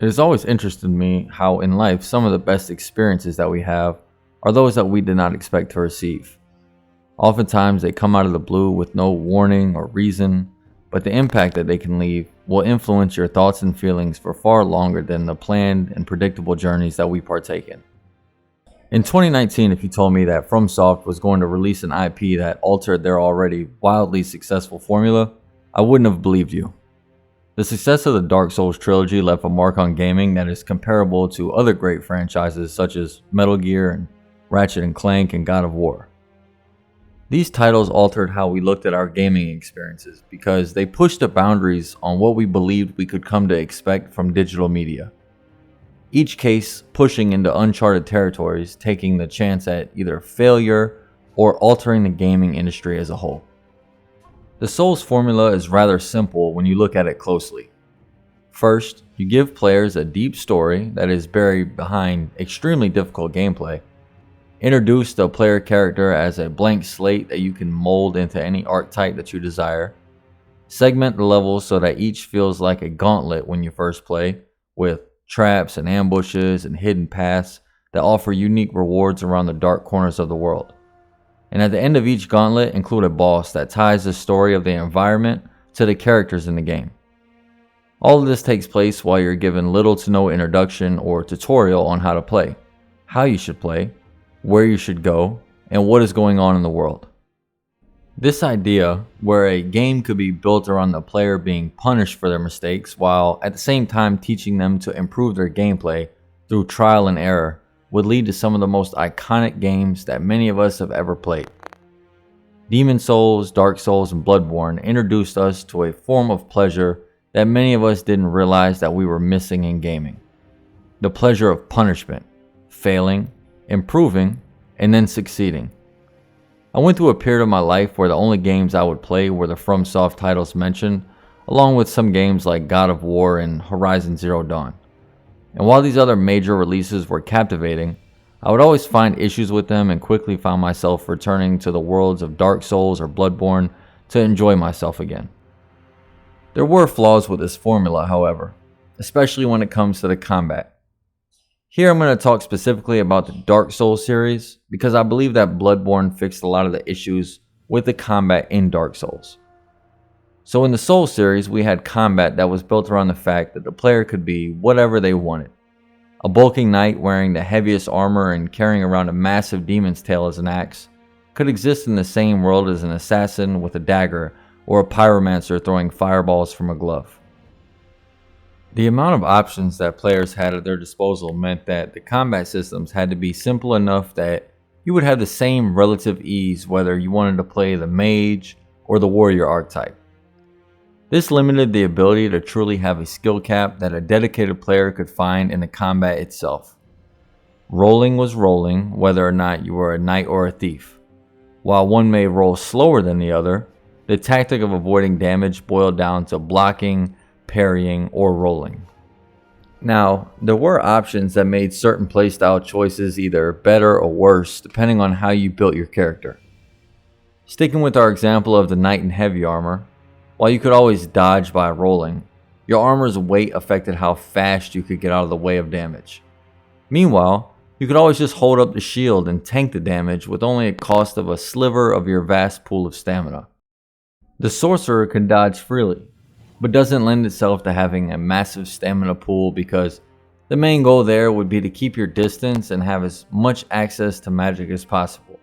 It has always interested me how in life some of the best experiences that we have are those that we did not expect to receive. Oftentimes they come out of the blue with no warning or reason, but the impact that they can leave will influence your thoughts and feelings for far longer than the planned and predictable journeys that we partake in. In 2019, if you told me that FromSoft was going to release an IP that altered their already wildly successful formula, I wouldn't have believed you. The success of the Dark Souls trilogy left a mark on gaming that is comparable to other great franchises such as Metal Gear and Ratchet & Clank and God of War. These titles altered how we looked at our gaming experiences because they pushed the boundaries on what we believed we could come to expect from digital media. Each case pushing into uncharted territories, taking the chance at either failure or altering the gaming industry as a whole. The Souls formula is rather simple when you look at it closely. First, you give players a deep story that is buried behind extremely difficult gameplay. Introduce the player character as a blank slate that you can mold into any archetype that you desire. Segment the levels so that each feels like a gauntlet when you first play, with traps and ambushes and hidden paths that offer unique rewards around the dark corners of the world. And at the end of each gauntlet, include a boss that ties the story of the environment to the characters in the game. All of this takes place while you're given little to no introduction or tutorial on how to play, how you should play, where you should go, and what is going on in the world. This idea, where a game could be built around the player being punished for their mistakes while at the same time teaching them to improve their gameplay through trial and error, would lead to some of the most iconic games that many of us have ever played. Demon Souls, Dark Souls, and Bloodborne introduced us to a form of pleasure that many of us didn't realize that we were missing in gaming. The pleasure of punishment, failing, improving, and then succeeding. I went through a period of my life where the only games I would play were the FromSoft titles mentioned, along with some games like God of War and Horizon Zero Dawn. And while these other major releases were captivating, I would always find issues with them and quickly found myself returning to the worlds of Dark Souls or Bloodborne to enjoy myself again. There were flaws with this formula, however, especially when it comes to the combat. Here I'm going to talk specifically about the Dark Souls series because I believe that Bloodborne fixed a lot of the issues with the combat in Dark Souls. So in the Souls series, we had combat that was built around the fact that the player could be whatever they wanted. A bulking knight wearing the heaviest armor and carrying around a massive demon's tail as an axe could exist in the same world as an assassin with a dagger or a pyromancer throwing fireballs from a glove. The amount of options that players had at their disposal meant that the combat systems had to be simple enough that you would have the same relative ease whether you wanted to play the mage or the warrior archetype. This limited the ability to truly have a skill cap that a dedicated player could find in the combat itself. Rolling was rolling whether or not you were a knight or a thief. While one may roll slower than the other, the tactic of avoiding damage boiled down to blocking, parrying, or rolling. Now, there were options that made certain playstyle choices either better or worse depending on how you built your character. Sticking with our example of the knight in heavy armor, while you could always dodge by rolling, your armor's weight affected how fast you could get out of the way of damage. Meanwhile, you could always just hold up the shield and tank the damage with only a cost of a sliver of your vast pool of stamina. The sorcerer can dodge freely, but doesn't lend itself to having a massive stamina pool because the main goal there would be to keep your distance and have as much access to magic as possible.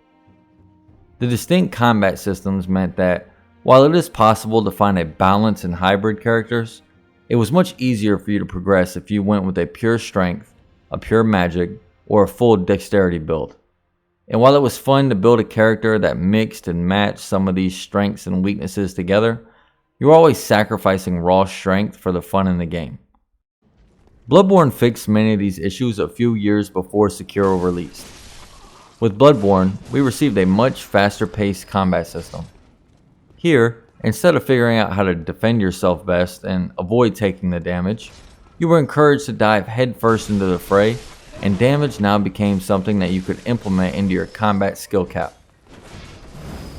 The distinct combat systems meant that while it is possible to find a balance in hybrid characters, it was much easier for you to progress if you went with a pure strength, a pure magic, or a full dexterity build. And while it was fun to build a character that mixed and matched some of these strengths and weaknesses together, you were always sacrificing raw strength for the fun in the game. Bloodborne fixed many of these issues a few years before Sekiro released. With Bloodborne, we received a much faster paced combat system. Here, instead of figuring out how to defend yourself best and avoid taking the damage, you were encouraged to dive headfirst into the fray, and damage now became something that you could implement into your combat skill cap.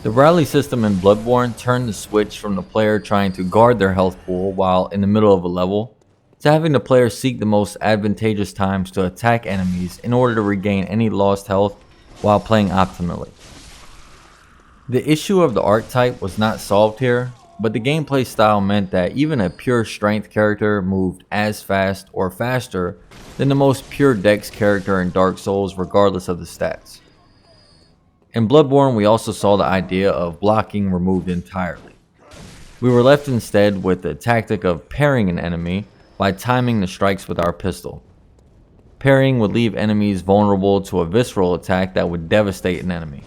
The rally system in Bloodborne turned the switch from the player trying to guard their health pool while in the middle of a level to having the player seek the most advantageous times to attack enemies in order to regain any lost health while playing optimally. The issue of the archetype was not solved here, but the gameplay style meant that even a pure strength character moved as fast or faster than the most pure dex character in Dark Souls regardless of the stats. In Bloodborne, we also saw the idea of blocking removed entirely. We were left instead with the tactic of parrying an enemy by timing the strikes with our pistol. Parrying would leave enemies vulnerable to a visceral attack that would devastate an enemy.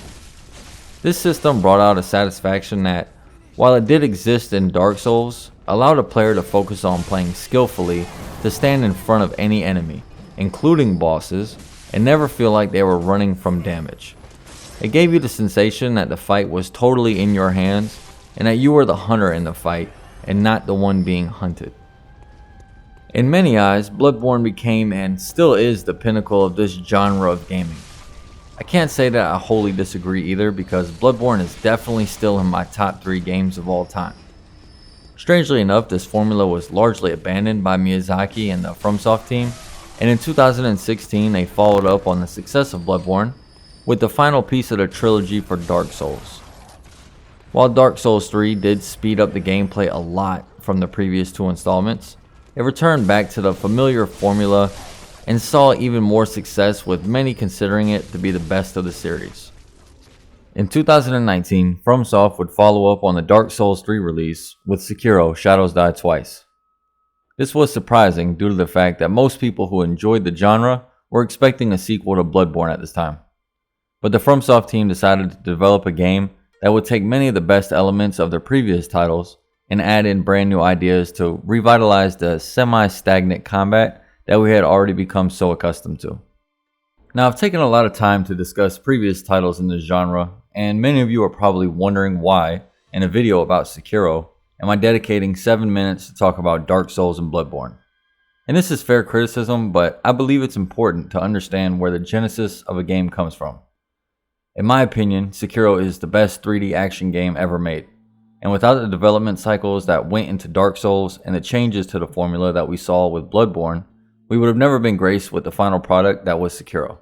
This system brought out a satisfaction that, while it did exist in Dark Souls, allowed a player to focus on playing skillfully to stand in front of any enemy, including bosses, and never feel like they were running from damage. It gave you the sensation that the fight was totally in your hands and that you were the hunter in the fight and not the one being hunted. In many eyes, Bloodborne became and still is the pinnacle of this genre of gaming. I can't say that I wholly disagree either, because Bloodborne is definitely still in my top 3 games of all time. Strangely enough, this formula was largely abandoned by Miyazaki and the FromSoft team, and in 2016 they followed up on the success of Bloodborne with the final piece of the trilogy for Dark Souls. While Dark Souls 3 did speed up the gameplay a lot from the previous 2 installments, it returned back to the familiar formula and saw even more success, with many considering it to be the best of the series. In 2019, FromSoft would follow up on the Dark Souls 3 release with Sekiro: Shadows Die Twice. This was surprising due to the fact that most people who enjoyed the genre were expecting a sequel to Bloodborne at this time. But the FromSoft team decided to develop a game that would take many of the best elements of their previous titles and add in brand new ideas to revitalize the semi-stagnant combat that we had already become so accustomed to. Now, I've taken a lot of time to discuss previous titles in this genre, and many of you are probably wondering why, in a video about Sekiro, am I dedicating 7 minutes to talk about Dark Souls and Bloodborne. And this is fair criticism, but I believe it's important to understand where the genesis of a game comes from. In my opinion, Sekiro is the best 3D action game ever made, and without the development cycles that went into Dark Souls and the changes to the formula that we saw with Bloodborne, we would have never been graced with the final product that was Sekiro.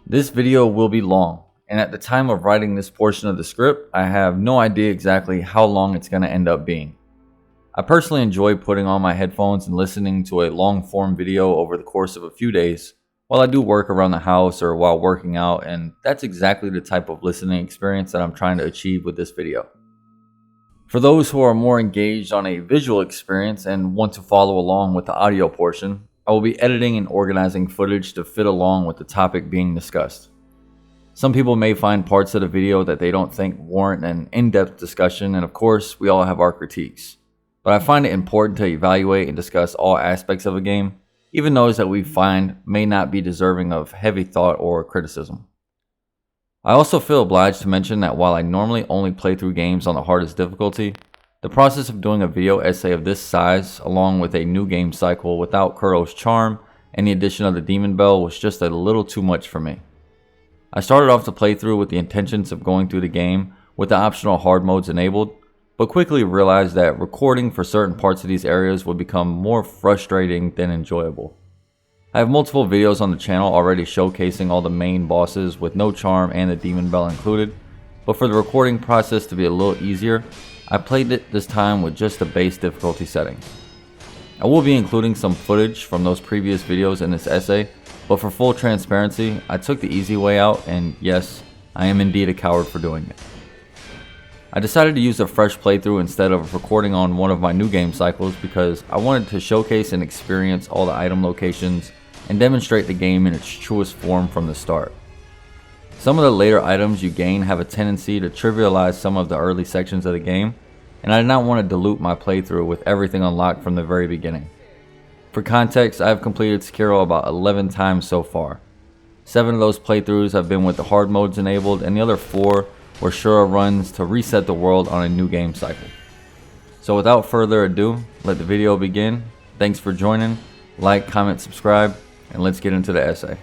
This video will be long, and at the time of writing this portion of the script, I have no idea exactly how long it's going to end up being. I personally enjoy putting on my headphones and listening to a long form video over the course of a few days while I do work around the house or while working out, and that's exactly the type of listening experience that I'm trying to achieve with this video. For those who are more engaged on a visual experience and want to follow along with the audio portion, I will be editing and organizing footage to fit along with the topic being discussed. Some people may find parts of the video that they don't think warrant an in-depth discussion, and of course, we all have our critiques. But I find it important to evaluate and discuss all aspects of a game, even those that we find may not be deserving of heavy thought or criticism. I also feel obliged to mention that while I normally only play through games on the hardest difficulty, the process of doing a video essay of this size, along with a new game cycle without Kuro's charm and the addition of the Demon Bell, was just a little too much for me. I started off the playthrough with the intentions of going through the game with the optional hard modes enabled, but quickly realized that recording for certain parts of these areas would become more frustrating than enjoyable. I have multiple videos on the channel already showcasing all the main bosses with no charm and the Demon Bell included, but for the recording process to be a little easier, I played it this time with just the base difficulty settings. I will be including some footage from those previous videos in this essay, but for full transparency, I took the easy way out, and yes, I am indeed a coward for doing it. I decided to use a fresh playthrough instead of recording on one of my new game cycles because I wanted to showcase and experience all the item locations and demonstrate the game in its truest form from the start. Some of the later items you gain have a tendency to trivialize some of the early sections of the game, and I did not want to dilute my playthrough with everything unlocked from the very beginning. For context, I have completed Sekiro about 11 times so far. 7 of those playthroughs have been with the hard modes enabled, and the other 4 were Shura runs to reset the world on a new game cycle. So without further ado, let the video begin. Thanks for joining, like, comment, subscribe, and let's get into the essay.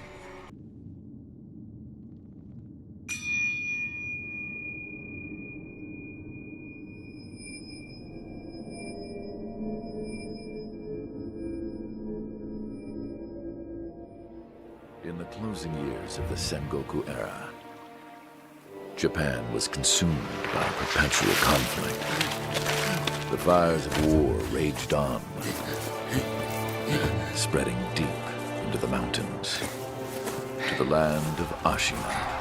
In the closing years of the Sengoku era, Japan was consumed by perpetual conflict. The fires of war raged on, spreading deep into the mountains, to the land of Ashina.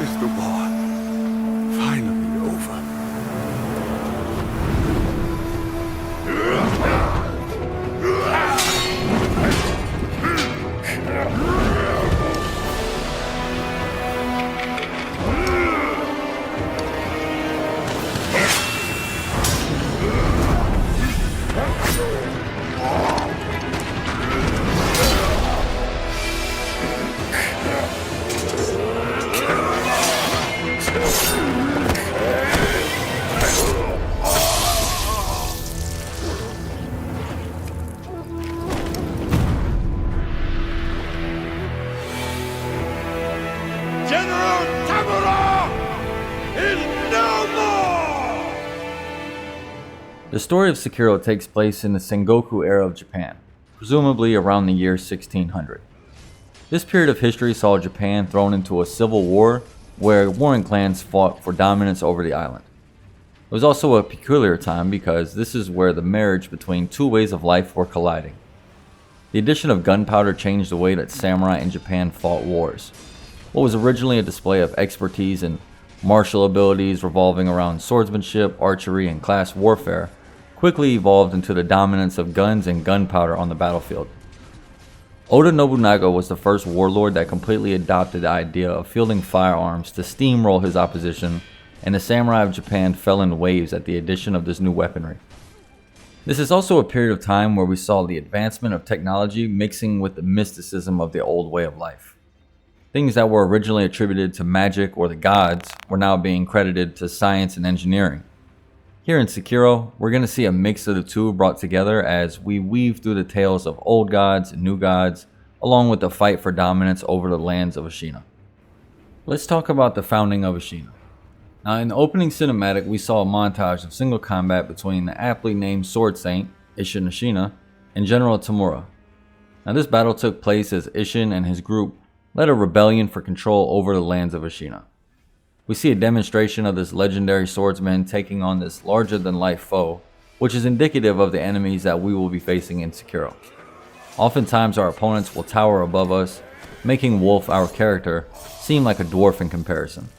Is the war finally over? The story of Sekiro takes place in the Sengoku era of Japan, presumably around the year 1600. This period of history saw Japan thrown into a civil war where warring clans fought for dominance over the island. It was also a peculiar time because this is where the marriage between two ways of life were colliding. The addition of gunpowder changed the way that samurai in Japan fought wars. What was originally a display of expertise in martial abilities revolving around swordsmanship, archery, and class warfare quickly evolved into the dominance of guns and gunpowder on the battlefield. Oda Nobunaga was the first warlord that completely adopted the idea of fielding firearms to steamroll his opposition, and the samurai of Japan fell in waves at the addition of this new weaponry. This is also a period of time where we saw the advancement of technology mixing with the mysticism of the old way of life. Things that were originally attributed to magic or the gods were now being credited to science and engineering. Here in Sekiro, we're going to see a mix of the two brought together as we weave through the tales of old gods and new gods, along with the fight for dominance over the lands of Ashina. Let's talk about the founding of Ashina. Now, in the opening cinematic, we saw a montage of single combat between the aptly named Sword Saint, Isshin Ashina, and General Tamura. Now, this battle took place as Isshin and his group led a rebellion for control over the lands of Ashina. We see a demonstration of this legendary swordsman taking on this larger-than-life foe, which is indicative of the enemies that we will be facing in Sekiro. Oftentimes our opponents will tower above us, making Wolf, our character, seem like a dwarf in comparison.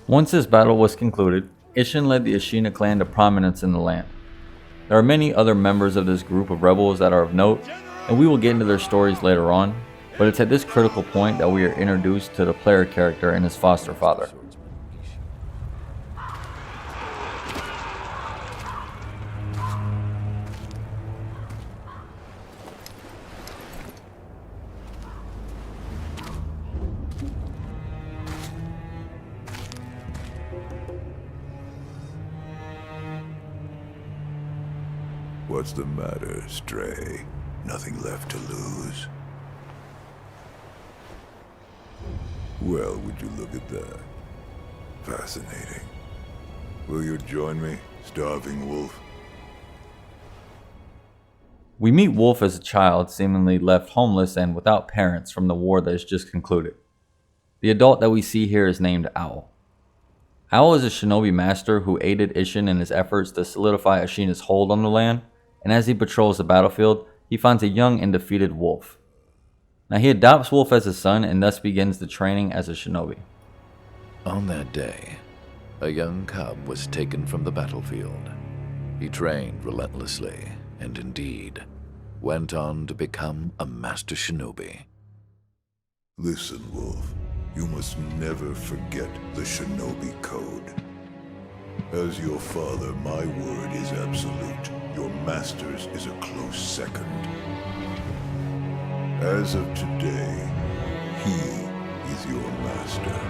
Once this battle was concluded, Isshin led the Ashina clan to prominence in the land. There are many other members of this group of rebels that are of note, and we will get into their stories later on, but it's at this critical point that we are introduced to the player character and his foster father. What's the matter, Stray? Nothing left to lose? Well, would you look at that? Fascinating. Will you join me, starving wolf? We meet Wolf as a child, seemingly left homeless and without parents from the war that has just concluded. The adult that we see here is named Owl. Owl is a shinobi master who aided Isshin in his efforts to solidify Ashina's hold on the land, and as he patrols the battlefield, he finds a young and defeated Wolf. Now he adopts Wolf as a son and thus begins the training as a shinobi. On that day, a young cub was taken from the battlefield. He trained relentlessly and indeed went on to become a master shinobi. Listen, Wolf. You must never forget the shinobi code. As your father, my word is absolute. Your master's is a close second. As of today, he is your master.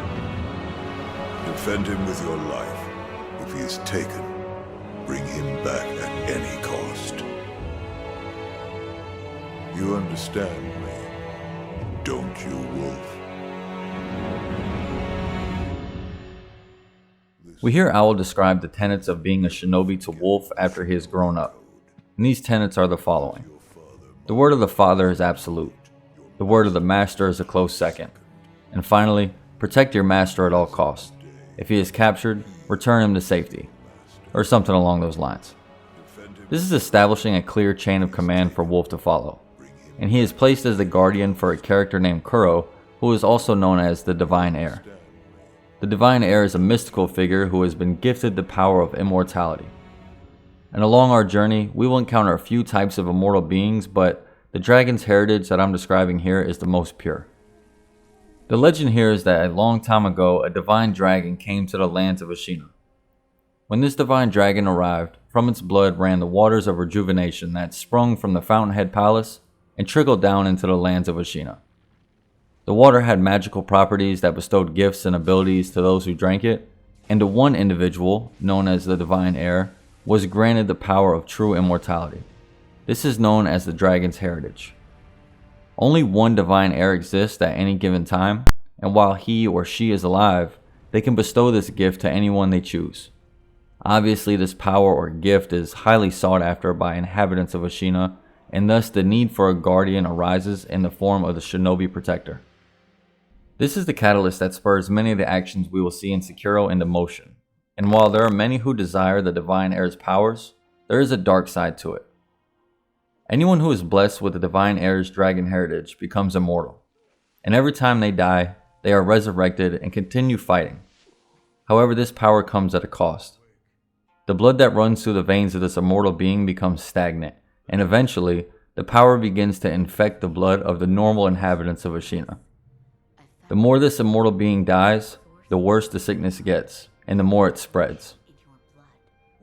Defend him with your life. If he is taken, bring him back at any cost. You understand me, don't you, Wolf? We hear Owl describe the tenets of being a shinobi to Wolf after he has grown up. And these tenets are the following. The word of the father is absolute. The word of the master is a close second. And finally, protect your master at all costs. If he is captured, return him to safety. Or something along those lines. This is establishing a clear chain of command for Wolf to follow. And he is placed as the guardian for a character named Kuro, who is also known as the Divine Heir. The Divine Heir is a mystical figure who has been gifted the power of immortality. And along our journey, we will encounter a few types of immortal beings, but the dragon's heritage that I'm describing here is the most pure. The legend here is that a long time ago, a divine dragon came to the lands of Ashina. When this divine dragon arrived, from its blood ran the waters of rejuvenation that sprung from the Fountainhead Palace and trickled down into the lands of Ashina. The water had magical properties that bestowed gifts and abilities to those who drank it, and to one individual, known as the Divine Heir, was granted the power of true immortality. This is known as the dragon's heritage. Only one Divine Heir exists at any given time, and while he or she is alive, they can bestow this gift to anyone they choose. Obviously, this power or gift is highly sought after by inhabitants of Ashina, and thus the need for a guardian arises in the form of the Shinobi Protector. This is the catalyst that spurs many of the actions we will see in Sekiro into motion, and while there are many who desire the Divine Heir's powers, there is a dark side to it. Anyone who is blessed with the Divine Heir's dragon heritage becomes immortal, and every time they die, they are resurrected and continue fighting. However, this power comes at a cost. The blood that runs through the veins of this immortal being becomes stagnant, and eventually, the power begins to infect the blood of the normal inhabitants of Ashina. The more this immortal being dies, the worse the sickness gets, and the more it spreads.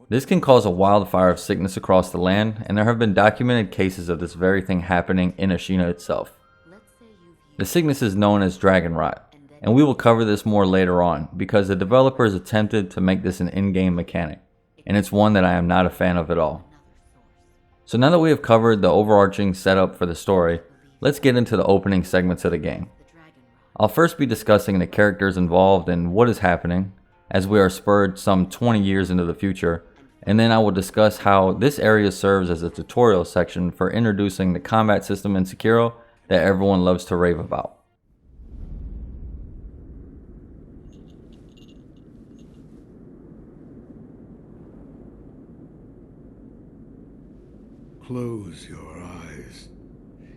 This can cause a wildfire of sickness across the land, and there have been documented cases of this very thing happening in Ashina itself. The sickness is known as Dragonrot, and we will cover this more later on, because the developers attempted to make this an in-game mechanic, and it's one that I am not a fan of at all. So now that we have covered the overarching setup for the story, let's get into the opening segments of the game. I'll first be discussing the characters involved and what is happening, as we are spurred some 20 years into the future, and then I will discuss how this area serves as a tutorial section for introducing the combat system in Sekiro that everyone loves to rave about. Close your eyes.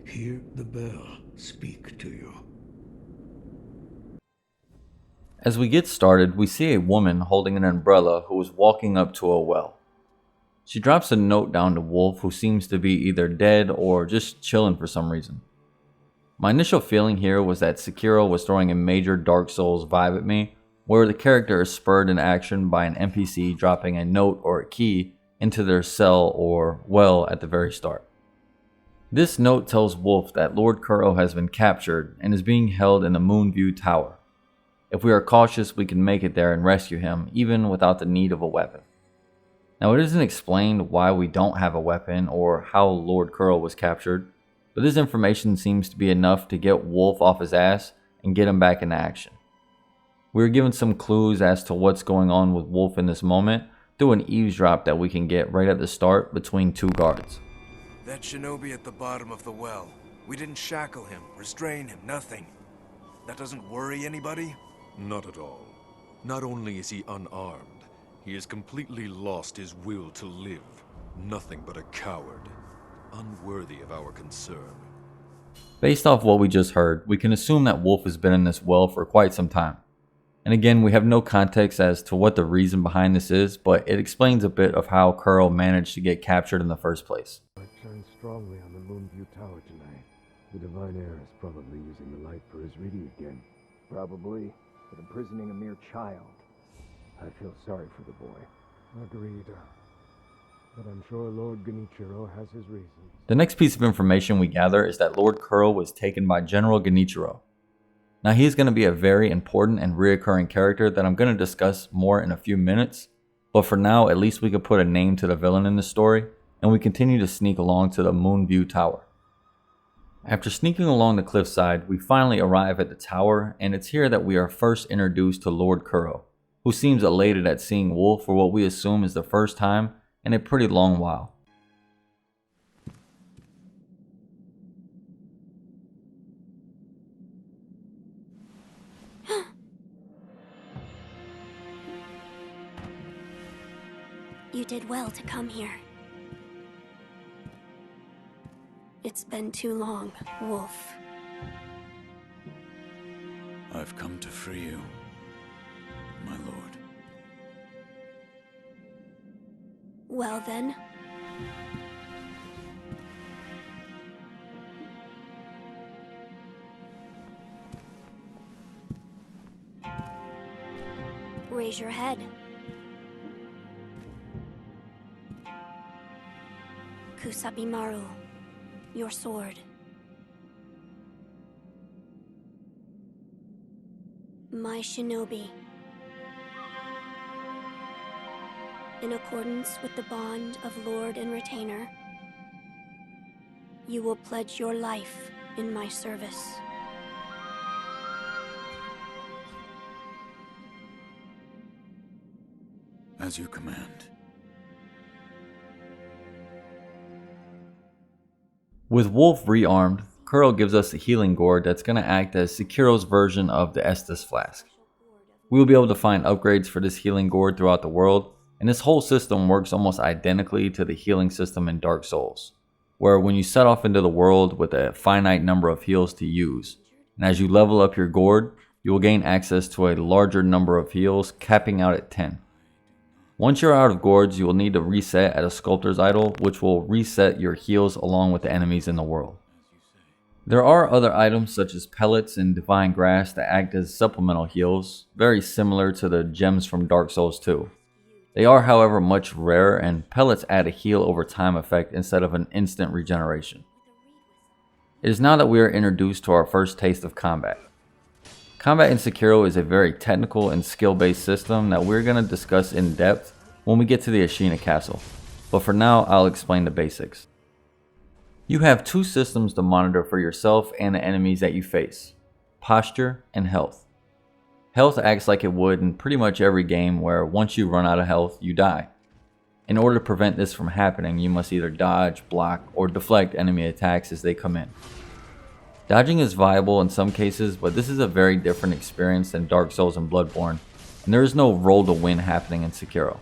Hear the bell speak to you. As we get started, we see a woman holding an umbrella who is walking up to a well. She drops a note down to Wolf, who seems to be either dead or just chilling for some reason. My initial feeling here was that Sekiro was throwing a major Dark Souls vibe at me, where the character is spurred into action by an NPC dropping a note or a key into their cell or well at the very start. This note tells Wolf that Lord Kuro has been captured and is being held in the Moonview Tower. If we are cautious, we can make it there and rescue him, even without the need of a weapon. Now, it isn't explained why we don't have a weapon or how Lord Kuro was captured, but this information seems to be enough to get Wolf off his ass and get him back into action. We are given some clues as to what's going on with Wolf in this moment through an eavesdrop that we can get right at the start between two guards. That shinobi at the bottom of the well. We didn't shackle him, restrain him, nothing. That doesn't worry anybody? Not at all. Not only is he unarmed, he has completely lost his will to live. Nothing but a coward, unworthy of our concern. Based off what we just heard, we can assume that Wolf has been in this well for quite some time. And again, we have no context as to what the reason behind this is, but it explains a bit of how Kuro managed to get captured in the first place. Light shines strongly on the Moonview Tower tonight. The Divine Heir is probably using the light for his reading again. Probably, but imprisoning a mere child. I feel sorry for the boy. Agreed. But I'm sure Lord Genichiro has his reasons. The next piece of information we gather is that Lord Kuro was taken by General Genichiro. Now he is going to be a very important and reoccurring character that I'm going to discuss more in a few minutes, but for now at least we could put a name to the villain in the story, and we continue to sneak along to the Moonview Tower. After sneaking along the cliffside, we finally arrive at the tower, and it's here that we are first introduced to Lord Kuro, who seems elated at seeing Wolf for what we assume is the first time in a pretty long while. You did well to come here. It's been too long, Wolf. I've come to free you, my lord. Well then. Raise your head. Kusabimaru, your sword. My shinobi. In accordance with the bond of Lord and Retainer, you will pledge your life in my service. As you command. With Wolf rearmed, Kuro gives us a healing gourd that's going to act as Sekiro's version of the Estus flask. We will be able to find upgrades for this healing gourd throughout the world, and this whole system works almost identically to the healing system in Dark Souls, where when you set off into the world with a finite number of heals to use, and as you level up your gourd, you will gain access to a larger number of heals, capping out at 10. Once you're out of gourds, you will need to reset at a sculptor's idol, which will reset your heals along with the enemies in the world. There are other items such as pellets and divine grass that act as supplemental heals, very similar to the gems from Dark Souls 2. They are, however, much rarer, and pellets add a heal over time effect instead of an instant regeneration. It is now that we are introduced to our first taste of combat. Combat in Sekiro is a very technical and skill-based system that we're going to discuss in depth when we get to the Ashina Castle, but for now I'll explain the basics. You have two systems to monitor for yourself and the enemies that you face: posture and health. Health acts like it would in pretty much every game where once you run out of health, you die. In order to prevent this from happening, you must either dodge, block, or deflect enemy attacks as they come in. Dodging is viable in some cases, but this is a very different experience than Dark Souls and Bloodborne, and there is no roll to win happening in Sekiro.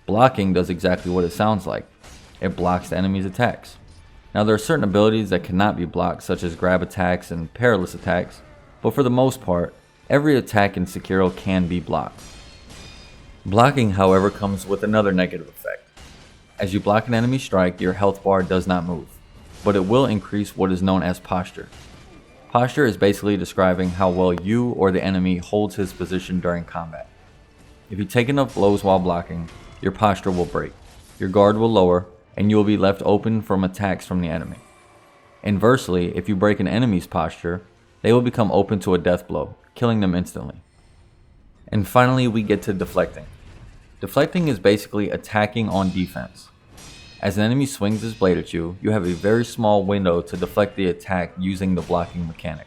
Blocking does exactly what it sounds like. It blocks the enemy's attacks. Now there are certain abilities that cannot be blocked, such as grab attacks and perilous attacks, but for the most part, every attack in Sekiro can be blocked. Blocking, however, comes with another negative effect. As you block an enemy strike, your health bar does not move, but it will increase what is known as posture. Posture is basically describing how well you or the enemy holds his position during combat. If you take enough blows while blocking, your posture will break, your guard will lower, and you will be left open from attacks from the enemy. Inversely, if you break an enemy's posture, they will become open to a death blow, killing them instantly. And finally, we get to deflecting. Deflecting is basically attacking on defense. As an enemy swings his blade at you, you have a very small window to deflect the attack using the blocking mechanic.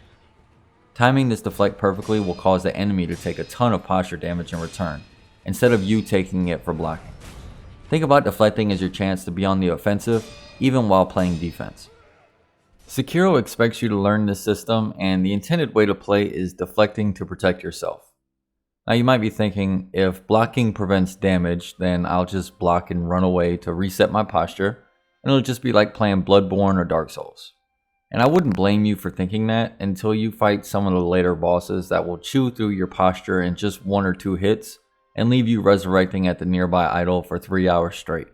Timing this deflect perfectly will cause the enemy to take a ton of posture damage in return, instead of you taking it for blocking. Think about deflecting as your chance to be on the offensive, even while playing defense. Sekiro expects you to learn this system, and the intended way to play is deflecting to protect yourself. Now you might be thinking, if blocking prevents damage, then I'll just block and run away to reset my posture, and it'll just be like playing Bloodborne or Dark Souls. And I wouldn't blame you for thinking that until you fight some of the later bosses that will chew through your posture in just 1 or 2 hits, and leave you resurrecting at the nearby idol for 3 hours straight.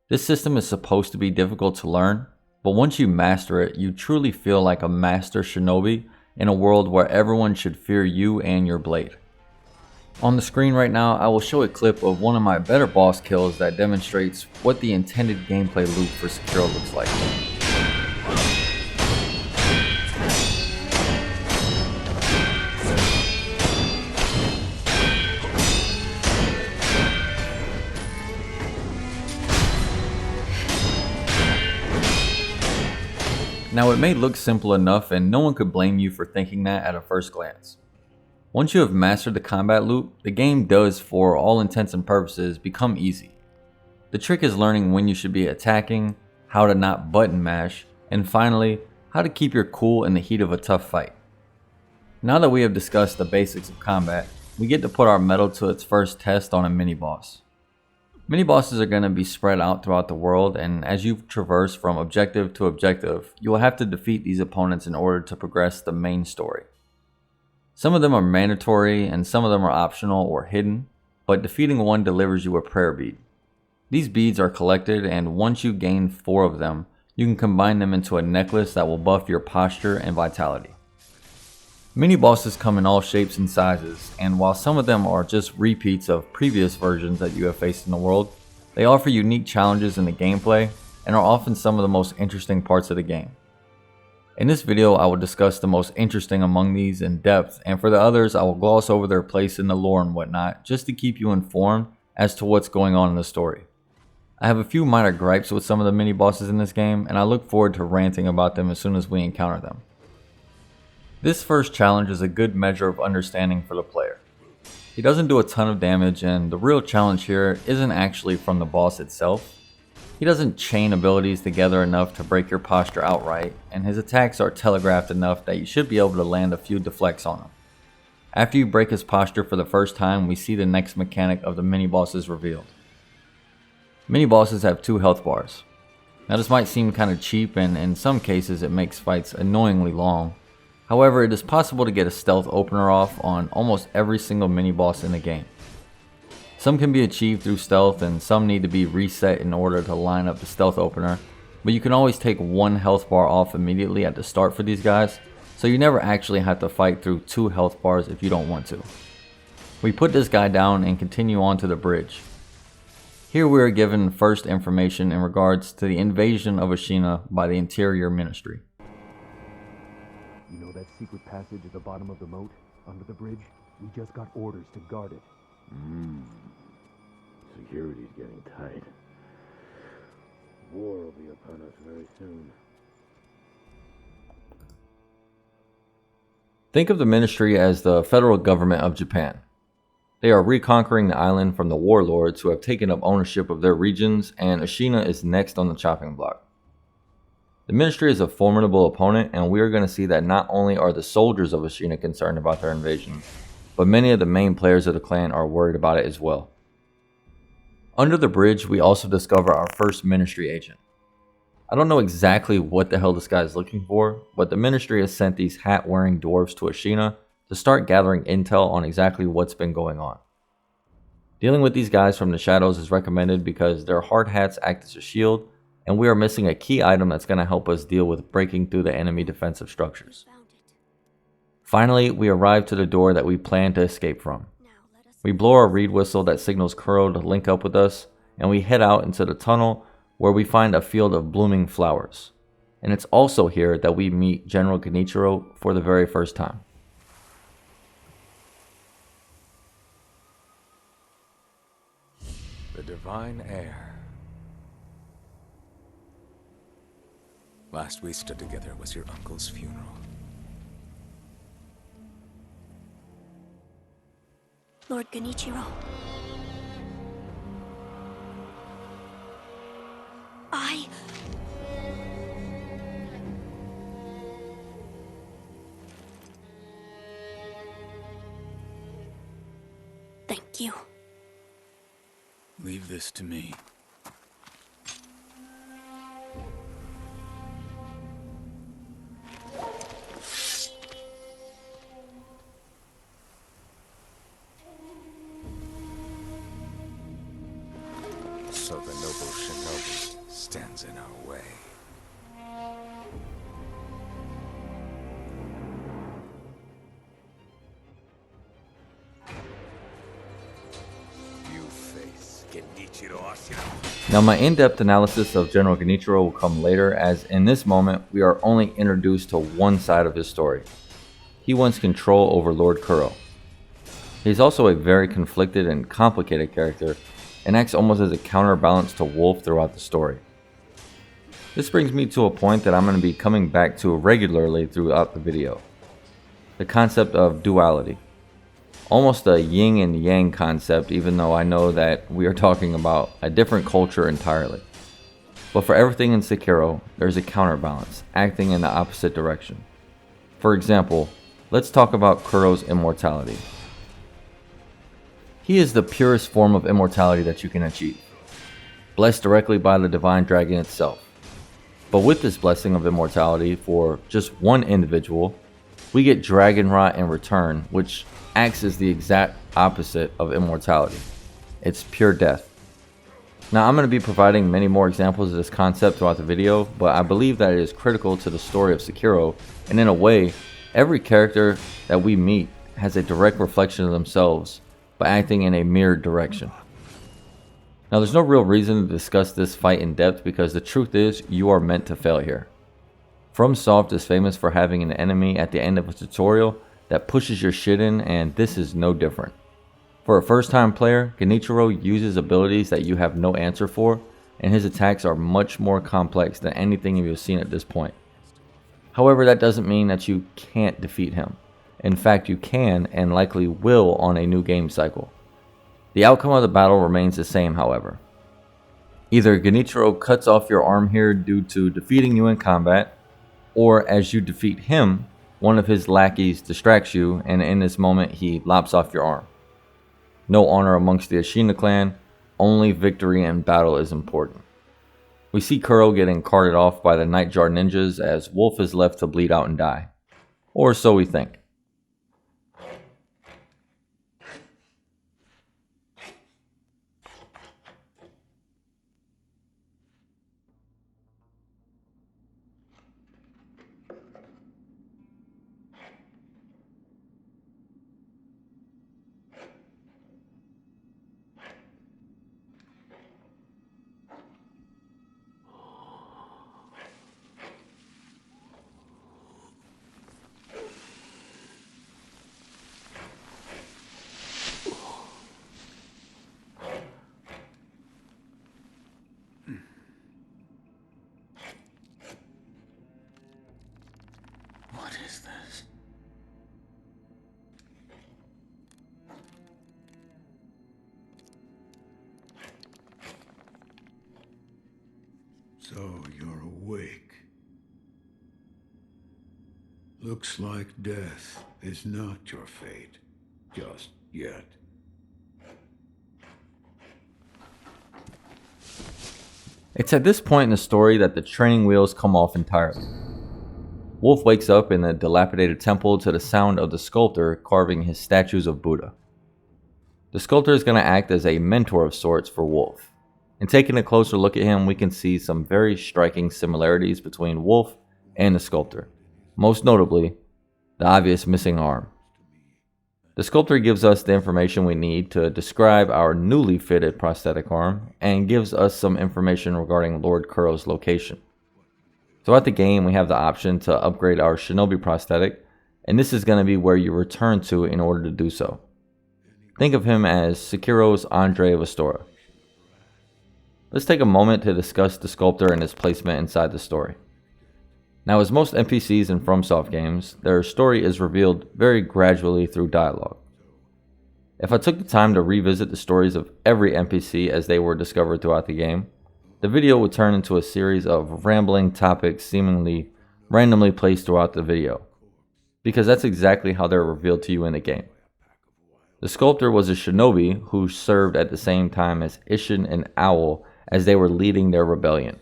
This system is supposed to be difficult to learn, but once you master it, you truly feel like a master shinobi in a world where everyone should fear you and your blade. On the screen right now, I will show a clip of one of my better boss kills that demonstrates what the intended gameplay loop for Sekiro looks like. Now it may look simple enough and no one could blame you for thinking that at a first glance. Once you have mastered the combat loop, the game does, for all intents and purposes, become easy. The trick is learning when you should be attacking, how to not button mash, and finally, how to keep your cool in the heat of a tough fight. Now that we have discussed the basics of combat, we get to put our metal to its first test on a mini-boss. Mini-bosses are going to be spread out throughout the world, and as you traverse from objective to objective, you will have to defeat these opponents in order to progress the main story. Some of them are mandatory and some of them are optional or hidden, but defeating one delivers you a prayer bead. These beads are collected, and once you gain 4 of them, you can combine them into a necklace that will buff your posture and vitality. Mini-bosses come in all shapes and sizes, and while some of them are just repeats of previous versions that you have faced in the world, they offer unique challenges in the gameplay and are often some of the most interesting parts of the game. In this video, I will discuss the most interesting among these in depth, and for the others, I will gloss over their place in the lore and whatnot, just to keep you informed as to what's going on in the story. I have a few minor gripes with some of the mini-bosses in this game, and I look forward to ranting about them as soon as we encounter them. This first challenge is a good measure of understanding for the player. He doesn't do a ton of damage, and the real challenge here isn't actually from the boss itself. He doesn't chain abilities together enough to break your posture outright, and his attacks are telegraphed enough that you should be able to land a few deflects on him. After you break his posture for the first time, we see the next mechanic of the mini-bosses revealed. Mini-bosses have 2 health bars. Now this might seem kind of cheap, and in some cases it makes fights annoyingly long. However, it is possible to get a stealth opener off on almost every single mini-boss in the game. Some can be achieved through stealth and some need to be reset in order to line up the stealth opener, but you can always take 1 health bar off immediately at the start for these guys, so you never actually have to fight through 2 health bars if you don't want to. We put this guy down and continue on to the bridge. Here we are given first information in regards to the invasion of Ashina by the Interior Ministry. You know that secret passage at the bottom of the moat, under the bridge? We just got orders to guard it. Security's getting tight. War will be upon us very soon. Think of the ministry as the federal government of Japan. They are reconquering the island from the warlords who have taken up ownership of their regions, and Ashina is next on the chopping block. The ministry is a formidable opponent, and we are going to see that not only are the soldiers of Ashina concerned about their invasion, but many of the main players of the clan are worried about it as well. Under the bridge, we also discover our first ministry agent. I don't know exactly what the hell this guy is looking for, but the ministry has sent these hat-wearing dwarves to Ashina to start gathering intel on exactly what's been going on. Dealing with these guys from the shadows is recommended because their hard hats act as a shield, and we are missing a key item that's going to help us deal with breaking through the enemy defensive structures. Finally, we arrive to the door that we plan to escape from. We blow our reed whistle that signals Kuro to link up with us, and we head out into the tunnel where we find a field of blooming flowers. And it's also here that we meet General Genichiro for the very first time. The divine heir. Last we stood together was your uncle's funeral. Lord Genichiro. Thank you. Leave this to me. So the noble Shinobi stands in our way. You face Genichiro Ashina. Now my in-depth analysis of General Genichiro will come later, as in this moment we are only introduced to one side of his story. He wants control over Lord Kuro. He is also a very conflicted and complicated character, and acts almost as a counterbalance to Wolf throughout the story. This brings me to a point that I'm going to be coming back to regularly throughout the video. The concept of duality. Almost a yin and yang concept, even though I know that we are talking about a different culture entirely. But for everything in Sekiro, there's a counterbalance, acting in the opposite direction. For example, let's talk about Kuro's immortality. He is the purest form of immortality that you can achieve, blessed directly by the divine dragon itself. But with this blessing of immortality for just one individual, we get Dragonrot in return, which acts as the exact opposite of immortality. It's pure death. Now, I'm going to be providing many more examples of this concept throughout the video, but I believe that it is critical to the story of Sekiro, and in a way, every character that we meet has a direct reflection of themselves by acting in a mirrored direction. Now, there's no real reason to discuss this fight in depth because the truth is, you are meant to fail here. FromSoft is famous for having an enemy at the end of a tutorial that pushes your shit in, and this is no different. For a first time player, Genichiro uses abilities that you have no answer for, and his attacks are much more complex than anything you've seen at this point. However, that doesn't mean that you can't defeat him. In fact, you can and likely will on a new game cycle. The outcome of the battle remains the same, however. Either Genichiro cuts off your arm here due to defeating you in combat, or as you defeat him, one of his lackeys distracts you, and in this moment he lops off your arm. No honor amongst the Ashina clan, only victory in battle is important. We see Kuro getting carted off by the Nightjar ninjas as Wolf is left to bleed out and die. Or so we think. So you're awake. Looks like death is not your fate, just yet. It's at this point in the story that the training wheels come off entirely. Wolf wakes up in a dilapidated temple to the sound of the sculptor carving his statues of Buddha. The sculptor is going to act as a mentor of sorts for Wolf. And taking a closer look at him, we can see some very striking similarities between Wolf and the sculptor. Most notably, the obvious missing arm. The sculptor gives us the information we need to describe our newly fitted prosthetic arm and gives us some information regarding Lord Kuro's location. Throughout the game, we have the option to upgrade our Shinobi Prosthetic, and this is going to be where you return to in order to do so. Think of him as Sekiro's Andre of Astora. Let's take a moment to discuss the sculptor and his placement inside the story. Now, as most NPCs in FromSoft games, their story is revealed very gradually through dialogue. If I took the time to revisit the stories of every NPC as they were discovered throughout the game, the video would turn into a series of rambling topics seemingly randomly placed throughout the video, because that's exactly how they're revealed to you in the game. The sculptor was a shinobi who served at the same time as Isshin and Owl as they were leading their rebellion.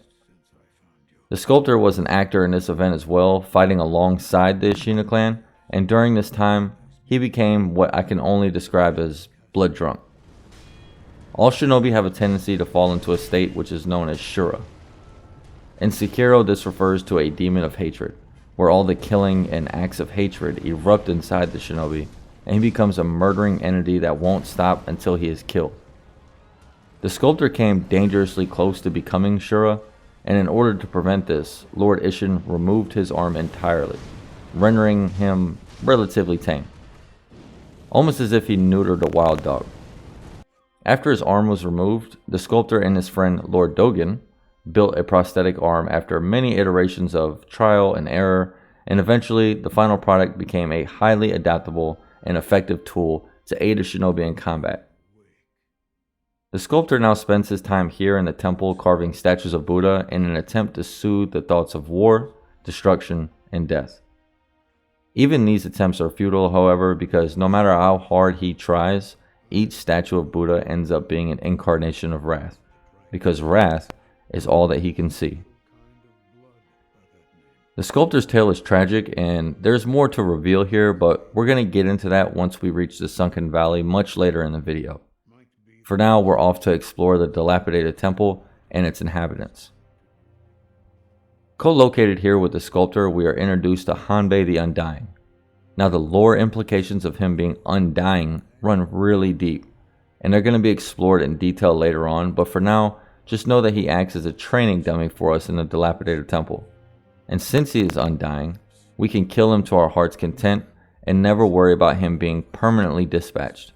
The sculptor was an actor in this event as well, fighting alongside the Ashina clan, and during this time, he became what I can only describe as blood drunk. All shinobi have a tendency to fall into a state which is known as Shura. In Sekiro, this refers to a demon of hatred, where all the killing and acts of hatred erupt inside the shinobi, and he becomes a murdering entity that won't stop until he is killed. The sculptor came dangerously close to becoming Shura, and in order to prevent this, Lord Isshin removed his arm entirely, rendering him relatively tame, almost as if he neutered a wild dog. After his arm was removed, the sculptor and his friend Lord Dogen built a prosthetic arm after many iterations of trial and error, and eventually the final product became a highly adaptable and effective tool to aid a shinobi in combat. The sculptor now spends his time here in the temple carving statues of Buddha in an attempt to soothe the thoughts of war, destruction, and death. Even these attempts are futile, however, because no matter how hard he tries, each statue of Buddha ends up being an incarnation of wrath, because wrath is all that he can see. The sculptor's tale is tragic, and there's more to reveal here, but we're going to get into that once we reach the Sunken Valley much later in the video. For now, we're off to explore the dilapidated temple and its inhabitants. Co-located here with the sculptor, we are introduced to Hanbei the Undying. Now, the lore implications of him being undying run really deep, and they're going to be explored in detail later on, but for now, just know that he acts as a training dummy for us in the dilapidated temple. And since he is undying, we can kill him to our heart's content and never worry about him being permanently dispatched.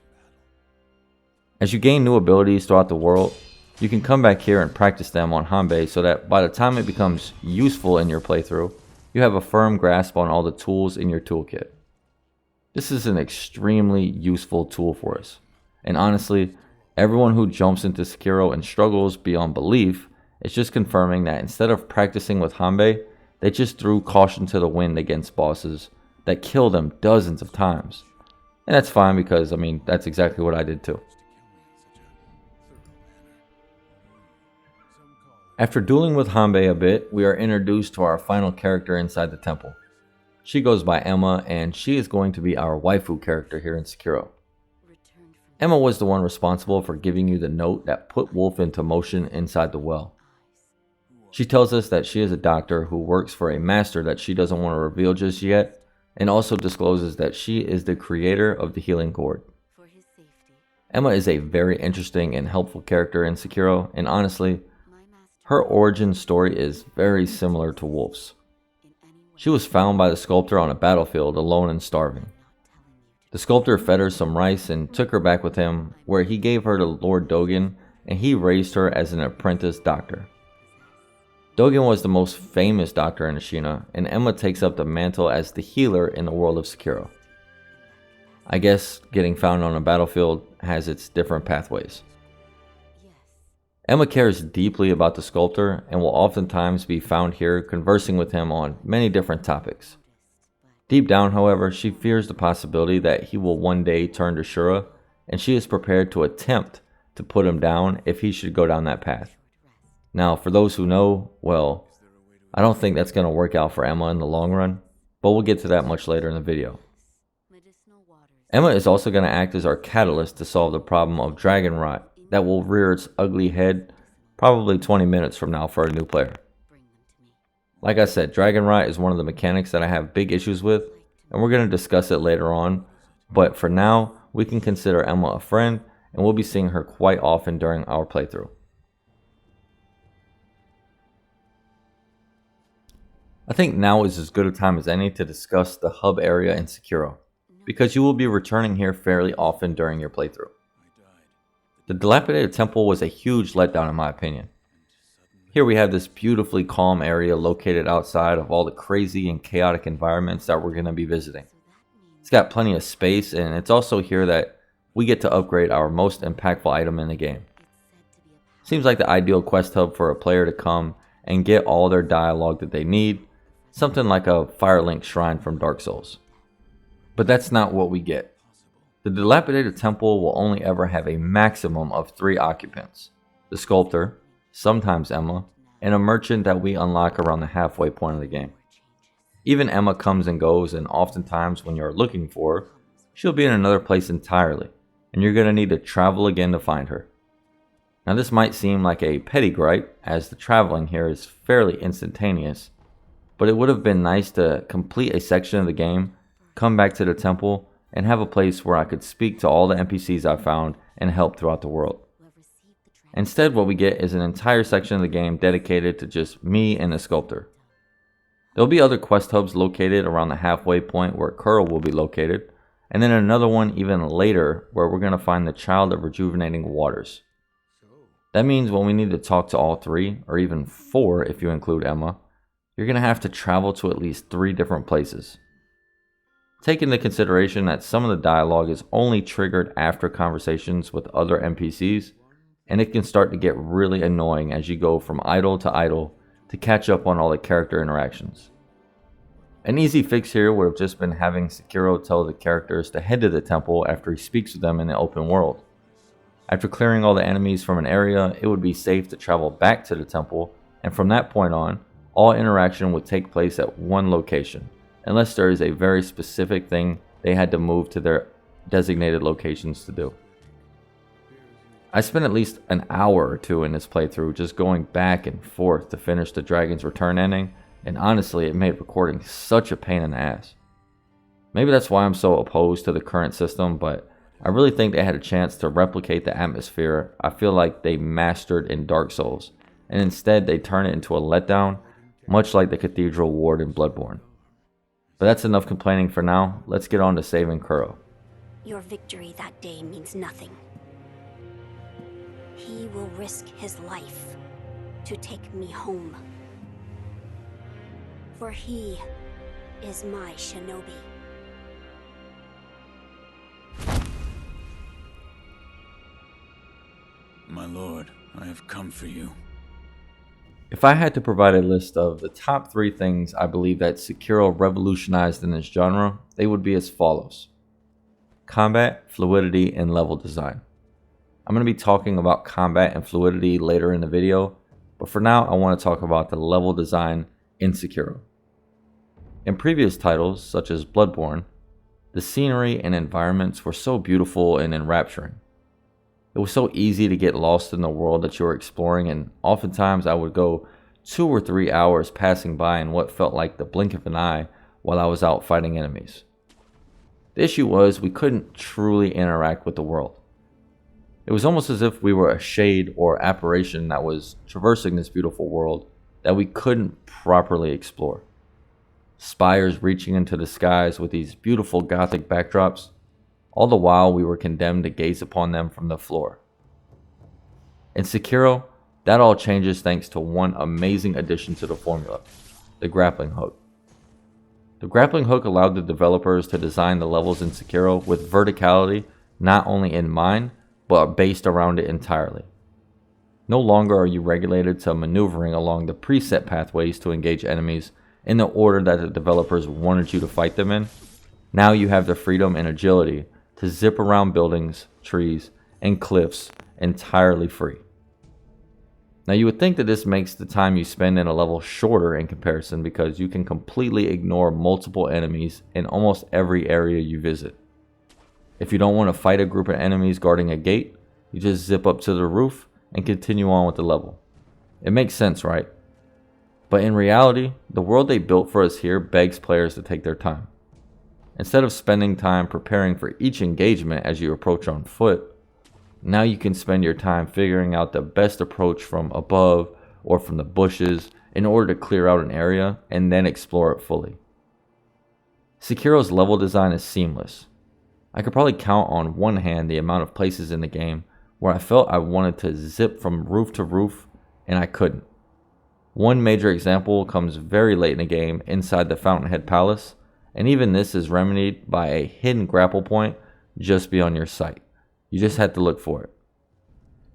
As you gain new abilities throughout the world, you can come back here and practice them on Hanbei so that by the time it becomes useful in your playthrough, you have a firm grasp on all the tools in your toolkit. This is an extremely useful tool for us, and honestly, everyone who jumps into Sekiro and struggles beyond belief is just confirming that instead of practicing with Hanbei, they just threw caution to the wind against bosses that kill them dozens of times. And that's fine because, that's exactly what I did too. After dueling with Hanbei a bit, we are introduced to our final character inside the temple. She goes by Emma, and she is going to be our waifu character here in Sekiro. Emma was the one responsible for giving you the note that put Wolf into motion inside the well. She tells us that she is a doctor who works for a master that she doesn't want to reveal just yet, and also discloses that she is the creator of the healing gourd. Emma is a very interesting and helpful character in Sekiro, and honestly, her origin story is very similar to Wolf's. She was found by the sculptor on a battlefield alone and starving. The sculptor fed her some rice and took her back with him, where he gave her to Lord Dogen, and he raised her as an apprentice doctor. Dogen was the most famous doctor in Ashina, and Emma takes up the mantle as the healer in the world of Sekiro. I guess getting found on a battlefield has its different pathways. Emma cares deeply about the sculptor and will oftentimes be found here conversing with him on many different topics. Deep down, however, she fears the possibility that he will one day turn to Shura, and she is prepared to attempt to put him down if he should go down that path. Now, for those who know, well, I don't think that's going to work out for Emma in the long run, but we'll get to that much later in the video. Emma is also going to act as our catalyst to solve the problem of Dragonrot that will rear its ugly head probably 20 minutes from now for a new player. Like I said, Dragonrot is one of the mechanics that I have big issues with, and we're going to discuss it later on, but for now, we can consider Emma a friend, and we'll be seeing her quite often during our playthrough. I think now is as good a time as any to discuss the hub area in Sekiro, because you will be returning here fairly often during your playthrough. The dilapidated temple was a huge letdown in my opinion. Here we have this beautifully calm area located outside of all the crazy and chaotic environments that we're going to be visiting. It's got plenty of space, and it's also here that we get to upgrade our most impactful item in the game. Seems like the ideal quest hub for a player to come and get all their dialogue that they need, something like a Firelink shrine from Dark Souls. But that's not what we get. The dilapidated temple will only ever have a maximum of 3 occupants: the sculptor, sometimes Emma, and a merchant that we unlock around the halfway point of the game. Even Emma comes and goes, and oftentimes when you're looking for her, she'll be in another place entirely, and you're going to need to travel again to find her. Now this might seem like a petty gripe, as the traveling here is fairly instantaneous, but it would have been nice to complete a section of the game, come back to the temple, and have a place where I could speak to all the NPCs I found and help throughout the world. Instead, what we get is an entire section of the game dedicated to just me and the sculptor. There will be other quest hubs located around the halfway point where Kuro will be located, and then another one even later where we're going to find the Child of Rejuvenating Waters. That means when we need to talk to all 3, or even 4 if you include Emma, you're going to have to travel to at least 3 different places. Take into consideration that some of the dialogue is only triggered after conversations with other NPCs, and it can start to get really annoying as you go from idle to catch up on all the character interactions. An easy fix here would have just been having Sekiro tell the characters to head to the temple after he speaks with them in the open world. After clearing all the enemies from an area, it would be safe to travel back to the temple, and from that point on, all interaction would take place at one location, unless there is a very specific thing they had to move to their designated locations to do. I spent at least an hour or 2 in this playthrough just going back and forth to finish the Dragon's Return ending, and honestly it made recording such a pain in the ass. Maybe that's why I'm so opposed to the current system, but I really think they had a chance to replicate the atmosphere I feel like they mastered in Dark Souls, and instead they turn it into a letdown, much like the Cathedral Ward in Bloodborne. But that's enough complaining for now. Let's get on to saving Kuro. Your victory that day means nothing. He will risk his life to take me home. For he is my shinobi. My lord, I have come for you. If I had to provide a list of the top 3 things I believe that Sekiro revolutionized in this genre, they would be as follows. Combat, fluidity, and level design. I'm going to be talking about combat and fluidity later in the video, but for now I want to talk about the level design in Sekiro. In previous titles, such as Bloodborne, the scenery and environments were so beautiful and enrapturing. It was so easy to get lost in the world that you were exploring, and oftentimes I would go 2 or 3 hours passing by in what felt like the blink of an eye while I was out fighting enemies. The issue was we couldn't truly interact with the world. It was almost as if we were a shade or apparition that was traversing this beautiful world that we couldn't properly explore. Spires reaching into the skies with these beautiful gothic backdrops, all the while we were condemned to gaze upon them from the floor. In Sekiro, that all changes thanks to one amazing addition to the formula, the grappling hook. The grappling hook allowed the developers to design the levels in Sekiro with verticality not only in mind, but based around it entirely. No longer are you regulated to maneuvering along the preset pathways to engage enemies in the order that the developers wanted you to fight them in. Now you have the freedom and agility to zip around buildings, trees, and cliffs entirely free. Now you would think that this makes the time you spend in a level shorter in comparison because you can completely ignore multiple enemies in almost every area you visit. If you don't want to fight a group of enemies guarding a gate, you just zip up to the roof and continue on with the level. It makes sense, right? But in reality, the world they built for us here begs players to take their time. Instead of spending time preparing for each engagement as you approach on foot, now you can spend your time figuring out the best approach from above or from the bushes in order to clear out an area and then explore it fully. Sekiro's level design is seamless. I could probably count on one hand the amount of places in the game where I felt I wanted to zip from roof to roof and I couldn't. One major example comes very late in the game inside the Fountainhead Palace, and even this is remedied by a hidden grapple point just beyond your sight. You just had to look for it.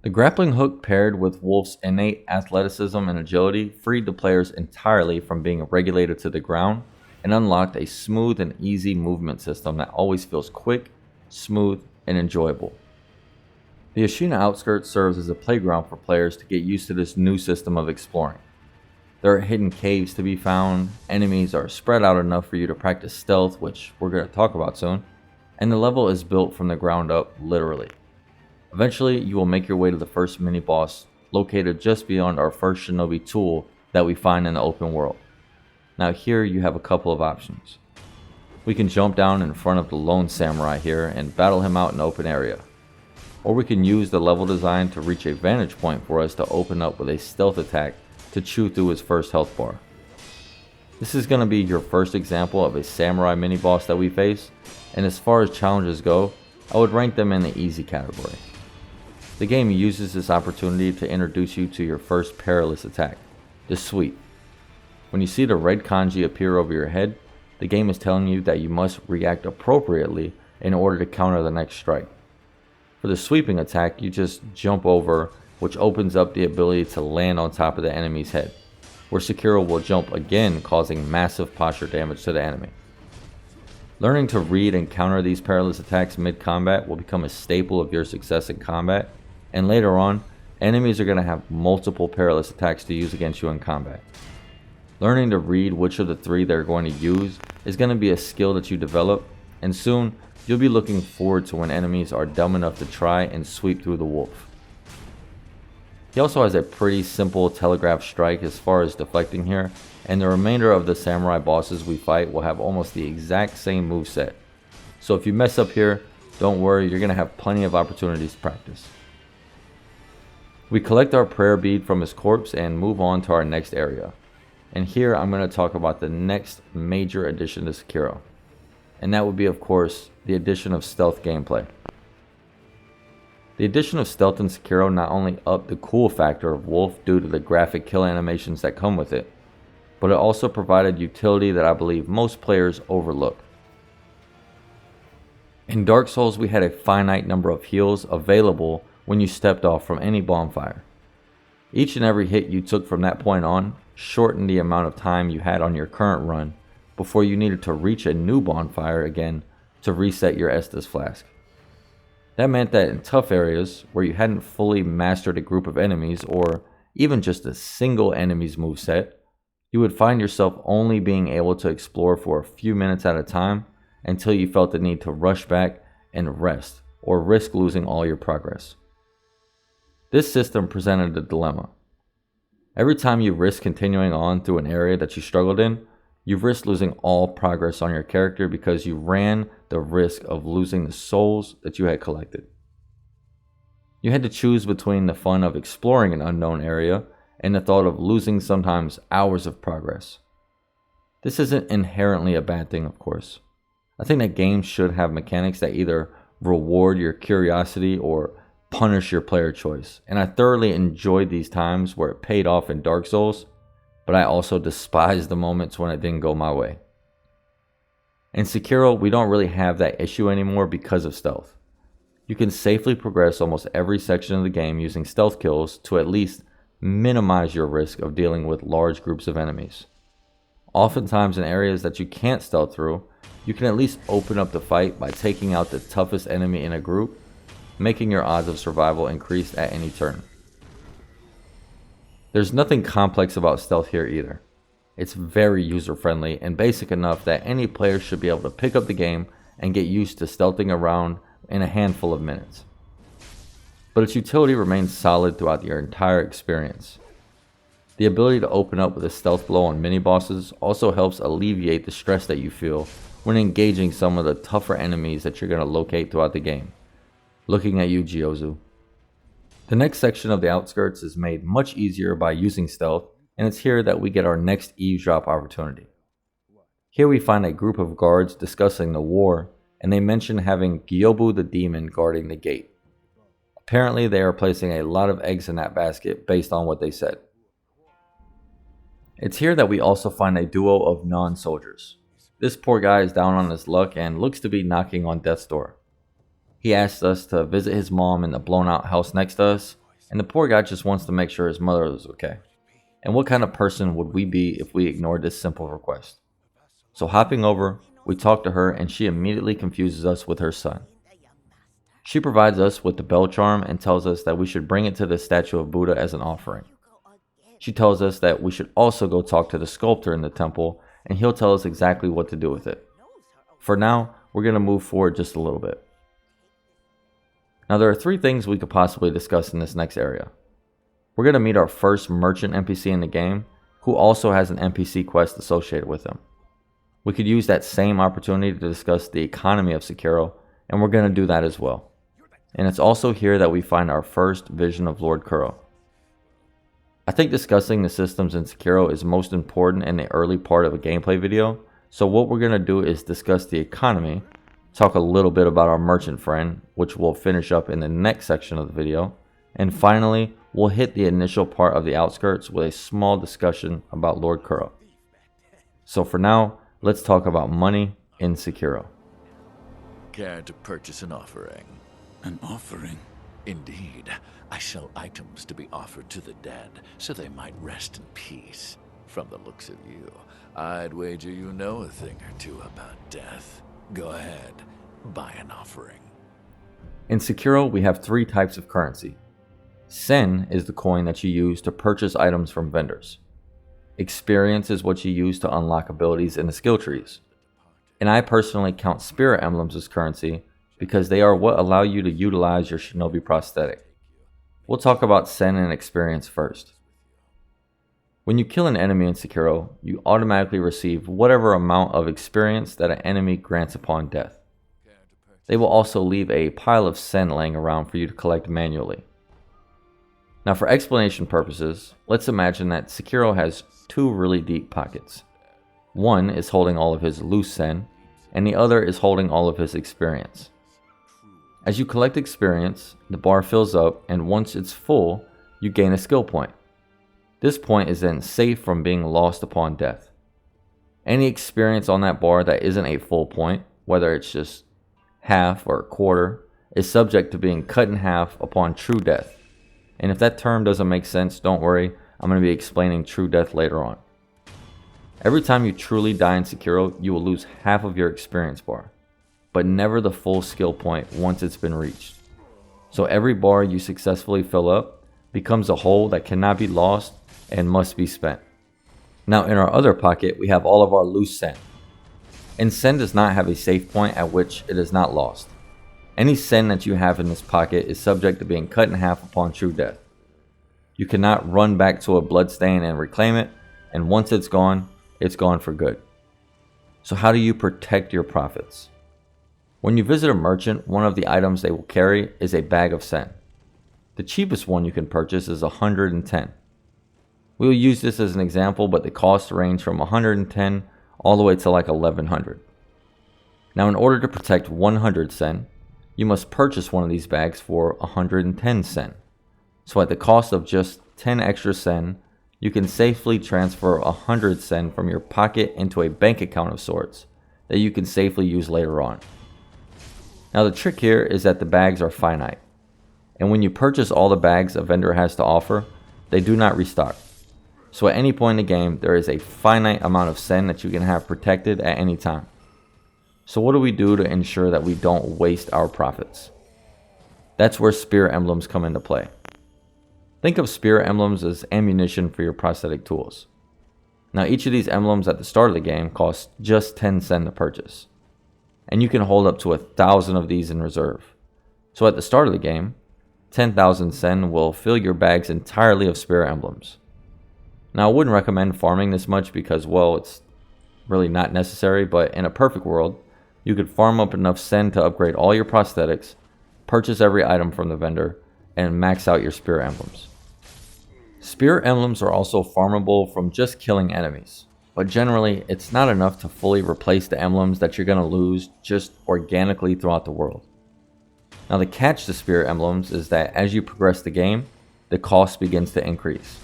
The grappling hook paired with Wolf's innate athleticism and agility freed the players entirely from being regulated to the ground and unlocked a smooth and easy movement system that always feels quick, smooth, and enjoyable. The Ashina Outskirts serves as a playground for players to get used to this new system of exploring. There are hidden caves to be found, enemies are spread out enough for you to practice stealth, which we're going to talk about soon, and the level is built from the ground up, literally. Eventually, you will make your way to the first mini-boss, located just beyond our first Shinobi tool that we find in the open world. Now here you have a couple of options. We can jump down in front of the lone samurai here and battle him out in the open area. Or we can use the level design to reach a vantage point for us to open up with a stealth attack to chew through his first health bar. This is going to be your first example of a samurai mini-boss that we face, and as far as challenges go, I would rank them in the easy category. The game uses this opportunity to introduce you to your first perilous attack, the sweep. When you see the red kanji appear over your head, the game is telling you that you must react appropriately in order to counter the next strike. For the sweeping attack, you just jump over, which opens up the ability to land on top of the enemy's head, where Sekiro will jump again, causing massive posture damage to the enemy. Learning to read and counter these perilous attacks mid-combat will become a staple of your success in combat, and later on, enemies are going to have multiple perilous attacks to use against you in combat. Learning to read which of the three they're going to use is going to be a skill that you develop, and soon you'll be looking forward to when enemies are dumb enough to try and sweep through the wolf. He also has a pretty simple telegraph strike as far as deflecting here, and the remainder of the samurai bosses we fight will have almost the exact same moveset. So if you mess up here, don't worry, you're going to have plenty of opportunities to practice. We collect our prayer bead from his corpse and move on to our next area. And here I'm going to talk about the next major addition to Sekiro. And that would be, of course, the addition of stealth gameplay. The addition of stealth in Sekiro not only upped the cool factor of Wolf due to the graphic kill animations that come with it, but it also provided utility that I believe most players overlook. In Dark Souls, we had a finite number of heals available when you stepped off from any bonfire. Each and every hit you took from that point on shortened the amount of time you had on your current run before you needed to reach a new bonfire again to reset your Estus flask. That meant that in tough areas where you hadn't fully mastered a group of enemies or even just a single enemy's moveset, you would find yourself only being able to explore for a few minutes at a time until you felt the need to rush back and rest or risk losing all your progress. This system presented a dilemma. Every time you risk continuing on through an area that you struggled in, you risk losing all progress on your character because you ran the risk of losing the souls that you had collected. You had to choose between the fun of exploring an unknown area and the thought of losing sometimes hours of progress. This isn't inherently a bad thing, of course. I think that games should have mechanics that either reward your curiosity or punish your player choice, and I thoroughly enjoyed these times where it paid off in Dark Souls, but I also despise the moments when it didn't go my way. In Sekiro, we don't really have that issue anymore because of stealth. You can safely progress almost every section of the game using stealth kills to at least minimize your risk of dealing with large groups of enemies. Oftentimes in areas that you can't stealth through, you can at least open up the fight by taking out the toughest enemy in a group, making your odds of survival increase at any turn. There's nothing complex about stealth here either. It's very user-friendly and basic enough that any player should be able to pick up the game and get used to stealthing around in a handful of minutes. But its utility remains solid throughout your entire experience. The ability to open up with a stealth blow on mini-bosses also helps alleviate the stress that you feel when engaging some of the tougher enemies that you're going to locate throughout the game. Looking at you, Gyozu. The next section of the Outskirts is made much easier by using stealth, and it's here that we get our next eavesdrop opportunity. Here we find a group of guards discussing the war, and they mention having Gyobu the Demon guarding the gate. Apparently they are placing a lot of eggs in that basket based on what they said. It's here that we also find a duo of non-soldiers. This poor guy is down on his luck and looks to be knocking on death's door. He asks us to visit his mom in the blown out house next to us, and the poor guy just wants to make sure his mother was okay. And what kind of person would we be if we ignored this simple request? So hopping over, we talk to her and she immediately confuses us with her son. She provides us with the bell charm and tells us that we should bring it to the statue of Buddha as an offering. She tells us that we should also go talk to the sculptor in the temple and he'll tell us exactly what to do with it. For now, we're going to move forward just a little bit. Now there are 3 things we could possibly discuss in this next area. We're going to meet our first merchant NPC in the game, who also has an NPC quest associated with him. We could use that same opportunity to discuss the economy of Sekiro, and we're going to do that as well. And it's also here that we find our first vision of Lord Kuro. I think discussing the systems in Sekiro is most important in the early part of a gameplay video, so what we're going to do is discuss the economy, talk a little bit about our merchant friend, which we'll finish up in the next section of the video, And finally, we'll hit the initial part of the outskirts with a small discussion about Lord Kuro. So for now, let's talk about money in Sekiro. Care to purchase an offering? An offering? Indeed. I sell items to be offered to the dead, so they might rest in peace. From the looks of you, I'd wager you know a thing or two about death. Go ahead, buy an offering. In Sekiro, we have 3 types of currency. Sen is the coin that you use to purchase items from vendors. Experience is what you use to unlock abilities in the skill trees. And I personally count spirit emblems as currency because they are what allow you to utilize your Shinobi Prosthetic. We'll talk about Sen and experience first. When you kill an enemy in Sekiro, you automatically receive whatever amount of experience that an enemy grants upon death. They will also leave a pile of Sen laying around for you to collect manually. Now for explanation purposes, let's imagine that Sekiro has 2 really deep pockets. One is holding all of his loose Sen, and the other is holding all of his experience. As you collect experience, the bar fills up, and once it's full, you gain a skill point. This point is then safe from being lost upon death. Any experience on that bar that isn't a full point, whether it's just half or a quarter, is subject to being cut in half upon true death. And if that term doesn't make sense, don't worry, I'm going to be explaining true death later on. Every time you truly die in Sekiro, you will lose half of your experience bar, but never the full skill point once it's been reached. So every bar you successfully fill up becomes a hole that cannot be lost and must be spent. Now in our other pocket, we have all of our loose Sen. And Sen does not have a safe point at which it is not lost. Any Sen that you have in this pocket is subject to being cut in half upon true death. You cannot run back to a bloodstain and reclaim it, and once it's gone for good. So how do you protect your profits? When you visit a merchant, one of the items they will carry is a bag of Sen. The cheapest one you can purchase is 110. We will use this as an example, but the costs range from 110 all the way to like 1100. Now in order to protect 100 Sen, you must purchase one of these bags for 110 Sen. So at the cost of just 10 extra Sen, you can safely transfer 100 Sen from your pocket into a bank account of sorts that you can safely use later on. Now the trick here is that the bags are finite, and when you purchase all the bags a vendor has to offer, they do not restock. So at any point in the game, there is a finite amount of Sen that you can have protected at any time. So what do we do to ensure that we don't waste our profits? That's where spirit emblems come into play. Think of spirit emblems as ammunition for your prosthetic tools. Now each of these emblems at the start of the game costs just 10 Sen to purchase. And you can hold up to 1,000 of these in reserve. So at the start of the game, 10,000 Sen will fill your bags entirely of spirit emblems. Now I wouldn't recommend farming this much because, well, it's really not necessary, but in a perfect world, you could farm up enough Sen to upgrade all your prosthetics, purchase every item from the vendor, and max out your spirit emblems. Spirit emblems are also farmable from just killing enemies, but generally it's not enough to fully replace the emblems that you're going to lose just organically throughout the world. Now the catch to spirit emblems is that as you progress the game, the cost begins to increase.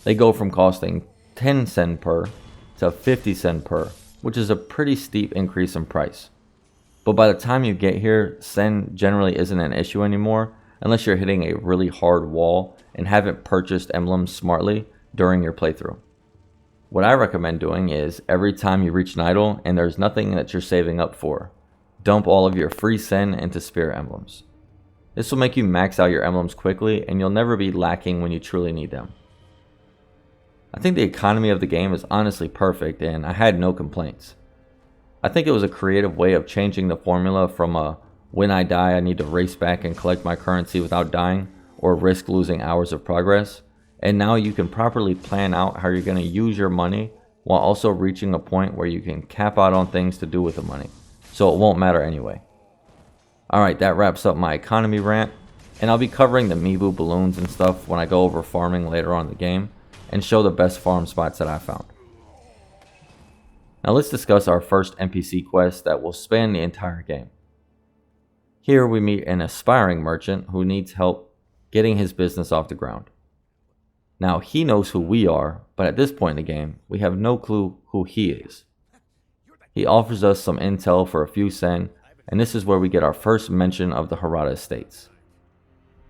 They go from costing 10 Sen per to 50 Sen per, which is a pretty steep increase in price. But by the time you get here, Sen generally isn't an issue anymore unless you're hitting a really hard wall and haven't purchased emblems smartly during your playthrough. What I recommend doing is every time you reach an idol and there's nothing that you're saving up for, dump all of your free Sen into spirit emblems. This will make you max out your emblems quickly and you'll never be lacking when you truly need them. I think the economy of the game is honestly perfect and I had no complaints. I think it was a creative way of changing the formula from a when I die I need to race back and collect my currency without dying or risk losing hours of progress, and now you can properly plan out how you're going to use your money while also reaching a point where you can cap out on things to do with the money, so it won't matter anyway. Alright, that wraps up my economy rant, and I'll be covering the Mibu balloons and stuff when I go over farming later on in the game and show the best farm spots that I found. Now let's discuss our first NPC quest that will span the entire game. Here we meet an aspiring merchant who needs help getting his business off the ground. Now, he knows who we are, but at this point in the game, we have no clue who he is. He offers us some intel for a few sen, and this is where we get our first mention of the Hirata Estates.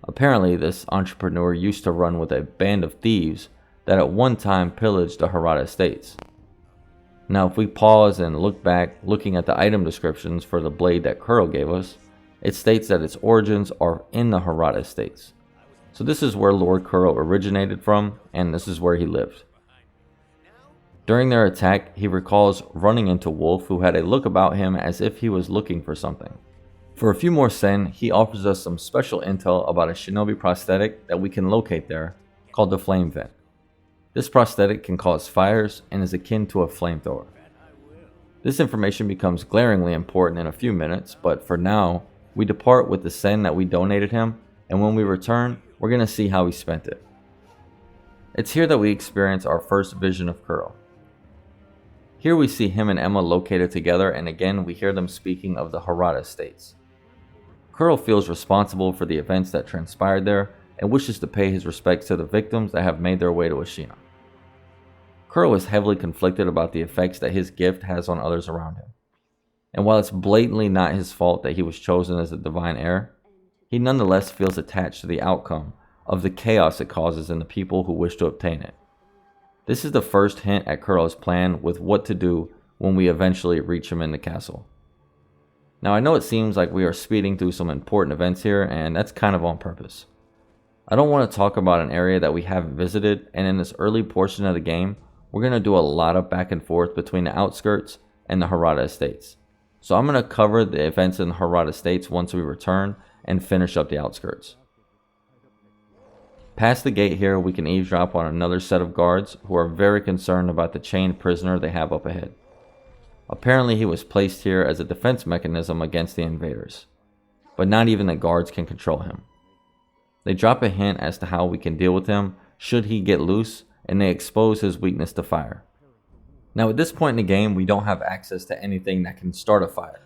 Apparently, this entrepreneur used to run with a band of thieves that at one time pillaged the Hirata Estates. Now, if we pause and look back, looking at the item descriptions for the blade that Kuro gave us, it states that its origins are in the Hirata Estates. So this is where Lord Kuro originated from, and this is where he lived. During their attack, he recalls running into Wolf, who had a look about him as if he was looking for something. For a few more sen, he offers us some special intel about a Shinobi Prosthetic that we can locate there, called the Flame Vent. This prosthetic can cause fires and is akin to a flamethrower. This information becomes glaringly important in a few minutes, but for now, we depart with the sen that we donated him, and when we return, we're going to see how he spent it. It's here that we experience our first vision of Kuro. Here we see him and Emma located together, and again we hear them speaking of the Hirata Estates. Kuro feels responsible for the events that transpired there and wishes to pay his respects to the victims that have made their way to Ashina. Kuro is heavily conflicted about the effects that his gift has on others around him. And while it's blatantly not his fault that he was chosen as the divine heir, he nonetheless feels attached to the outcome of the chaos it causes in the people who wish to obtain it. This is the first hint at Kuro's plan with what to do when we eventually reach him in the castle. Now, I know it seems like we are speeding through some important events here, and that's kind of on purpose. I don't want to talk about an area that we haven't visited, and in this early portion of the game, we're going to do a lot of back and forth between the outskirts and the Hirata Estates. So I'm going to cover the events in the Hirata Estates once we return and finish up the outskirts. Past the gate here, we can eavesdrop on another set of guards who are very concerned about the chained prisoner they have up ahead. Apparently he was placed here as a defense mechanism against the invaders, but not even the guards can control him. They drop a hint as to how we can deal with him should he get loose, and they expose his weakness to fire. Now at this point in the game, we don't have access to anything that can start a fire,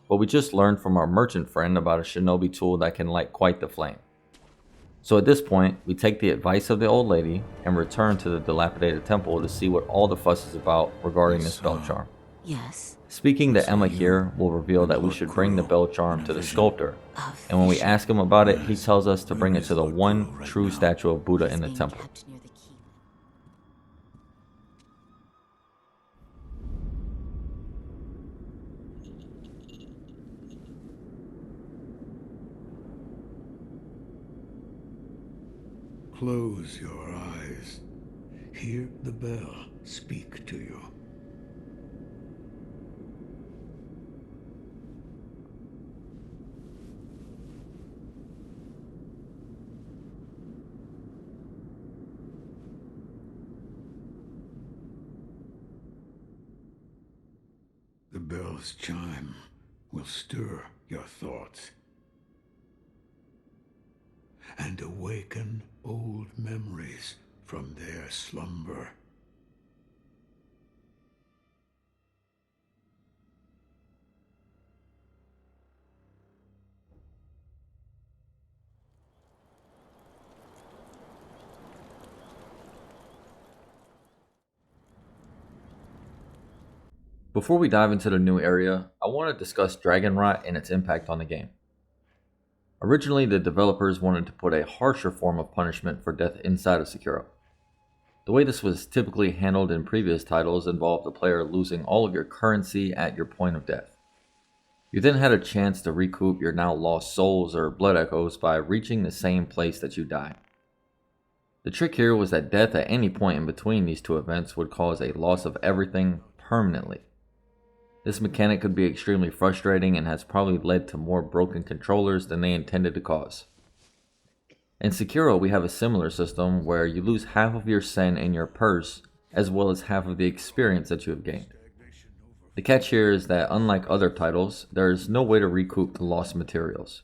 but we just learned from our merchant friend about a shinobi tool that can light quite the flame. So at this point, we take the advice of the old lady and return to the dilapidated temple to see what all the fuss is about regarding this bell charm. Yes. Speaking to Emma here will reveal that we should bring the bell charm to the sculptor, and when we ask him about it, he tells us to bring it to the one true statue of Buddha in the temple. Close your eyes. Hear the bell speak to you. The bell's chime will stir your thoughts and awaken old memories from their slumber. Before we dive into the new area, I want to discuss Dragonrot and its impact on the game. Originally, the developers wanted to put a harsher form of punishment for death inside of Sekiro. The way this was typically handled in previous titles involved the player losing all of your currency at your point of death. You then had a chance to recoup your now lost souls or blood echoes by reaching the same place that you died. The trick here was that death at any point in between these two events would cause a loss of everything permanently. This mechanic could be extremely frustrating and has probably led to more broken controllers than they intended to cause. In Sekiro, we have a similar system where you lose half of your sen in your purse as well as half of the experience that you have gained. The catch here is that unlike other titles, there is no way to recoup the lost materials.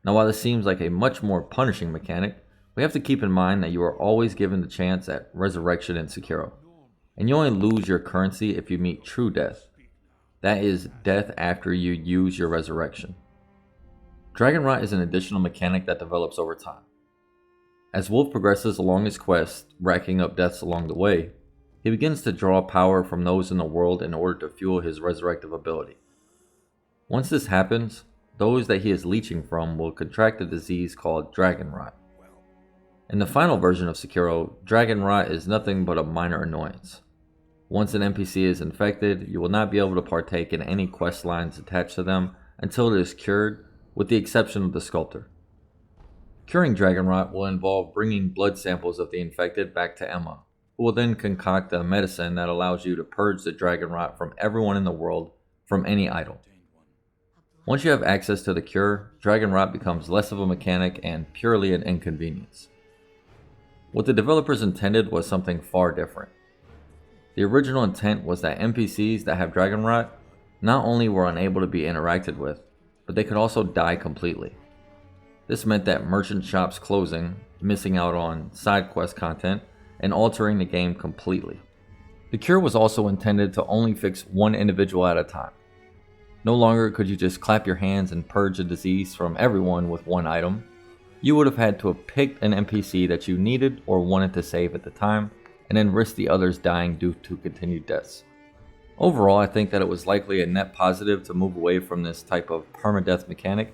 Now while this seems like a much more punishing mechanic, we have to keep in mind that you are always given the chance at resurrection in Sekiro, and you only lose your currency if you meet true death. That is, death after you use your resurrection. Dragonrot is an additional mechanic that develops over time. As Wolf progresses along his quest, racking up deaths along the way, he begins to draw power from those in the world in order to fuel his resurrective ability. Once this happens, those that he is leeching from will contract a disease called Dragonrot. In the final version of Sekiro, Dragonrot is nothing but a minor annoyance. Once an NPC is infected, you will not be able to partake in any quest lines attached to them until it is cured, with the exception of the sculptor. Curing Dragonrot will involve bringing blood samples of the infected back to Emma, who will then concoct a medicine that allows you to purge the Dragonrot from everyone in the world from any idol. Once you have access to the cure, Dragonrot becomes less of a mechanic and purely an inconvenience. What the developers intended was something far different. The original intent was that NPCs that have Dragonrot not only were unable to be interacted with, but they could also die completely. This meant that merchant shops closing, missing out on side quest content, and altering the game completely. The cure was also intended to only fix one individual at a time. No longer could you just clap your hands and purge a disease from everyone with one item. You would have had to have picked an NPC that you needed or wanted to save at the time, and then risk the others dying due to continued deaths. Overall, I think that it was likely a net positive to move away from this type of permadeath mechanic.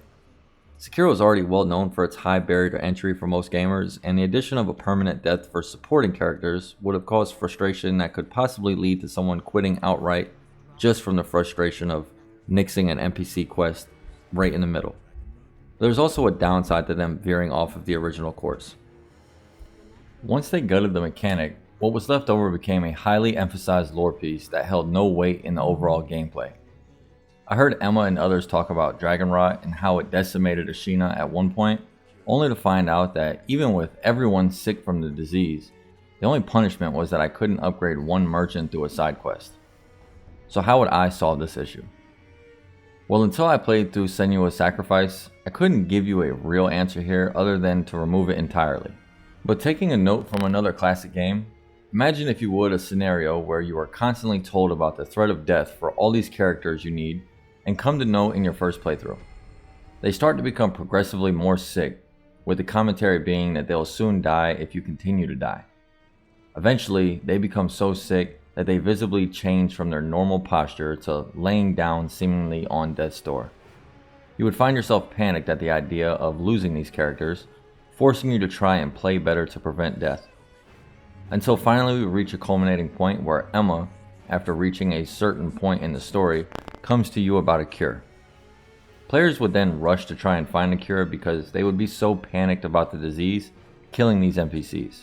Sekiro is already well known for its high barrier to entry for most gamers, and the addition of a permanent death for supporting characters would have caused frustration that could possibly lead to someone quitting outright just from the frustration of nixing an NPC quest right in the middle. There's also a downside to them veering off of the original course. Once they gutted the mechanic, what was left over became a highly emphasized lore piece that held no weight in the overall gameplay. I heard Emma and others talk about Dragonrot and how it decimated Ashina at one point, only to find out that even with everyone sick from the disease, the only punishment was that I couldn't upgrade one merchant through a side quest. So how would I solve this issue? Well, until I played through Senua's Sacrifice, I couldn't give you a real answer here other than to remove it entirely. But taking a note from another classic game, imagine if you would a scenario where you are constantly told about the threat of death for all these characters you need and come to know in your first playthrough. They start to become progressively more sick, with the commentary being that they'll soon die if you continue to die. Eventually, they become so sick that they visibly change from their normal posture to laying down seemingly on death's door. You would find yourself panicked at the idea of losing these characters, forcing you to try and play better to prevent death. Until finally we reach a culminating point where Emma, after reaching a certain point in the story, comes to you about a cure. Players would then rush to try and find a cure because they would be so panicked about the disease killing these NPCs,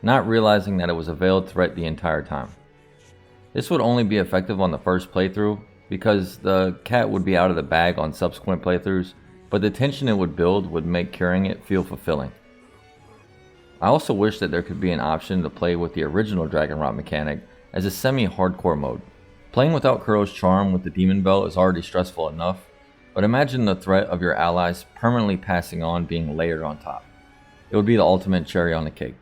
not realizing that it was a veiled threat the entire time. This would only be effective on the first playthrough because the cat would be out of the bag on subsequent playthroughs, but the tension it would build would make curing it feel fulfilling. I also wish that there could be an option to play with the original Dragonrot mechanic as a semi-hardcore mode. Playing without Kuro's charm with the demon belt is already stressful enough, but imagine the threat of your allies permanently passing on being layered on top. It would be the ultimate cherry on the cake.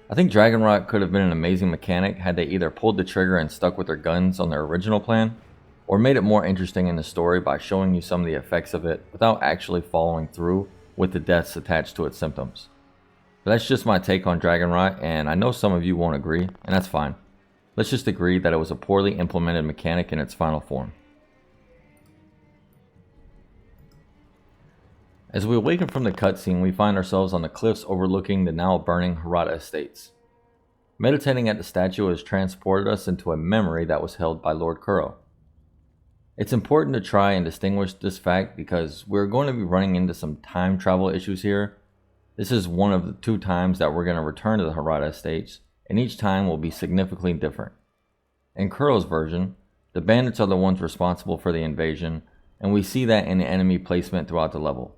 I think Dragonrot could have been an amazing mechanic had they either pulled the trigger and stuck with their guns on their original plan, or made it more interesting in the story by showing you some of the effects of it without actually following through with the deaths attached to its symptoms. But that's just my take on Dragonrot, and I know some of you won't agree, and that's fine. Let's just agree that it was a poorly implemented mechanic in its final form. As we awaken from the cutscene, we find ourselves on the cliffs overlooking the now burning Hirata Estates. Meditating at the statue has transported us into a memory that was held by Lord Kuro. It's important to try and distinguish this fact because we're going to be running into some time travel issues here. This is one of the 2 times that we're going to return to the Hirata Estates, and each time will be significantly different. In Kuro's version, the bandits are the ones responsible for the invasion, and we see that in the enemy placement throughout the level.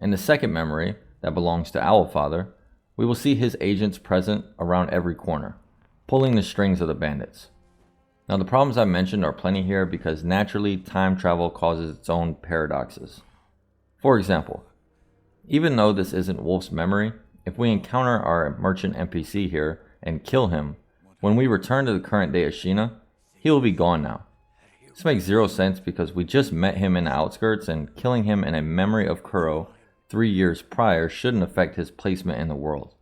In the second memory, that belongs to Owlfather, we will see his agents present around every corner, pulling the strings of the bandits. Now the problems I mentioned are plenty here because naturally time travel causes its own paradoxes. For example, even though this isn't Wolf's memory, if we encounter our merchant NPC here and kill him, when we return to the current day Ashina, he will be gone now. This makes zero sense because we just met him in the outskirts, and killing him in a memory of Kuro 3 years prior shouldn't affect his placement in the world.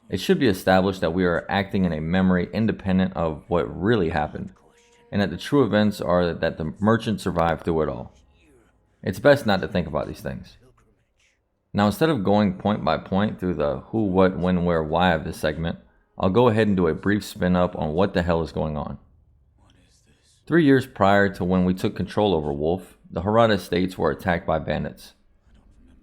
It should be established that we are acting in a memory independent of what really happened, and that the true events are that the merchant survived through it all. It's best not to think about these things. Now, instead of going point by point through the who, what, when, where, why of this segment, I'll go ahead and do a brief spin up on what the hell is going on. 3 years prior to when we took control over Wolf, the Hirata Estates were attacked by bandits.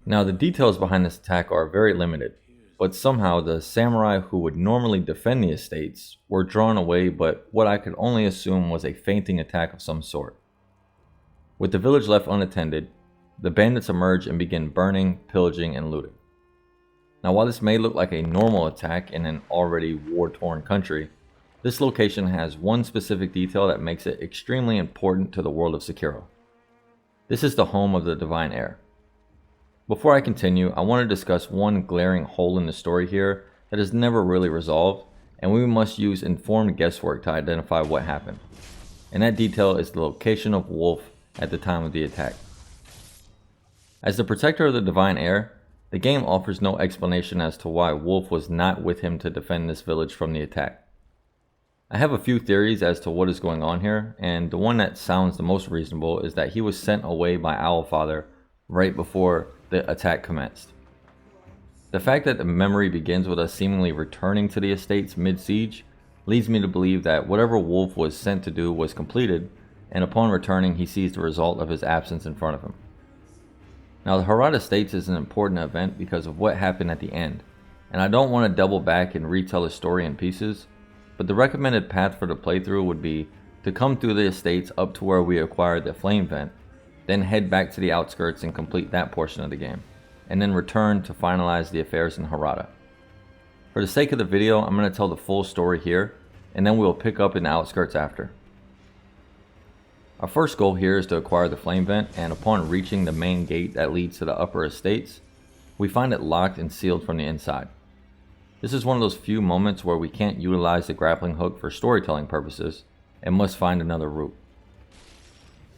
Now, the details behind this attack are very limited, but somehow the samurai who would normally defend the estates were drawn away by what I could only assume was a feinting attack of some sort. With the village left unattended, the bandits emerge and begin burning, pillaging, and looting. Now, while this may look like a normal attack in an already war-torn country, this location has one specific detail that makes it extremely important to the world of Sekiro. This is the home of the Divine Heir. Before I continue, I want to discuss one glaring hole in the story here that is never really resolved, and we must use informed guesswork to identify what happened. And that detail is the location of Wolf at the time of the attack. As the protector of the Divine Heir, the game offers no explanation as to why Wolf was not with him to defend this village from the attack. I have a few theories as to what is going on here, and the one that sounds the most reasonable is that he was sent away by Owlfather right before the attack commenced. The fact that the memory begins with us seemingly returning to the estates mid-siege leads me to believe that whatever Wolf was sent to do was completed, and upon returning he sees the result of his absence in front of him. Now, the Hirata Estates is an important event because of what happened at the end, and I don't want to double back and retell the story in pieces, but the recommended path for the playthrough would be to come through the estates up to where we acquired the flame vent, then head back to the outskirts and complete that portion of the game, and then return to finalize the affairs in Hirata. For the sake of the video, I'm going to tell the full story here, and then we will pick up in the outskirts after. Our first goal here is to acquire the flame vent, and upon reaching the main gate that leads to the upper estates, we find it locked and sealed from the inside. This is one of those few moments where we can't utilize the grappling hook for storytelling purposes and must find another route.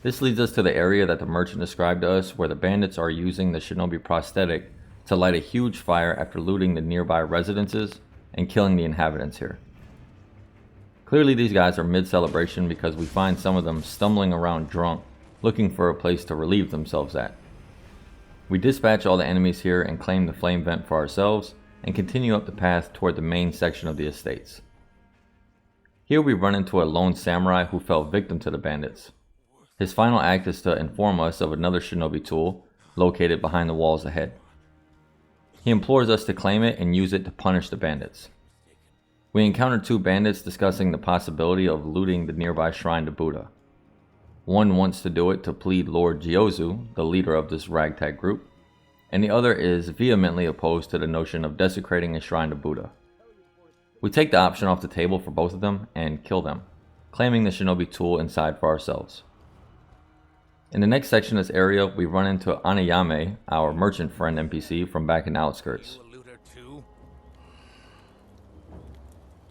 This leads us to the area that the merchant described to us, where the bandits are using the Shinobi Prosthetic to light a huge fire after looting the nearby residences and killing the inhabitants here. Clearly these guys are mid-celebration because we find some of them stumbling around drunk, looking for a place to relieve themselves at. We dispatch all the enemies here and claim the flame vent for ourselves, and continue up the path toward the main section of the estates. Here we run into a lone samurai who fell victim to the bandits. His final act is to inform us of another shinobi tool located behind the walls ahead. He implores us to claim it and use it to punish the bandits. We encounter two bandits discussing the possibility of looting the nearby shrine to Buddha. One wants to do it to plead Lord Jyozu, the leader of this ragtag group, and the other is vehemently opposed to the notion of desecrating a shrine to Buddha. We take the option off the table for both of them and kill them, claiming the shinobi tool inside for ourselves. In the next section of this area, we run into Anayame, our merchant friend NPC from back in the outskirts.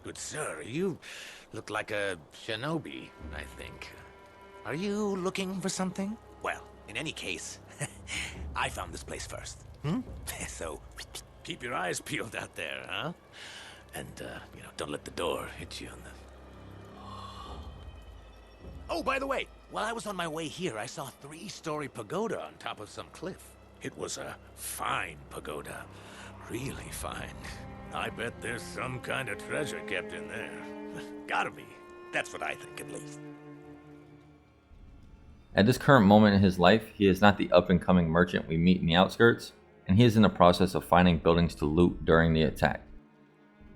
Good sir, you look like a shinobi, I think. Are you looking for something? Well, in any case, I found this place first. So, keep your eyes peeled out there, huh? And, don't let the door hit you on the... Oh, by the way, while I was on my way here, I saw a 3-story pagoda on top of some cliff. It was a fine pagoda. Really fine. I bet there's some kind of treasure kept in there. Gotta be. That's what I think, at least. At this current moment in his life, he is not the up-and-coming merchant we meet in the outskirts, and he is in the process of finding buildings to loot during the attack.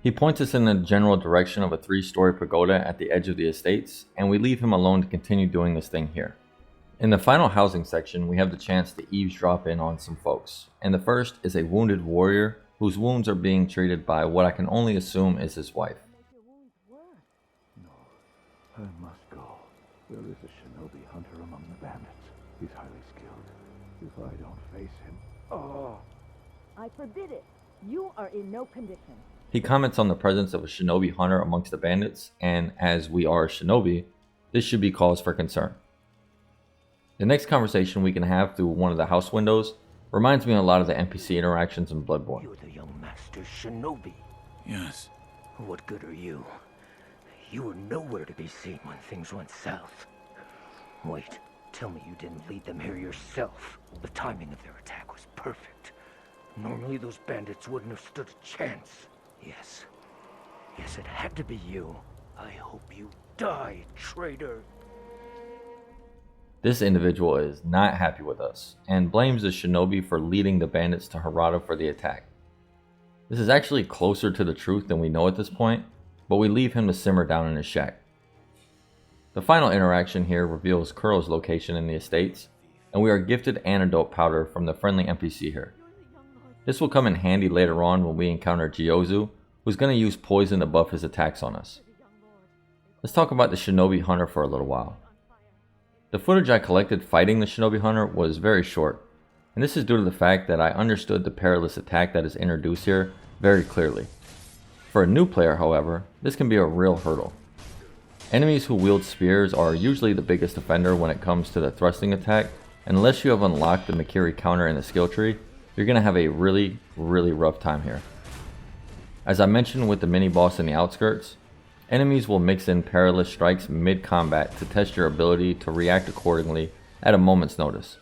He points us in the general direction of a 3-story pagoda at the edge of the estates, and we leave him alone to continue doing this thing here. In the final housing section, we have the chance to eavesdrop in on some folks, and the first is a wounded warrior whose wounds are being treated by what I can only assume is his wife. No, I must go. There is a Shinobi Hunter among the bandits. He's highly skilled. If I don't face him... Oh! I forbid it. You are in no condition. He comments on the presence of a Shinobi Hunter amongst the bandits, and as we are a Shinobi, this should be cause for concern. The next conversation we can have through one of the house windows Reminds me a lot of the NPC interactions in Bloodborne. You're the young master Shinobi. Yes. What good are you? You were nowhere to be seen when things went south. Wait, tell me you didn't lead them here yourself. The timing of their attack was perfect. Normally those bandits wouldn't have stood a chance. Yes, it had to be you. I hope you die, traitor. This individual is not happy with us, and blames the shinobi for leading the bandits to Hirata for the attack. This is actually closer to the truth than we know at this point, but we leave him to simmer down in his shack. The final interaction here reveals Kuro's location in the estates, and we are gifted antidote powder from the friendly NPC here. This will come in handy later on when we encounter Jyozu, who's going to use poison to buff his attacks on us. Let's talk about the Shinobi Hunter for a little while. The footage I collected fighting the Shinobi Hunter was very short, and this is due to the fact that I understood the perilous attack that is introduced here very clearly. For a new player, however, this can be a real hurdle. Enemies who wield spears are usually the biggest offender when it comes to the thrusting attack, and unless you have unlocked the Mikiri counter in the skill tree, you're going to have a really rough time here. As I mentioned with the mini-boss in the outskirts, enemies will mix in perilous strikes mid-combat to test your ability to react accordingly at a moment's notice.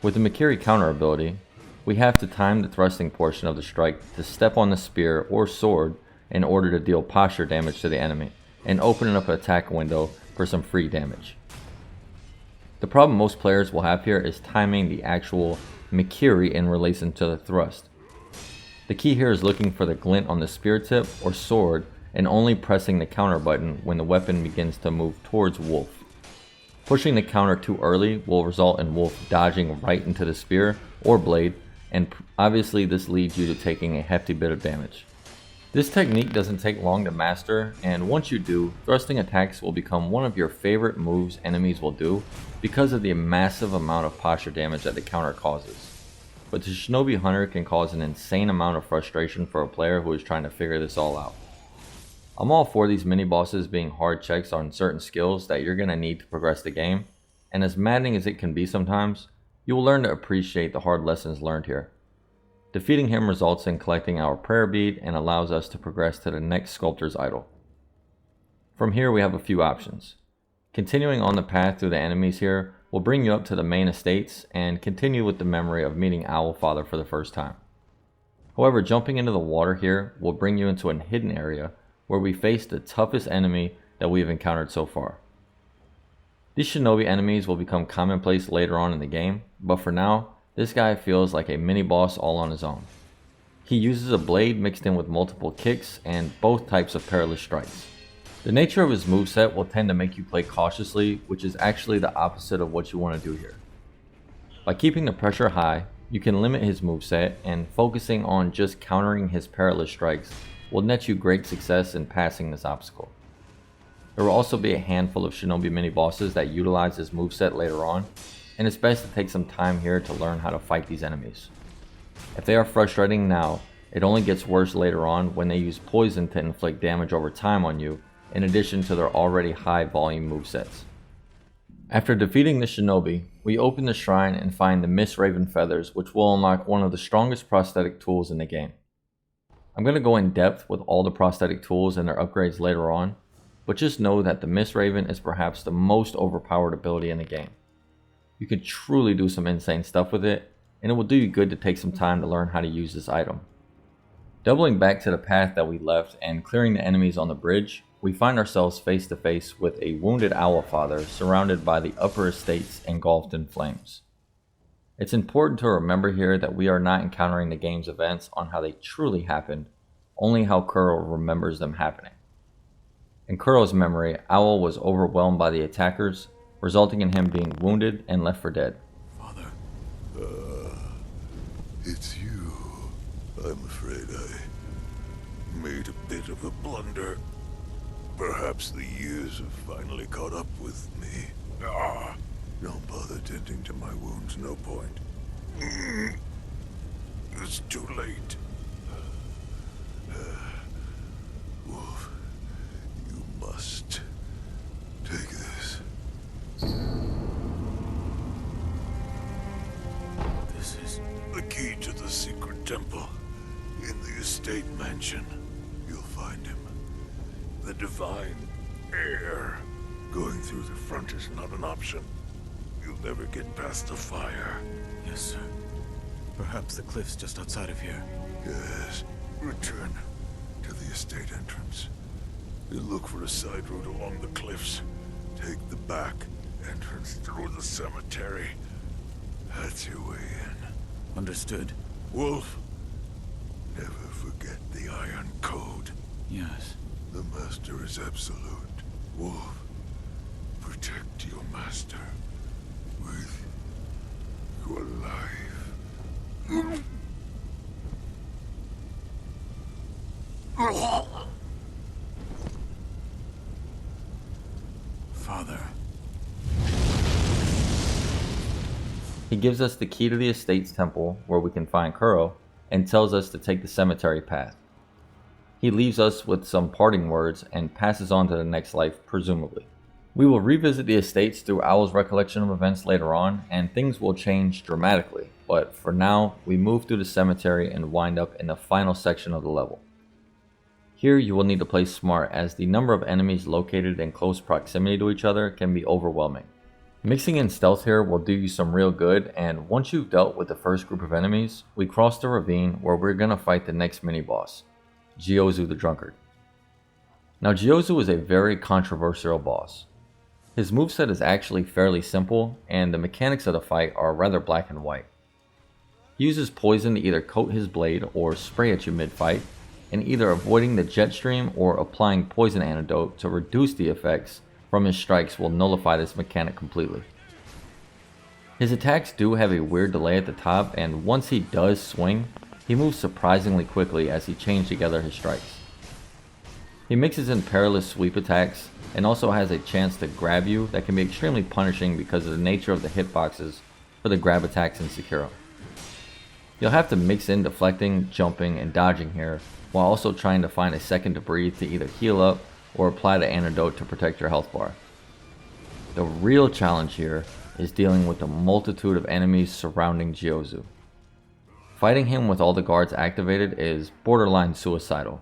With the Mikiri counter ability, we have to time the thrusting portion of the strike to step on the spear or sword in order to deal posture damage to the enemy, and opening up an attack window for some free damage. The problem most players will have here is timing the actual Mikiri in relation to the thrust. The key here is looking for the glint on the spear tip or sword and only pressing the counter button when the weapon begins to move towards Wolf. Pushing the counter too early will result in Wolf dodging right into the spear or blade, and obviously this leads you to taking a hefty bit of damage. This technique doesn't take long to master, and once you do, thrusting attacks will become one of your favorite moves enemies will do because of the massive amount of posture damage that the counter causes. But the Shinobi Hunter can cause an insane amount of frustration for a player who is trying to figure this all out. I'm all for these mini bosses being hard checks on certain skills that you're going to need to progress the game, and as maddening as it can be sometimes, you will learn to appreciate the hard lessons learned here. Defeating him results in collecting our prayer bead and allows us to progress to the next sculptor's idol. From here we have a few options. Continuing on the path through the enemies here will bring you up to the main estates and continue with the memory of meeting Owl Father for the first time. However, jumping into the water here will bring you into a hidden area where we face the toughest enemy that we have encountered so far. These shinobi enemies will become commonplace later on in the game, but for now, this guy feels like a mini-boss all on his own. He uses a blade mixed in with multiple kicks and both types of perilous strikes. The nature of his moveset will tend to make you play cautiously, which is actually the opposite of what you want to do here. By keeping the pressure high, you can limit his moveset, and focusing on just countering his perilous strikes will net you great success in passing this obstacle. There will also be a handful of shinobi mini-bosses that utilize this moveset later on, and it's best to take some time here to learn how to fight these enemies. If they are frustrating now, it only gets worse later on when they use poison to inflict damage over time on you, in addition to their already high volume movesets. After defeating the shinobi, we open the shrine and find the Mist Raven feathers, which will unlock one of the strongest prosthetic tools in the game. I'm going to go in depth with all the prosthetic tools and their upgrades later on, but just know that the Mist Raven is perhaps the most overpowered ability in the game. You can truly do some insane stuff with it, and it will do you good to take some time to learn how to use this item. Doubling back to the path that we left and clearing the enemies on the bridge, we find ourselves face to face with a wounded Owl Father surrounded by the upper estates engulfed in flames. It's important to remember here that we are not encountering the game's events on how they truly happened, only how Kuro remembers them happening. In Kuro's memory, Owl was overwhelmed by the attackers, resulting in him being wounded and left for dead. Father. It's you. I'm afraid I made a bit of a blunder. Perhaps the years have finally caught up with me. Don't bother tending to my wounds, no point. It's too late. Wolf, you must take this. This is secret temple in the estate mansion. You'll find him. The divine heir. Going through the front is not an option. You'll never get past the fire. Yes, sir. Perhaps the cliff's just outside of here. Yes. Return to the estate entrance. Then look for a side road along the cliffs. Take the back entrance through the cemetery. That's your way in. Understood. Wolf, never forget the Iron Code. Yes. The Master is absolute. Wolf, protect your Master with your life. Father. He gives us the key to the estate's temple where we can find Kuro and tells us to take the cemetery path. He leaves us with some parting words and passes on to the next life, presumably. We will revisit the estates through Owl's recollection of events later on, and things will change dramatically, but for now, we move through the cemetery and wind up in the final section of the level. Here you will need to play smart, as the number of enemies located in close proximity to each other can be overwhelming. Mixing in stealth here will do you some real good, and once you've dealt with the first group of enemies, we cross the ravine where we're going to fight the next mini-boss, Jyozu the Drunkard. Now Jyozu is a very controversial boss. His moveset is actually fairly simple, and the mechanics of the fight are rather black and white. He uses poison to either coat his blade or spray at you mid-fight, and either avoiding the jet stream or applying poison antidote to reduce the effects from his strikes will nullify this mechanic completely. His attacks do have a weird delay at the top, and once he does swing, he moves surprisingly quickly as he chains together his strikes. He mixes in perilous sweep attacks and also has a chance to grab you that can be extremely punishing because of the nature of the hitboxes for the grab attacks in Sekiro. You'll have to mix in deflecting, jumping, and dodging here, while also trying to find a second to breathe to either heal up or apply the antidote to protect your health bar. The real challenge here is dealing with the multitude of enemies surrounding Jyozu. Fighting him with all the guards activated is borderline suicidal.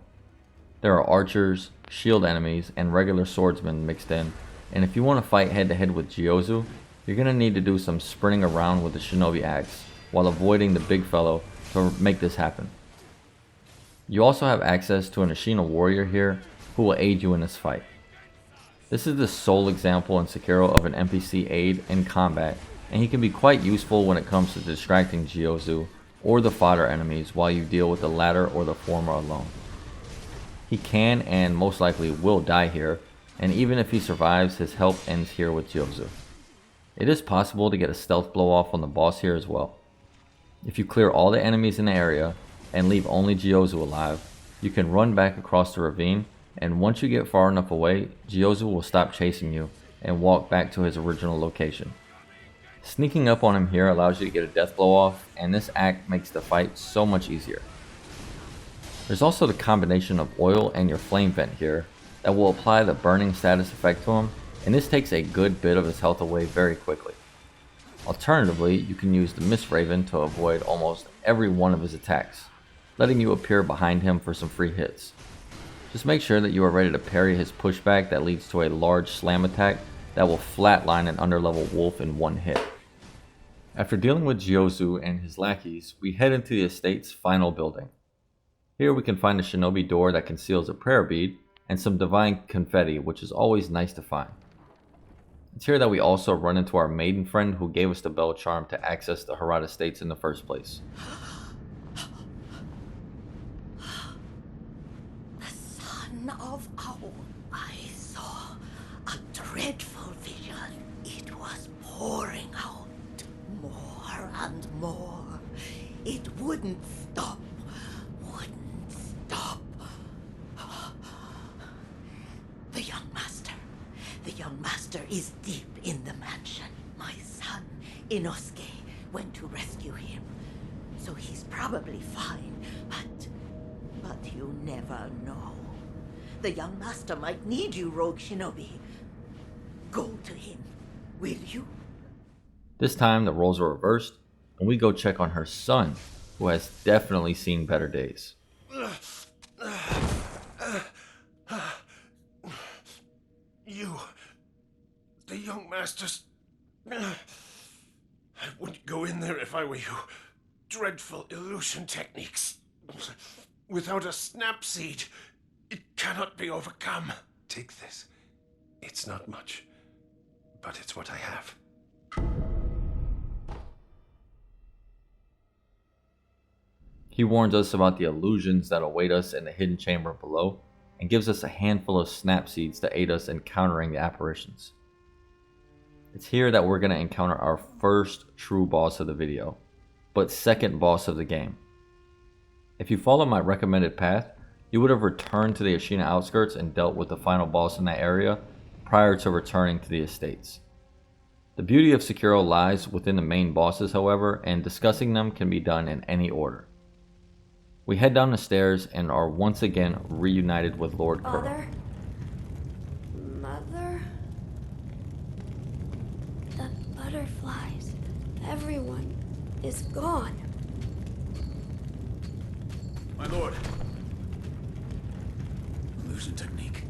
There are archers, shield enemies, and regular swordsmen mixed in, and if you want to fight head to head with Jyozu, you're going to need to do some sprinting around with the shinobi axe, while avoiding the big fellow to make this happen. You also have access to an Ashina warrior here who will aid you in this fight. This is the sole example in Sekiro of an NPC aid in combat, and he can be quite useful when it comes to distracting Jyozu or the fodder enemies while you deal with the latter or the former alone. He can and most likely will die here, and even if he survives, his help ends here with Jyozu. It is possible to get a stealth blow off on the boss here as well. If you clear all the enemies in the area and leave only Jyozu alive, you can run back across the ravine, and once you get far enough away, Jyozu will stop chasing you and walk back to his original location. Sneaking up on him here allows you to get a death blow off, and this act makes the fight so much easier. There's also the combination of oil and your flame vent here that will apply the burning status effect to him, and this takes a good bit of his health away very quickly. Alternatively, you can use the Mist Raven to avoid almost every one of his attacks, letting you appear behind him for some free hits. Just make sure that you are ready to parry his pushback that leads to a large slam attack that will flatline an underlevel wolf in one hit. After dealing with Jyozu and his lackeys, we head into the estate's final building. Here we can find a shinobi door that conceals a prayer bead and some divine confetti, which is always nice to find. It's here that we also run into our maiden friend who gave us the bell charm to access the Hirata Estates in the first place. Son of Owl, I saw a dreadful vision. It was pouring out more and more. It wouldn't stop. The young master is deep in the mansion. My son, Inosuke, went to rescue him. So he's probably fine, but you never know. The young master might need you, rogue shinobi. Go to him, will you? This time the roles are reversed, and we go check on her son, who has definitely seen better days. You, the young masters, I wouldn't go in there if I were you. Dreadful illusion techniques. Without a snap seed, it cannot be overcome. Take this. It's not much, but it's what I have. He warns us about the illusions that await us in the hidden chamber below, and gives us a handful of snap seeds to aid us in countering the apparitions. It's here that we're going to encounter our first true boss of the video, but second boss of the game. If you follow my recommended path, you would have returned to the Ashina Outskirts and dealt with the final boss in that area prior to returning to the estates. The beauty of Sekiro lies within the main bosses, however, and discussing them can be done in any order. We head down the stairs and are once again reunited with Lord Kuro. Father? Mother? The butterflies. Everyone is gone. My lord. Illusion technique.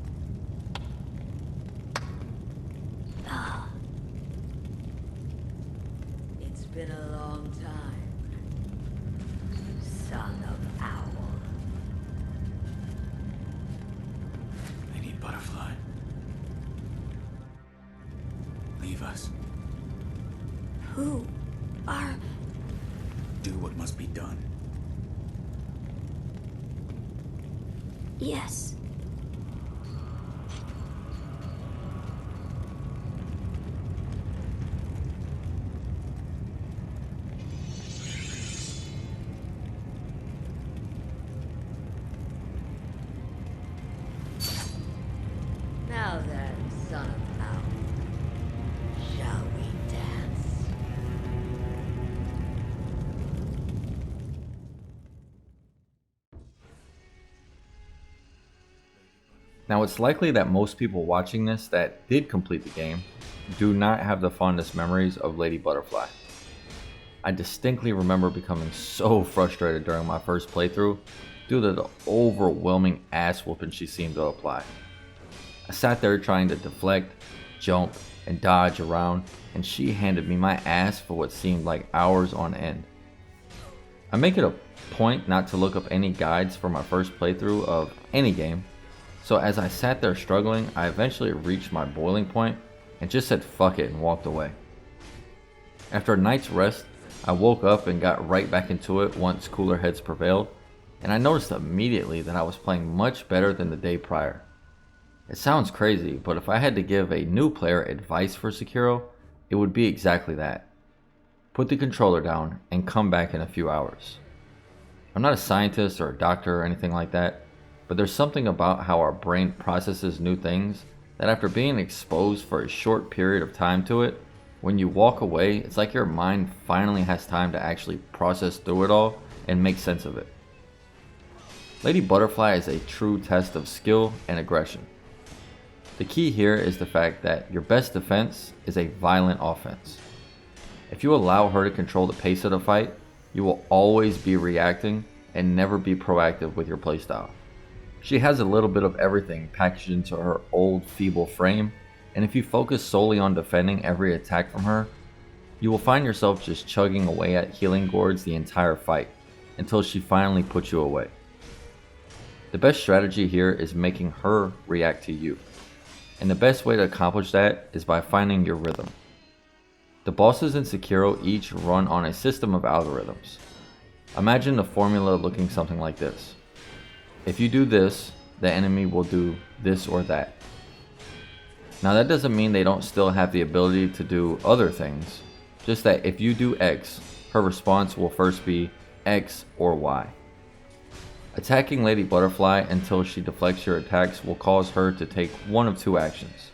It's been a long time, son of Owl. I need Butterfly. Leave us. Who are... Do what must be done. Yes. Now then, son of Owl, shall we dance? Now it's likely that most people watching this that did complete the game do not have the fondest memories of Lady Butterfly. I distinctly remember becoming so frustrated during my first playthrough due to the overwhelming ass whooping she seemed to apply. I sat there trying to deflect, jump, and dodge around, and she handed me my ass for what seemed like hours on end. I make it a point not to look up any guides for my first playthrough of any game, so as I sat there struggling, I eventually reached my boiling point and just said fuck it and walked away. After a night's rest, I woke up and got right back into it once cooler heads prevailed, and I noticed immediately that I was playing much better than the day prior. It sounds crazy, but if I had to give a new player advice for Sekiro, it would be exactly that. Put the controller down and come back in a few hours. I'm not a scientist or a doctor or anything like that, but there's something about how our brain processes new things that after being exposed for a short period of time to it, when you walk away, it's like your mind finally has time to actually process through it all and make sense of it. Lady Butterfly is a true test of skill and aggression. The key here is the fact that your best defense is a violent offense. If you allow her to control the pace of the fight, you will always be reacting and never be proactive with your playstyle. She has a little bit of everything packaged into her old feeble frame, and if you focus solely on defending every attack from her, you will find yourself just chugging away at healing gourds the entire fight, until she finally puts you away. The best strategy here is making her react to you, and the best way to accomplish that is by finding your rhythm. The bosses in Sekiro each run on a system of algorithms. Imagine the formula looking something like this. If you do this, the enemy will do this or that. Now that doesn't mean they don't still have the ability to do other things, just that if you do X, her response will first be X or Y. Attacking Lady Butterfly until she deflects your attacks will cause her to take one of two actions.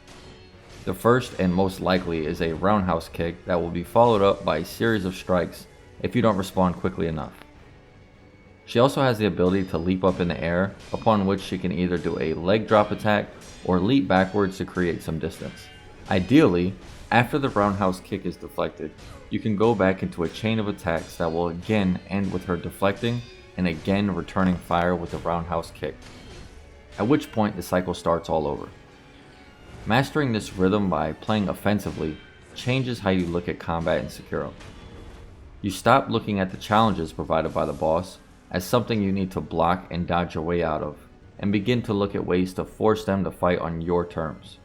The first and most likely is a roundhouse kick that will be followed up by a series of strikes if you don't respond quickly enough. She also has the ability to leap up in the air, upon which she can either do a leg drop attack or leap backwards to create some distance. Ideally, after the roundhouse kick is deflected, you can go back into a chain of attacks that will again end with her deflecting and again returning fire with a roundhouse kick, at which point the cycle starts all over. Mastering this rhythm by playing offensively changes how you look at combat in Sekiro. You stop looking at the challenges provided by the boss as something you need to block and dodge your way out of, and begin to look at ways to force them to fight on your terms.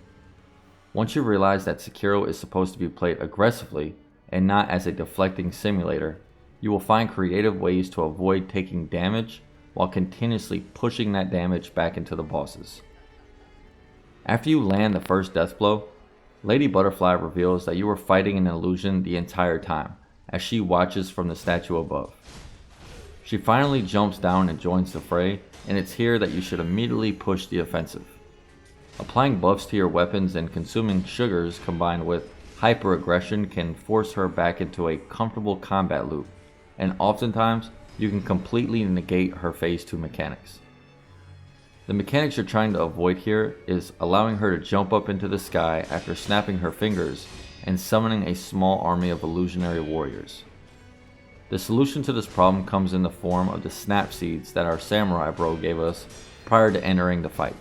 Once you realize that Sekiro is supposed to be played aggressively and not as a deflecting simulator, you will find creative ways to avoid taking damage while continuously pushing that damage back into the bosses. After you land the first death blow, Lady Butterfly reveals that you were fighting an illusion the entire time as she watches from the statue above. She finally jumps down and joins the fray, and it's here that you should immediately push the offensive. Applying buffs to your weapons and consuming sugars combined with hyper aggression can force her back into a comfortable combat loop, and oftentimes you can completely negate her phase 2 mechanics. The mechanics you're trying to avoid here is allowing her to jump up into the sky after snapping her fingers and summoning a small army of illusionary warriors. The solution to this problem comes in the form of the snap seeds that our samurai bro gave us prior to entering the fight.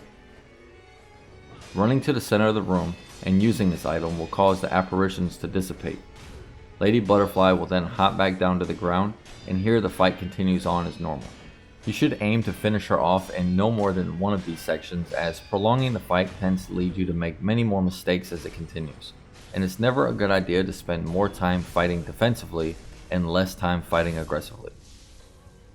Running to the center of the room and using this item will cause the apparitions to dissipate. Lady Butterfly will then hop back down to the ground, and here the fight continues on as normal. You should aim to finish her off in no more than one of these sections, as prolonging the fight tends to lead you to make many more mistakes as it continues, and it's never a good idea to spend more time fighting defensively and less time fighting aggressively.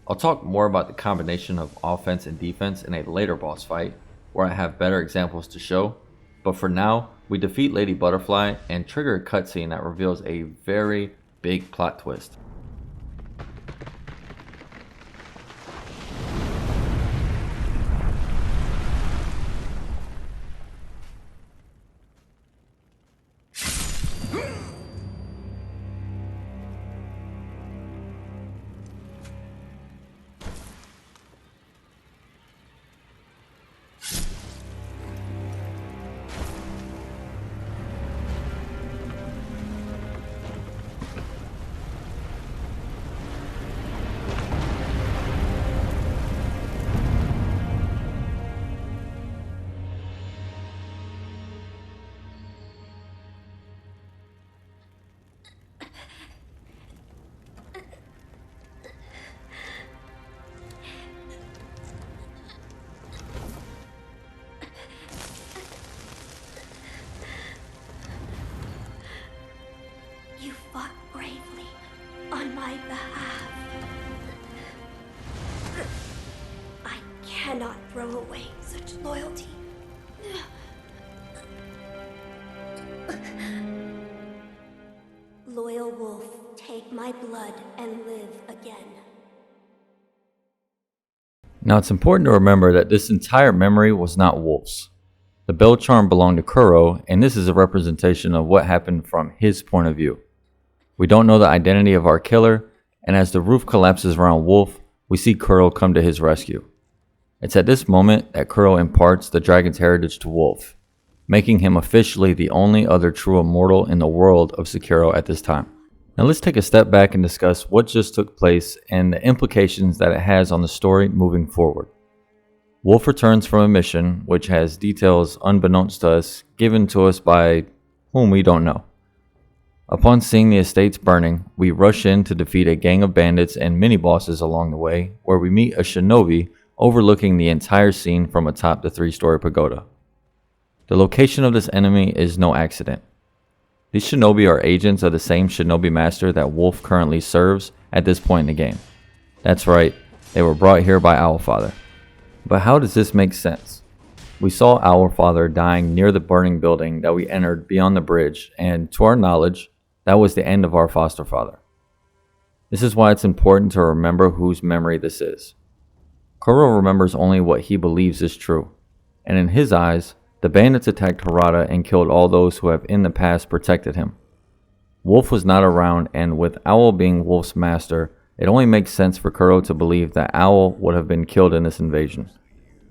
I'll talk more about the combination of offense and defense in a later boss fight, where I have better examples to show, but for now, we defeat Lady Butterfly and trigger a cutscene that reveals a very big plot twist. Cannot throw away such loyalty. Loyal wolf, take my blood and live again. Now it's important to remember that this entire memory was not Wolf's. The bell charm belonged to Kuro, and this is a representation of what happened from his point of view. We don't know the identity of our killer, and as the roof collapses around Wolf, we see Kuro come to his rescue. It's at this moment that Kuro imparts the dragon's heritage to Wolf, making him officially the only other true immortal in the world of Sekiro at this time. Now let's take a step back and discuss what just took place and the implications that it has on the story moving forward. Wolf returns from a mission which has details unbeknownst to us given to us by whom we don't know. Upon seeing the estates burning, we rush in to defeat a gang of bandits and mini-bosses along the way, where we meet a shinobi overlooking the entire scene from atop the 3-story pagoda. The location of this enemy is no accident. These shinobi are agents of the same shinobi master that Wolf currently serves at this point in the game. That's right, they were brought here by Owlfather. But how does this make sense? We saw Owlfather dying near the burning building that we entered beyond the bridge, and to our knowledge, that was the end of our foster father. This is why it's important to remember whose memory this is. Kuro remembers only what he believes is true, and in his eyes, the bandits attacked Hirata and killed all those who have in the past protected him. Wolf was not around, and with Owl being Wolf's master, it only makes sense for Kuro to believe that Owl would have been killed in this invasion.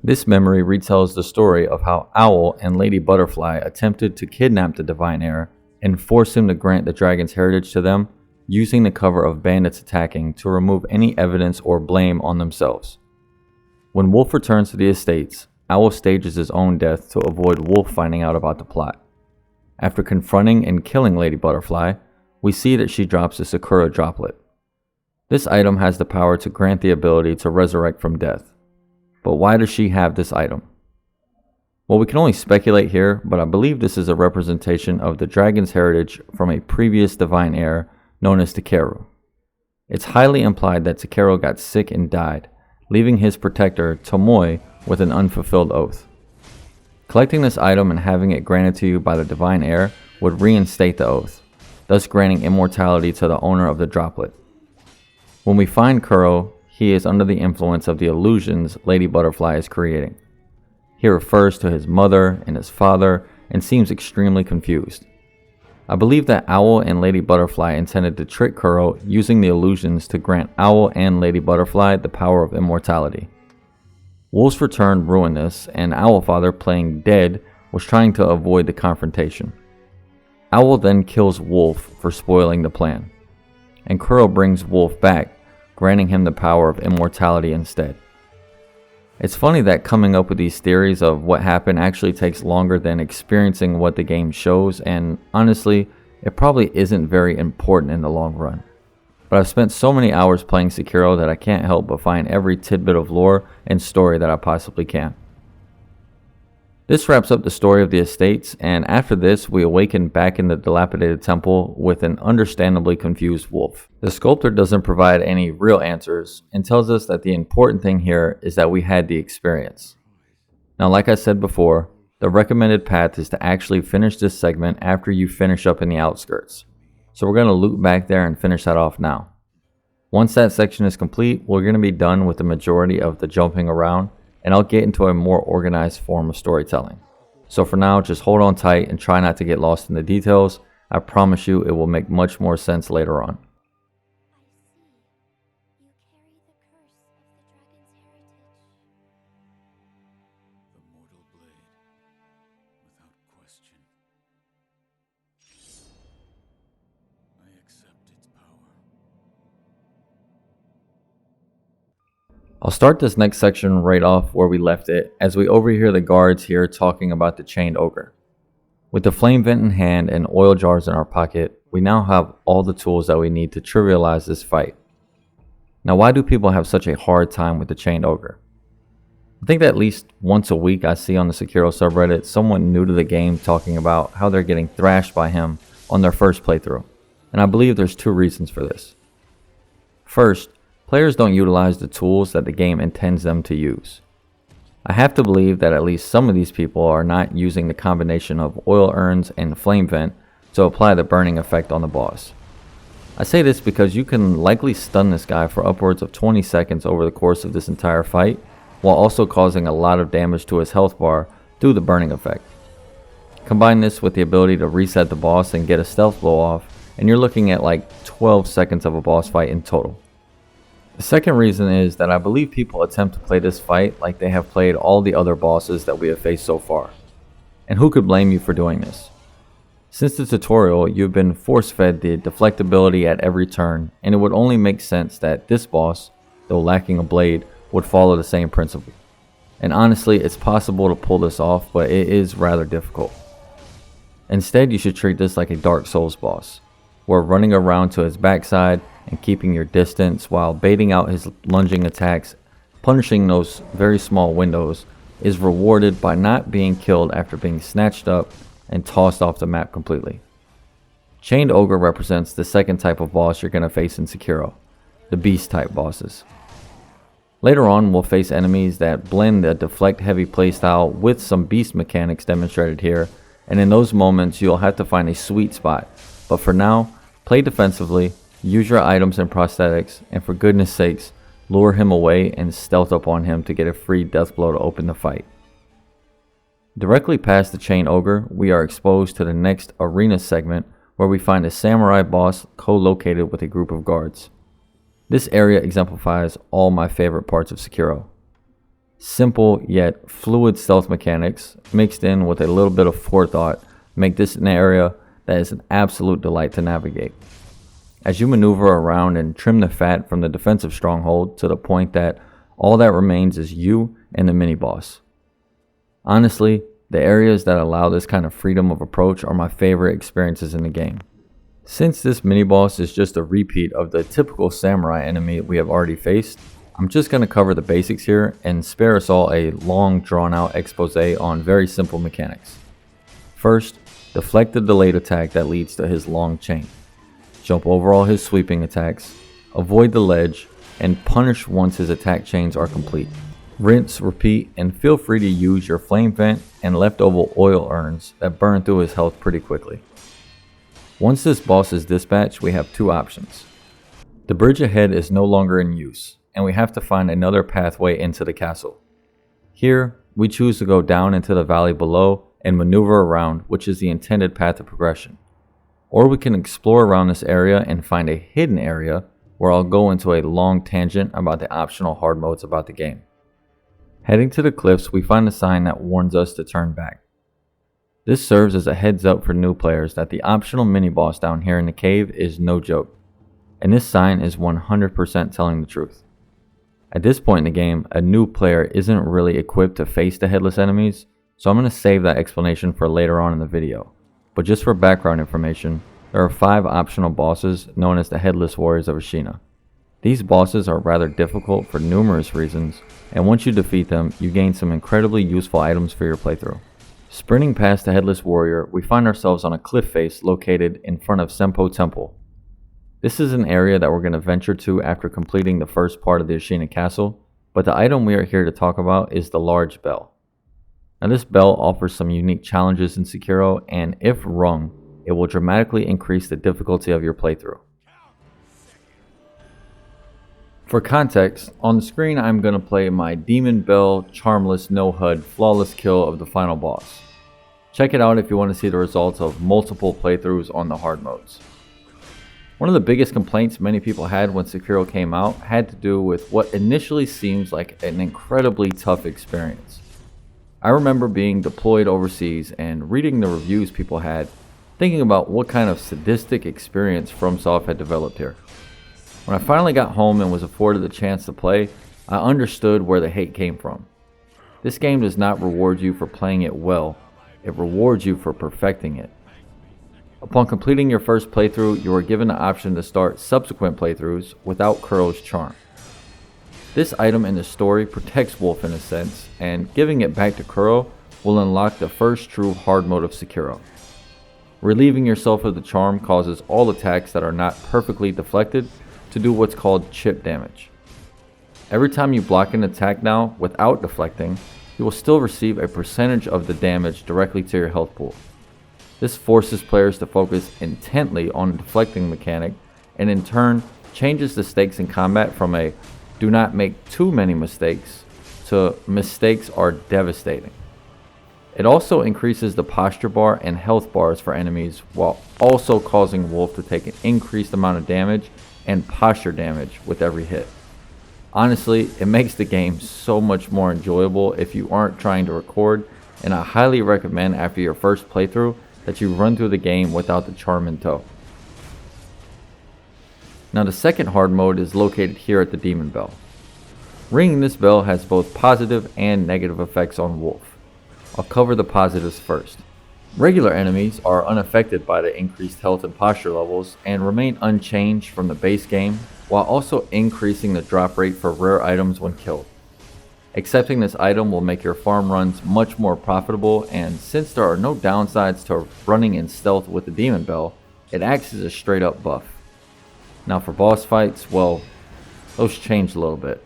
This memory retells the story of how Owl and Lady Butterfly attempted to kidnap the Divine Heir and force him to grant the dragon's heritage to them, using the cover of bandits attacking to remove any evidence or blame on themselves. When Wolf returns to the estates, Owl stages his own death to avoid Wolf finding out about the plot. After confronting and killing Lady Butterfly, we see that she drops a Sakura droplet. This item has the power to grant the ability to resurrect from death. But why does she have this item? Well, we can only speculate here, but I believe this is a representation of the dragon's heritage from a previous divine heir known as Sekiro. It's highly implied that Sekiro got sick and died, leaving his protector, Tomoe, with an unfulfilled oath. Collecting this item and having it granted to you by the divine heir would reinstate the oath, thus granting immortality to the owner of the droplet. When we find Kuro, he is under the influence of the illusions Lady Butterfly is creating. He refers to his mother and his father and seems extremely confused. I believe that Owl and Lady Butterfly intended to trick Kuro using the illusions to grant Owl and Lady Butterfly the power of immortality. Wolf's return ruined this, and Owlfather, playing dead, was trying to avoid the confrontation. Owl then kills Wolf for spoiling the plan, and Kuro brings Wolf back, granting him the power of immortality instead. It's funny that coming up with these theories of what happened actually takes longer than experiencing what the game shows, and honestly, it probably isn't very important in the long run. But I've spent so many hours playing Sekiro that I can't help but find every tidbit of lore and story that I possibly can. This wraps up the story of the estates, and after this, we awaken back in the dilapidated temple with an understandably confused Wolf. The sculptor doesn't provide any real answers and tells us that the important thing here is that we had the experience. Now, like I said before, the recommended path is to actually finish this segment after you finish up in the outskirts. So we're going to loop back there and finish that off now. Once that section is complete, we're going to be done with the majority of the jumping around, and I'll get into a more organized form of storytelling. So for now, just hold on tight and try not to get lost in the details. I promise you it will make much more sense later on. I'll start this next section right off where we left it, as we overhear the guards here talking about the chained ogre. With the flame vent in hand and oil jars in our pocket, we now have all the tools that we need to trivialize this fight. Now, why do people have such a hard time with the chained ogre? I think that at least once a week I see on the Sekiro subreddit someone new to the game talking about how they're getting thrashed by him on their first playthrough, and I believe there's two reasons for this. First, players don't utilize the tools that the game intends them to use. I have to believe that at least some of these people are not using the combination of oil urns and flame vent to apply the burning effect on the boss. I say this because you can likely stun this guy for upwards of 20 seconds over the course of this entire fight, while also causing a lot of damage to his health bar through the burning effect. Combine this with the ability to reset the boss and get a stealth blow off, and you're looking at like 12 seconds of a boss fight in total. The second reason is that I believe people attempt to play this fight like they have played all the other bosses that we have faced so far. And who could blame you for doing this? Since the tutorial, you've been force-fed the deflectability at every turn, and it would only make sense that this boss, though lacking a blade, would follow the same principle. And honestly, it's possible to pull this off, but it is rather difficult. Instead, you should treat this like a Dark Souls boss, where running around to his backside and keeping your distance while baiting out his lunging attacks, punishing those very small windows, is rewarded by not being killed after being snatched up and tossed off the map completely. Chained Ogre represents the second type of boss you're going to face in Sekiro, the beast type bosses. Later on, we'll face enemies that blend the deflect heavy playstyle with some beast mechanics demonstrated here, and in those moments you'll have to find a sweet spot. But for now, play defensively, use your items and prosthetics, and for goodness sakes, lure him away and stealth up on him to get a free death blow to open the fight. Directly past the Chained Ogre, we are exposed to the next arena segment where we find a samurai boss co-located with a group of guards. This area exemplifies all my favorite parts of Sekiro. Simple yet fluid stealth mechanics mixed in with a little bit of forethought make this an area that is an absolute delight to navigate. As you maneuver around and trim the fat from the defensive stronghold to the point that all that remains is you and the mini-boss. Honestly, the areas that allow this kind of freedom of approach are my favorite experiences in the game. Since this mini-boss is just a repeat of the typical samurai enemy we have already faced, I'm just going to cover the basics here and spare us all a long drawn out expose on very simple mechanics. First, deflect the delayed attack that leads to his long chain. Jump over all his sweeping attacks, avoid the ledge, and punish once his attack chains are complete. Rinse, repeat, and feel free to use your flame vent and leftover oil urns that burn through his health pretty quickly. Once this boss is dispatched, we have two options. The bridge ahead is no longer in use, and we have to find another pathway into the castle. Here, we choose to go down into the valley below and maneuver around, which is the intended path of progression. Or we can explore around this area and find a hidden area where I'll go into a long tangent about the optional hard modes about the game. Heading to the cliffs, we find a sign that warns us to turn back. This serves as a heads up for new players that the optional mini-boss down here in the cave is no joke, and this sign is 100% telling the truth. At this point in the game, a new player isn't really equipped to face the headless enemies, so I'm going to save that explanation for later on in the video. But just for background information, there are 5 optional bosses known as the Headless Warriors of Ashina. These bosses are rather difficult for numerous reasons, and once you defeat them, you gain some incredibly useful items for your playthrough. Sprinting past the Headless Warrior, we find ourselves on a cliff face located in front of Senpou Temple. This is an area that we're going to venture to after completing the first part of the Ashina Castle, but the item we are here to talk about is the large bell. Now this bell offers some unique challenges in Sekiro, and if rung, it will dramatically increase the difficulty of your playthrough. For context, on the screen I'm going to play my Demon Bell Charmless No HUD flawless kill of the final boss. Check it out if you want to see the results of multiple playthroughs on the hard modes. One of the biggest complaints many people had when Sekiro came out had to do with what initially seems like an incredibly tough experience. I remember being deployed overseas and reading the reviews people had, thinking about what kind of sadistic experience FromSoft had developed here. When I finally got home and was afforded the chance to play, I understood where the hate came from. This game does not reward you for playing it well, it rewards you for perfecting it. Upon completing your first playthrough, you are given the option to start subsequent playthroughs without Kuro's charm. This item in the story protects Wolf in a sense, and giving it back to Kuro will unlock the first true hard mode of Sekiro. Relieving yourself of the charm causes all attacks that are not perfectly deflected to do what's called chip damage. Every time you block an attack now without deflecting, you will still receive a percentage of the damage directly to your health pool. This forces players to focus intently on the deflecting mechanic, and in turn changes the stakes in combat from a do not make too many mistakes to mistakes are devastating. It also increases the posture bar and health bars for enemies while also causing Wolf to take an increased amount of damage and posture damage with every hit. Honestly, it makes the game so much more enjoyable if you aren't trying to record, and I highly recommend after your first playthrough that you run through the game without the charm in tow. Now the second hard mode is located here at the Demon Bell. Ringing this bell has both positive and negative effects on Wolf. I'll cover the positives first. Regular enemies are unaffected by the increased health and posture levels and remain unchanged from the base game, while also increasing the drop rate for rare items when killed. Accepting this item will make your farm runs much more profitable, and since there are no downsides to running in stealth with the Demon Bell, it acts as a straight up buff. Now for boss fights, well, those changed a little bit.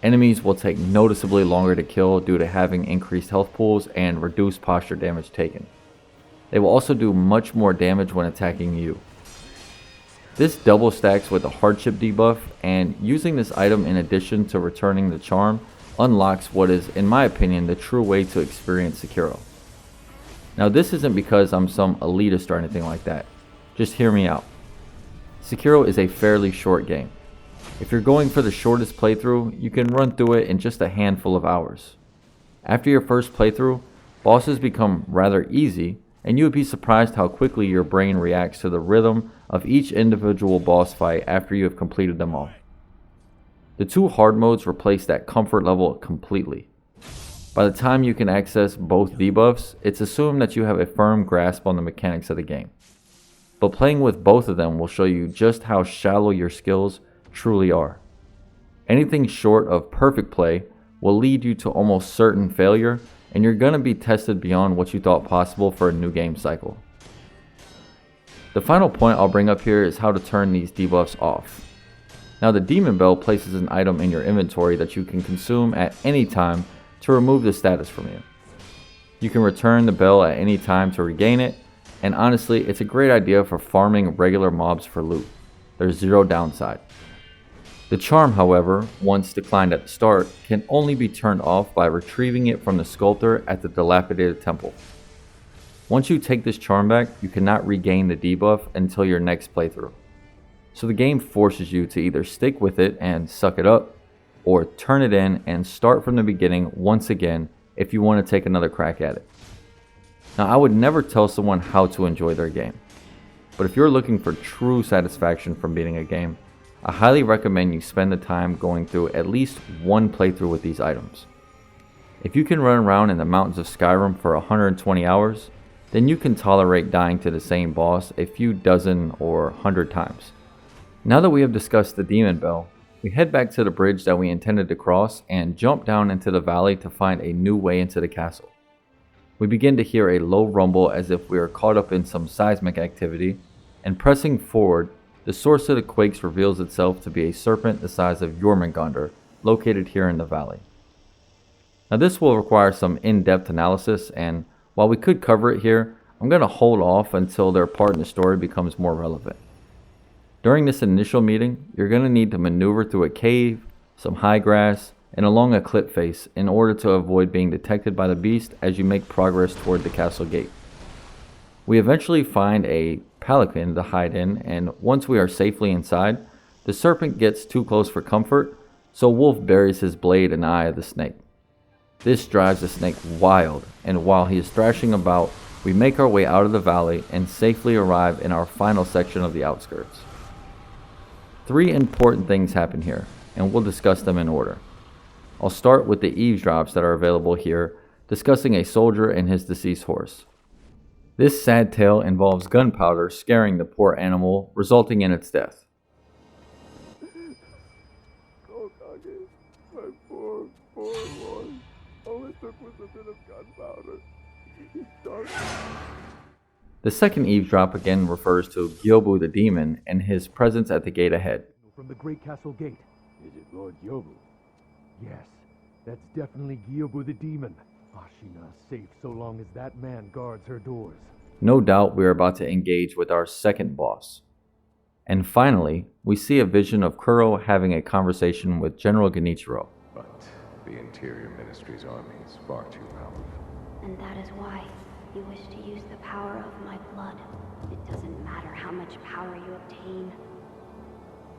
Enemies will take noticeably longer to kill due to having increased health pools and reduced posture damage taken. They will also do much more damage when attacking you. This double stacks with the hardship debuff, and using this item in addition to returning the charm unlocks what is, in my opinion, the true way to experience Sekiro. Now this isn't because I'm some elitist or anything like that. Just hear me out. Sekiro is a fairly short game. If you're going for the shortest playthrough, you can run through it in just a handful of hours. After your first playthrough, bosses become rather easy, and you would be surprised how quickly your brain reacts to the rhythm of each individual boss fight after you have completed them all. The 2 hard modes replace that comfort level completely. By the time you can access both debuffs, it's assumed that you have a firm grasp on the mechanics of the game. But playing with both of them will show you just how shallow your skills truly are. Anything short of perfect play will lead you to almost certain failure, and you're going to be tested beyond what you thought possible for a new game cycle. The final point I'll bring up here is how to turn these debuffs off. Now, the Demon Bell places an item in your inventory that you can consume at any time to remove the status from you. You can return the bell at any time to regain it, and honestly, it's a great idea for farming regular mobs for loot. There's zero downside. The charm, however, once declined at the start, can only be turned off by retrieving it from the sculptor at the dilapidated temple. Once you take this charm back, you cannot regain the debuff until your next playthrough. So the game forces you to either stick with it and suck it up, or turn it in and start from the beginning once again if you want to take another crack at it. Now, I would never tell someone how to enjoy their game, but if you're looking for true satisfaction from beating a game, I highly recommend you spend the time going through at least one playthrough with these items. If you can run around in the mountains of Skyrim for 120 hours, then you can tolerate dying to the same boss a few dozen or 100 times. Now that we have discussed the Demon Bell, we head back to the bridge that we intended to cross and jump down into the valley to find a new way into the castle. We begin to hear a low rumble as if we are caught up in some seismic activity, and pressing forward, the source of the quakes reveals itself to be a serpent the size of Jormungandr, located here in the valley. Now this will require some in-depth analysis, and while we could cover it here, I'm going to hold off until their part in the story becomes more relevant. During this initial meeting, you're going to need to maneuver through a cave, some high grass, and along a cliff face in order to avoid being detected by the beast as you make progress toward the castle gate. We eventually find a pelican to hide in, and once we are safely inside, the serpent gets too close for comfort, so Wolf buries his blade in the eye of the snake. This drives the snake wild, and while he is thrashing about, we make our way out of the valley and safely arrive in our final section of the outskirts. 3 important things happen here, and we'll discuss them in order. I'll start with the eavesdrops that are available here, discussing a soldier and his deceased horse. This sad tale involves gunpowder scaring the poor animal, resulting in its death. Oh, Kage, my poor one. All it took was a bit of gunpowder. He started. The second eavesdrop again refers to Gyobu the Demon and his presence at the gate ahead. From the great castle gate. Is it Lord Gyobu? Yes, that's definitely Gyobu the Demon. Ashina is safe so long as that man guards her doors. No doubt we are about to engage with our second boss. And finally, we see a vision of Kuro having a conversation with General Genichiro. But the Interior Ministry's army is far too powerful. And that is why you wish to use the power of my blood. It doesn't matter how much power you obtain.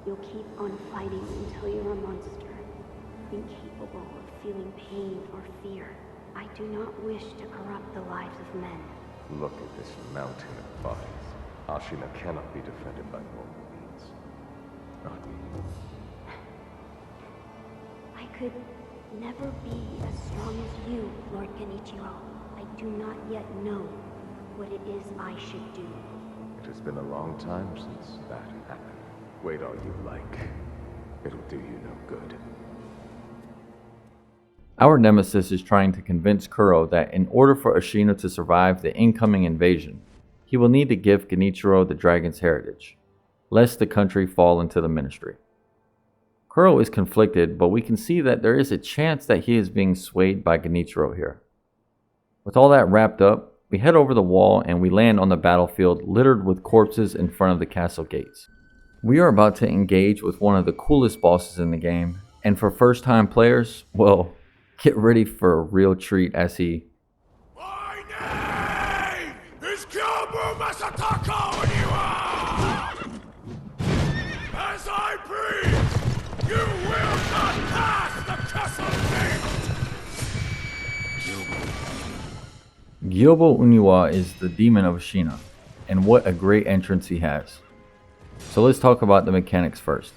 You'll keep on fighting until you're a monster, incapable of feeling pain or fear. I do not wish to corrupt the lives of men. Look at this mountain of bodies. Ashina cannot be defended by normal means. Not me. I could never be as strong as you, Lord Genichiro. I do not yet know what it is I should do. It has been a long time since that happened. Wait all you like. It'll do you no good. Our nemesis is trying to convince Kuro that in order for Ashina to survive the incoming invasion, he will need to give Genichiro the dragon's heritage, lest the country fall into the ministry. Kuro is conflicted, but we can see that there is a chance that he is being swayed by Genichiro here. With all that wrapped up, we head over the wall and we land on the battlefield littered with corpses in front of the castle gates. We are about to engage with one of the coolest bosses in the game, and for first-time players, well, get ready for a real treat as he... My name is Gyobu Masataka Oniwa! As I breathe, Gyobu Uniwa is the demon of Ashina, and what a great entrance he has. So let's talk about the mechanics first.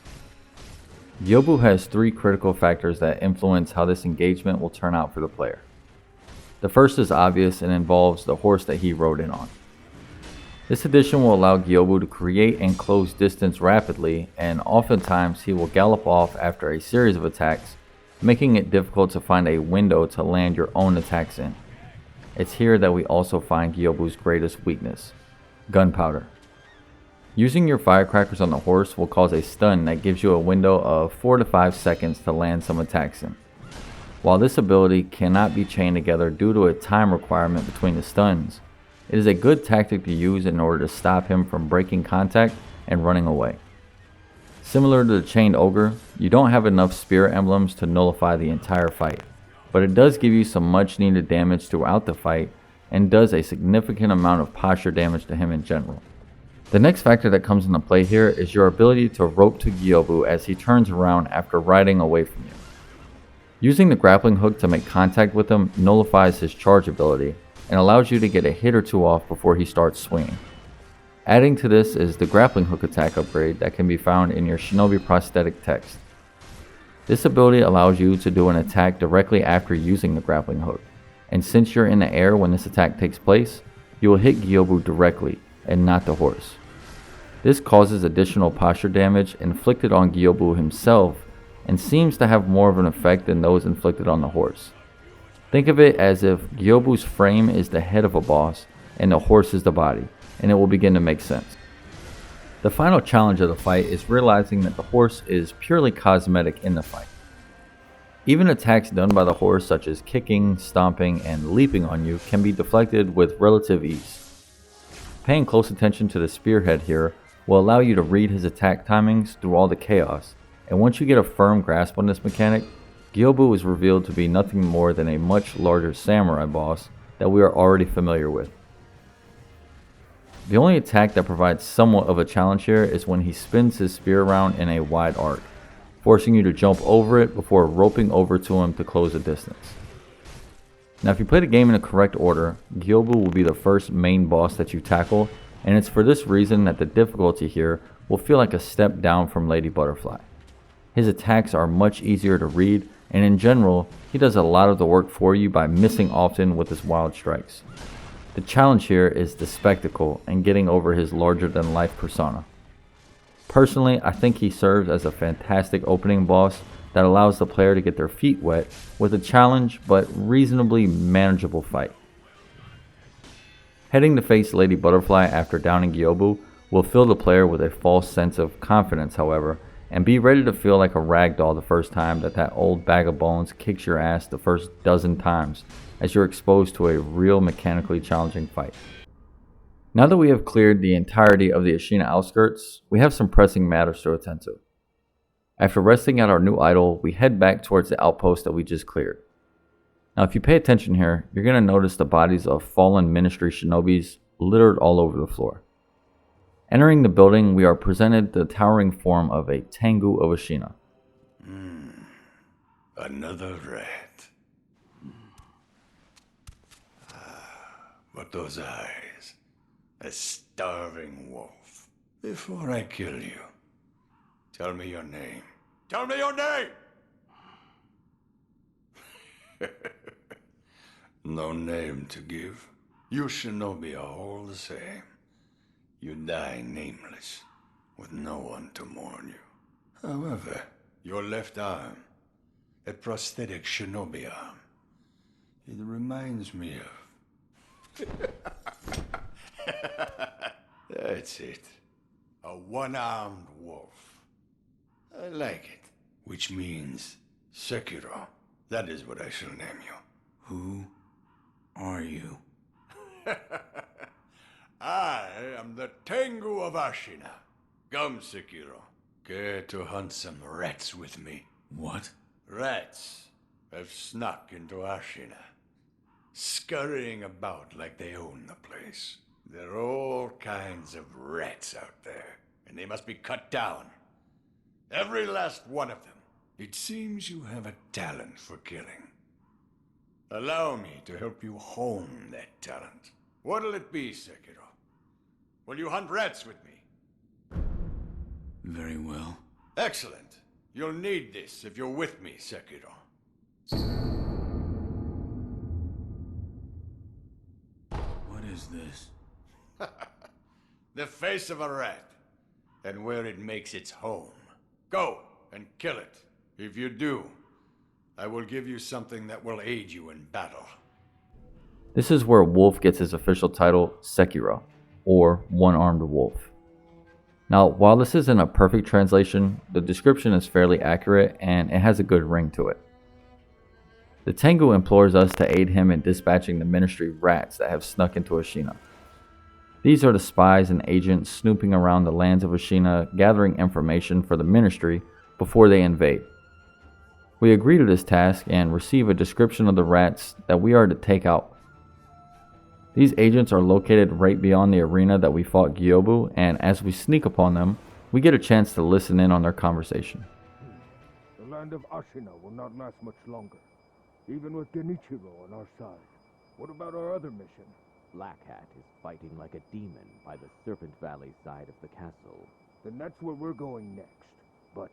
Gyobu has 3 critical factors that influence how this engagement will turn out for the player. The first is obvious and involves the horse that he rode in on. This addition will allow Gyobu to create and close distance rapidly, and oftentimes he will gallop off after a series of attacks, making it difficult to find a window to land your own attacks in. It's here that we also find Gyobu's greatest weakness, gunpowder. Using your firecrackers on the horse will cause a stun that gives you a window of 4 to 5 seconds to land some attacks in. While this ability cannot be chained together due to a time requirement between the stuns, it is a good tactic to use in order to stop him from breaking contact and running away. Similar to the chained ogre, you don't have enough spirit emblems to nullify the entire fight, but it does give you some much needed damage throughout the fight and does a significant amount of posture damage to him in general. The next factor that comes into play here is your ability to rope to Gyobu as he turns around after riding away from you. Using the grappling hook to make contact with him nullifies his charge ability and allows you to get a hit or two off before he starts swinging. Adding to this is the grappling hook attack upgrade that can be found in your Shinobi Prosthetic text. This ability allows you to do an attack directly after using the grappling hook, and since you're in the air when this attack takes place, you will hit Gyobu directly and not the horse. This causes additional posture damage inflicted on Gyobu himself and seems to have more of an effect than those inflicted on the horse. Think of it as if Gyobu's frame is the head of a boss and the horse is the body, and it will begin to make sense. The final challenge of the fight is realizing that the horse is purely cosmetic in the fight. Even attacks done by the horse such as kicking, stomping, and leaping on you can be deflected with relative ease. Paying close attention to the spearhead here will allow you to read his attack timings through all the chaos, and once you get a firm grasp on this mechanic, Gyobu is revealed to be nothing more than a much larger samurai boss that we are already familiar with. The only attack that provides somewhat of a challenge here is when he spins his spear around in a wide arc, forcing you to jump over it before roping over to him to close the distance. Now if you play the game in the correct order, Gyobu will be the first main boss that you tackle, and it's for this reason that the difficulty here will feel like a step down from Lady Butterfly. His attacks are much easier to read, and in general, he does a lot of the work for you by missing often with his wild strikes. The challenge here is the spectacle and getting over his larger than life persona. Personally, I think he serves as a fantastic opening boss that allows the player to get their feet wet with a challenge but reasonably manageable fight. Heading to face Lady Butterfly after downing Gyobu will fill the player with a false sense of confidence, however, and be ready to feel like a ragdoll the first time that old bag of bones kicks your ass the first dozen times as you're exposed to a real mechanically challenging fight. Now that we have cleared the entirety of the Ashina Outskirts, we have some pressing matters to attend to. After resting at our new idol, we head back towards the outpost that we just cleared. Now if you pay attention here, you're going to notice the bodies of fallen ministry shinobis littered all over the floor. Entering the building, we are presented the towering form of a Tengu of Ashina. Another rat. But those eyes, a starving wolf. Before I kill you, tell me your name. Tell me your name! No name to give. You shinobi are all the same. You die nameless, with no one to mourn you. However, your left arm, a prosthetic shinobi arm, it reminds me of... That's it. A one-armed wolf. I like it. Which means Sekiro. That is what I shall name you. Who are you? I am the Tengu of Ashina. Come, Sekiro. Care to hunt some rats with me? What? Rats have snuck into Ashina, scurrying about like they own the place. There are all kinds of rats out there, and they must be cut down. Every last one of them. It seems you have a talent for killing. Allow me to help you hone that talent. What'll it be, Sekiro? Will you hunt rats with me? Very well. Excellent. You'll need this if you're with me, Sekiro. What is this? The face of a rat, and where it makes its home. Go and kill it. If you do, I will give you something that will aid you in battle. This is where Wolf gets his official title, Sekiro, or One-Armed Wolf. Now, while this isn't a perfect translation, the description is fairly accurate and it has a good ring to it. The Tengu implores us to aid him in dispatching the ministry rats that have snuck into Ashina. These are the spies and agents snooping around the lands of Ashina, gathering information for the ministry before they invade. We agree to this task and receive a description of the rats that we are to take out. These agents are located right beyond the arena that we fought Gyobu, and as we sneak upon them, we get a chance to listen in on their conversation. The land of Ashina will not last much longer, even with Genichiro on our side. What about our other mission? Black Hat is fighting like a demon by the Sunken Valley side of the castle. Then that's where we're going next. But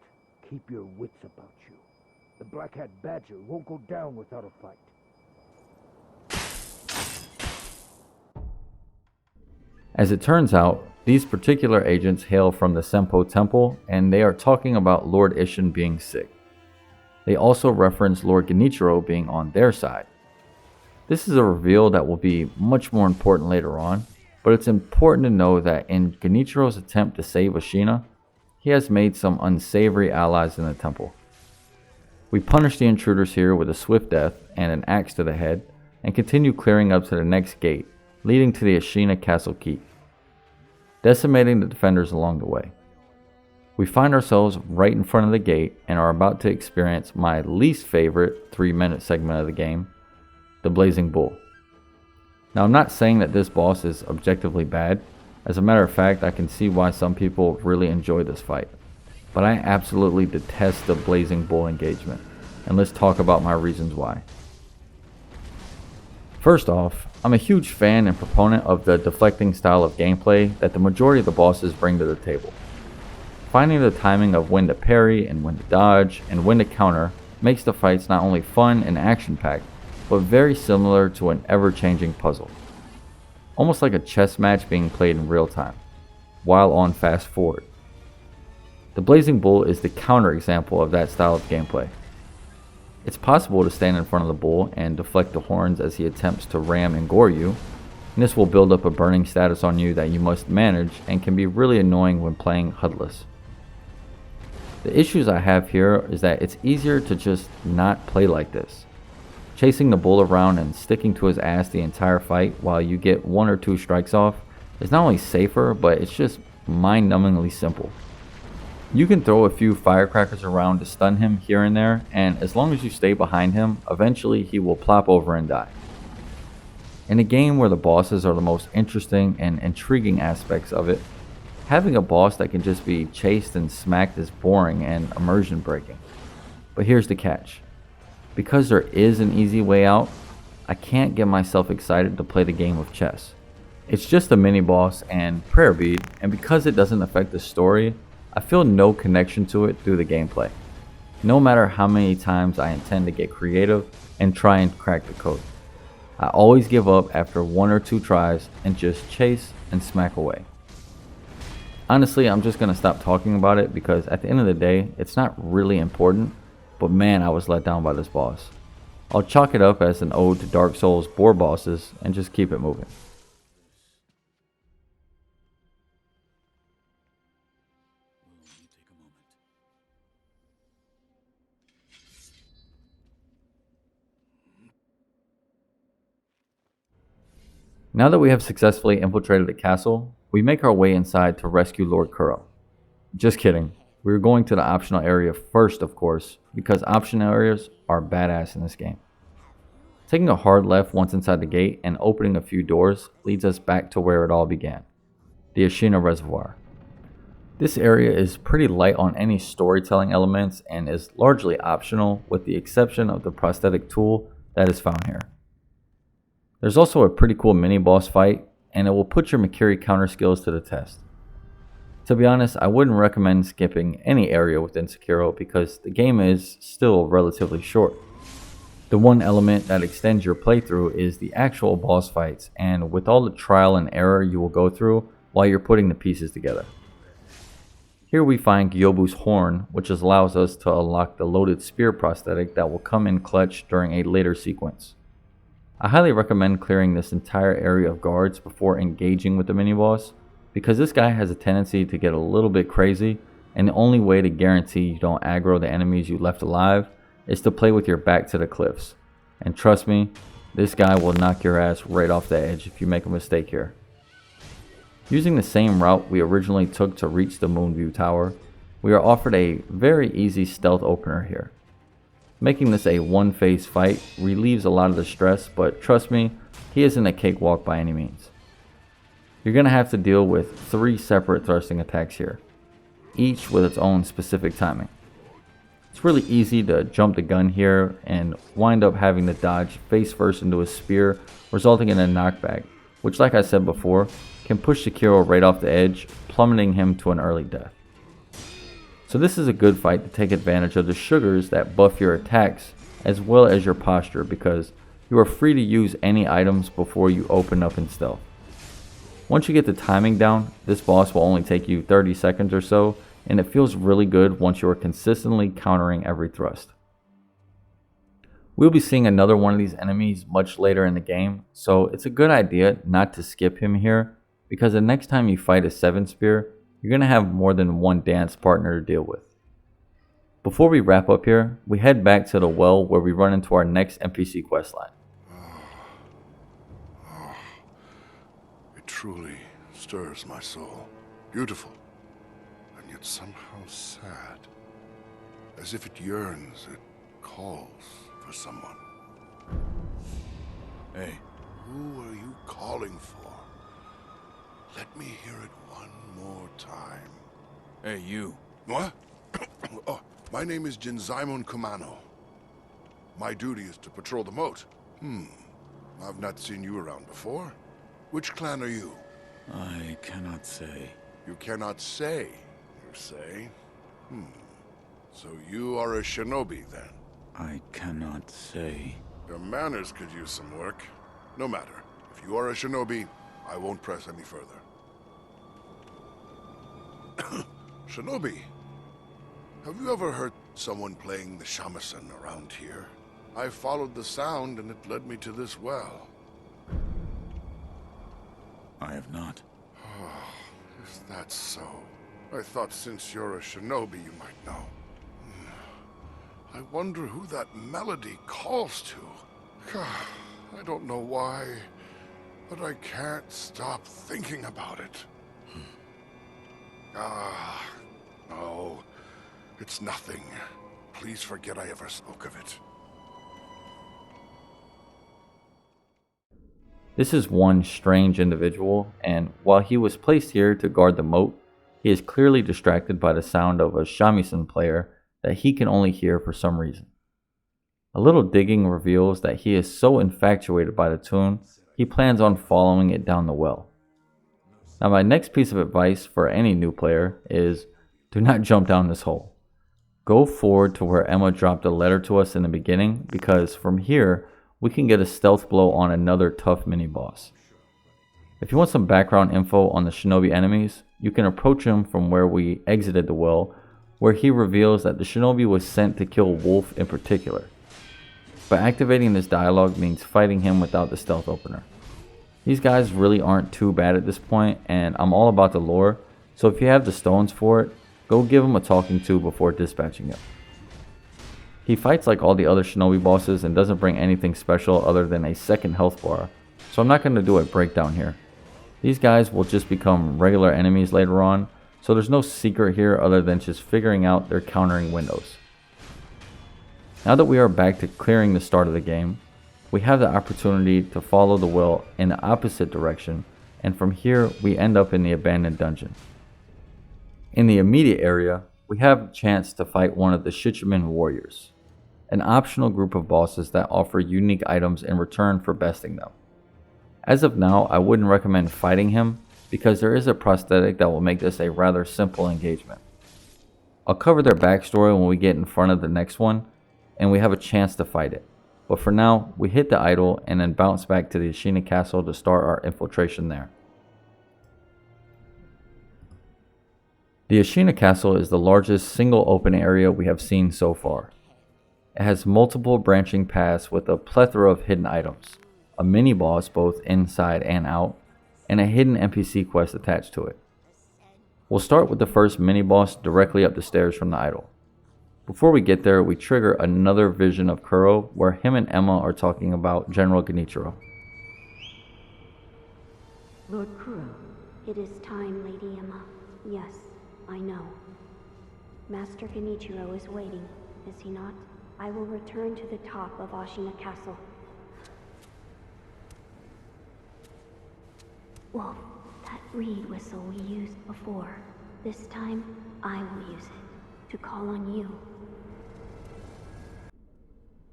keep your wits about you. The Black Hat Badger won't go down without a fight. As it turns out, these particular agents hail from the Senpou Temple, and they are talking about Lord Isshin being sick. They also reference Lord Genichiro being on their side. This is a reveal that will be much more important later on, but it's important to know that in Genichiro's attempt to save Ashina, he has made some unsavory allies in the temple. We punish the intruders here with a swift death and an axe to the head, and continue clearing up to the next gate, leading to the Ashina Castle keep, decimating the defenders along the way. We find ourselves right in front of the gate and are about to experience my least favorite 3-minute segment of the game, the Blazing Bull. Now, I'm not saying that this boss is objectively bad. As a matter of fact, I can see why some people really enjoy this fight. But I absolutely detest the Blazing Bull engagement, and let's talk about my reasons why. First off, I'm a huge fan and proponent of the deflecting style of gameplay that the majority of the bosses bring to the table. Finding the timing of when to parry and when to dodge and when to counter makes the fights not only fun and action-packed, but very similar to an ever-changing puzzle. Almost like a chess match being played in real time, while on fast forward. The Blazing Bull is the counter-example of that style of gameplay. It's possible to stand in front of the bull and deflect the horns as he attempts to ram and gore you, and this will build up a burning status on you that you must manage and can be really annoying when playing HUDless. The issues I have here is that it's easier to just not play like this. Chasing the bull around and sticking to his ass the entire fight while you get 1 or 2 strikes off is not only safer, but it's just mind-numbingly simple. You can throw a few firecrackers around to stun him here and there, and as long as you stay behind him, eventually he will plop over and die. In a game where the bosses are the most interesting and intriguing aspects of it, having a boss that can just be chased and smacked is boring and immersion breaking. But here's the catch. Because there is an easy way out, I can't get myself excited to play the game of chess. It's just a mini boss and prayer bead, and because it doesn't affect the story, I feel no connection to it through the gameplay. No matter how many times I intend to get creative and try and crack the code. I always give up after 1 or 2 tries and just chase and smack away. Honestly, I'm just gonna stop talking about it because at the end of the day, it's not really important. But man, I was let down by this boss. I'll chalk it up as an ode to Dark Souls boar bosses and just keep it moving. Now that we have successfully infiltrated the castle, we make our way inside to rescue Lord Kuro. Just kidding. We're going to the optional area first, of course, because optional areas are badass in this game. Taking a hard left once inside the gate and opening a few doors leads us back to where it all began, the Ashina Reservoir. This area is pretty light on any storytelling elements and is largely optional with the exception of the prosthetic tool that is found here. There's also a pretty cool mini boss fight, and it will put your Mikiri counter skills to the test. To be honest, I wouldn't recommend skipping any area within Sekiro because the game is still relatively short. The one element that extends your playthrough is the actual boss fights, and with all the trial and error you will go through while you're putting the pieces together. Here we find Gyobu's horn, which allows us to unlock the loaded spear prosthetic that will come in clutch during a later sequence. I highly recommend clearing this entire area of guards before engaging with the mini-boss, because this guy has a tendency to get a little bit crazy, and the only way to guarantee you don't aggro the enemies you left alive is to play with your back to the cliffs. And trust me, this guy will knock your ass right off the edge if you make a mistake here. Using the same route we originally took to reach the Moonview Tower, we are offered a very easy stealth opener here. Making this a one-phase fight relieves a lot of the stress, but trust me, he isn't a cakewalk by any means. You're going to have to deal with 3 separate thrusting attacks here, each with its own specific timing. It's really easy to jump the gun here and wind up having to dodge face first into a spear, resulting in a knockback, which, like I said before, can push Sekiro right off the edge, plummeting him to an early death. So this is a good fight to take advantage of the sugars that buff your attacks as well as your posture, because you are free to use any items before you open up in stealth. Once you get the timing down, this boss will only take you 30 seconds or so, and it feels really good once you are consistently countering every thrust. We'll be seeing another one of these enemies much later in the game, so it's a good idea not to skip him here, because the next time you fight a 7 spear, you're going to have more than one dance partner to deal with. Before we wrap up here, we head back to the well where we run into our next NPC questline. It truly stirs my soul. Beautiful, and yet somehow sad. As if it yearns, it calls for someone. Hey. Who are you calling for? Let me hear it one more time. Hey, you. What? Oh, my name is Jinzaimon Kumano. My duty is to patrol the moat. I've not seen you around before. Which clan are you? I cannot say. You cannot say, you say? So you are a shinobi, then? I cannot say. Your manners could use some work. No matter. If you are a shinobi, I won't press any further. Shinobi, have you ever heard someone playing the shamisen around here? I followed the sound and it led me to this well. I have not. Oh, is that so? I thought since you're a shinobi you might know. I wonder who that melody calls to. I don't know why, but I can't stop thinking about it. No, it's nothing. Please forget I ever spoke of it. This is one strange individual, and while he was placed here to guard the moat, he is clearly distracted by the sound of a shamisen player that he can only hear for some reason. A little digging reveals that he is so infatuated by the tune, he plans on following it down the well. Now my next piece of advice for any new player is, do not jump down this hole. Go forward to where Emma dropped a letter to us in the beginning, because from here, we can get a stealth blow on another tough mini-boss. If you want some background info on the shinobi enemies, you can approach him from where we exited the well, where he reveals that the shinobi was sent to kill Wolf in particular. But activating this dialogue means fighting him without the stealth opener. These guys really aren't too bad at this point, and I'm all about the lore, so if you have the stones for it, go give him a talking to before dispatching him. He fights like all the other shinobi bosses and doesn't bring anything special other than a second health bar, so I'm not going to do a breakdown here. These guys will just become regular enemies later on, so there's no secret here other than just figuring out their countering windows. Now that we are back to clearing the start of the game, we have the opportunity to follow the well in the opposite direction, and from here we end up in the abandoned dungeon. In the immediate area, we have a chance to fight one of the Sitchimen warriors. an optional group of bosses that offer unique items in return for besting them. As of now, I wouldn't recommend fighting him because there is a prosthetic that will make this a rather simple engagement. I'll cover their backstory when we get in front of the next one and we have a chance to fight it. But for now, we hit the idol and then bounce back to the Ashina Castle to start our infiltration there. The Ashina Castle is the largest single open area we have seen so far. It has multiple branching paths with a plethora of hidden items, a mini-boss both inside and out, and a hidden NPC quest attached to it. We'll start with the first mini-boss directly up the stairs from the idol. Before we get there, we trigger another vision of Kuro where him and Emma are talking about General Genichiro. Lord Kuro. It is time, Lady Emma. Yes, I know. Master Genichiro is waiting, is he not? I will return to the top of Ashina Castle. Wolf, that reed whistle we used before. This time, I will use it to call on you.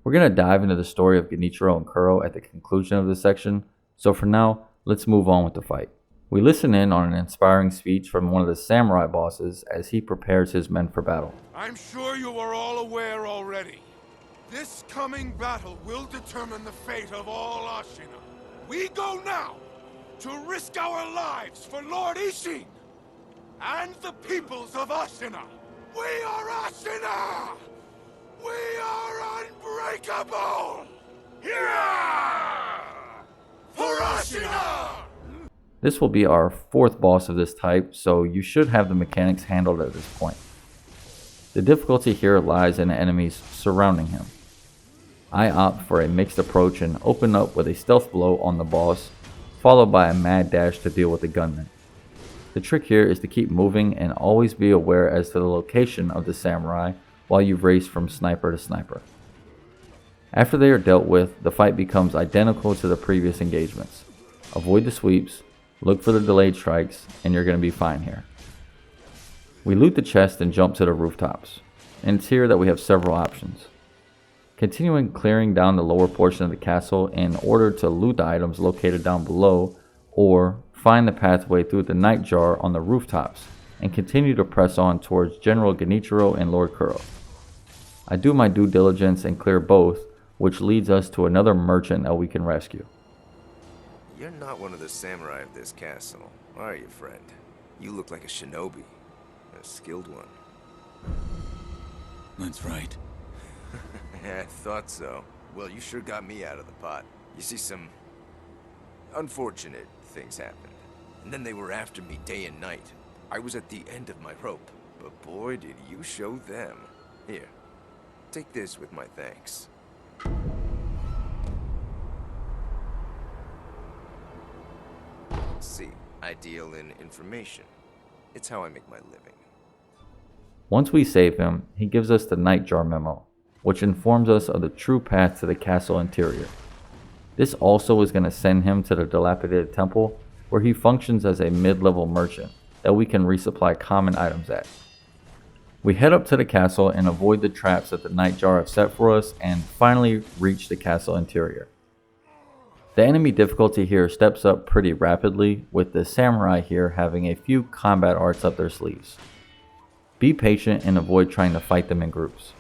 We're going to dive into the story of Genichiro and Kuro at the conclusion of this section, so for now, let's move on with the fight. We listen in on an inspiring speech from one of the samurai bosses as he prepares his men for battle. I'm sure you are all aware already. This coming battle will determine the fate of all Ashina. We go now to risk our lives for Lord Isshin and the peoples of Ashina. We are Ashina! We are unbreakable! Yeah! For Ashina! This will be our fourth boss of this type, so you should have the mechanics handled at this point. The difficulty here lies in the enemies surrounding him. I opt for a mixed approach and open up with a stealth blow on the boss, followed by a mad dash to deal with the gunman. The trick here is to keep moving and always be aware as to the location of the samurai while you race from sniper to sniper. After they are dealt with, the fight becomes identical to the previous engagements. Avoid the sweeps, look for the delayed strikes, and you're going to be fine here. We loot the chest and jump to the rooftops, and it's here that we have several options. Continuing clearing down the lower portion of the castle in order to loot the items located down below, or find the pathway through the night jar on the rooftops and continue to press on towards General Genichiro and Lord Kuro. I do my due diligence and clear both, which leads us to another merchant that we can rescue. You're not one of the samurai of this castle, are you, friend? You look like a shinobi. A skilled one. That's right. I thought so. Well, you sure got me out of the pot. You see, some unfortunate things happened. And then they were after me day and night. I was at the end of my rope. But boy, did you show them. Here, take this with my thanks. See, I deal in information. It's how I make my living. Once we save him, he gives us the night jar memo, which informs us of the true path to the castle interior. This also is going to send him to the dilapidated temple, where he functions as a mid-level merchant that we can resupply common items at. We head up to the castle and avoid the traps that the night jar have set for us and finally reach the castle interior. The enemy difficulty here steps up pretty rapidly, with the samurai here having a few combat arts up their sleeves. Be patient and avoid trying to fight them in groups.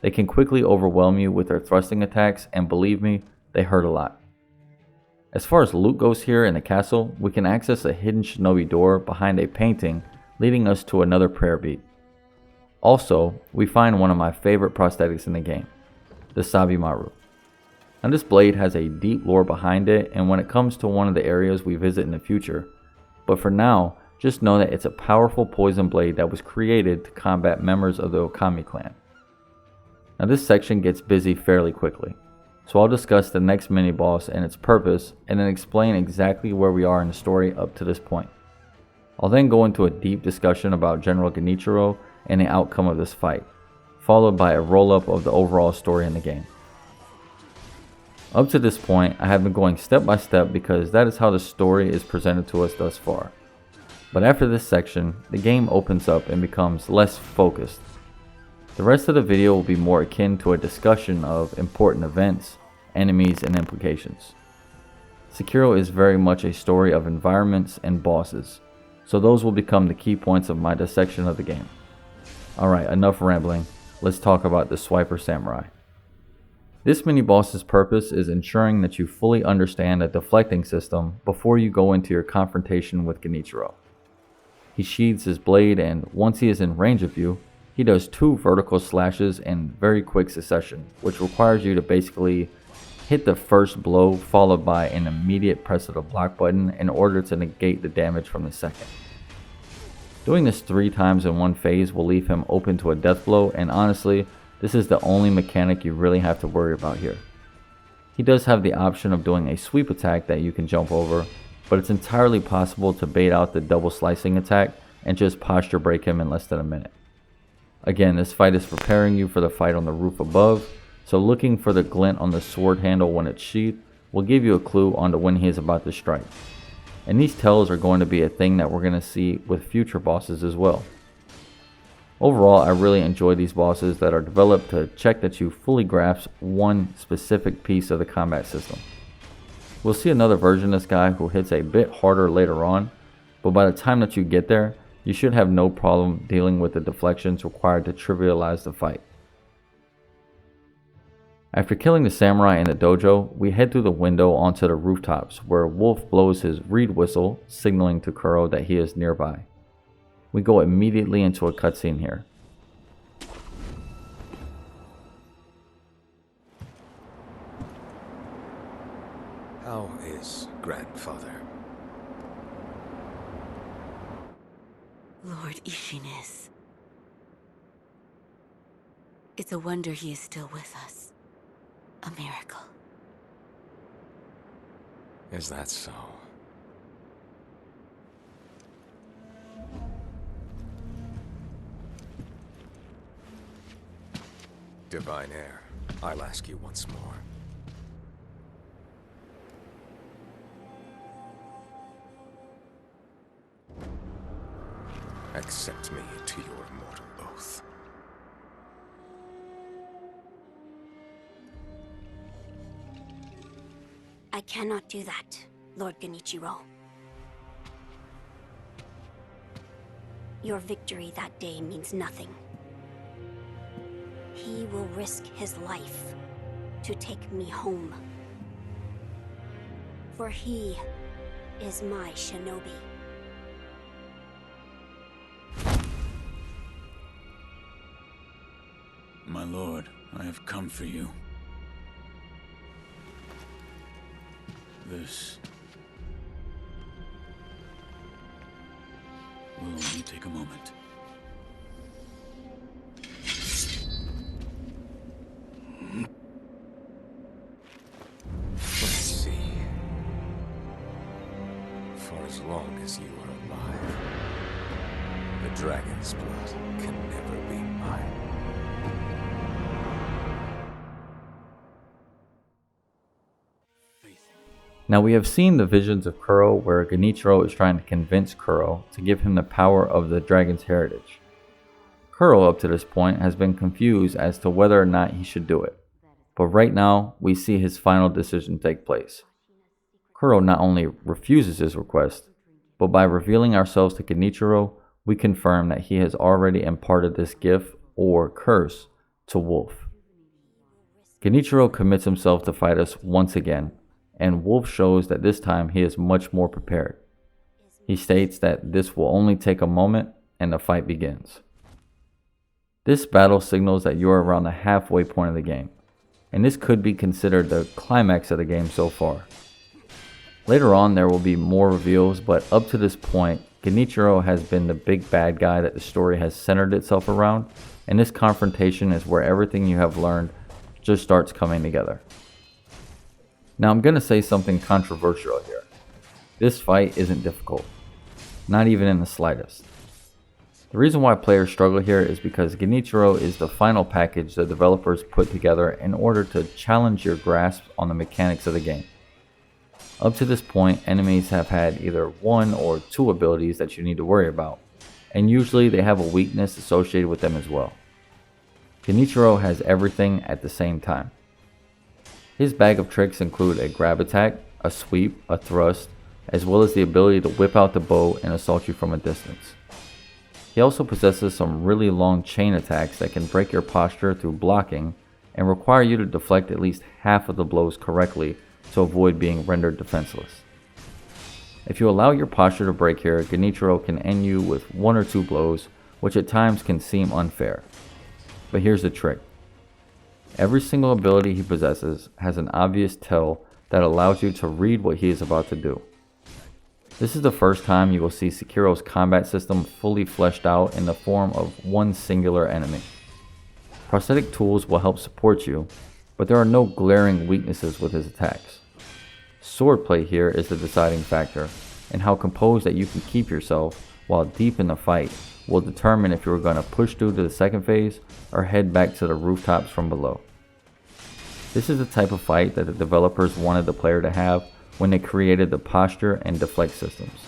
They can quickly overwhelm you with their thrusting attacks, and believe me, they hurt a lot. As far as loot goes here in the castle, we can access a hidden shinobi door behind a painting leading us to another prayer bead. Also, we find one of my favorite prosthetics in the game, the Sabimaru. Now this blade has a deep lore behind it, and when it comes to one of the areas we visit in the future, but for now, just know that it's a powerful poison blade that was created to combat members of the Okami clan. Now this section gets busy fairly quickly, so I'll discuss the next mini-boss and its purpose, and then explain exactly where we are in the story up to this point. I'll then go into a deep discussion about General Genichiro and the outcome of this fight, followed by a roll-up of the overall story in the game. Up to this point, I have been going step by step because that is how the story is presented to us thus far. But after this section, the game opens up and becomes less focused. The rest of the video will be more akin to a discussion of important events, enemies, and implications. Sekiro is very much a story of environments and bosses, so those will become the key points of my dissection of the game. Alright, enough rambling, let's talk about the Swiper Samurai. This mini-boss's purpose is ensuring that you fully understand a deflecting system before you go into your confrontation with Genichiro. He sheathes his blade, and once he is in range of you, he does 2 vertical slashes in very quick succession, which requires you to basically hit the first blow followed by an immediate press of the block button in order to negate the damage from the second. Doing this 3 times in one phase will leave him open to a death blow, and honestly, this is the only mechanic you really have to worry about here. He does have the option of doing a sweep attack that you can jump over, but it's entirely possible to bait out the double slicing attack and just posture break him in less than a minute. Again, this fight is preparing you for the fight on the roof above, so looking for the glint on the sword handle when it's sheathed will give you a clue on to when he is about to strike. And these tells are going to be a thing that we're going to see with future bosses as well. Overall, I really enjoy these bosses that are developed to check that you fully grasp one specific piece of the combat system. We'll see another version of this guy who hits a bit harder later on, but by the time that you get there, you should have no problem dealing with the deflections required to trivialize the fight. After killing the samurai in the dojo, we head through the window onto the rooftops where Wolf blows his reed whistle, signaling to Kuro that he is nearby. We go immediately into a cutscene here. How is grandfather? Lord Isshin is. It's a wonder he is still with us. A miracle. Is that so? Divine Heir, I'll ask you once more. Accept me to your immortal oath. I cannot do that, Lord Genichiro. Your victory that day means nothing. He will risk his life to take me home. For he is my shinobi. My lord, I have come for you. This will only take a moment. Let's see. For as long as you are alive, the dragon's blood can never be mine. Now we have seen the visions of Kuro where Genichiro is trying to convince Kuro to give him the power of the dragon's heritage. Kuro up to this point has been confused as to whether or not he should do it, but right now we see his final decision take place. Kuro not only refuses his request, but by revealing ourselves to Genichiro, we confirm that he has already imparted this gift, or curse, to Wolf. Genichiro commits himself to fight us once again, and Wolf shows that this time he is much more prepared. He states that this will only take a moment and the fight begins. This battle signals that you are around the halfway point of the game, and this could be considered the climax of the game so far. Later on there will be more reveals, but up to this point, Genichiro has been the big bad guy that the story has centered itself around, and this confrontation is where everything you have learned just starts coming together. Now I'm going to say something controversial here. This fight isn't difficult. Not even in the slightest. The reason why players struggle here is because Genichiro is the final package the developers put together in order to challenge your grasp on the mechanics of the game. Up to this point, enemies have had either 1 or 2 abilities that you need to worry about, and usually they have a weakness associated with them as well. Genichiro has everything at the same time. His bag of tricks include a grab attack, a sweep, a thrust, as well as the ability to whip out the bow and assault you from a distance. He also possesses some really long chain attacks that can break your posture through blocking and require you to deflect at least half of the blows correctly to avoid being rendered defenseless. If you allow your posture to break here, Genichiro can end you with 1 or 2 blows, which at times can seem unfair. But here's the trick. Every single ability he possesses has an obvious tell that allows you to read what he is about to do. This is the first time you will see Sekiro's combat system fully fleshed out in the form of one singular enemy. Prosthetic tools will help support you, but there are no glaring weaknesses with his attacks. Swordplay here is the deciding factor, and how composed that you can keep yourself while deep in the fight will determine if you are going to push through to the second phase or head back to the rooftops from below. This is the type of fight that the developers wanted the player to have when they created the posture and deflect systems,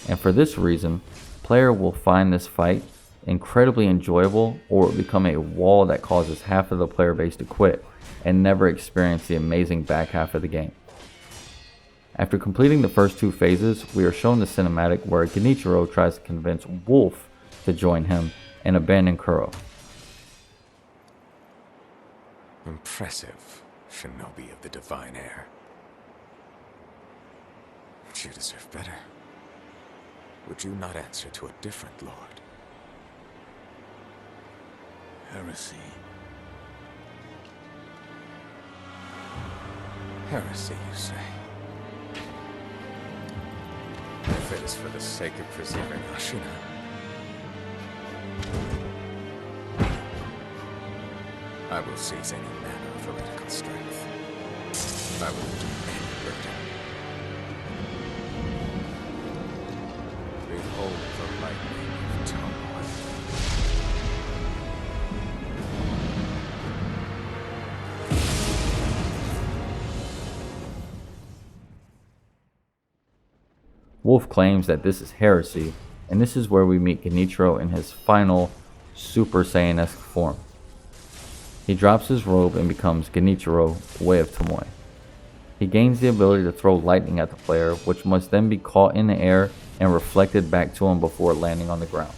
and for this reason, player will find this fight incredibly enjoyable, or it will become a wall that causes half of the player base to quit and never experience the amazing back half of the game. After completing the first 2 phases, we are shown the cinematic where Genichiro tries to convince Wolf to join him and abandon Kuro. Impressive, Shinobi of the Divine Air. You deserve better. Would you not answer to a different lord? Heresy. Heresy, you say? If it is for the sake of preserving Ashina. I will seize any manner of heretical strength. I will do any burden. Behold the lightning of turmoil. Wolf claims that this is heresy, and this is where we meet Genichiro in his final Super Saiyan-esque form. He drops his robe and becomes Genichiro, Way of Tomoe. He gains the ability to throw lightning at the player, which must then be caught in the air and reflected back to him before landing on the ground.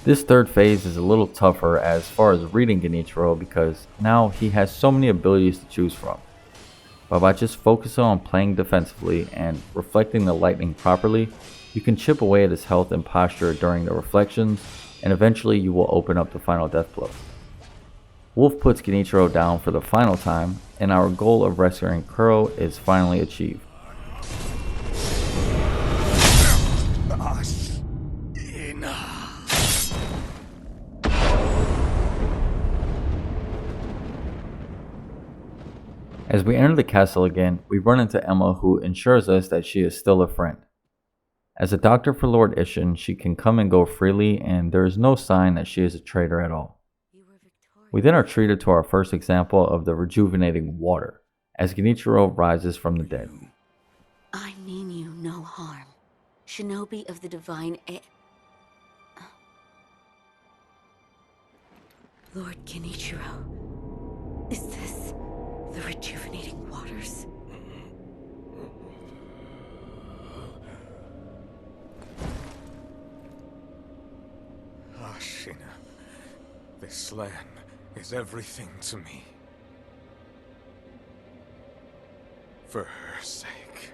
This third phase is a little tougher as far as reading Genichiro because now he has so many abilities to choose from. But by just focusing on playing defensively and reflecting the lightning properly, you can chip away at his health and posture during the reflections, and eventually you will open up the final death blow. Wolf puts Genichiro down for the final time, and our goal of rescuing Kuro is finally achieved. As we enter the castle again, we run into Emma, who ensures us that she is still a friend. As a doctor for Lord Isshin, she can come and go freely, and there is no sign that she is a traitor at all. We then are treated to our first example of the rejuvenating water, as Genichiro rises from the dead. I mean you no harm. Shinobi of the Divine Air. Lord Genichiro, is this the rejuvenating waters? Ashina, this land is everything to me. For her sake,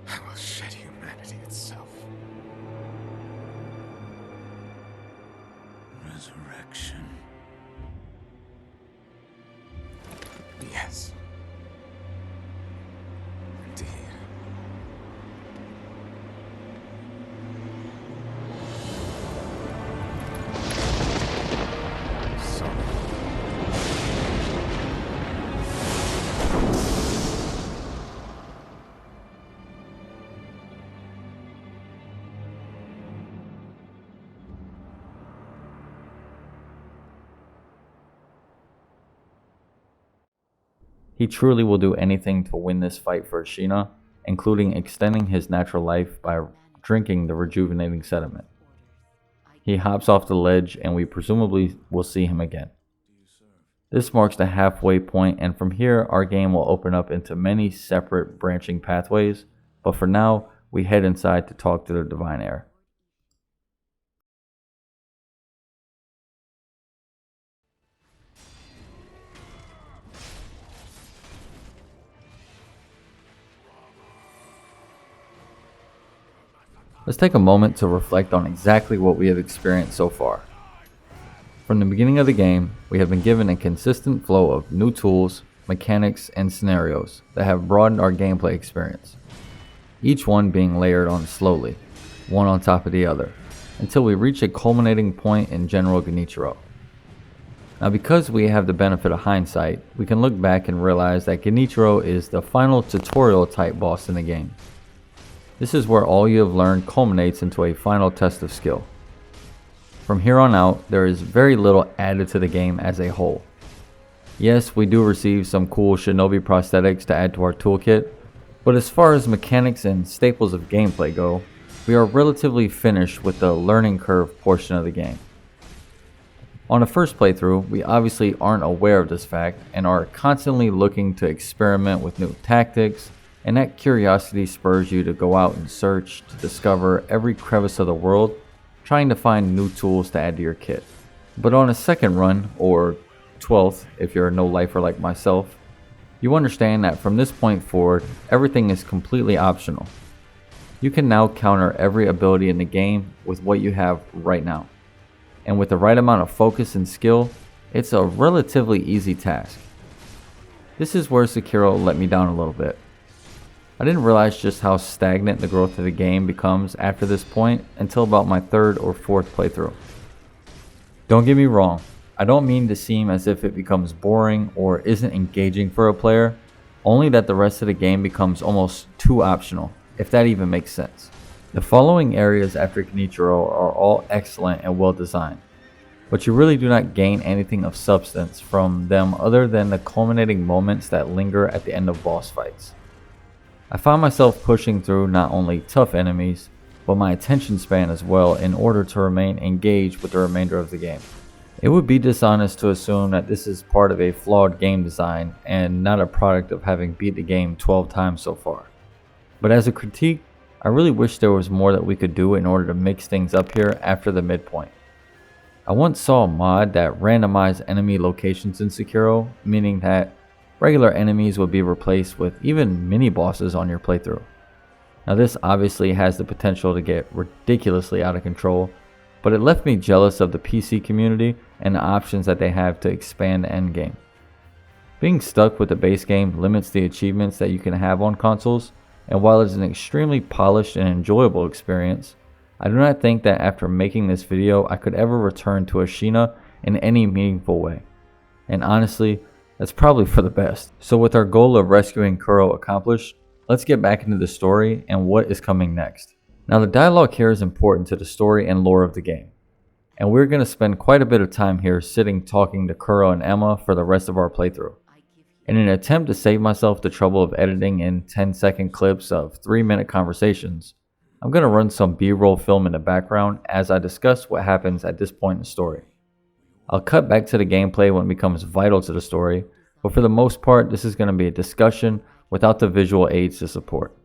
I will shed humanity itself. Resurrection. Yes. Indeed. He truly will do anything to win this fight for Ashina, including extending his natural life by drinking the rejuvenating sediment. He hops off the ledge and we presumably will see him again. This marks the halfway point, and from here our game will open up into many separate branching pathways, but for now we head inside to talk to the Divine Heir. Let's take a moment to reflect on exactly what we have experienced so far. From the beginning of the game, we have been given a consistent flow of new tools, mechanics, and scenarios that have broadened our gameplay experience, each one being layered on slowly, one on top of the other, until we reach a culminating point in General Genichiro. Now, because we have the benefit of hindsight, we can look back and realize that Genichiro is the final tutorial type boss in the game. This is where all you have learned culminates into a final test of skill. From here on out, there is very little added to the game as a whole. Yes, we do receive some cool Shinobi prosthetics to add to our toolkit, but as far as mechanics and staples of gameplay go, we are relatively finished with the learning curve portion of the game. On a first playthrough, we obviously aren't aware of this fact and are constantly looking to experiment with new tactics, and that curiosity spurs you to go out and search to discover every crevice of the world, trying to find new tools to add to your kit. But on a second run, or 12th if you're a no-lifer like myself, you understand that from this point forward, everything is completely optional. You can now counter every ability in the game with what you have right now. And with the right amount of focus and skill, it's a relatively easy task. This is where Sekiro let me down a little bit. I didn't realize just how stagnant the growth of the game becomes after this point until about my third or fourth playthrough. Don't get me wrong, I don't mean to seem as if it becomes boring or isn't engaging for a player, only that the rest of the game becomes almost too optional, if that even makes sense. The following areas after Genichiro are all excellent and well designed, but you really do not gain anything of substance from them other than the culminating moments that linger at the end of boss fights. I found myself pushing through not only tough enemies, but my attention span as well in order to remain engaged with the remainder of the game. It would be dishonest to assume that this is part of a flawed game design and not a product of having beat the game 12 times so far. But as a critique, I really wish there was more that we could do in order to mix things up here after the midpoint. I once saw a mod that randomized enemy locations in Sekiro, meaning that regular enemies would be replaced with even mini bosses on your playthrough. Now this obviously has the potential to get ridiculously out of control, but it left me jealous of the PC community and the options that they have to expand the endgame. Being stuck with the base game limits the achievements that you can have on consoles, and while it is an extremely polished and enjoyable experience, I do not think that after making this video I could ever return to Ashina in any meaningful way. And honestly, that's probably for the best. So with our goal of rescuing Kuro accomplished, let's get back into the story and what is coming next. Now the dialogue here is important to the story and lore of the game, and we're going to spend quite a bit of time here sitting talking to Kuro and Emma for the rest of our playthrough. In an attempt to save myself the trouble of editing in 10-second clips of 3-minute conversations, I'm going to run some B-roll film in the background as I discuss what happens at this point in the story. I'll cut back to the gameplay when it becomes vital to the story, but for the most part this is going to be a discussion without the visual aids to support.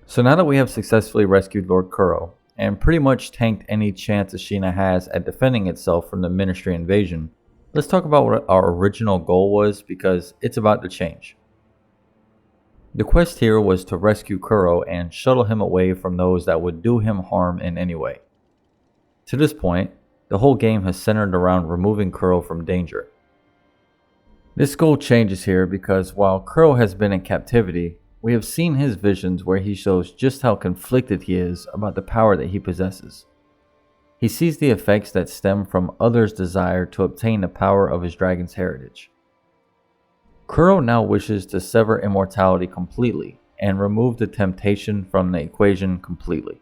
So now that we have successfully rescued Lord Kuro, and pretty much tanked any chance Ashina has at defending itself from the Ministry invasion, let's talk about what our original goal was, because it's about to change. The quest here was to rescue Kuro and shuttle him away from those that would do him harm in any way. To this point, the whole game has centered around removing Kuro from danger. This goal changes here because while Kuro has been in captivity, we have seen his visions where he shows just how conflicted he is about the power that he possesses. He sees the effects that stem from others' desire to obtain the power of his dragon's heritage. Kuro now wishes to sever immortality completely and remove the temptation from the equation completely.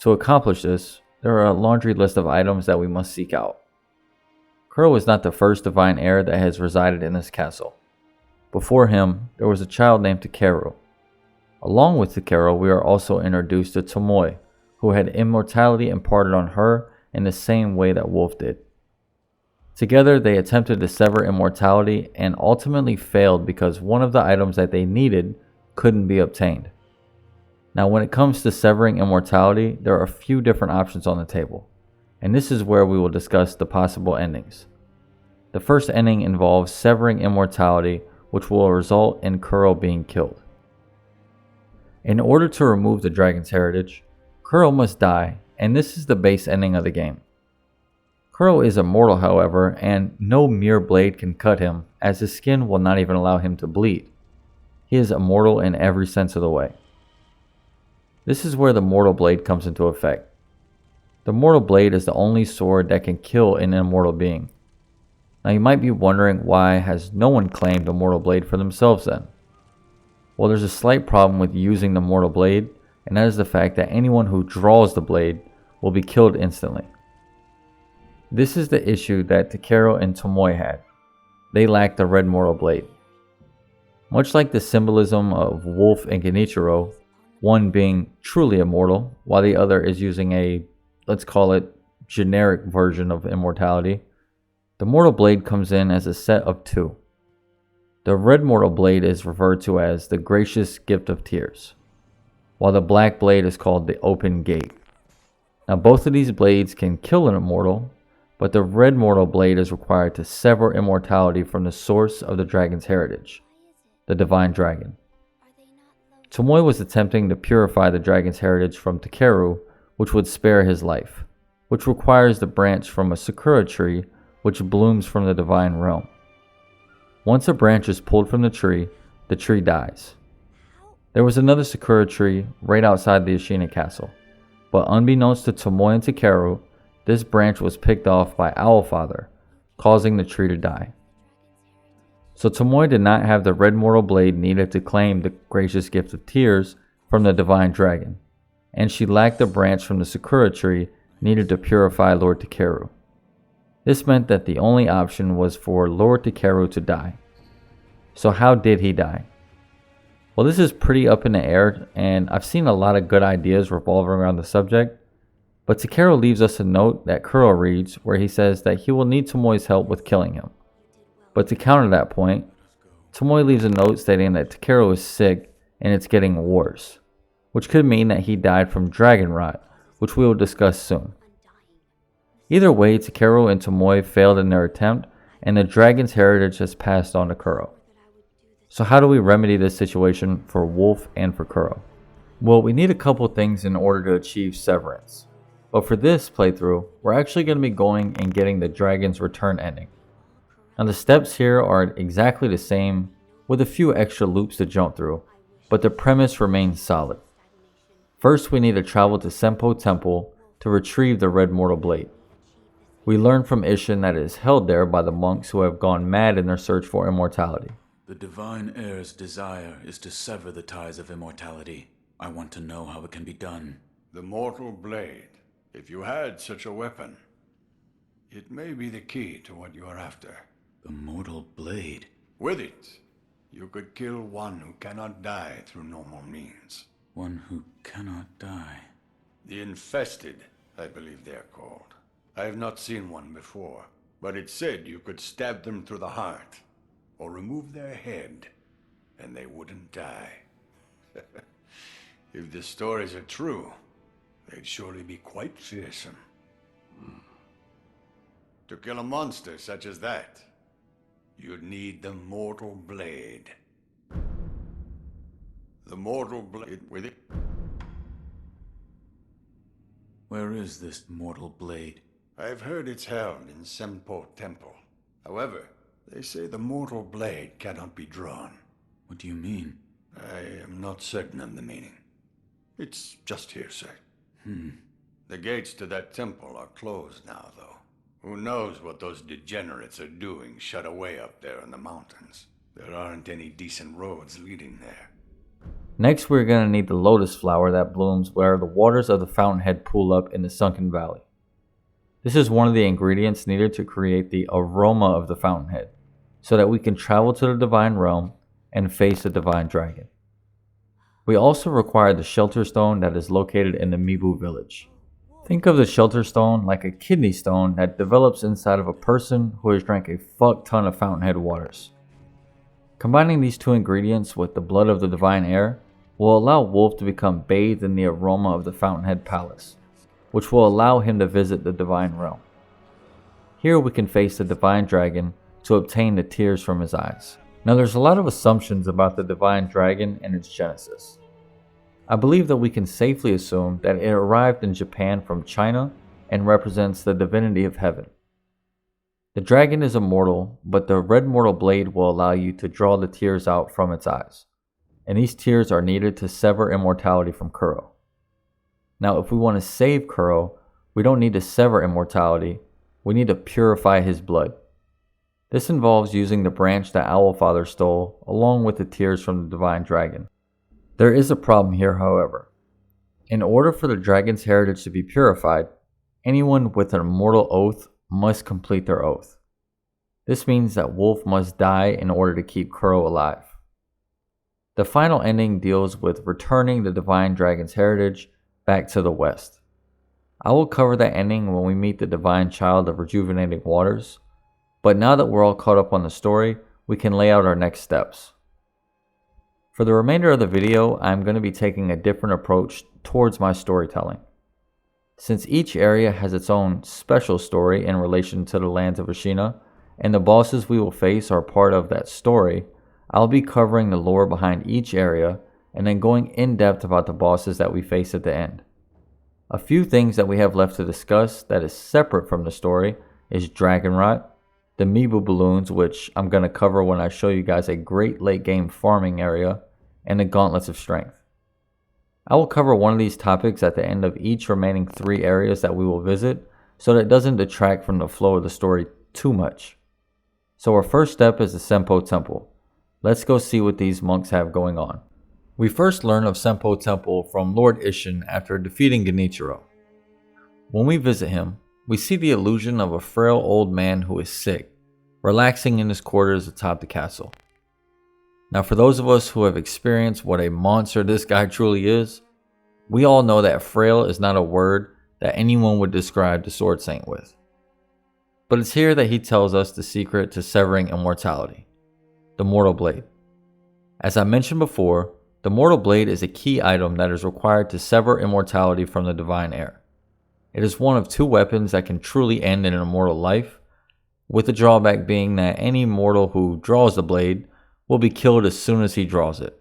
To accomplish this, there are a laundry list of items that we must seek out. Kuro is not the first divine heir that has resided in this castle. Before him, there was a child named Takeru. Along with Sekiro, we are also introduced to Tomoe, who had immortality imparted on her in the same way that Wolf did. Together, they attempted to sever immortality and ultimately failed because one of the items that they needed couldn't be obtained. Now, when it comes to severing immortality, there are a few different options on the table, and this is where we will discuss the possible endings. The first ending involves severing immortality, which will result in Kuro being killed. In order to remove the dragon's heritage, Kuro must die, and this is the base ending of the game. Kuro is immortal, however, and no mere blade can cut him, as his skin will not even allow him to bleed. He is immortal in every sense of the way. This is where the Mortal Blade comes into effect. The Mortal Blade is the only sword that can kill an immortal being. Now you might be wondering, why has no one claimed a Mortal Blade for themselves then? Well, there's a slight problem with using the Mortal Blade, and that is the fact that anyone who draws the blade will be killed instantly. This is the issue that Sekiro and Tomoe had. They lacked the red Mortal Blade. Much like the symbolism of Wolf and Genichiro, one being truly immortal, while the other is using a, let's call it, generic version of immortality, the Mortal Blade comes in as a set of two. The red Mortal Blade is referred to as the Gracious Gift of Tears, while the black blade is called the Open Gate. Now both of these blades can kill an immortal, but the red Mortal Blade is required to sever immortality from the source of the dragon's heritage, the Divine Dragon. Tomoe was attempting to purify the dragon's heritage from Takeru, which would spare his life, which requires the branch from a sakura tree which blooms from the divine realm. Once a branch is pulled from the tree dies. There was another sakura tree right outside the Ashina Castle, but unbeknownst to Tomoe and Takeru, this branch was picked off by Owlfather, causing the tree to die. So Tomoe did not have the red Mortal Blade needed to claim the Gracious Gift of Tears from the Divine Dragon, and she lacked the branch from the Sakura tree needed to purify Lord Takeru. This meant that the only option was for Lord Takeru to die. So how did he die? Well, this is pretty up in the air, and I've seen a lot of good ideas revolving around the subject, but Takeru leaves us a note that Kuro reads where he says that he will need Tomoe's help with killing him. But to counter that point, Tomoe leaves a note stating that Takeru is sick and it's getting worse, which could mean that he died from Dragonrot, which we will discuss soon. Either way, Takeru and Tomoe failed in their attempt, and the dragon's heritage has passed on to Kuro. So how do we remedy this situation for Wolf and for Kuro? Well, we need a couple things in order to achieve severance. But for this playthrough, we're actually going to be going and getting the dragon's return ending. Now the steps here are exactly the same, with a few extra loops to jump through, but the premise remains solid. First, we need to travel to Senpou Temple to retrieve the red Mortal Blade. We learn from Isshin that it is held there by the monks who have gone mad in their search for immortality. The Divine Heir's desire is to sever the ties of immortality. I want to know how it can be done. The Mortal Blade. If you had such a weapon, it may be the key to what you are after. The Mortal Blade? With it, you could kill one who cannot die through normal means. One who cannot die? The Infested, I believe they're called. I have not seen one before, but it said you could stab them through the heart, or remove their head, and they wouldn't die. If the stories are true, they'd surely be quite fearsome. To kill a monster such as that, you'd need the Mortal Blade. The Mortal Blade with it. Where is this Mortal Blade? I've heard it's held in Senpou Temple. However, they say the Mortal Blade cannot be drawn. What do you mean? I am not certain of the meaning. It's just hearsay. The gates to that temple are closed now, though. Who knows what those degenerates are doing shut away up there in the mountains. There aren't any decent roads leading there. Next, we're going to need the lotus flower that blooms where the waters of the Fountainhead pool up in the Sunken Valley. This is one of the ingredients needed to create the aroma of the Fountainhead, so that we can travel to the Divine Realm and face the Divine Dragon. We also require the shelter stone that is located in the Mibu Village. Think of the shelter stone like a kidney stone that develops inside of a person who has drank a fuck ton of Fountainhead waters. Combining these two ingredients with the blood of the divine air will allow Wolf to become bathed in the aroma of the Fountainhead Palace, which will allow him to visit the divine realm. Here we can face the divine dragon to obtain the tears from his eyes. Now there's a lot of assumptions about the divine dragon and its genesis. I believe that we can safely assume that it arrived in Japan from China and represents the divinity of heaven. The dragon is immortal, but the red mortal blade will allow you to draw the tears out from its eyes, and these tears are needed to sever immortality from Kuro. Now if we want to save Kuro, we don't need to sever immortality, we need to purify his blood. This involves using the branch that Owlfather stole along with the tears from the divine dragon. There is a problem here, however. In order for the dragon's heritage to be purified, anyone with an immortal oath must complete their oath. This means that Wolf must die in order to keep Kuro alive. The final ending deals with returning the divine dragon's heritage back to the west. I will cover that ending when we meet the divine child of rejuvenating waters, but now that we're all caught up on the story, we can lay out our next steps. For the remainder of the video, I'm going to be taking a different approach towards my storytelling. Since each area has its own special story in relation to the lands of Ashina, and the bosses we will face are part of that story, I'll be covering the lore behind each area and then going in depth about the bosses that we face at the end. A few things that we have left to discuss that is separate from the story is Dragonrot, the Mibu balloons, which I'm going to cover when I show you guys a great late game farming area, and the gauntlets of strength. I will cover one of these topics at the end of each remaining 3 areas that we will visit, so that it doesn't detract from the flow of the story too much. So our first step is the Senpou Temple. Let's go see what these monks have going on. We first learn of Senpou Temple from Lord Isshin after defeating Genichiro. When we visit him, we see the illusion of a frail old man who is sick, relaxing in his quarters atop the castle. Now for those of us who have experienced what a monster this guy truly is, we all know that frail is not a word that anyone would describe the Sword Saint with. But it's here that he tells us the secret to severing immortality, the Mortal Blade. As I mentioned before, the Mortal Blade is a key item that is required to sever immortality from the divine heir. It is one of 2 weapons that can truly end in an immortal life, with the drawback being that any mortal who draws the blade will be killed as soon as he draws it.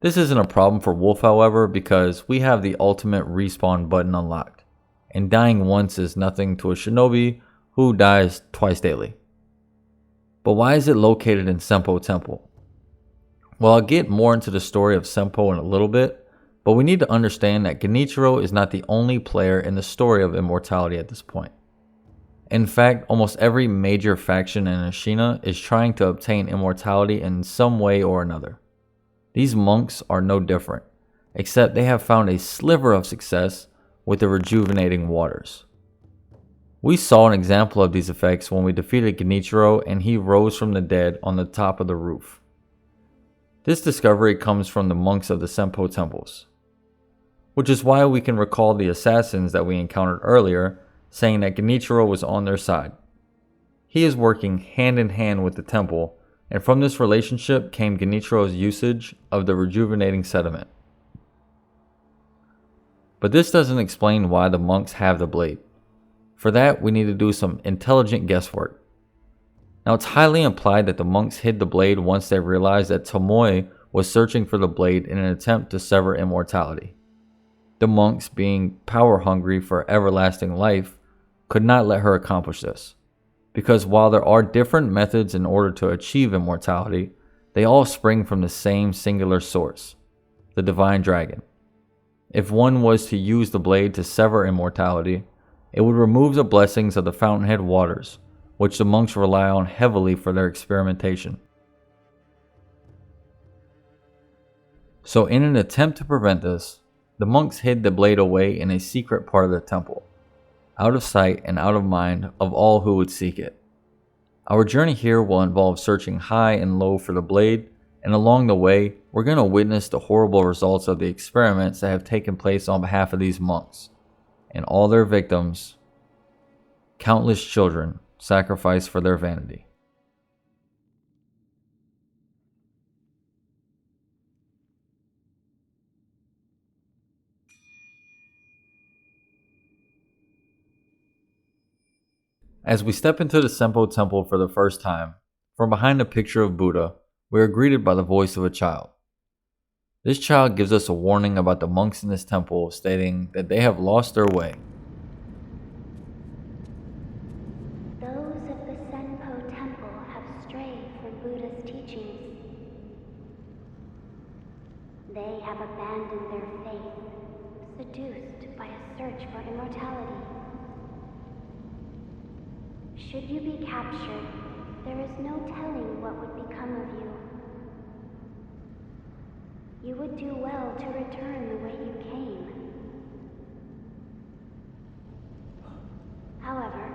This isn't a problem for Wolf, however, because we have the ultimate respawn button unlocked, and dying once is nothing to a shinobi who dies twice daily. But why is it located in Senpou Temple? Well, I'll get more into the story of Senpou in a little bit, but we need to understand that Genichiro is not the only player in the story of immortality at this point. In fact, almost every major faction in Ashina is trying to obtain immortality in some way or another. These monks are no different, except they have found a sliver of success with the rejuvenating waters. We saw an example of these effects when we defeated Genichiro and he rose from the dead on the top of the roof. This discovery comes from the monks of the Senpou temples, which is why we can recall the assassins that we encountered earlier saying that Genichiro was on their side. He is working hand in hand with the temple, and from this relationship came Genichiro's usage of the rejuvenating sediment. But this doesn't explain why the monks have the blade. For that, we need to do some intelligent guesswork. Now, it's highly implied that the monks hid the blade once they realized that Tomoe was searching for the blade in an attempt to sever immortality. The monks, being power hungry for everlasting life, could not let her accomplish this, because while there are different methods in order to achieve immortality, they all spring from the same singular source, the divine dragon. If one was to use the blade to sever immortality, it would remove the blessings of the Fountainhead waters, which the monks rely on heavily for their experimentation. So in an attempt to prevent this, the monks hid the blade away in a secret part of the temple, out of sight and out of mind of all who would seek it. Our journey here will involve searching high and low for the blade, and along the way, we're going to witness the horrible results of the experiments that have taken place on behalf of these monks, and all their victims, countless children, sacrificed for their vanity. As we step into the Senpou Temple for the first time, from behind a picture of Buddha, we are greeted by the voice of a child. This child gives us a warning about the monks in this temple, stating that they have lost their way. Those of the Senpou Temple have strayed from Buddha's teachings. They have abandoned their faith, seduced by a search for immortality. Should you be captured, there is no telling what would become of you. You would do well to return the way you came. However,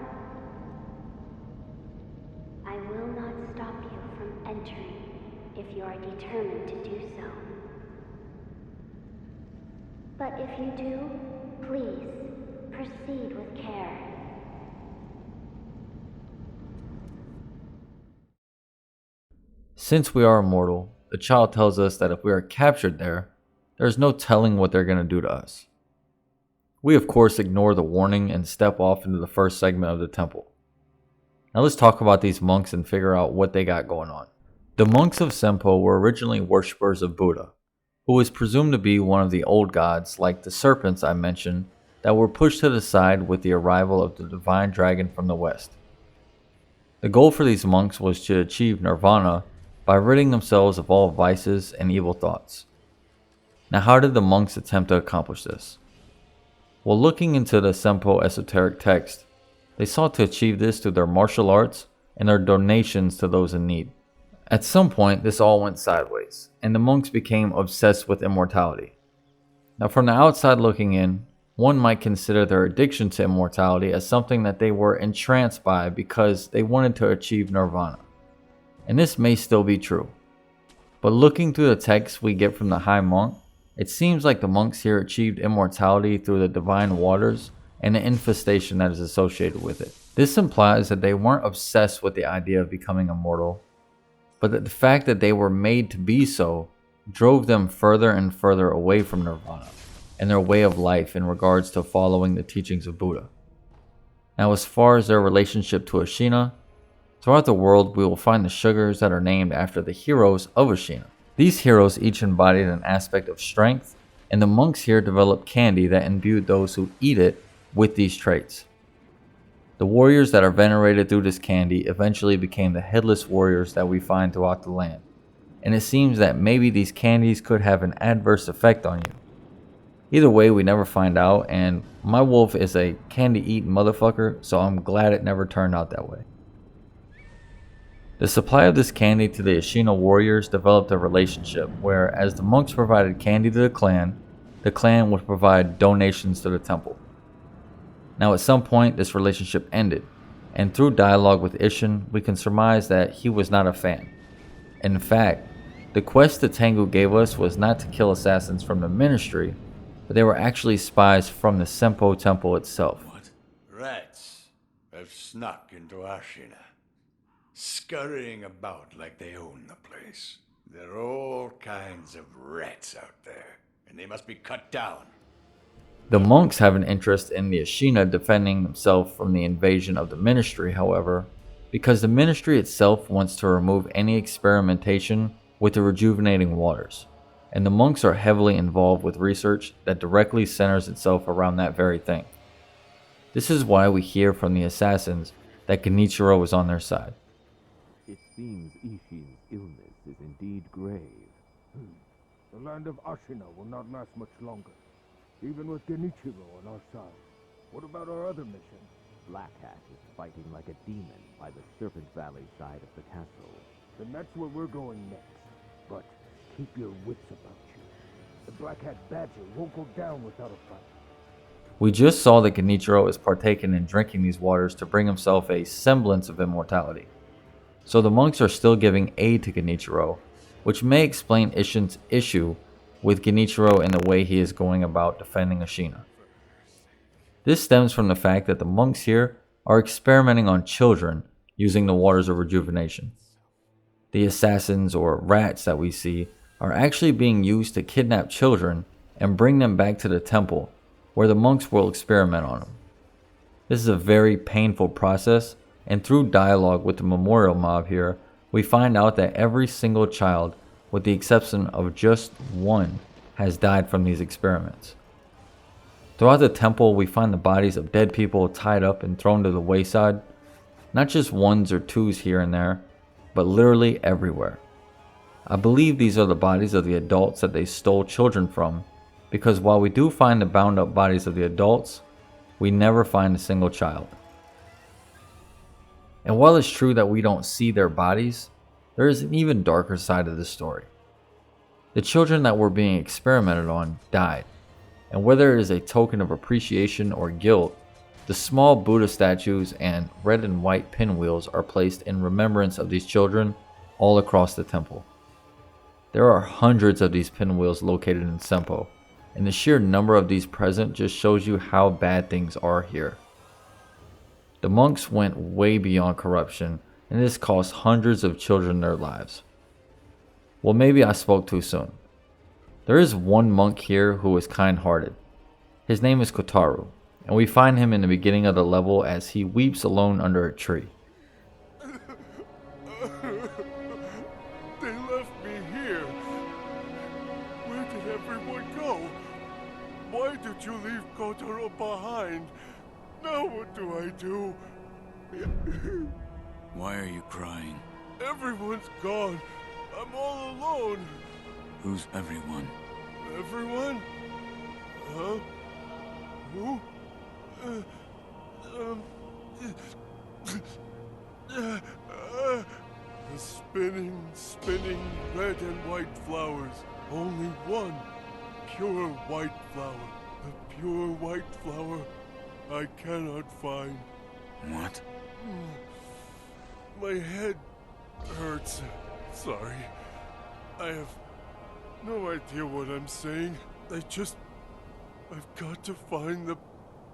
I will not stop you from entering if you are determined to do so. But if you do, please proceed with care. Since we are immortal, the child tells us that if we are captured there is no telling what they're going to do to us. We of course ignore the warning and step off into the first segment of the temple. Now let's talk about these monks and figure out what they got going on. The monks of Senpou were originally worshippers of Buddha, who was presumed to be one of the old gods like the serpents I mentioned that were pushed to the side with the arrival of the divine dragon from the west. The goal for these monks was to achieve nirvana by ridding themselves of all vices and evil thoughts. Now how did the monks attempt to accomplish this? Well, looking into the Senpou esoteric text, they sought to achieve this through their martial arts and their donations to those in need. At some point, this all went sideways, and the monks became obsessed with immortality. Now from the outside looking in, one might consider their addiction to immortality as something that they were entranced by because they wanted to achieve nirvana. And this may still be true. But looking through the texts we get from the High Monk, it seems like the monks here achieved immortality through the divine waters and the infestation that is associated with it. This implies that they weren't obsessed with the idea of becoming immortal, but that the fact that they were made to be so drove them further and further away from nirvana and their way of life in regards to following the teachings of Buddha. Now as far as their relationship to Ashina, throughout the world we will find the sugars that are named after the heroes of Ashina. These heroes each embodied an aspect of strength, and the monks here developed candy that imbued those who eat it with these traits. The warriors that are venerated through this candy eventually became the headless warriors that we find throughout the land, and it seems that maybe these candies could have an adverse effect on you. Either way, we never find out, and my wolf is a candy-eating motherfucker, so I'm glad it never turned out that way. The supply of this candy to the Ashina warriors developed a relationship where, as the monks provided candy to the clan would provide donations to the temple. Now at some point this relationship ended, and through dialogue with Isshin we can surmise that he was not a fan. In fact, the quest that Tengu gave us was not to kill assassins from the ministry, but they were actually spies from the Senpou Temple itself. Rats have snuck into Ashina, scurrying about like they own the place. There are all kinds of rats out there, and they must be cut down. The monks have an interest in the Ashina defending themselves from the invasion of the ministry, however, because the ministry itself wants to remove any experimentation with the rejuvenating waters, and the monks are heavily involved with research that directly centers itself around that very thing. This is why we hear from the assassins that Genichiro is on their side. It seems Isshin's illness is indeed grave. The land of Ashina will not last much longer, even with Genichiro on our side. What about our other mission? Black Hat is fighting like a demon by the Sunken Valley side of the castle. Then that's where we're going next. But keep your wits about you. The Black Hat Badger won't go down without a fight. We just saw that Genichiro is partaking in drinking these waters to bring himself a semblance of immortality. So the monks are still giving aid to Genichiro, which may explain Isshin's issue with Genichiro and the way he is going about defending Ashina. This stems from the fact that the monks here are experimenting on children using the waters of rejuvenation. The assassins or rats that we see are actually being used to kidnap children and bring them back to the temple, where the monks will experiment on them. This is a very painful process, and through dialogue with the memorial mob here, we find out that every single child, with the exception of just one, has died from these experiments. Throughout the temple, we find the bodies of dead people tied up and thrown to the wayside, not just ones or twos here and there, but literally everywhere. I believe these are the bodies of the adults that they stole children from, because while we do find the bound up bodies of the adults, we never find a single child. And while it's true that we don't see their bodies, there is an even darker side of the story. The children that were being experimented on died, and whether it is a token of appreciation or guilt, the small Buddha statues and red and white pinwheels are placed in remembrance of these children all across the temple. There are hundreds of these pinwheels located in Senpou, and the sheer number of these present just shows you how bad things are here. The monks went way beyond corruption, and this cost hundreds of children their lives. Well, maybe I spoke too soon. There is one monk here who is kind-hearted. His name is Kotaro, and we find him in the beginning of the level as he weeps alone under a tree. They left me here. Where did everyone go? Why did you leave Kotaro behind? Now what do I do? Why are you crying? Everyone's gone. I'm all alone. Who's everyone? Everyone? Huh? Who? The spinning red and white flowers. Only one pure white flower. The pure white flower I cannot find. What? My head hurts. Sorry. I have no idea what I'm saying. I've got to find the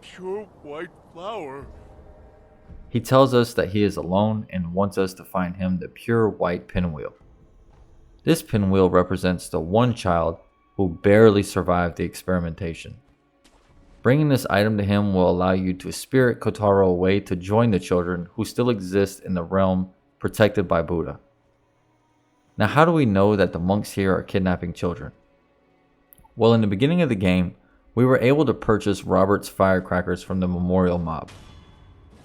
pure white flower. He tells us that he is alone and wants us to find him the pure white pinwheel. This pinwheel represents the one child who barely survived the experimentation. Bringing this item to him will allow you to spirit Kotaro away to join the children who still exist in the realm protected by Buddha. Now, how do we know that the monks here are kidnapping children? Well, in the beginning of the game, we were able to purchase Robert's firecrackers from the memorial mob.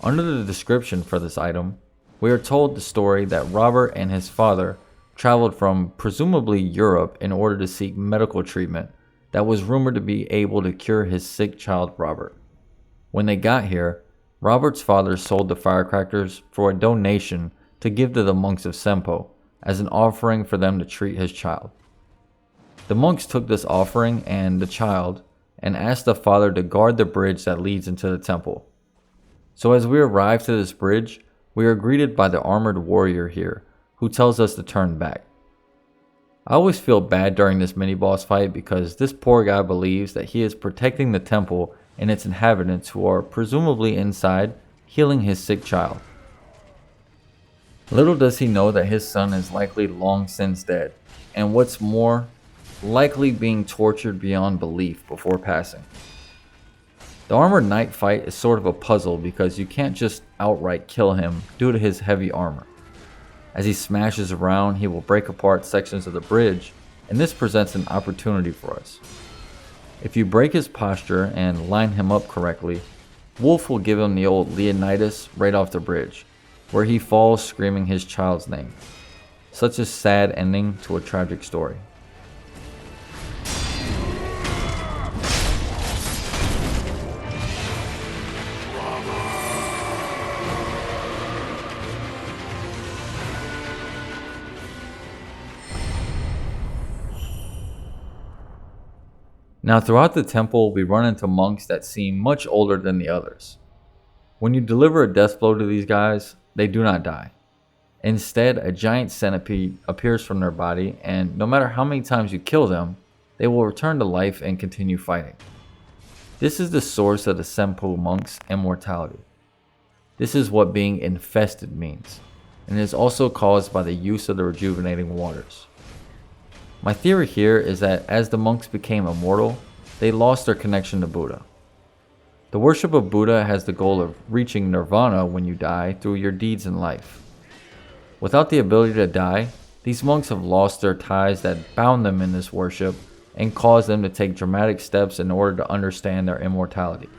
Under the description for this item, we are told the story that Robert and his father traveled from presumably Europe in order to seek medical treatment that was rumored to be able to cure his sick child Robert. When they got here, Robert's father sold the firecrackers for a donation to give to the monks of Senpou as an offering for them to treat his child. The monks took this offering and the child and asked the father to guard the bridge that leads into the temple. So as we arrive to this bridge, we are greeted by the armored warrior here, who tells us to turn back. I always feel bad during this mini-boss fight because this poor guy believes that he is protecting the temple and its inhabitants who are presumably inside, healing his sick child. Little does he know that his son is likely long since dead, and what's more, likely being tortured beyond belief before passing. The armored knight fight is sort of a puzzle because you can't just outright kill him due to his heavy armor. As he smashes around, he will break apart sections of the bridge, and this presents an opportunity for us. If you break his posture and line him up correctly, Wolf will give him the old Leonidas right off the bridge, where he falls screaming his child's name. Such a sad ending to a tragic story. Now throughout the temple, we run into monks that seem much older than the others. When you deliver a death blow to these guys, they do not die. Instead, a giant centipede appears from their body, and no matter how many times you kill them, they will return to life and continue fighting. This is the source of the Senpou monk's immortality. This is what being infested means, and it is also caused by the use of the rejuvenating waters. My theory here is that as the monks became immortal, they lost their connection to Buddha. The worship of Buddha has the goal of reaching nirvana when you die through your deeds in life. Without the ability to die, these monks have lost their ties that bound them in this worship and caused them to take dramatic steps in order to understand their immortality.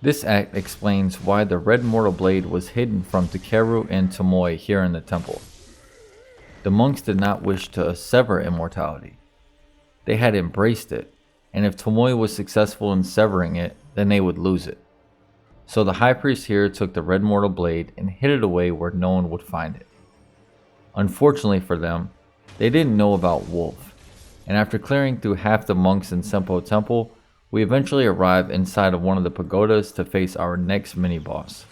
This act explains why the red mortal blade was hidden from Takeru and Tomoe here in the temple. The monks did not wish to sever immortality. They had embraced it, and if Tomoe was successful in severing it, then they would lose it. So the high priest here took the red mortal blade and hid it away where no one would find it. Unfortunately for them, they didn't know about Wolf, and after clearing through half the monks in Senpou Temple, we eventually arrive inside of one of the pagodas to face our next mini-boss.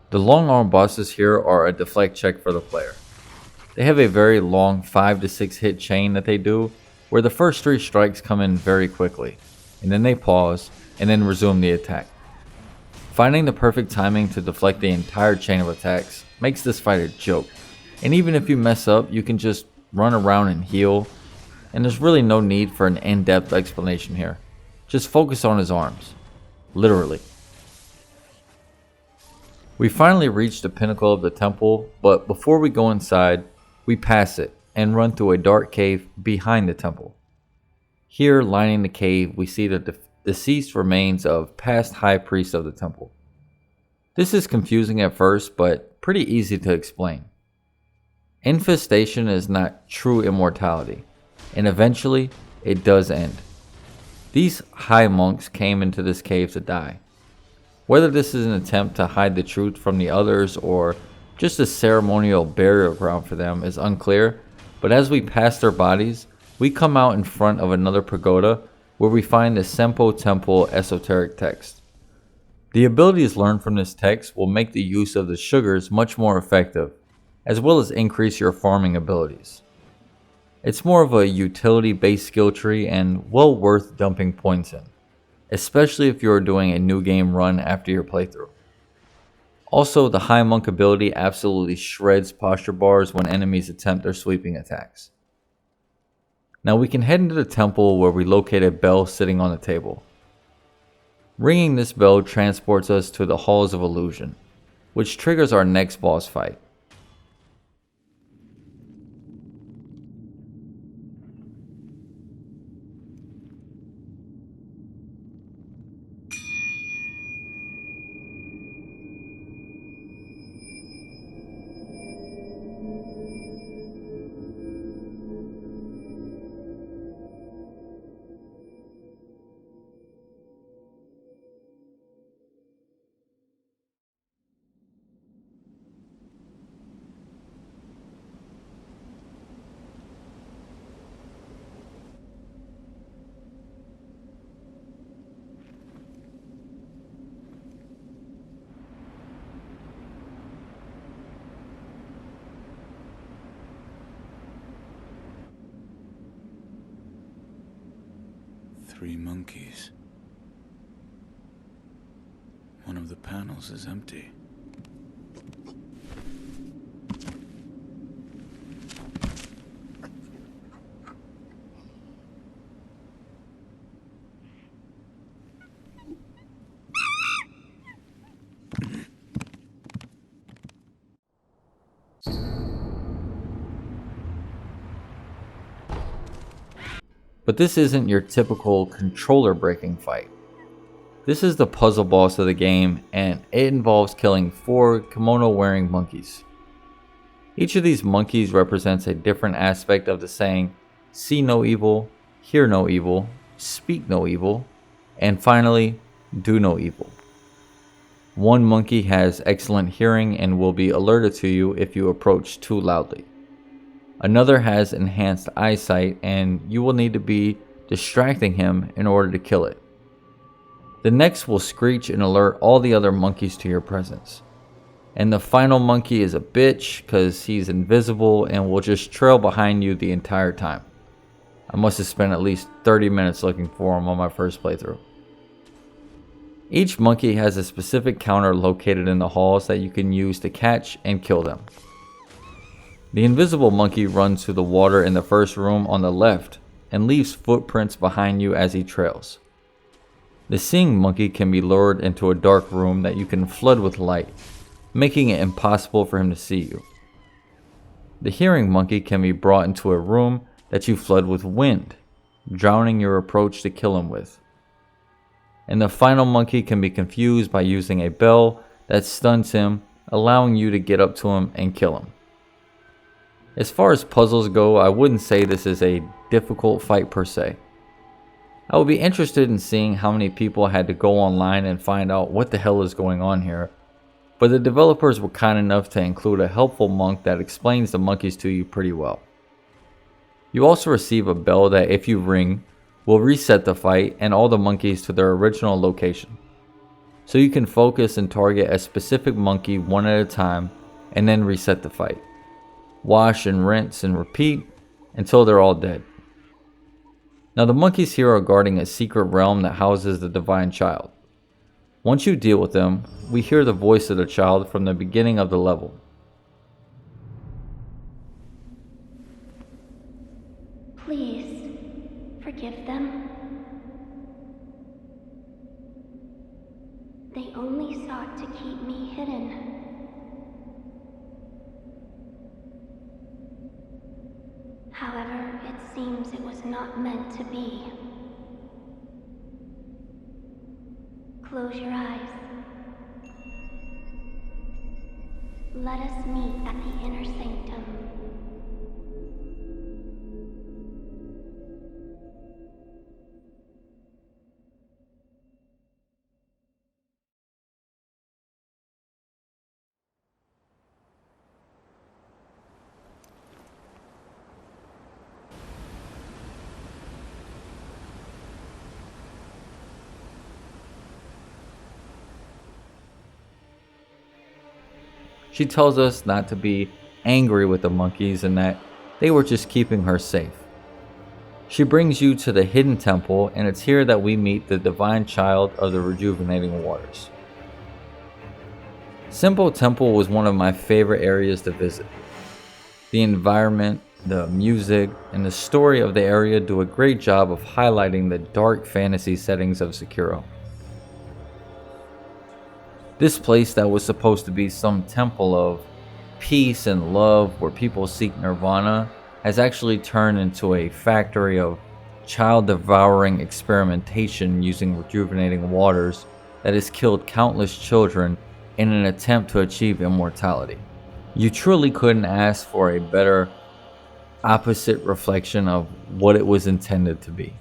The long arm bosses here are a deflect check for the player. They have a very long 5 to 6 hit chain that they do, where the first 3 strikes come in very quickly, and then they pause, and then resume the attack. Finding the perfect timing to deflect the entire chain of attacks makes this fight a joke, and even if you mess up, you can just run around and heal, and there's really no need for an in-depth explanation here. Just focus on his arms. Literally. We finally reach the pinnacle of the temple, but before we go inside, we pass it and run through a dark cave behind the temple. Here, lining the cave, we see the deceased remains of past high priest of the temple. This is confusing at first, but pretty easy to explain. Infestation is not true immortality, and eventually it does end. These high monks came into this cave to die. Whether this is an attempt to hide the truth from the others or just a ceremonial burial ground for them is unclear, but as we pass their bodies, we come out in front of another pagoda where we find the Senpou Temple esoteric text. The abilities learned from this text will make the use of the sugars much more effective, as well as increase your farming abilities. It's more of a utility-based skill tree and well worth dumping points in, especially if you are doing a new game run after your playthrough. Also, the high monk ability absolutely shreds posture bars when enemies attempt their sweeping attacks. Now we can head into the temple where we locate a bell sitting on the table. Ringing this bell transports us to the Halls of Illusion, which triggers our next boss fight. Three monkeys. One of the panels is empty. But this isn't your typical controller breaking fight. This is the puzzle boss of the game, and it involves killing 4 kimono wearing monkeys. Each of these monkeys represents a different aspect of the saying, see no evil, hear no evil, speak no evil, and finally, do no evil. One monkey has excellent hearing and will be alerted to you if you approach too loudly. Another has enhanced eyesight, and you will need to be distracting him in order to kill it. The next will screech and alert all the other monkeys to your presence. And the final monkey is a bitch because he's invisible and will just trail behind you the entire time. I must have spent at least 30 minutes looking for him on my first playthrough. Each monkey has a specific counter located in the halls that you can use to catch and kill them. The invisible monkey runs through the water in the first room on the left and leaves footprints behind you as he trails. The seeing monkey can be lured into a dark room that you can flood with light, making it impossible for him to see you. The hearing monkey can be brought into a room that you flood with wind, drowning your approach to kill him with. And the final monkey can be confused by using a bell that stuns him, allowing you to get up to him and kill him. As far as puzzles go, I wouldn't say this is a difficult fight per se. I would be interested in seeing how many people had to go online and find out what the hell is going on here, but the developers were kind enough to include a helpful monk that explains the monkeys to you pretty well. You also receive a bell that, if you ring, will reset the fight and all the monkeys to their original location. So you can focus and target a specific monkey one at a time and then reset the fight. Wash and rinse and repeat until they're all dead. Now the monkeys here are guarding a secret realm that houses the divine child. Once you deal with them, we hear the voice of the child from the beginning of the level. Please, forgive them. They only sought to keep me hidden. However, it seems it was not meant to be. Close your eyes. Let us meet at the inner sanctum. She tells us not to be angry with the monkeys and that they were just keeping her safe. She brings you to the hidden temple, and it's here that we meet the divine child of the rejuvenating waters. Senpou Temple was one of my favorite areas to visit. The environment, the music, and the story of the area do a great job of highlighting the dark fantasy settings of Sekiro. This place that was supposed to be some temple of peace and love where people seek nirvana has actually turned into a factory of child-devouring experimentation using rejuvenating waters that has killed countless children in an attempt to achieve immortality. You truly couldn't ask for a better opposite reflection of what it was intended to be.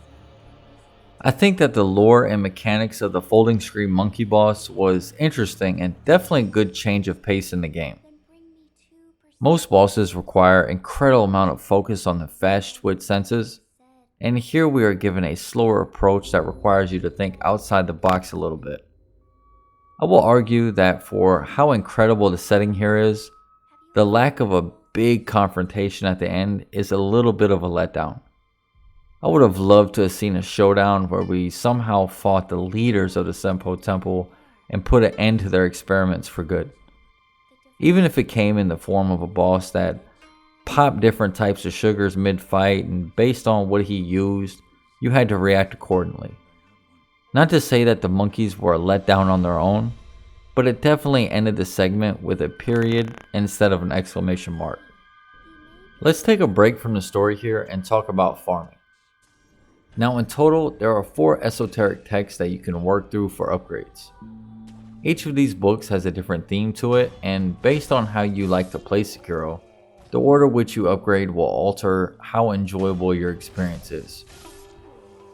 I think that the lore and mechanics of the folding screen monkey boss was interesting and definitely a good change of pace in the game. Most bosses require incredible amount of focus on the fast twitch senses, and here we are given a slower approach that requires you to think outside the box a little bit. I will argue that for how incredible the setting here is, the lack of a big confrontation at the end is a little bit of a letdown. I would have loved to have seen a showdown where we somehow fought the leaders of the Senpou Temple and put an end to their experiments for good. Even if it came in the form of a boss that popped different types of sugars mid-fight, and based on what he used, you had to react accordingly. Not to say that the monkeys were a letdown on their own, but it definitely ended the segment with a period instead of an exclamation mark. Let's take a break from the story here and talk about farming. Now in total, there are 4 esoteric texts that you can work through for upgrades. Each of these books has a different theme to it, and based on how you like to play Sekiro, the order which you upgrade will alter how enjoyable your experience is.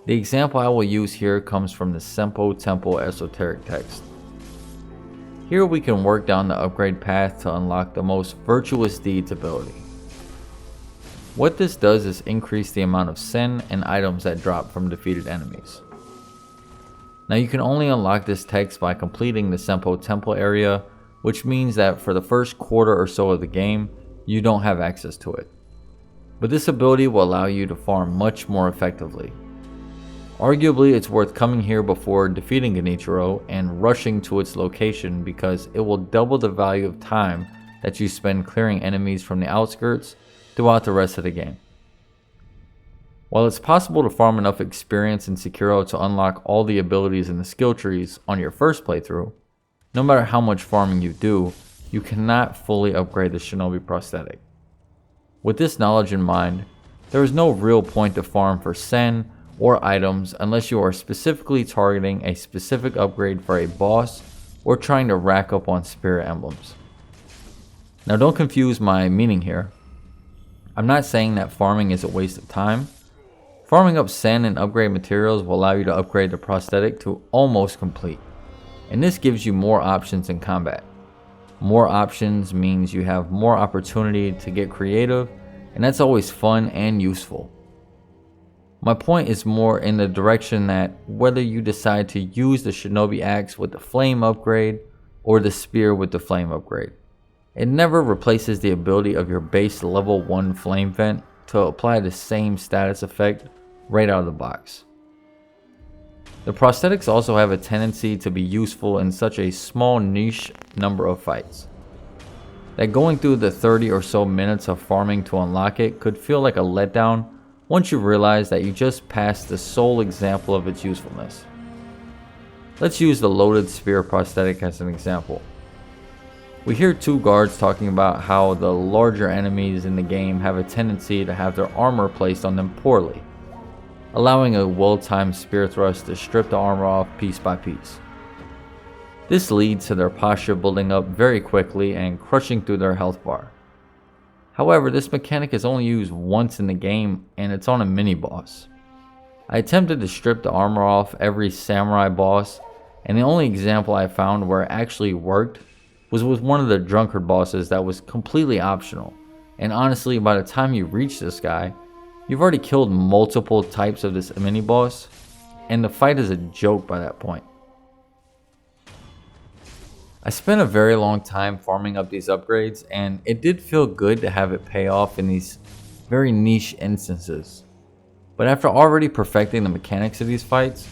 The example I will use here comes from the Senpou Temple esoteric text. Here we can work down the upgrade path to unlock the most virtuous deeds ability. What this does is increase the amount of sen and items that drop from defeated enemies. Now you can only unlock this text by completing the Senpou Temple area, which means that for the first quarter or so of the game, you don't have access to it. But this ability will allow you to farm much more effectively. Arguably, it's worth coming here before defeating Genichiro and rushing to its location because it will double the value of time that you spend clearing enemies from the outskirts throughout the rest of the game. While it's possible to farm enough experience in Sekiro to unlock all the abilities in the skill trees on your first playthrough, no matter how much farming you do, you cannot fully upgrade the Shinobi Prosthetic. With this knowledge in mind, there is no real point to farm for sen or items unless you are specifically targeting a specific upgrade for a boss or trying to rack up on spirit emblems. Now don't confuse my meaning here. I'm not saying that farming is a waste of time. Farming up sen and upgrade materials will allow you to upgrade the prosthetic to almost complete, and this gives you more options in combat. More options means you have more opportunity to get creative, and that's always fun and useful. My point is more in the direction that whether you decide to use the Shinobi Axe with the flame upgrade or the spear with the flame upgrade, it never replaces the ability of your base level 1 flame vent to apply the same status effect right out of the box. The prosthetics also have a tendency to be useful in such a small niche number of fights that going through the 30 or so minutes of farming to unlock it could feel like a letdown once you realize that you just passed the sole example of its usefulness. Let's use the loaded spear prosthetic as an example. We hear two guards talking about how the larger enemies in the game have a tendency to have their armor placed on them poorly, allowing a well-timed spear thrust to strip the armor off piece by piece. This leads to their posture building up very quickly and crushing through their health bar. However, this mechanic is only used once in the game and it's on a mini boss. I attempted to strip the armor off every samurai boss, and the only example I found where it actually worked was with one of the drunkard bosses that was completely optional, and honestly by the time you reach this guy, you've already killed multiple types of this mini boss, and the fight is a joke by that point. I spent a very long time farming up these upgrades, and it did feel good to have it pay off in these very niche instances. But after already perfecting the mechanics of these fights,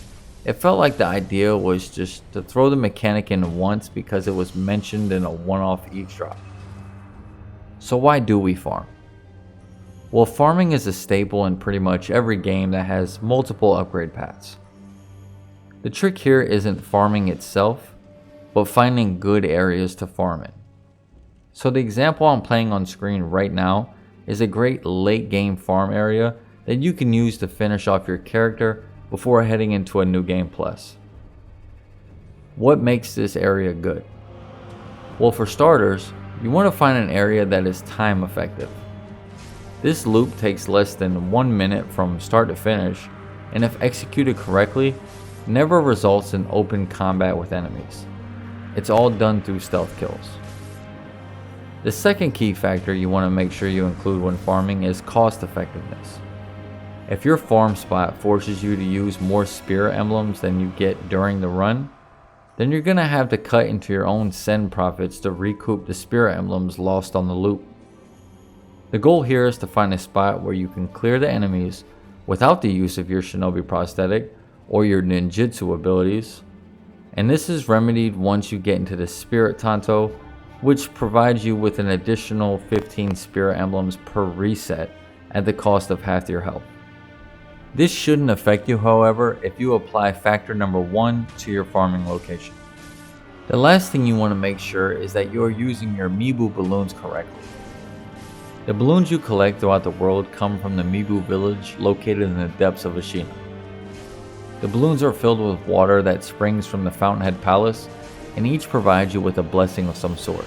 it felt like the idea was just to throw the mechanic in once because it was mentioned in a one-off eavesdrop. So why do we farm? Well, farming is a staple in pretty much every game that has multiple upgrade paths. The trick here isn't farming itself, but finding good areas to farm in. So the example I'm playing on screen right now is a great late game farm area that you can use to finish off your character before heading into a new game plus. What makes this area good? Well, for starters, you want to find an area that is time effective. This loop takes less than 1 minute from start to finish, and if executed correctly, never results in open combat with enemies. It's all done through stealth kills. The second key factor you want to make sure you include when farming is cost effectiveness. If your farm spot forces you to use more spirit emblems than you get during the run, then you're going to have to cut into your own sen profits to recoup the spirit emblems lost on the loop. The goal here is to find a spot where you can clear the enemies without the use of your Shinobi Prosthetic or your ninjutsu abilities, and this is remedied once you get into the Spirit Tanto, which provides you with an additional 15 spirit emblems per reset at the cost of half your health. This shouldn't affect you, however, if you apply factor number 1 to your farming location. The last thing you want to make sure is that you are using your Mibu balloons correctly. The balloons you collect throughout the world come from the Mibu Village located in the depths of Ashina. The balloons are filled with water that springs from the Fountainhead Palace, and each provides you with a blessing of some sort.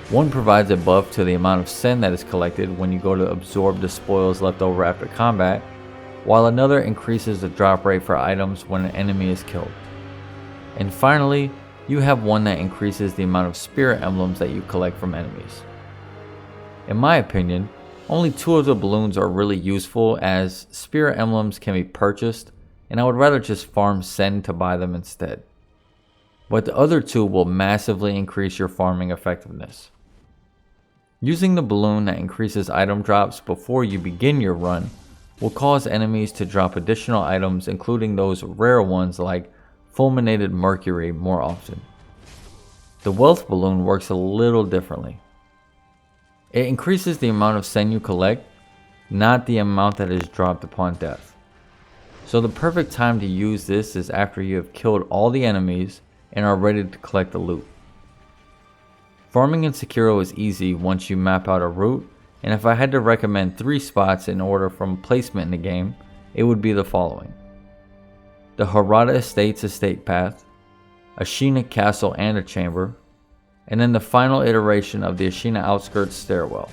One provides a buff to the amount of sen that is collected when you go to absorb the spoils left over after combat, while another increases the drop rate for items when an enemy is killed. And finally, you have one that increases the amount of spirit emblems that you collect from enemies. In my opinion, Only 2 of the balloons are really useful, as spirit emblems can be purchased, and I would rather just farm Sen to buy them instead. But the other 2 will massively increase your farming effectiveness. Using the balloon that increases item drops before you begin your run will cause enemies to drop additional items, including those rare ones like fulminated mercury, more often. The wealth balloon works a little differently. It increases the amount of Sen you collect, not the amount that is dropped upon death. So the perfect time to use this is after you have killed all the enemies and are ready to collect the loot. Farming in Sekiro is easy once you map out a route, and if I had to recommend 3 spots in order from placement in the game, it would be the following: the Hirata Estates estate path, Ashina Castle and a chamber, and then the final iteration of the Ashina Outskirts stairwell.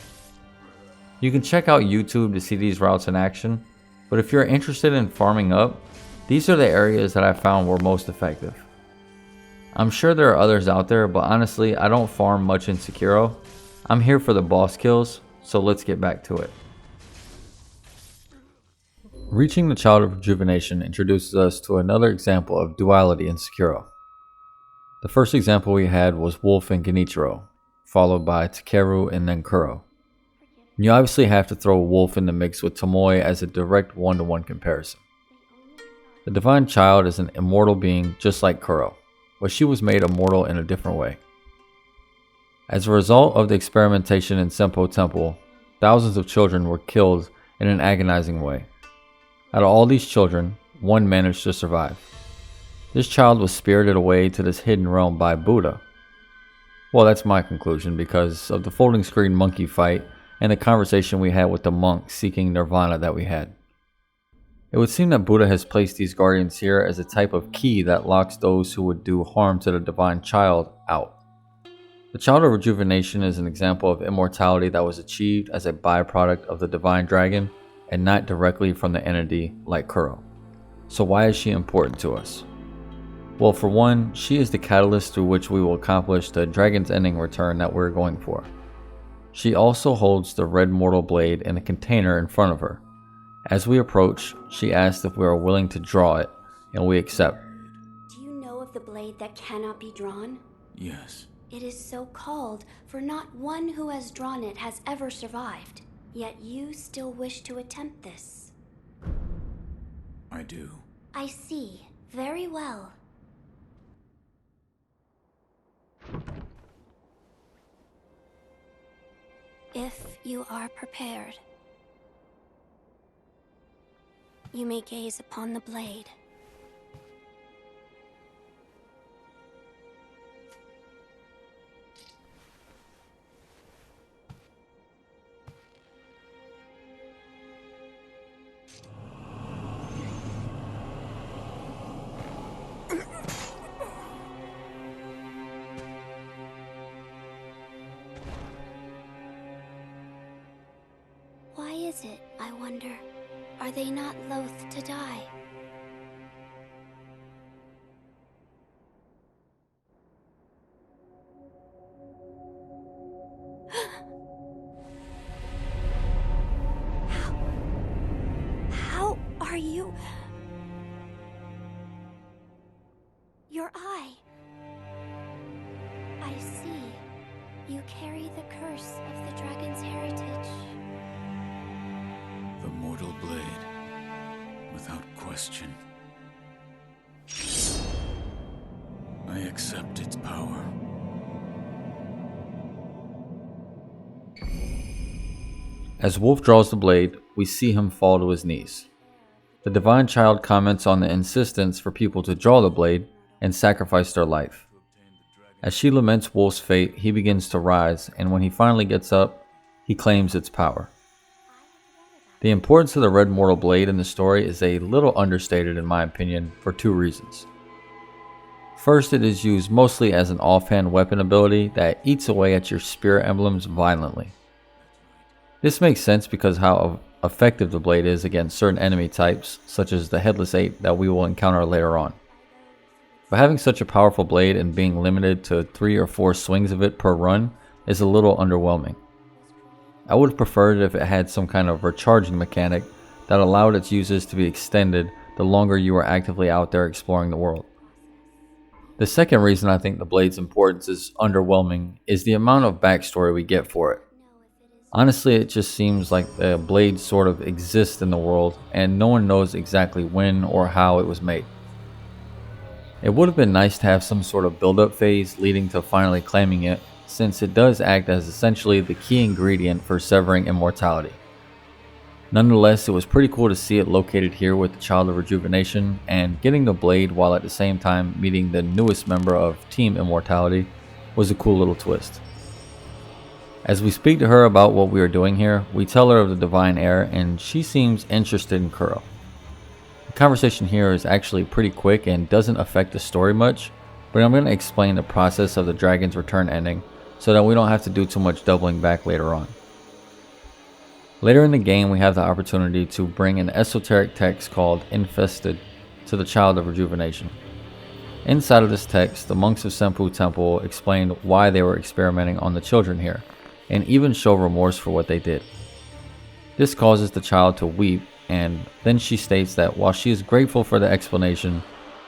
You can check out YouTube to see these routes in action, but if you're interested in farming up, these are the areas that I found were most effective. I'm sure there are others out there, but honestly, I don't farm much in Sekiro. I'm here for the boss kills, so let's get back to it. Reaching the Child of Rejuvination introduces us to another example of duality in Sekiro. The first example we had was Wolf and Genichiro, followed by Takeru and then Kuro. You obviously have to throw Wolf in the mix with Tomoe as a direct one-to-one comparison. The Divine Child is an immortal being just like Kuro, but she was made immortal in a different way. As a result of the experimentation in Senpou Temple, thousands of children were killed in an agonizing way. Out of all these children, 1 managed to survive. This child was spirited away to this hidden realm by Buddha. Well, that's my conclusion because of the folding screen monkey fight and the conversation we had with the monk seeking nirvana that we had. It would seem that Buddha has placed these guardians here as a type of key that locks those who would do harm to the Divine Child out. The Child of Rejuvination is an example of immortality that was achieved as a byproduct of the Divine Dragon and not directly from the entity like Kuro. So why is she important to us? Well, for one, she is the catalyst through which we will accomplish the Dragon's Ending return that we're going for. She also holds the red mortal blade in a container in front of her. As we approach, she asks if we are willing to draw it, and we accept. Do you know of the blade that cannot be drawn? Yes. It is so called, for not one who has drawn it has ever survived. Yet you still wish to attempt this. I do. I see. Very well. If you are prepared, you may gaze upon the blade. Why is it, I wonder? Are they not loath to die? How are you? Your eye. I see. You carry the curse of the dragon's heritage. The mortal blade. Without question. I accept its power. As Wolf draws the blade, we see him fall to his knees. The Divine Child comments on the insistence for people to draw the blade and sacrifice their life. As she laments Wolf's fate, he begins to rise, and when he finally gets up, he claims its power. The importance of the Red Mortal Blade in the story is a little understated in my opinion for 2 reasons. First, it is used mostly as an offhand weapon ability that eats away at your spirit emblems violently. This makes sense because how effective the blade is against certain enemy types, such as the Headless Ape that we will encounter later on. But having such a powerful blade and being limited to 3 or 4 swings of it per run is a little underwhelming. I would have preferred if it had some kind of recharging mechanic that allowed its uses to be extended the longer you were actively out there exploring the world. The second reason I think the blade's importance is underwhelming is the amount of backstory we get for it. Honestly, it just seems like the blade sort of exists in the world and no one knows exactly when or how it was made. It would have been nice to have some sort of build-up phase leading to finally claiming it, since it does act as essentially the key ingredient for severing immortality. Nonetheless, it was pretty cool to see it located here with the Child of Rejuvination, and getting the blade while at the same time meeting the newest member of Team Immortality was a cool little twist. As we speak to her about what we are doing here, we tell her of the Divine Heir and she seems interested in Kuro. The conversation here is actually pretty quick and doesn't affect the story much, but I'm going to explain the process of the Dragon's Return ending so that we don't have to do too much doubling back later on. Later in the game, we have the opportunity to bring an esoteric text called Infested to the Child of Rejuvination. Inside of this text, the monks of Senpou Temple explained why they were experimenting on the children here, and even show remorse for what they did. This causes the child to weep, and then she states that while she is grateful for the explanation,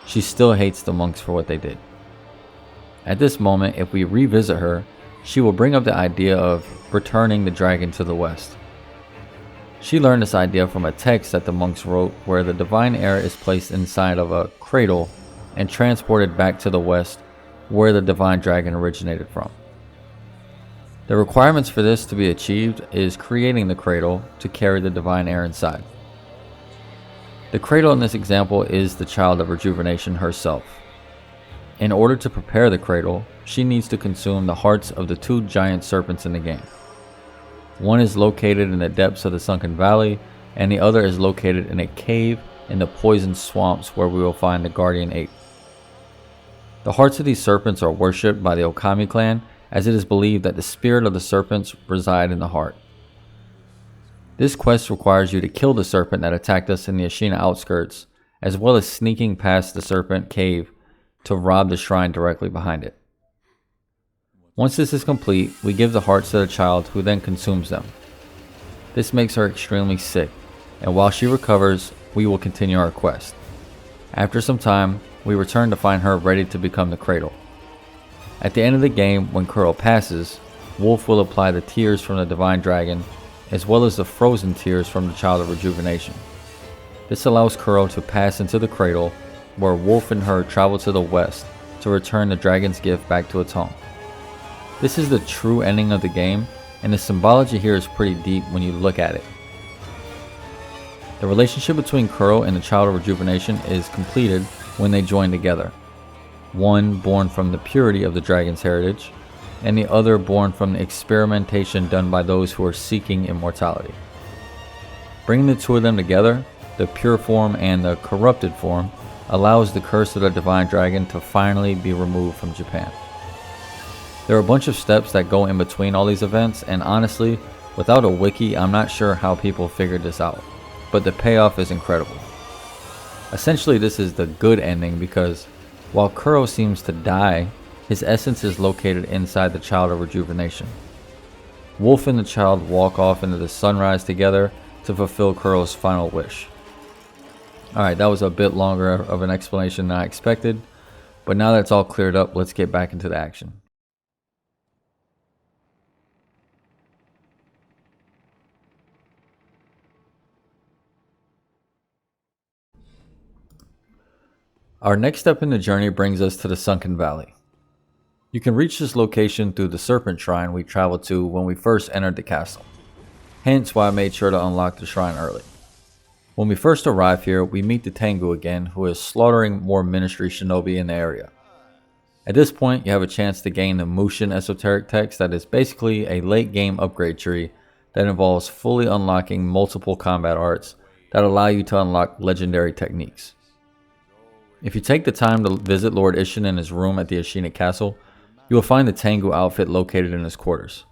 she still hates the monks for what they did. At this moment, if we revisit her, she will bring up the idea of returning the dragon to the west. She learned this idea from a text that the monks wrote where the Divine Heir is placed inside of a cradle and transported back to the west where the Divine Dragon originated from. The requirements for this to be achieved is creating the cradle to carry the Divine Heir inside. The cradle in this example is the Child of Rejuvination herself. In order to prepare the cradle, she needs to consume the hearts of the two giant serpents in the game. One is located in the depths of the Sunken Valley, and the other is located in a cave in the poisoned swamps where we will find the Guardian Ape. The hearts of these serpents are worshipped by the Okami clan, as it is believed that the spirit of the serpents reside in the heart. This quest requires you to kill the serpent that attacked us in the Ashina Outskirts, as well as sneaking past the serpent cave to rob the shrine directly behind it. Once this is complete, we give the hearts to the child, who then consumes them. This makes her extremely sick, and while she recovers, we will continue our quest. After some time, we return to find her ready to become the cradle. At the end of the game, when Kuro passes, Wolf will apply the tears from the Divine Dragon, as well as the frozen tears from the Child of Rejuvination. This allows Kuro to pass into the cradle, where Wolf and her travel to the west to return the dragon's gift back to its home. This is the true ending of the game, and the symbology here is pretty deep when you look at it. The relationship between Kuro and the Child of Rejuvination is completed when they join together. One born from the purity of the dragon's heritage, and the other born from the experimentation done by those who are seeking immortality. Bringing the two of them together, the pure form and the corrupted form, allows the curse of the Divine Dragon to finally be removed from Japan. There are a bunch of steps that go in between all these events, and honestly, without a wiki, I'm not sure how people figured this out, but the payoff is incredible. Essentially, this is the good ending because while Kuro seems to die, his essence is located inside the Child of Rejuvination. Wolf and the child walk off into the sunrise together to fulfill Kuro's final wish. Alright, that was a bit longer of an explanation than I expected, but now that it's all cleared up, let's get back into the action. Our next step in the journey brings us to the Sunken Valley. You can reach this location through the Serpent Shrine we traveled to when we first entered the castle. Hence why I made sure to unlock the shrine early. When we first arrive here, we meet the Tengu again, who is slaughtering more ministry shinobi in the area. At this point, you have a chance to gain the Mushin esoteric text that is basically a late game upgrade tree that involves fully unlocking multiple combat arts that allow you to unlock legendary techniques. If you take the time to visit Lord Isshin in his room at the Ashina Castle, you will find the Tengu outfit located in his quarters.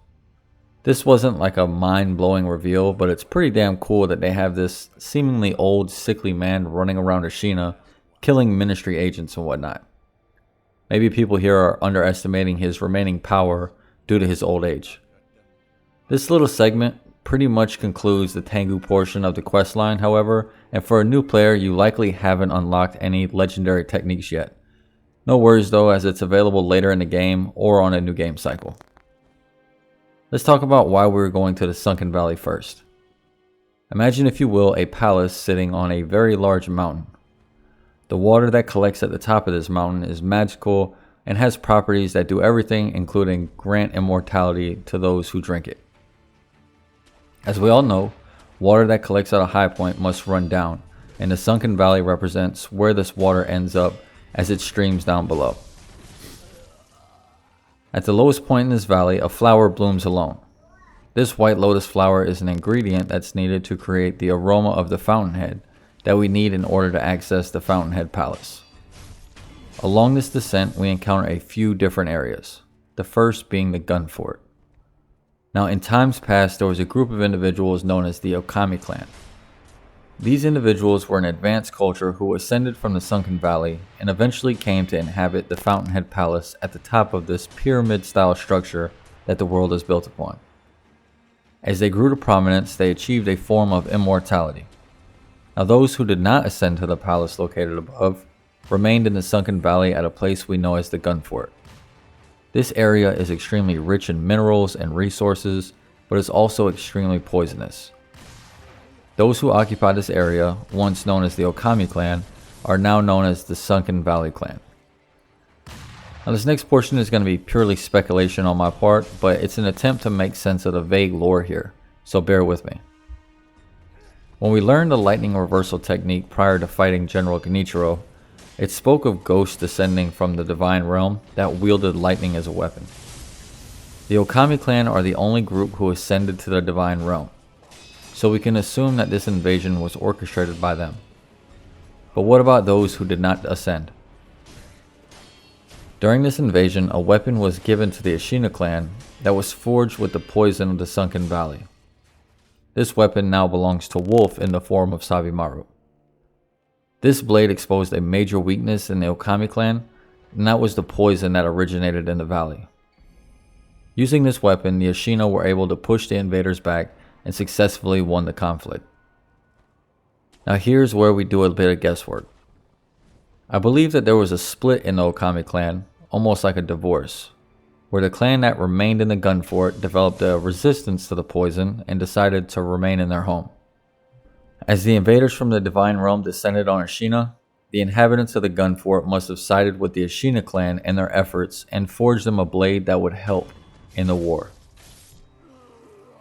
This wasn't like a mind-blowing reveal, but it's pretty damn cool that they have this seemingly old, sickly man running around Ashina, killing ministry agents and whatnot. Maybe people here are underestimating his remaining power due to his old age. This little segment pretty much concludes the Tengu portion of the questline, however, and for a new player you likely haven't unlocked any legendary techniques yet. No worries though, as it's available later in the game or on a new game cycle. Let's talk about why we're going to the Sunken Valley first. Imagine, if you will, a palace sitting on a very large mountain. The water that collects at the top of this mountain is magical and has properties that do everything, including grant immortality to those who drink it. As we all know, water that collects at a high point must run down, and the Sunken Valley represents where this water ends up as it streams down below. At the lowest point in this valley, a flower blooms alone. This white lotus flower is an ingredient that's needed to create the aroma of the Fountainhead that we need in order to access the Fountainhead Palace. Along this descent, we encounter a few different areas, the first being the gun fort. Now, in times past, there was a group of individuals known as the Okami clan. These individuals were an advanced culture who ascended from the Sunken Valley and eventually came to inhabit the Fountainhead Palace at the top of this pyramid-style structure that the world is built upon. As they grew to prominence, they achieved a form of immortality. Now, those who did not ascend to the palace located above remained in the Sunken Valley at a place we know as the Gun Fort. This area is extremely rich in minerals and resources, but is also extremely poisonous. Those who occupy this area, once known as the Okami clan, are now known as the Sunken Valley clan. Now, this next portion is going to be purely speculation on my part, but it's an attempt to make sense of the vague lore here, so bear with me. When we learned the lightning reversal technique prior to fighting General Genichiro, it spoke of ghosts descending from the divine realm that wielded lightning as a weapon. The Okami clan are the only group who ascended to the divine realm, so we can assume that this invasion was orchestrated by them. But what about those who did not ascend? During this invasion, a weapon was given to the Ashina clan that was forged with the poison of the Sunken Valley. This weapon now belongs to Wolf in the form of Sabimaru. This blade exposed a major weakness in the Okami clan, and that was the poison that originated in the valley. Using this weapon, the Ashina were able to push the invaders back and successfully won the conflict. Now here's where we do a bit of guesswork. I believe that there was a split in the Okami clan, almost like a divorce, where the clan that remained in the gun fort developed a resistance to the poison and decided to remain in their home. As the invaders from the divine realm descended on Ashina, the inhabitants of the gun fort must have sided with the Ashina clan in their efforts and forged them a blade that would help in the war.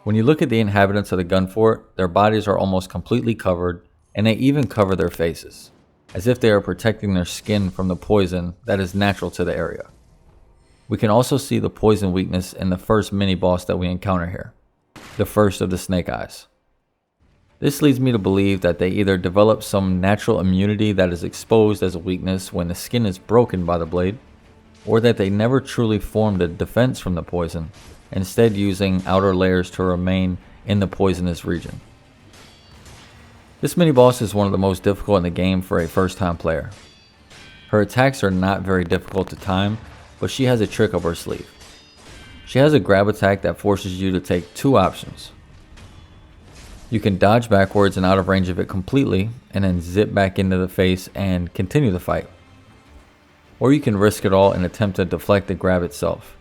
When you look at the inhabitants of the gun fort, their bodies are almost completely covered, and they even cover their faces, as if they are protecting their skin from the poison that is natural to the area. We can also see the poison weakness in the first mini-boss that we encounter here, the first of the Snake Eyes. This leads me to believe that they either develop some natural immunity that is exposed as a weakness when the skin is broken by the blade, or that they never truly formed a defense from the poison, instead using outer layers to remain in the poisonous region. This mini-boss is one of the most difficult in the game for a first-time player. Her attacks are not very difficult to time, but she has a trick up her sleeve. She has a grab attack that forces you to take two options. You can dodge backwards and out of range of it completely, and then zip back into the face and continue the fight. Or you can risk it all and attempt to deflect the grab itself.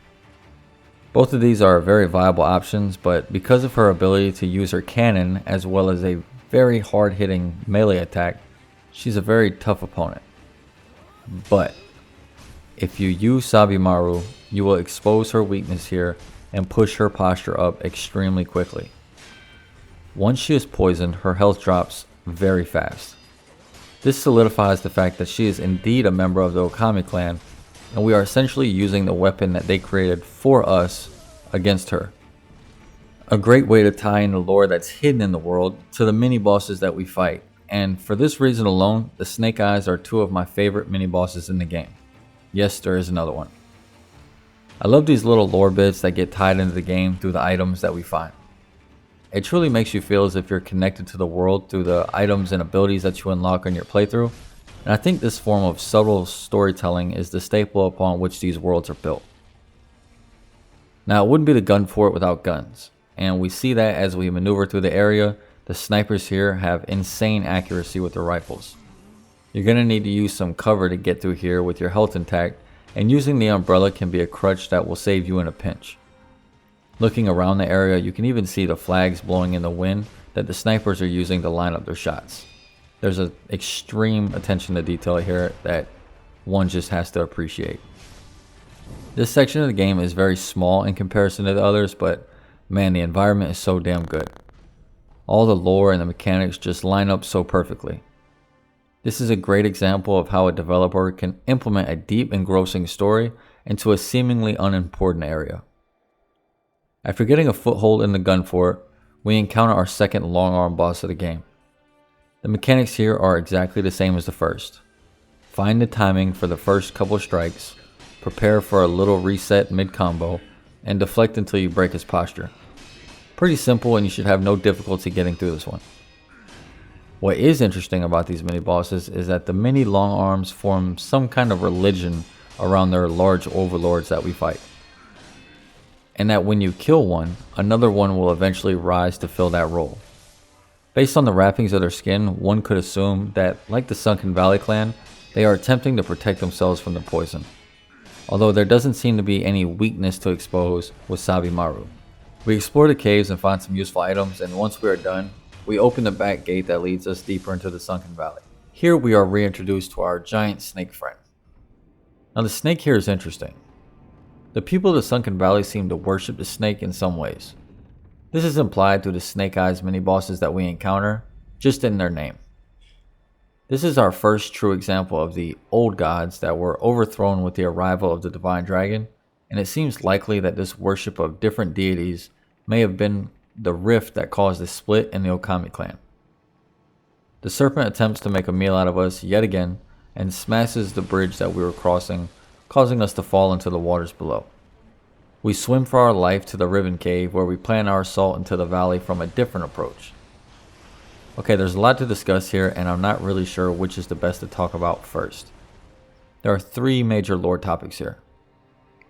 Both of these are very viable options, but because of her ability to use her cannon as well as a very hard-hitting melee attack, she's a very tough opponent. But if you use Sabimaru, you will expose her weakness here and push her posture up extremely quickly. Once she is poisoned, her health drops very fast. This solidifies the fact that she is indeed a member of the Okami clan, and we are essentially using the weapon that they created for us against her. A great way to tie in the lore that's hidden in the world to the mini-bosses that we fight, and for this reason alone, the Snake Eyes are two of my favorite mini-bosses in the game. Yes, there is another one. I love these little lore bits that get tied into the game through the items that we find. It truly makes you feel as if you're connected to the world through the items and abilities that you unlock on your playthrough, and I think this form of subtle storytelling is the staple upon which these worlds are built. Now, it wouldn't be the gun fort without guns, and we see that as we maneuver through the area. The snipers here have insane accuracy with their rifles. You're going to need to use some cover to get through here with your health intact, and using the umbrella can be a crutch that will save you in a pinch. Looking around the area, you can even see the flags blowing in the wind that the snipers are using to line up their shots. There's an extreme attention to detail here that one just has to appreciate. This section of the game is very small in comparison to the others, but man, the environment is so damn good. All the lore and the mechanics just line up so perfectly. This is a great example of how a developer can implement a deep, engrossing story into a seemingly unimportant area. After getting a foothold in the gun fort, we encounter our second long-arm boss of the game. The mechanics here are exactly the same as the first. Find the timing for the first couple strikes, prepare for a little reset mid-combo, and deflect until you break his posture. Pretty simple, and you should have no difficulty getting through this one. What is interesting about these mini bosses is that the mini long arms form some kind of religion around their large overlords that we fight. And that when you kill one, another one will eventually rise to fill that role. Based on the wrappings of their skin, one could assume that, like the Sunken Valley clan, they are attempting to protect themselves from the poison. Although there doesn't seem to be any weakness to expose with Sabimaru. We explore the caves and find some useful items, and once we are done, we open the back gate that leads us deeper into the Sunken Valley. Here we are reintroduced to our giant snake friend. Now the snake here is interesting. The people of the Sunken Valley seem to worship the snake in some ways. This is implied through the Snake Eyes mini-bosses that we encounter, just in their name. This is our first true example of the old gods that were overthrown with the arrival of the Divine Dragon, and it seems likely that this worship of different deities may have been the rift that caused the split in the Okami clan. The serpent attempts to make a meal out of us yet again and smashes the bridge that we were crossing, causing us to fall into the waters below. We swim for our life to the Ribbon Cave where we plan our assault into the valley from a different approach. Okay, there's a lot to discuss here and I'm not really sure which is the best to talk about first. There are three major lore topics here.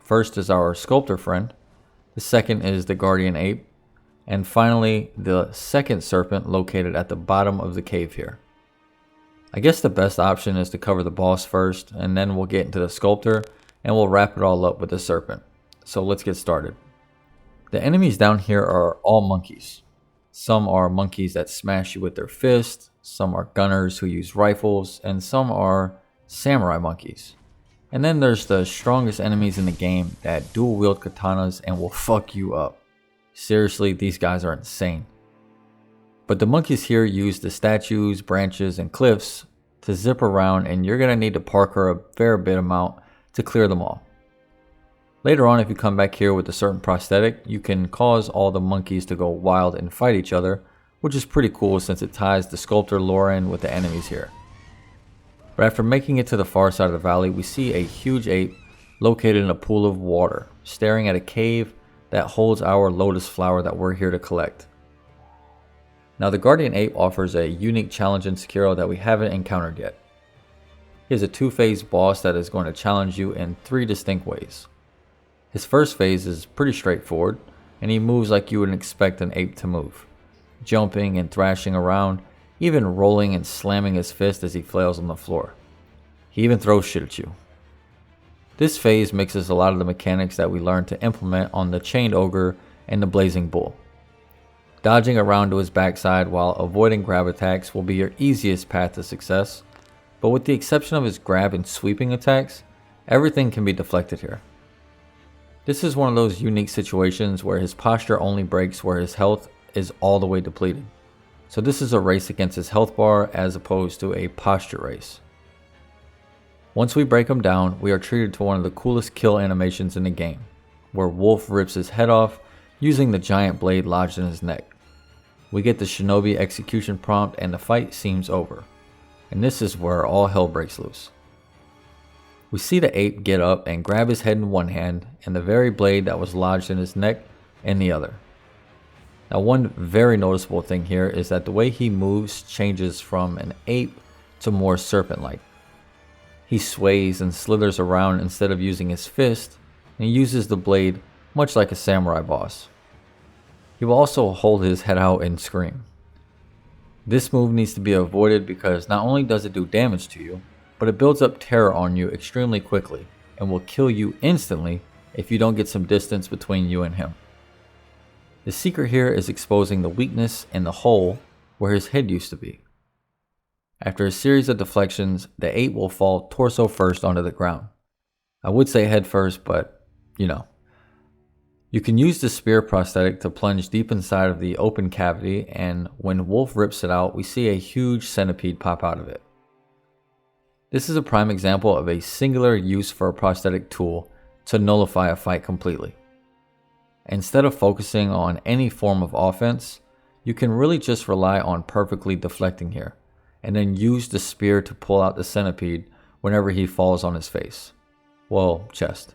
First is our sculptor friend, the second is the guardian ape, and finally the second serpent located at the bottom of the cave here. I guess the best option is to cover the boss first and then we'll get into the sculptor and we'll wrap it all up with the serpent. So let's get started. The enemies down here are all monkeys. Some are monkeys that smash you with their fists, some are gunners who use rifles, and some are samurai monkeys. And then there's the strongest enemies in the game that dual wield katanas and will fuck you up. Seriously, these guys are insane. But the monkeys here use the statues, branches, and cliffs to zip around, and you're going to need to parkour a fair bit amount to clear them all. Later on, if you come back here with a certain prosthetic, you can cause all the monkeys to go wild and fight each other, which is pretty cool since it ties the sculptor lore in with the enemies here. But after making it to the far side of the valley, we see a huge ape located in a pool of water, staring at a cave that holds our lotus flower that we're here to collect. Now the guardian ape offers a unique challenge in Sekiro that we haven't encountered yet. He is a two-phase boss that is going to challenge you in three distinct ways. His first phase is pretty straightforward, and he moves like you would expect an ape to move, jumping and thrashing around, even rolling and slamming his fist as he flails on the floor. He even throws shit at you. This phase mixes a lot of the mechanics that we learned to implement on the chained ogre and the blazing bull. Dodging around to his backside while avoiding grab attacks will be your easiest path to success, but with the exception of his grab and sweeping attacks, everything can be deflected here. This is one of those unique situations where his posture only breaks where his health is all the way depleted. So this is a race against his health bar as opposed to a posture race. Once we break him down, we are treated to one of the coolest kill animations in the game, where Wolf rips his head off using the giant blade lodged in his neck. We get the Shinobi execution prompt and the fight seems over. And this is where all hell breaks loose. We see the ape get up and grab his head in one hand and the very blade that was lodged in his neck in the other. Now one very noticeable thing here is that the way he moves changes from an ape to more serpent-like. He sways and slithers around instead of using his fist, and he uses the blade much like a samurai boss. He will also hold his head out and scream. This move needs to be avoided because not only does it do damage to you, but it builds up terror on you extremely quickly and will kill you instantly if you don't get some distance between you and him. The secret here is exposing the weakness in the hole where his head used to be. After a series of deflections, the ape will fall torso first onto the ground. I would say head first, but you know. You can use the spear prosthetic to plunge deep inside of the open cavity, and when Wolf rips it out, we see a huge centipede pop out of it. This is a prime example of a singular use for a prosthetic tool to nullify a fight completely. Instead of focusing on any form of offense, you can really just rely on perfectly deflecting here, and then use the spear to pull out the centipede whenever he falls on his face. Well, chest.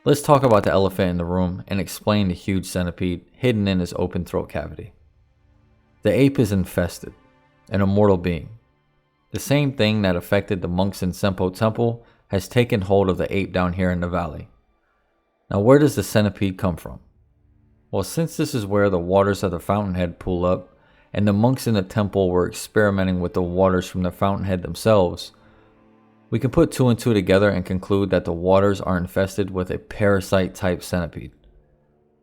Let's talk about the elephant in the room and explain the huge centipede hidden in his open throat cavity. The ape is infested, an immortal being. The same thing that affected the monks in Senpou Temple has taken hold of the ape down here in the valley. Now, where does the centipede come from? Well, since this is where the waters of the Fountainhead pool up, and the monks in the temple were experimenting with the waters from the Fountainhead themselves, we can put two and two together and conclude that the waters are infested with a parasite-type centipede.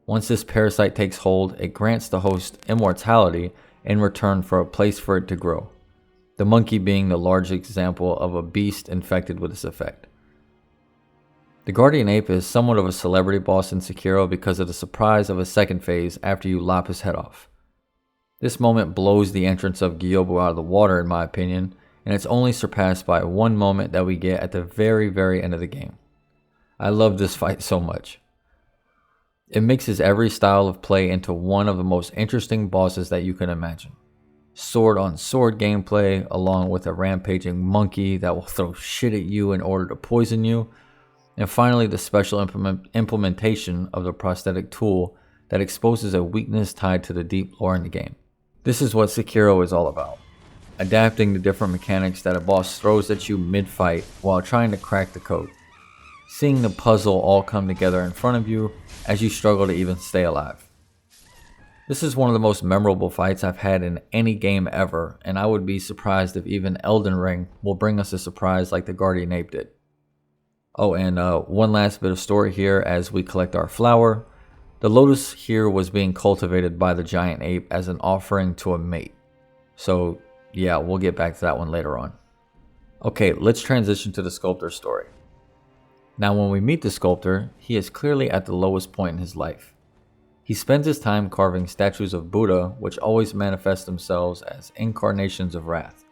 Once this parasite takes hold, it grants the host immortality in return for a place for it to grow, the monkey being the large example of a beast infected with this effect. The Guardian Ape is somewhat of a celebrity boss in Sekiro because of the surprise of a second phase after you lop his head off. This moment blows the entrance of Gyobu out of the water in my opinion, and it's only surpassed by one moment that we get at the very end of the game. I love this fight so much. It mixes every style of play into one of the most interesting bosses that you can imagine. Sword on sword gameplay, along with a rampaging monkey that will throw shit at you in order to poison you, and finally the special implementation of the prosthetic tool that exposes a weakness tied to the deep lore in the game. This is what Sekiro is all about. Adapting the different mechanics that a boss throws at you mid-fight while trying to crack the code. Seeing the puzzle all come together in front of you as you struggle to even stay alive. This is one of the most memorable fights I've had in any game ever, and I would be surprised if even Elden Ring will bring us a surprise like the Guardian Ape did. Oh, and one last bit of story here as we collect our flower. The lotus here was being cultivated by the giant ape as an offering to a mate. So yeah, we'll get back to that one later on. Okay, let's transition to the sculptor's story. Now when we meet the sculptor, he is clearly at the lowest point in his life. He spends his time carving statues of Buddha, which always manifest themselves as incarnations of wrath.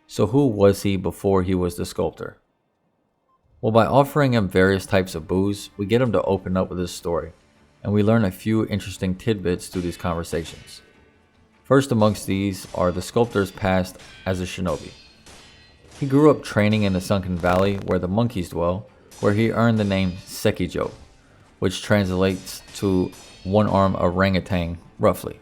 So who was he before he was the sculptor? Well, by offering him various types of booze, we get him to open up with his story, and we learn a few interesting tidbits through these conversations. First amongst these are the sculptor's past as a shinobi. He grew up training in the Sunken Valley where the monkeys dwell, where he earned the name Sekiro, which translates to one-armed orangutan, roughly.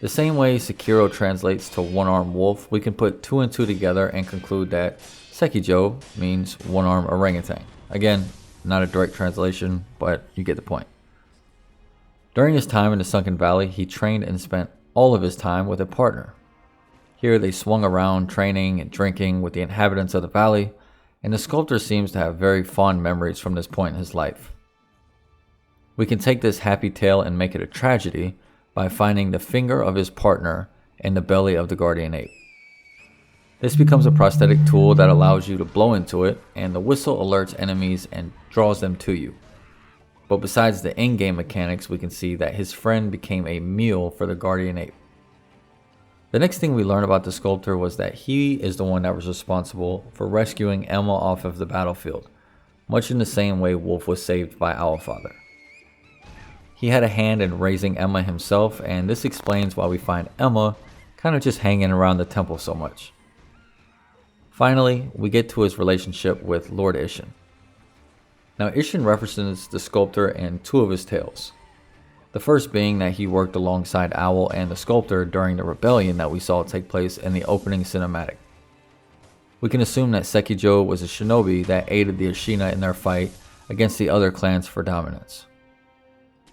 The same way Sekiro translates to one-armed wolf, we can put two and two together and conclude that Sekiro means one-armed orangutan. Again, not a direct translation, but you get the point. During his time in the Sunken Valley, he trained and spent all of his time with a partner. Here they swung around training and drinking with the inhabitants of the valley, and the sculptor seems to have very fond memories from this point in his life. We can take this happy tale and make it a tragedy by finding the finger of his partner in the belly of the Guardian Ape. This becomes a prosthetic tool that allows you to blow into it, and the whistle alerts enemies and draws them to you. But besides the in-game mechanics, we can see that his friend became a meal for the Guardian Ape. The next thing we learn about the sculptor was that he is the one that was responsible for rescuing Emma off of the battlefield, much in the same way Wolf was saved by Owlfather. He had a hand in raising Emma himself, and this explains why we find Emma kind of just hanging around the temple so much. Finally, we get to his relationship with Lord Isshin. Now, Isshin references the sculptor in two of his tales. The first being that he worked alongside Owl and the sculptor during the rebellion that we saw take place in the opening cinematic. We can assume that Sekiro was a shinobi that aided the Ashina in their fight against the other clans for dominance.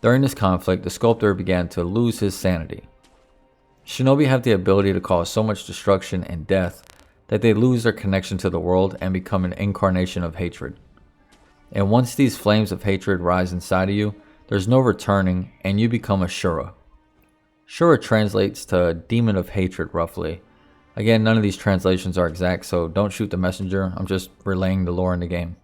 During this conflict, the sculptor began to lose his sanity. Shinobi have the ability to cause so much destruction and death that they lose their connection to the world and become an incarnation of hatred. And once these flames of hatred rise inside of you, there's no returning and you become a Shura. Shura translates to demon of hatred roughly. Again, none of these translations are exact, so don't shoot the messenger. I'm just relaying the lore in the game.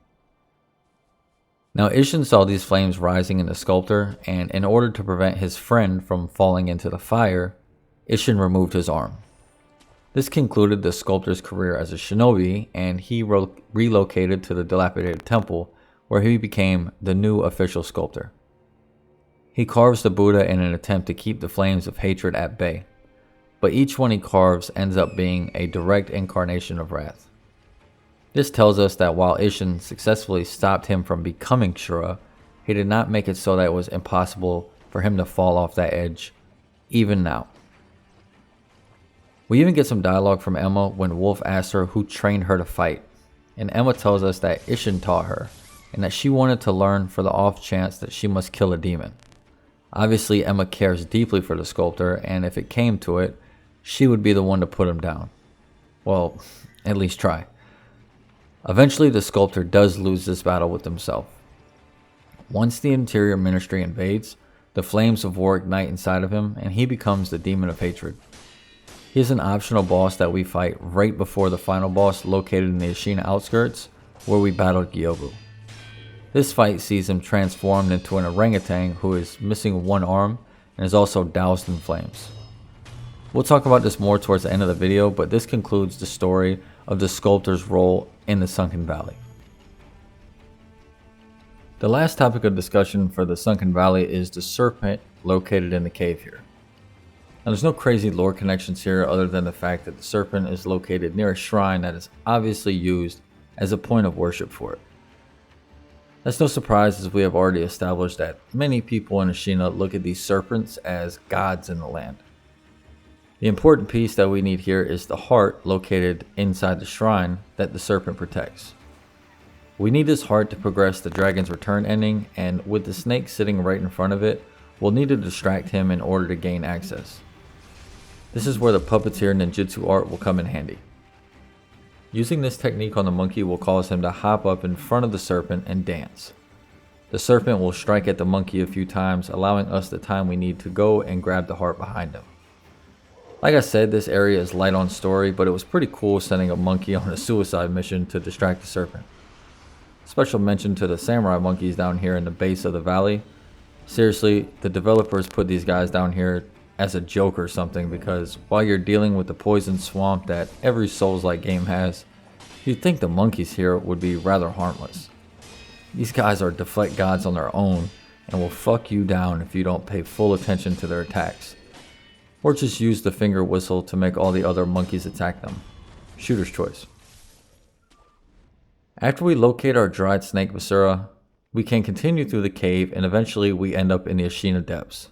Now Isshin saw these flames rising in the sculptor, and in order to prevent his friend from falling into the fire, Isshin removed his arm. This concluded the sculptor's career as a shinobi, and he relocated to the dilapidated temple, where he became the new official sculptor. He carves the Buddha in an attempt to keep the flames of hatred at bay, but each one he carves ends up being a direct incarnation of wrath. This tells us that while Isshin successfully stopped him from becoming Shura, he did not make it so that it was impossible for him to fall off that edge, even now. We even get some dialogue from Emma when Wolf asks her who trained her to fight, and Emma tells us that Isshin taught her, and that she wanted to learn for the off chance that she must kill a demon. Obviously, Emma cares deeply for the sculptor, and if it came to it, she would be the one to put him down. Well, at least try. Eventually, the sculptor does lose this battle with himself. Once the Interior Ministry invades, the flames of war ignite inside of him, and he becomes the Demon of Hatred. He is an optional boss that we fight right before the final boss located in the Ashina Outskirts, where we battled Gyobu. This fight sees him transformed into an orangutan who is missing one arm and is also doused in flames. We'll talk about this more towards the end of the video, but this concludes the story of the sculptor's role in the Sunken Valley. The last topic of discussion for the Sunken Valley is the serpent located in the cave here. Now there's no crazy lore connections here other than the fact that the serpent is located near a shrine that is obviously used as a point of worship for it. That's no surprise, as we have already established that many people in Ashina look at these serpents as gods in the land. The important piece that we need here is the heart located inside the shrine that the serpent protects. We need this heart to progress the dragon's return ending, and with the snake sitting right in front of it, we'll need to distract him in order to gain access. This is where the puppeteer ninjutsu art will come in handy. Using this technique on the monkey will cause him to hop up in front of the serpent and dance. The serpent will strike at the monkey a few times, allowing us the time we need to go and grab the heart behind him. Like I said, this area is light on story, but it was pretty cool sending a monkey on a suicide mission to distract the serpent. Special mention to the samurai monkeys down here in the base of the valley. Seriously, the developers put these guys down here as a joke or something, because while you're dealing with the poison swamp that every Souls-like game has, you'd think the monkeys here would be rather harmless. These guys are deflect gods on their own and will fuck you down if you don't pay full attention to their attacks. Or just use the finger whistle to make all the other monkeys attack them. Shooter's choice. After we locate our dried snake viscera, we can continue through the cave and eventually we end up in the Ashina depths.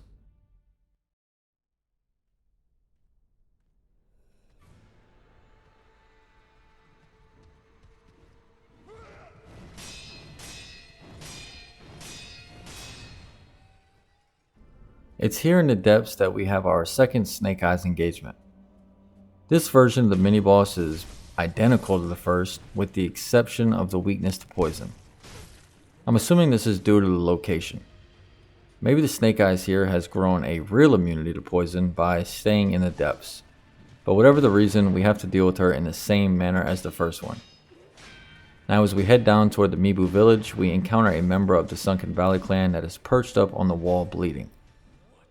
It's here in the depths that we have our second Snake Eyes engagement. This version of the mini-boss is identical to the first, with the exception of the weakness to poison. I'm assuming this is due to the location. Maybe the Snake Eyes here has grown a real immunity to poison by staying in the depths. But whatever the reason, we have to deal with her in the same manner as the first one. Now as we head down toward the Mibu Village, we encounter a member of the Sunken Valley clan that is perched up on the wall bleeding.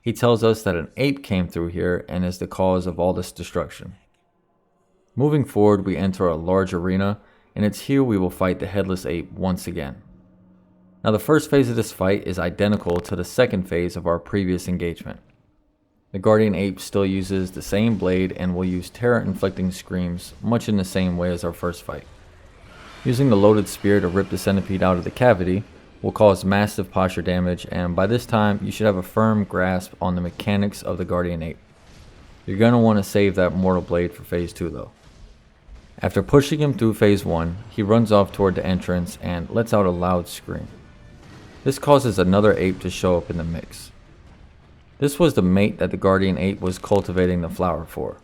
He tells us that an ape came through here and is the cause of all this destruction. Moving forward, we enter a large arena, and it's here we will fight the Headless Ape once again. Now the first phase of this fight is identical to the second phase of our previous engagement. The Guardian Ape still uses the same blade and will use terror-inflicting screams much in the same way as our first fight. Using the loaded spear to rip the centipede out of the cavity will cause massive posture damage, and by this time you should have a firm grasp on the mechanics of the Guardian Ape. You're going to want to save that mortal blade for phase 2 though. After pushing him through phase 1, he runs off toward the entrance and lets out a loud scream. This causes another ape to show up in the mix. This was the mate that the guardian ape was cultivating the flower for.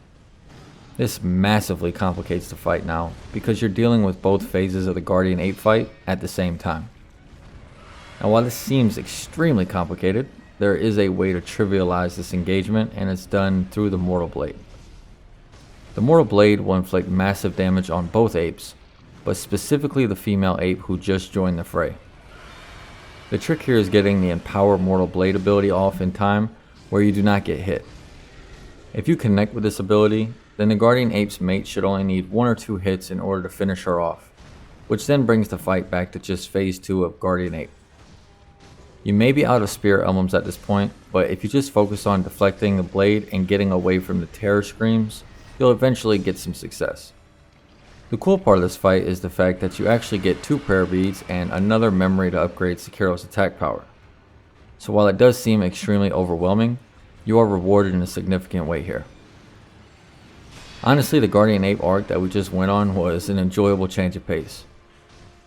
This massively complicates the fight now, because you're dealing with both phases of the guardian ape fight at the same time. Now while this seems extremely complicated, there is a way to trivialize this engagement, and it's done through the Mortal Blade. The Mortal Blade will inflict massive damage on both apes, but specifically the female ape who just joined the fray. The trick here is getting the Empower Mortal Blade ability off in time where you do not get hit. If you connect with this ability, then the guardian ape's mate should only need 1 or 2 hits in order to finish her off, which then brings the fight back to just phase 2 of guardian ape. You may be out of spirit emblems at this point, but if you just focus on deflecting the blade and getting away from the terror screams, you'll eventually get some success. The cool part of this fight is the fact that you actually get 2 prayer beads and another memory to upgrade Sekiro's attack power. So while it does seem extremely overwhelming, you are rewarded in a significant way here. Honestly, the Guardian Ape arc that we just went on was an enjoyable change of pace.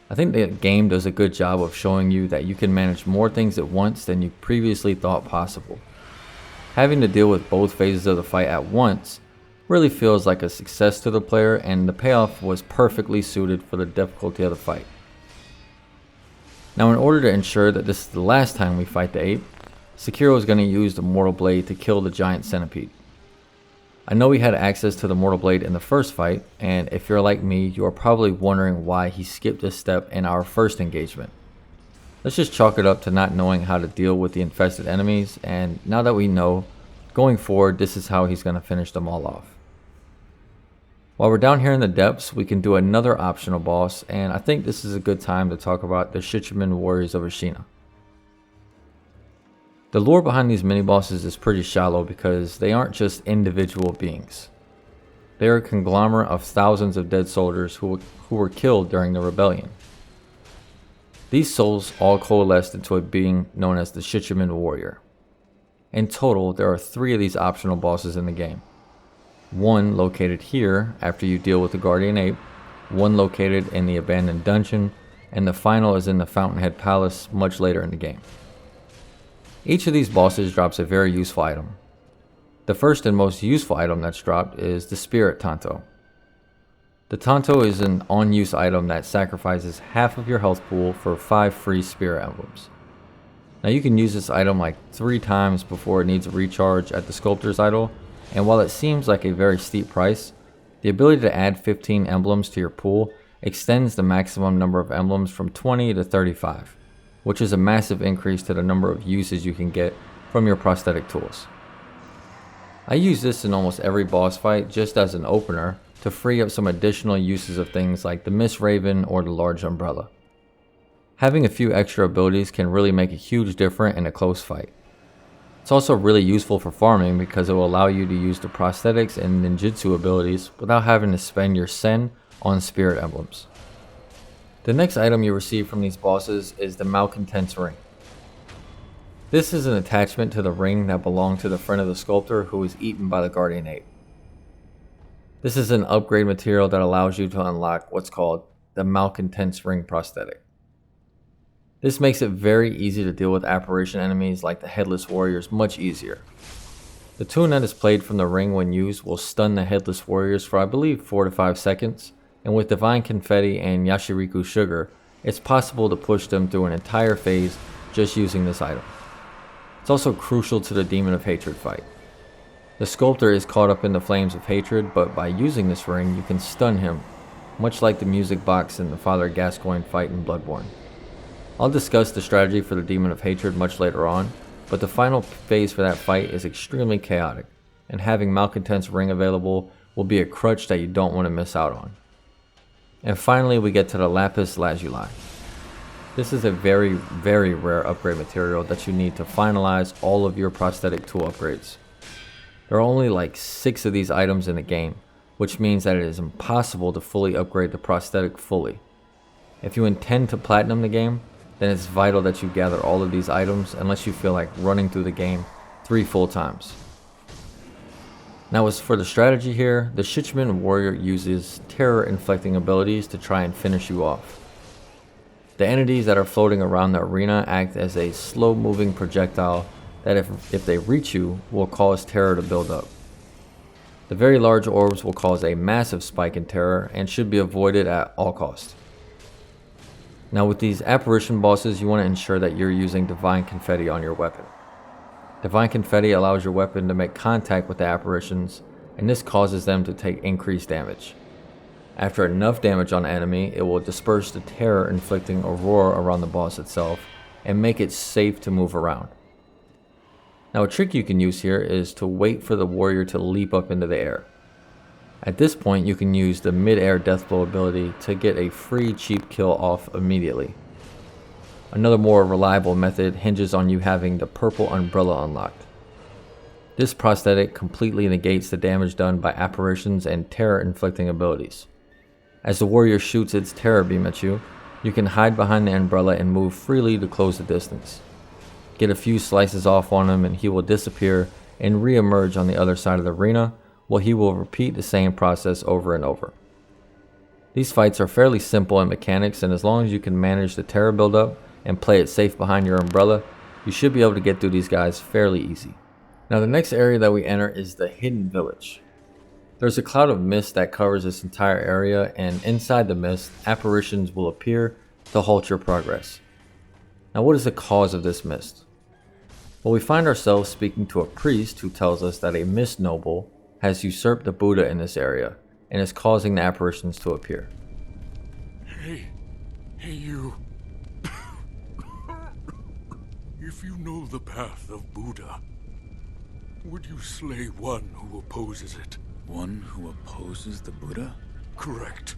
I think the game does a good job of showing you that you can manage more things at once than you previously thought possible. Having to deal with both phases of the fight at once really feels like a success to the player, and the payoff was perfectly suited for the difficulty of the fight. Now in order to ensure that this is the last time we fight the ape, Sekiro is going to use the Mortal Blade to kill the giant centipede. I know we had access to the Mortal Blade in the first fight, and if you're like me, you are probably wondering why he skipped this step in our first engagement. Let's just chalk it up to not knowing how to deal with the infested enemies, and now that we know, going forward this is how he's going to finish them all off. While we're down here in the depths, we can do another optional boss, and I think this is a good time to talk about the Sitchimen Warriors of Ashina. The lore behind these mini-bosses is pretty shallow because they aren't just individual beings. They are a conglomerate of thousands of dead soldiers who were killed during the rebellion. These souls all coalesced into a being known as the Sitchimen Warrior. In total, there are 3 of these optional bosses in the game. One located here after you deal with the Guardian Ape, one located in the abandoned dungeon, and the final is in the Fountainhead Palace much later in the game. Each of these bosses drops a very useful item. The first and most useful item that's dropped is the Spirit Tanto. The Tanto is an on-use item that sacrifices half of your health pool for 5 free Spirit Emblems. Now you can use this item like 3 times before it needs a recharge at the Sculptor's Idol, and while it seems like a very steep price, the ability to add 15 emblems to your pool extends the maximum number of emblems from 20 to 35, which is a massive increase to the number of uses you can get from your prosthetic tools. I use this in almost every boss fight just as an opener to free up some additional uses of things like the Mist Raven or the Large Umbrella. Having a few extra abilities can really make a huge difference in a close fight. It's also really useful for farming because it will allow you to use the prosthetics and ninjutsu abilities without having to spend your sen on spirit emblems. The next item you receive from these bosses is the Malcontent's Ring. This is an attachment to the ring that belonged to the friend of the sculptor who was eaten by the Guardian Ape. This is an upgrade material that allows you to unlock what's called the Malcontent's Ring prosthetic. This makes it very easy to deal with apparition enemies like the Headless Warriors much easier. The tune that is played from the ring when used will stun the Headless Warriors for I believe 4 to 5 seconds, and with Divine Confetti and Yashiriku Sugar, it's possible to push them through an entire phase just using this item. It's also crucial to the Demon of Hatred fight. The sculptor is caught up in the flames of hatred, but by using this ring you can stun him, much like the music box in the Father Gascoigne fight in Bloodborne. I'll discuss the strategy for the Demon of Hatred much later on, but the final phase for that fight is extremely chaotic, and having Malcontent's Ring available will be a crutch that you don't want to miss out on. And finally we get to the Lapis Lazuli. This is a very, very rare upgrade material that you need to finalize all of your prosthetic tool upgrades. There are only like 6 of these items in the game, which means that it is impossible to fully upgrade the prosthetic fully. If you intend to platinum the game, then it's vital that you gather all of these items unless you feel like running through the game 3 full times. Now as for the strategy here, the Sitchimen Warrior uses terror inflicting abilities to try and finish you off. The entities that are floating around the arena act as a slow-moving projectile that if they reach you, will cause terror to build up. The very large orbs will cause a massive spike in terror and should be avoided at all costs. Now with these apparition bosses, you want to ensure that you're using Divine Confetti on your weapon. Divine Confetti allows your weapon to make contact with the apparitions, and this causes them to take increased damage. After enough damage on the enemy, it will disperse the terror, inflicting a roar around the boss itself and make it safe to move around. Now a trick you can use here is to wait for the warrior to leap up into the air. At this point you can use the mid-air death blow ability to get a free cheap kill off immediately. Another more reliable method hinges on you having the purple umbrella unlocked. This prosthetic completely negates the damage done by apparitions and terror inflicting abilities. As the warrior shoots its terror beam at you, you can hide behind the umbrella and move freely to close the distance. Get a few slices off on him and he will disappear and re-emerge on the other side of the arena, while he will repeat the same process over and over. These fights are fairly simple in mechanics, and as long as you can manage the terror buildup and play it safe behind your umbrella, you should be able to get through these guys fairly easy. Now the next area that we enter is the Hidden Village. There's a cloud of mist that covers this entire area, and inside the mist, apparitions will appear to halt your progress. Now what is the cause of this mist? Well, we find ourselves speaking to a priest who tells us that a mist noble has usurped the Buddha in this area and is causing the apparitions to appear. Hey you. If you know the path of Buddha, would you slay one who opposes it? One who opposes the Buddha? Correct.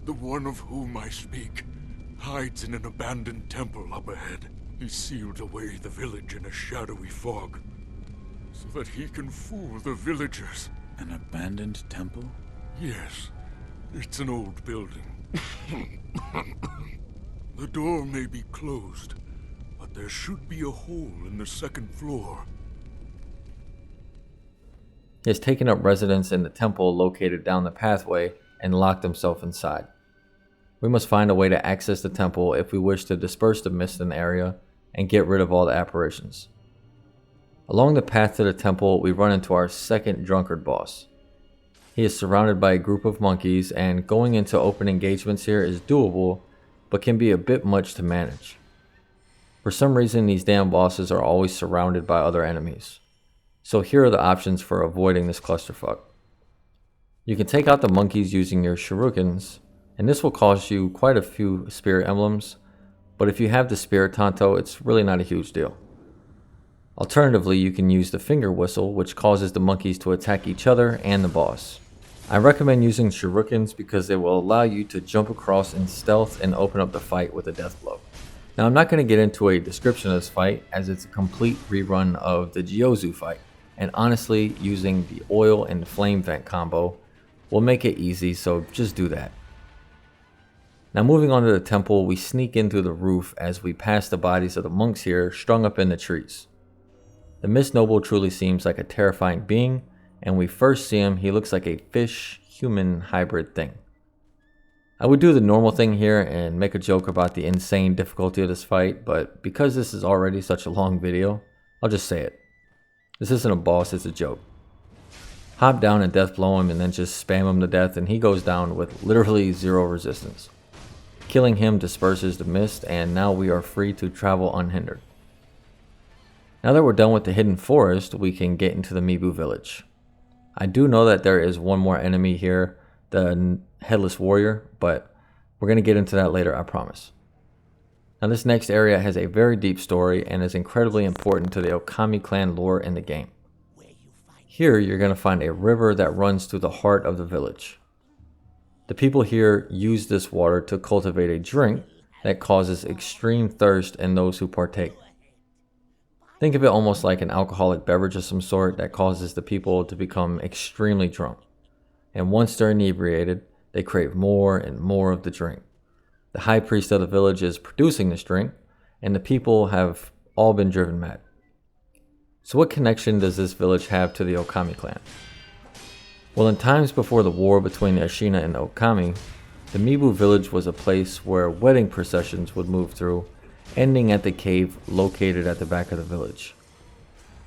The one of whom I speak hides in an abandoned temple up ahead. He sealed away the village in a shadowy fog, so that he can fool the villagers. An abandoned temple? Yes, it's an old building. The door may be closed, but there should be a hole in the second floor. He has taken up residence in the temple located down the pathway and locked himself inside. We must find a way to access the temple if we wish to disperse the mist in the area and get rid of all the apparitions. Along the path to the temple, we run into our second drunkard boss. He is surrounded by a group of monkeys, and going into open engagements here is doable, but can be a bit much to manage. For some reason, these damn bosses are always surrounded by other enemies. So here are the options for avoiding this clusterfuck. You can take out the monkeys using your shurikens, and this will cost you quite a few spirit emblems, but if you have the spirit tanto, it's really not a huge deal. Alternatively, you can use the finger whistle, which causes the monkeys to attack each other and the boss. I recommend using shurikens because they will allow you to jump across in stealth and open up the fight with a death blow. Now I'm not going to get into a description of this fight as it's a complete rerun of the Gyozu fight, and honestly using the oil and the flame vent combo will make it easy, so just do that. Now moving on to the temple, we sneak in through the roof as we pass the bodies of the monks here strung up in the trees. The Mist Noble truly seems like a terrifying being, and when we first see him, he looks like a fish-human hybrid thing. I would do the normal thing here and make a joke about the insane difficulty of this fight, but because this is already such a long video, I'll just say it. This isn't a boss, it's a joke. Hop down and death blow him and then just spam him to death, and he goes down with literally zero resistance. Killing him disperses the mist, and now we are free to travel unhindered. Now that we're done with the hidden forest, we can get into the Mibu Village. I do know that there is one more enemy here, the Headless Warrior, but we're going to get into that later, I promise. Now this next area has a very deep story and is incredibly important to the Okami clan lore in the game. Here you're going to find a river that runs through the heart of the village. The people here use this water to cultivate a drink that causes extreme thirst in those who partake. Think of it almost like an alcoholic beverage of some sort that causes the people to become extremely drunk. And once they're inebriated, they crave more and more of the drink. The high priest of the village is producing this drink, and the people have all been driven mad. So what connection does this village have to the Okami clan? Well, in times before the war between the Ashina and the Okami, the Mibu Village was a place where wedding processions would move through, ending at the cave located at the back of the village.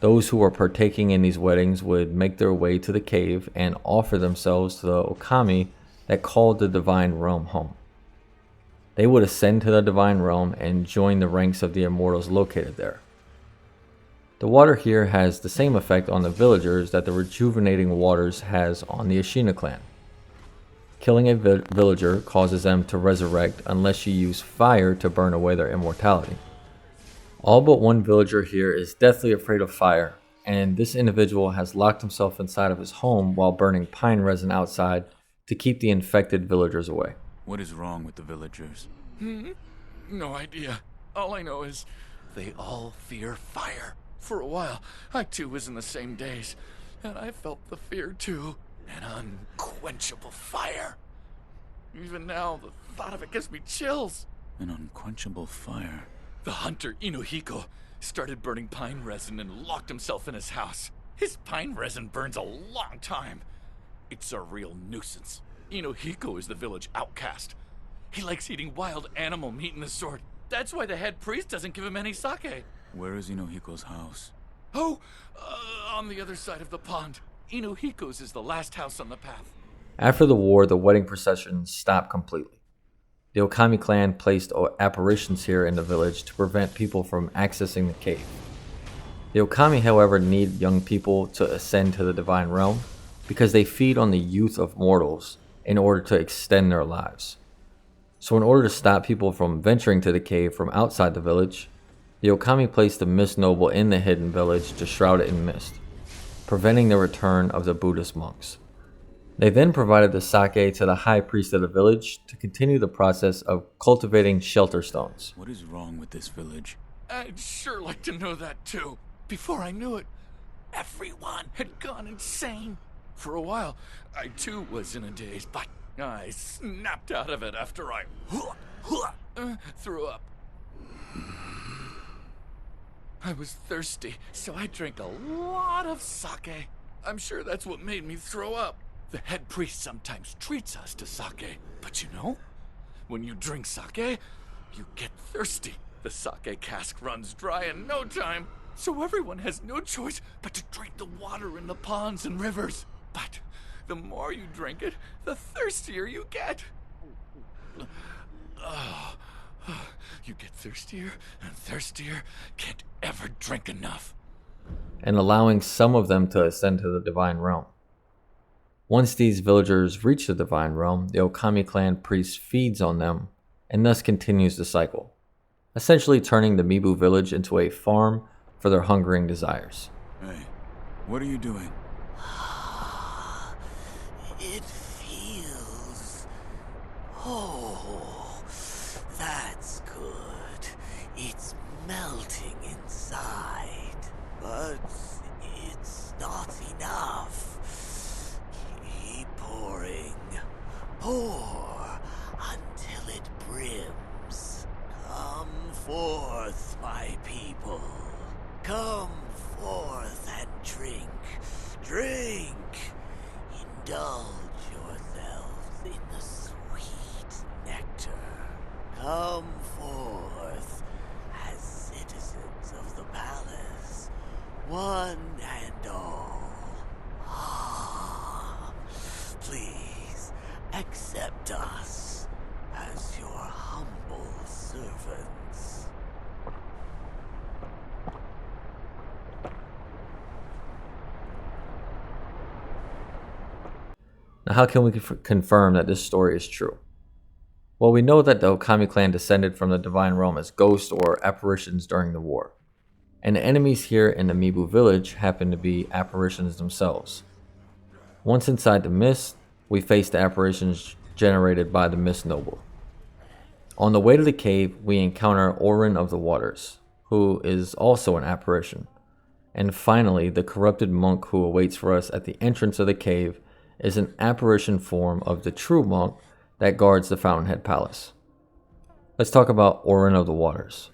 Those who were partaking in these weddings would make their way to the cave and offer themselves to the Okami that called the Divine Realm home. They would ascend to the Divine Realm and join the ranks of the immortals located there. The water here has the same effect on the villagers that the rejuvenating waters has on the Ashina clan. Killing a villager causes them to resurrect unless you use fire to burn away their immortality. All but one villager here is deathly afraid of fire, and this individual has locked himself inside of his home while burning pine resin outside to keep the infected villagers away. What is wrong with the villagers? No idea. All I know is they all fear fire. For a while, I too was in the same daze, and I felt the fear too. An unquenchable fire. Even now, the thought of it gives me chills. An unquenchable fire? The hunter, Inuhiko, started burning pine resin and locked himself in his house. His pine resin burns a long time. It's a real nuisance. Inuhiko is the village outcast. He likes eating wild animal meat and the sort. That's why the head priest doesn't give him any sake. Where is Inuhiko's house? Oh, on the other side of the pond. Inuhiko's is the last house on the path. After the war, the wedding procession stopped completely. The Okami clan placed apparitions here in the village to prevent people from accessing the cave. The Okami, however, need young people to ascend to the Divine Realm because they feed on the youth of mortals in order to extend their lives. So in order to stop people from venturing to the cave from outside the village, the Okami placed the Mist Noble in the hidden village to shroud it in mist, preventing the return of the Buddhist monks. They then provided the sake to the high priest of the village to continue the process of cultivating shelter stones. What is wrong with this village? I'd sure like to know that too. Before I knew it, everyone had gone insane. For a while, I too was in a daze, but I snapped out of it after I threw up. I was thirsty, so I drank a lot of sake. I'm sure that's what made me throw up. The head priest sometimes treats us to sake, but you know, when you drink sake, you get thirsty. The sake cask runs dry in no time, so everyone has no choice but to drink the water in the ponds and rivers. But the more you drink it, the thirstier you get. You get thirstier and thirstier, can't ever drink enough. And allowing some of them to ascend to the Divine Realm. Once these villagers reach the Divine Realm, the Okami clan priest feeds on them and thus continues the cycle, essentially turning the Mibu village into a farm for their hungering desires. Hey, what are you doing? It feels... Oh, that's good. It's melting inside, but it's not enough. Keep pouring. Pour until it brims. Come forth, my people. Come forth and drink. Drink. Indulge yourselves in the sweet nectar. Come forth as citizens of the palace, one and all. Please accept us as your humble servants. Now, how can we confirm that this story is true? Well, we know that the Okami clan descended from the Divine Realm as ghosts or apparitions during the war, and the enemies here in the Mibu village happen to be apparitions themselves. Once inside the mist, we face the apparitions generated by the Mist Noble. On the way to the cave, we encounter Orin of the Waters, who is also an apparition. And finally, the corrupted monk who awaits for us at the entrance of the cave is an apparition form of the true monk that guards the Fountainhead Palace. Let's talk about Orin of the Waters.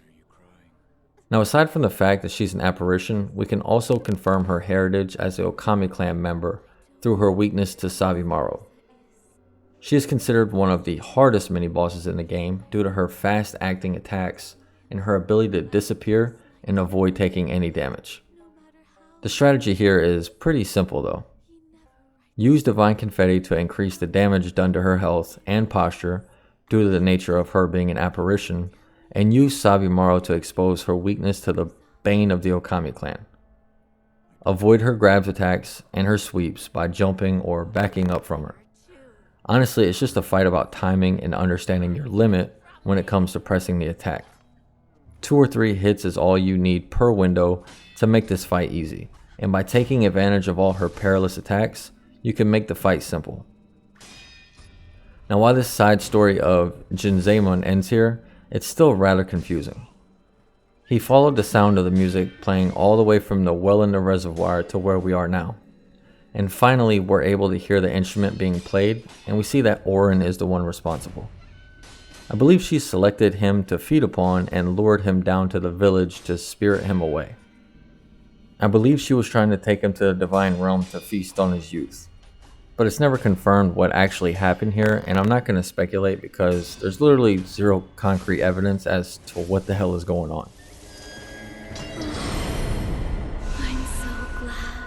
Now, aside from the fact that she's an apparition, we can also confirm her heritage as a Okami clan member through her weakness to Sabimaru. She is considered one of the hardest mini-bosses in the game due to her fast-acting attacks and her ability to disappear and avoid taking any damage. The strategy here is pretty simple though. Use Divine Confetti to increase the damage done to her health and posture due to the nature of her being an apparition, and use Sabimaru to expose her weakness to the bane of the Okami clan. Avoid her grabs attacks and her sweeps by jumping or backing up from her. Honestly, it's just a fight about timing and understanding your limit when it comes to pressing the attack. 2 or 3 hits is all you need per window to make this fight easy, and by taking advantage of all her perilous attacks, you can make the fight simple. Now while this side story of Jinzaemon ends here, it's still rather confusing. He followed the sound of the music playing all the way from the well in the reservoir to where we are now. And finally we're able to hear the instrument being played, and we see that Orin is the one responsible. I believe she selected him to feed upon and lured him down to the village to spirit him away. I believe she was trying to take him to the divine realm to feast on his youth. But it's never confirmed what actually happened here, and I'm not going to speculate because there's literally zero concrete evidence as to what the hell is going on. I'm so glad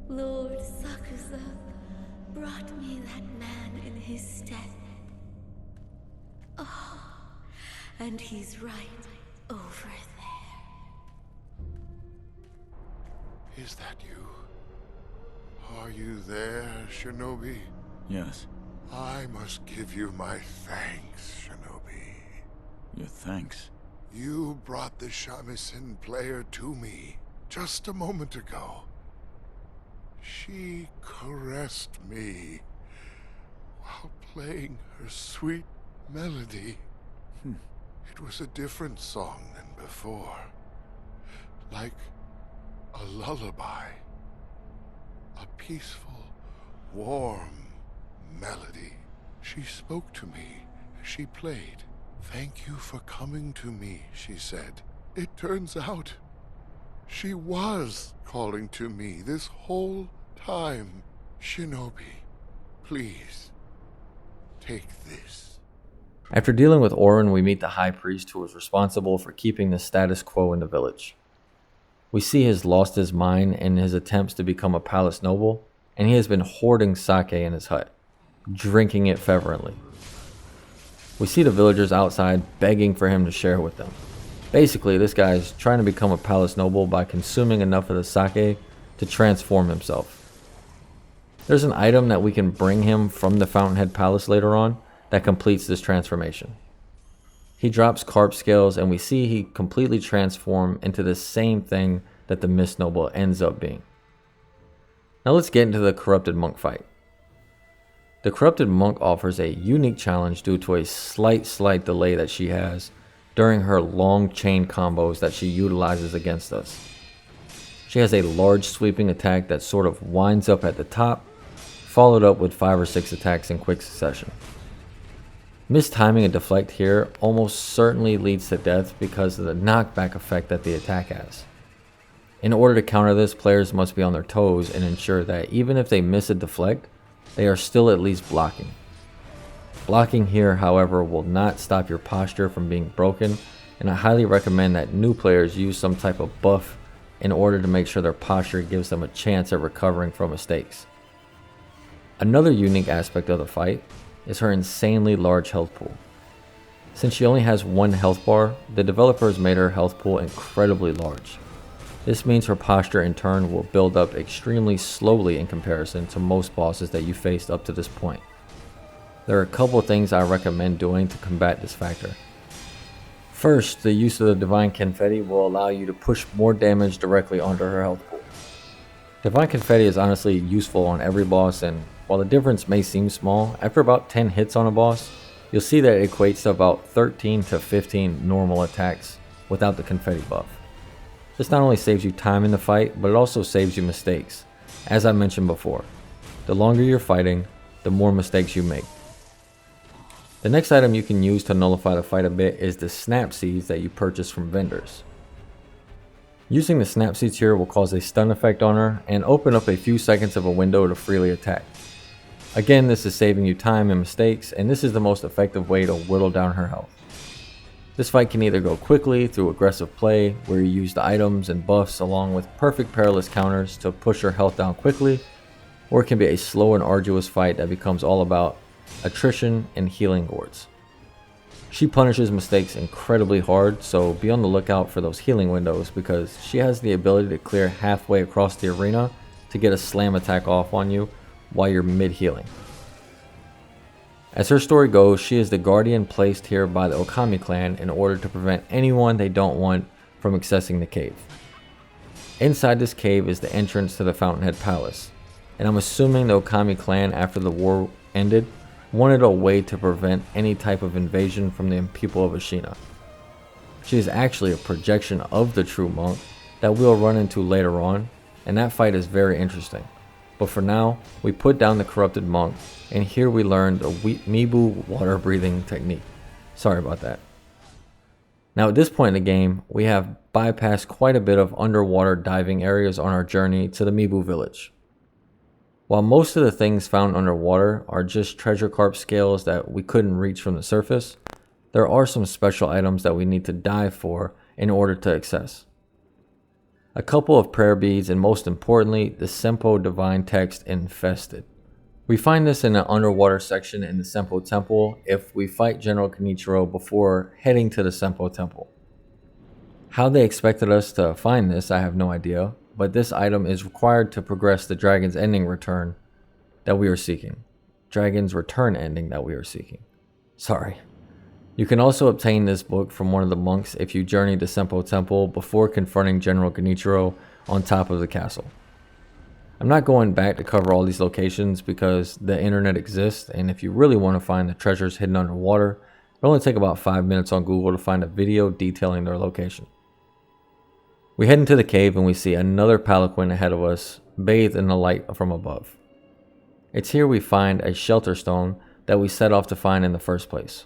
Lord Sakusa brought me that man in his stead. Oh, and he's right over there. Is that you? Are you there, Shinobi? Yes. I must give you my thanks, Shinobi. Your thanks? You brought the shamisen player to me just a moment ago. She caressed me while playing her sweet melody. It was a different song than before. Like a lullaby. A peaceful, warm melody. She spoke to me as she played. Thank you for coming to me, she said. It turns out she was calling to me this whole time. Shinobi, please, take this. After dealing with Orin, we meet the high priest who was responsible for keeping the status quo in the village. We see he has lost his mind in his attempts to become a palace noble, and he has been hoarding sake in his hut, drinking it fervently. We see the villagers outside begging for him to share with them. Basically, this guy is trying to become a palace noble by consuming enough of the sake to transform himself. There's an item that we can bring him from the Fountainhead Palace later on that completes this transformation. He drops carp scales and we see he completely transforms into the same thing that the Mist Noble ends up being. Now let's get into the Corrupted Monk fight. The Corrupted Monk offers a unique challenge due to a slight delay that she has during her long chain combos that she utilizes against us. She has a large sweeping attack that sort of winds up at the top, followed up with 5 or 6 attacks in quick succession. Mistiming a deflect here almost certainly leads to death because of the knockback effect that the attack has. In order to counter this, players must be on their toes and ensure that even if they miss a deflect, they are still at least blocking. Blocking here, however, will not stop your posture from being broken, and I highly recommend that new players use some type of buff in order to make sure their posture gives them a chance at recovering from mistakes. Another unique aspect of the fight is her insanely large health pool. Since she only has 1 health bar, the developers made her health pool incredibly large. This means her posture in turn will build up extremely slowly in comparison to most bosses that you faced up to this point. There are a couple of things I recommend doing to combat this factor. First, the use of the Divine Confetti will allow you to push more damage directly onto her health pool. Divine Confetti is honestly useful on every boss, and while the difference may seem small, after about 10 hits on a boss, you'll see that it equates to about 13 to 15 normal attacks without the confetti buff. This not only saves you time in the fight, but it also saves you mistakes. As I mentioned before, the longer you're fighting, the more mistakes you make. The next item you can use to nullify the fight a bit is the snap seeds that you purchase from vendors. Using the snap seeds here will cause a stun effect on her and open up a few seconds of a window to freely attack. Again, this is saving you time and mistakes, and this is the most effective way to whittle down her health. This fight can either go quickly through aggressive play, where you use the items and buffs along with perfect perilous counters to push her health down quickly, or it can be a slow and arduous fight that becomes all about attrition and healing gourds. She punishes mistakes incredibly hard, so be on the lookout for those healing windows because she has the ability to clear halfway across the arena to get a slam attack off on you while you're mid-healing. As her story goes, she is the guardian placed here by the Okami clan in order to prevent anyone they don't want from accessing the cave. Inside this cave is the entrance to the Fountainhead Palace, and I'm assuming the Okami clan, after the war ended, wanted a way to prevent any type of invasion from the people of Ashina. She is actually a projection of the true monk that we'll run into later on, and that fight is very interesting. But for now, we put down the corrupted monk, and here we learned the Mibu water breathing technique. Sorry about that. Now at this point in the game, we have bypassed quite a bit of underwater diving areas on our journey to the Mibu Village. While most of the things found underwater are just treasure carp scales that we couldn't reach from the surface, there are some special items that we need to dive for in order to access. A couple of prayer beads, and most importantly, the Senpou divine text Infested. We find this in an underwater section in the Senpou Temple if we fight General Genichiro before heading to the Senpou Temple. How they expected us to find this, I have no idea, but this item is required to progress the Dragon's Ending return that we are seeking. Dragon's Return ending that we are seeking. Sorry. You can also obtain this book from one of the monks if you journey to Senpou Temple before confronting General Genichiro on top of the castle. I'm not going back to cover all these locations because the internet exists, and if you really want to find the treasures hidden underwater, it'll only take about 5 minutes on Google to find a video detailing their location. We head into the cave and we see another palanquin ahead of us, bathed in the light from above. It's here we find a shelter stone that we set off to find in the first place.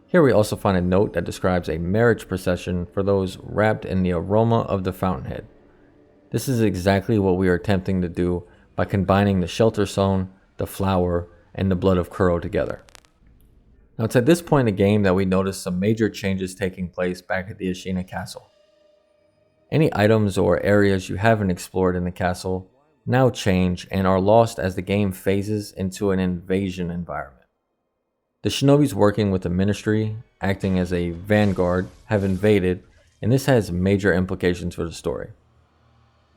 Here we also find a note that describes a marriage procession for those wrapped in the aroma of the Fountainhead. This is exactly what we are attempting to do by combining the shelter stone, the flower, and the blood of Kuro together. Now it's at this point in the game that we notice some major changes taking place back at the Ashina Castle. Any items or areas you haven't explored in the castle now change and are lost as the game phases into an invasion environment. The shinobis working with the ministry, acting as a vanguard, have invaded, and this has major implications for the story.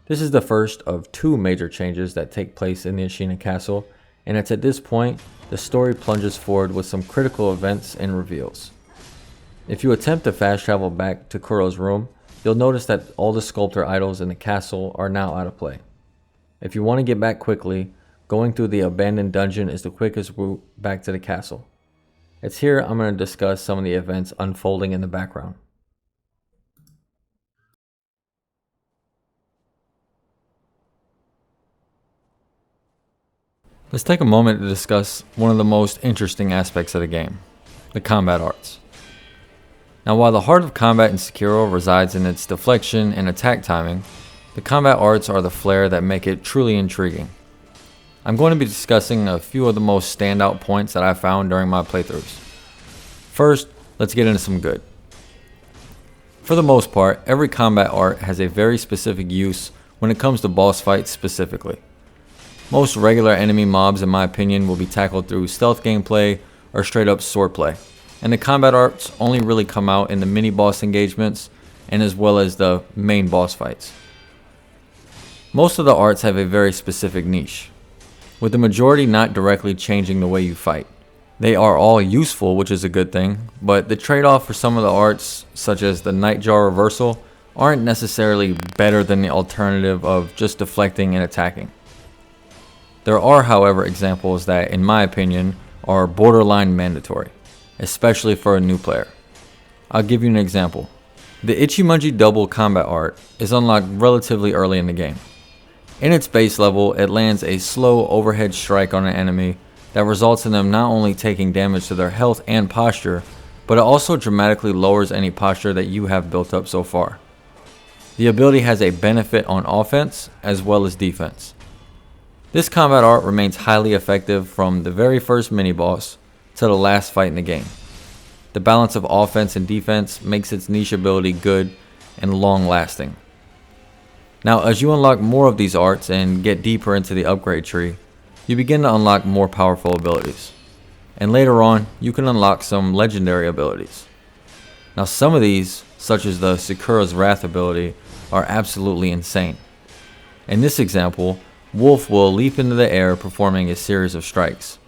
This is the first of two major changes that take place in the Ashina Castle, and it's at this point the story plunges forward with some critical events and reveals. If you attempt to fast travel back to Kuro's room, you'll notice that all the sculptor idols in the castle are now out of play. If you want to get back quickly, going through the abandoned dungeon is the quickest route back to the castle. It's here I'm going to discuss some of the events unfolding in the background. Let's take a moment to discuss one of the most interesting aspects of the game, the combat arts. Now while the heart of combat in Sekiro resides in its deflection and attack timing, the combat arts are the flair that make it truly intriguing. I'm going to be discussing a few of the most standout points that I found during my playthroughs. First, let's get into some good. For the most part, every combat art has a very specific use when it comes to boss fights specifically. Most regular enemy mobs, in my opinion, will be tackled through stealth gameplay or straight up swordplay, and the combat arts only really come out in the mini boss engagements and as well as the main boss fights. Most of the arts have a very specific niche, with the majority not directly changing the way you fight. They are all useful, which is a good thing, but the trade-off for some of the arts, such as the Nightjar Reversal, aren't necessarily better than the alternative of just deflecting and attacking. There are, however, examples that, in my opinion, are borderline mandatory, especially for a new player. I'll give you an example. The Ichimonji double combat art is unlocked relatively early in the game. In its base level, it lands a slow overhead strike on an enemy that results in them not only taking damage to their health and posture, but it also dramatically lowers any posture that you have built up so far. The ability has a benefit on offense as well as defense. This combat art remains highly effective from the very first mini-boss to the last fight in the game. The balance of offense and defense makes its niche ability good and long-lasting. Now, as you unlock more of these arts and get deeper into the upgrade tree, you begin to unlock more powerful abilities. And later on, you can unlock some legendary abilities. Now, some of these, such as the Sekira's Wrath ability, are absolutely insane. In this example, Wolf will leap into the air performing a series of strikes.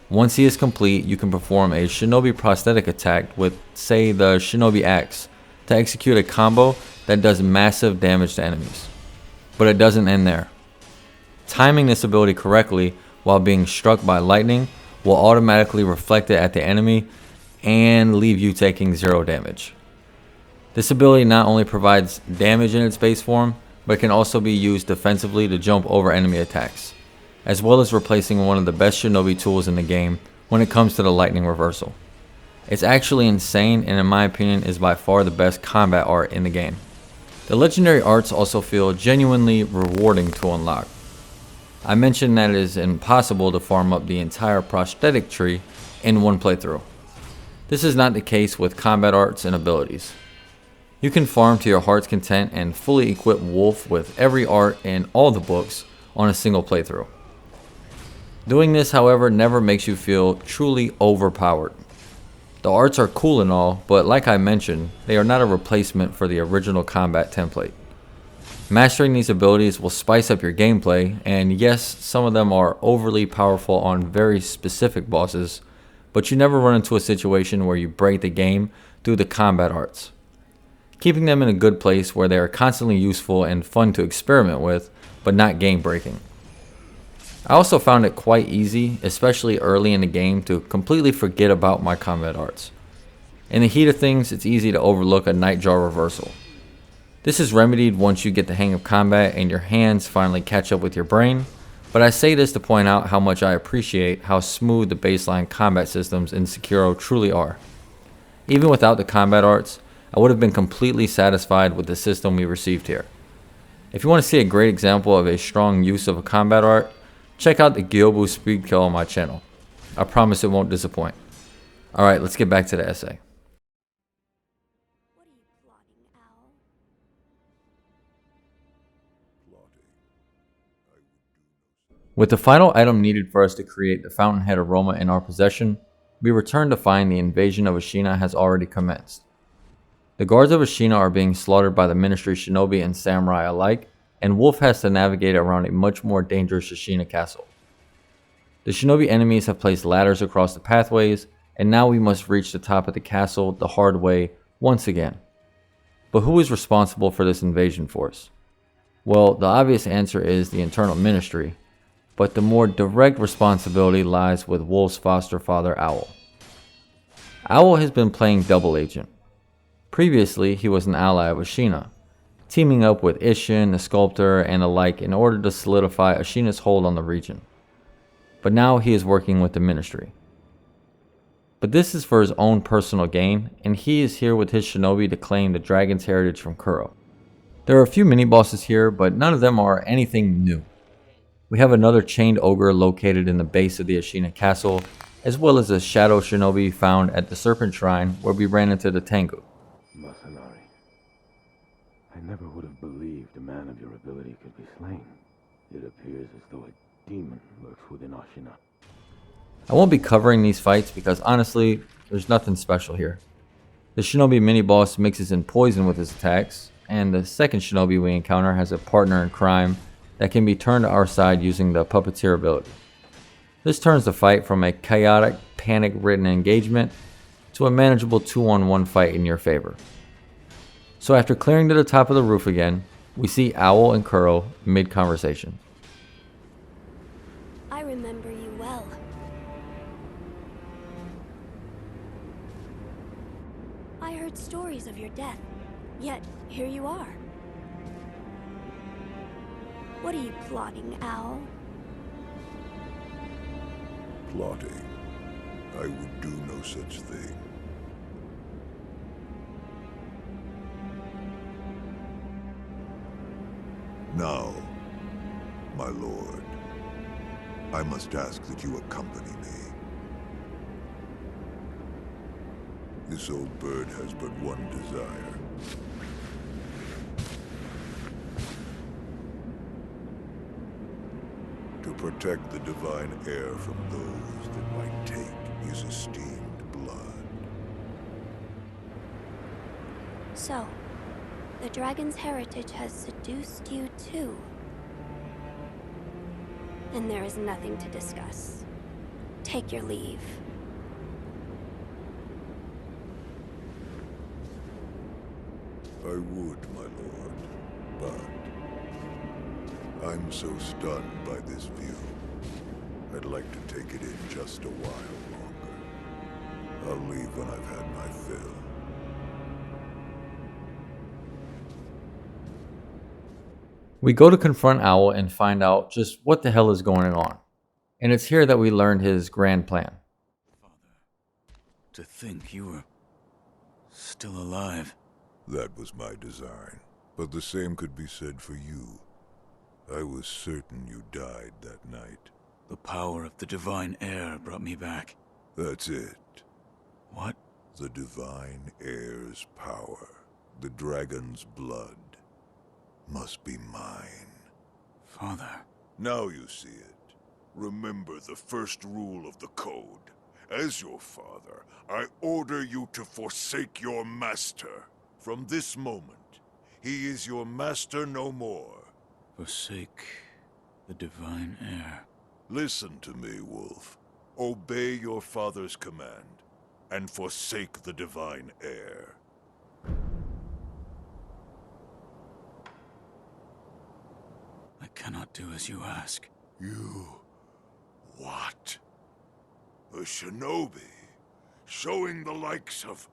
Once he is complete, you can perform a Shinobi Prosthetic attack with, say, the Shinobi Axe to execute a combo that does massive damage to enemies. But it doesn't end there. Timing this ability correctly while being struck by lightning will automatically reflect it at the enemy and leave you taking 0 damage. This ability not only provides damage in its base form, but can also be used defensively to jump over enemy attacks, as well as replacing one of the best Shinobi tools in the game when it comes to the lightning reversal. It's actually insane, and in my opinion is by far the best combat art in the game. The legendary arts also feel genuinely rewarding to unlock. I mentioned that it is impossible to farm up the entire prosthetic tree in one playthrough. This is not the case with combat arts and abilities. You can farm to your heart's content and fully equip Wolf with every art in all the books on a single playthrough. Doing this, however, never makes you feel truly overpowered. The arts are cool and all, but like I mentioned, they are not a replacement for the original combat template. Mastering these abilities will spice up your gameplay, and yes, some of them are overly powerful on very specific bosses, but you never run into a situation where you break the game through the combat arts. Keeping them in a good place where they are constantly useful and fun to experiment with, but not game breaking. I also found it quite easy, especially early in the game, to completely forget about my combat arts. In the heat of things, it's easy to overlook a Nightjar reversal. This is remedied once you get the hang of combat and your hands finally catch up with your brain, but I say this to point out how much I appreciate how smooth the baseline combat systems in Sekiro truly are. Even without the combat arts, I would have been completely satisfied with the system we received here. If you want to see a great example of a strong use of a combat art, check out the Gyobu speed kill on my channel. I promise it won't disappoint. Alright, let's get back to the essay. With the final item needed for us to create the Fountainhead aroma in our possession, we return to find the invasion of Ashina has already commenced. The guards of Ashina are being slaughtered by the Ministry Shinobi and Samurai alike, and Wolf has to navigate around a much more dangerous Ashina Castle. The Shinobi enemies have placed ladders across the pathways, and now we must reach the top of the castle the hard way once again. But who is responsible for this invasion force? Well, the obvious answer is the Internal Ministry, but the more direct responsibility lies with Wolf's foster father, Owl. Owl has been playing double agent. Previously, he was an ally of Ashina, teaming up with Isshin, the sculptor, and the like in order to solidify Ashina's hold on the region. But now he is working with the Ministry. But this is for his own personal gain, and he is here with his shinobi to claim the dragon's heritage from Kuro. There are a few mini-bosses here, but none of them are anything new. We have another chained ogre located in the base of the Ashina Castle, as well as a shadow shinobi found at the Serpent Shrine where we ran into the Tengu. Masanari, I never would have believed a man of your ability could be slain. It appears as though a demon lurks within Ashina. I won't be covering these fights because honestly, there's nothing special here. The shinobi mini-boss mixes in poison with his attacks, and the second shinobi we encounter has a partner in crime that can be turned to our side using the puppeteer ability. This turns the fight from a chaotic, panic-ridden engagement to a manageable 2-on-1 fight in your favor. So after clearing to the top of the roof again, we see Owl and Kuro mid-conversation. I remember you well. I heard stories of your death, yet here you are. What are you plotting, Owl? Plotting? I would do no such thing. Now, my lord, I must ask that you accompany me. This old bird has but one desire. To protect the divine heir from those that might take his esteemed blood. So, the dragon's heritage has seduced you too. And there is nothing to discuss. Take your leave. I would, my lord, but I'm so stunned by this view. I'd like to take it in just a while longer. I'll leave when I've had my fill. We go to confront Owl and find out just what the hell is going on. And it's here that we learned his grand plan. To think you were still alive. That was my design, but the same could be said for you. I was certain you died that night. The power of the divine heir brought me back. That's it. What? The divine heir's power, the dragon's blood, must be mine. Father. Now you see it. Remember the first rule of the code. As your father, I order you to forsake your master. From this moment, he is your master no more. Forsake the divine heir. Listen to me, Wolf. Obey your father's command, and forsake the divine heir. I cannot do as you ask. You... what? A shinobi, showing the likes of...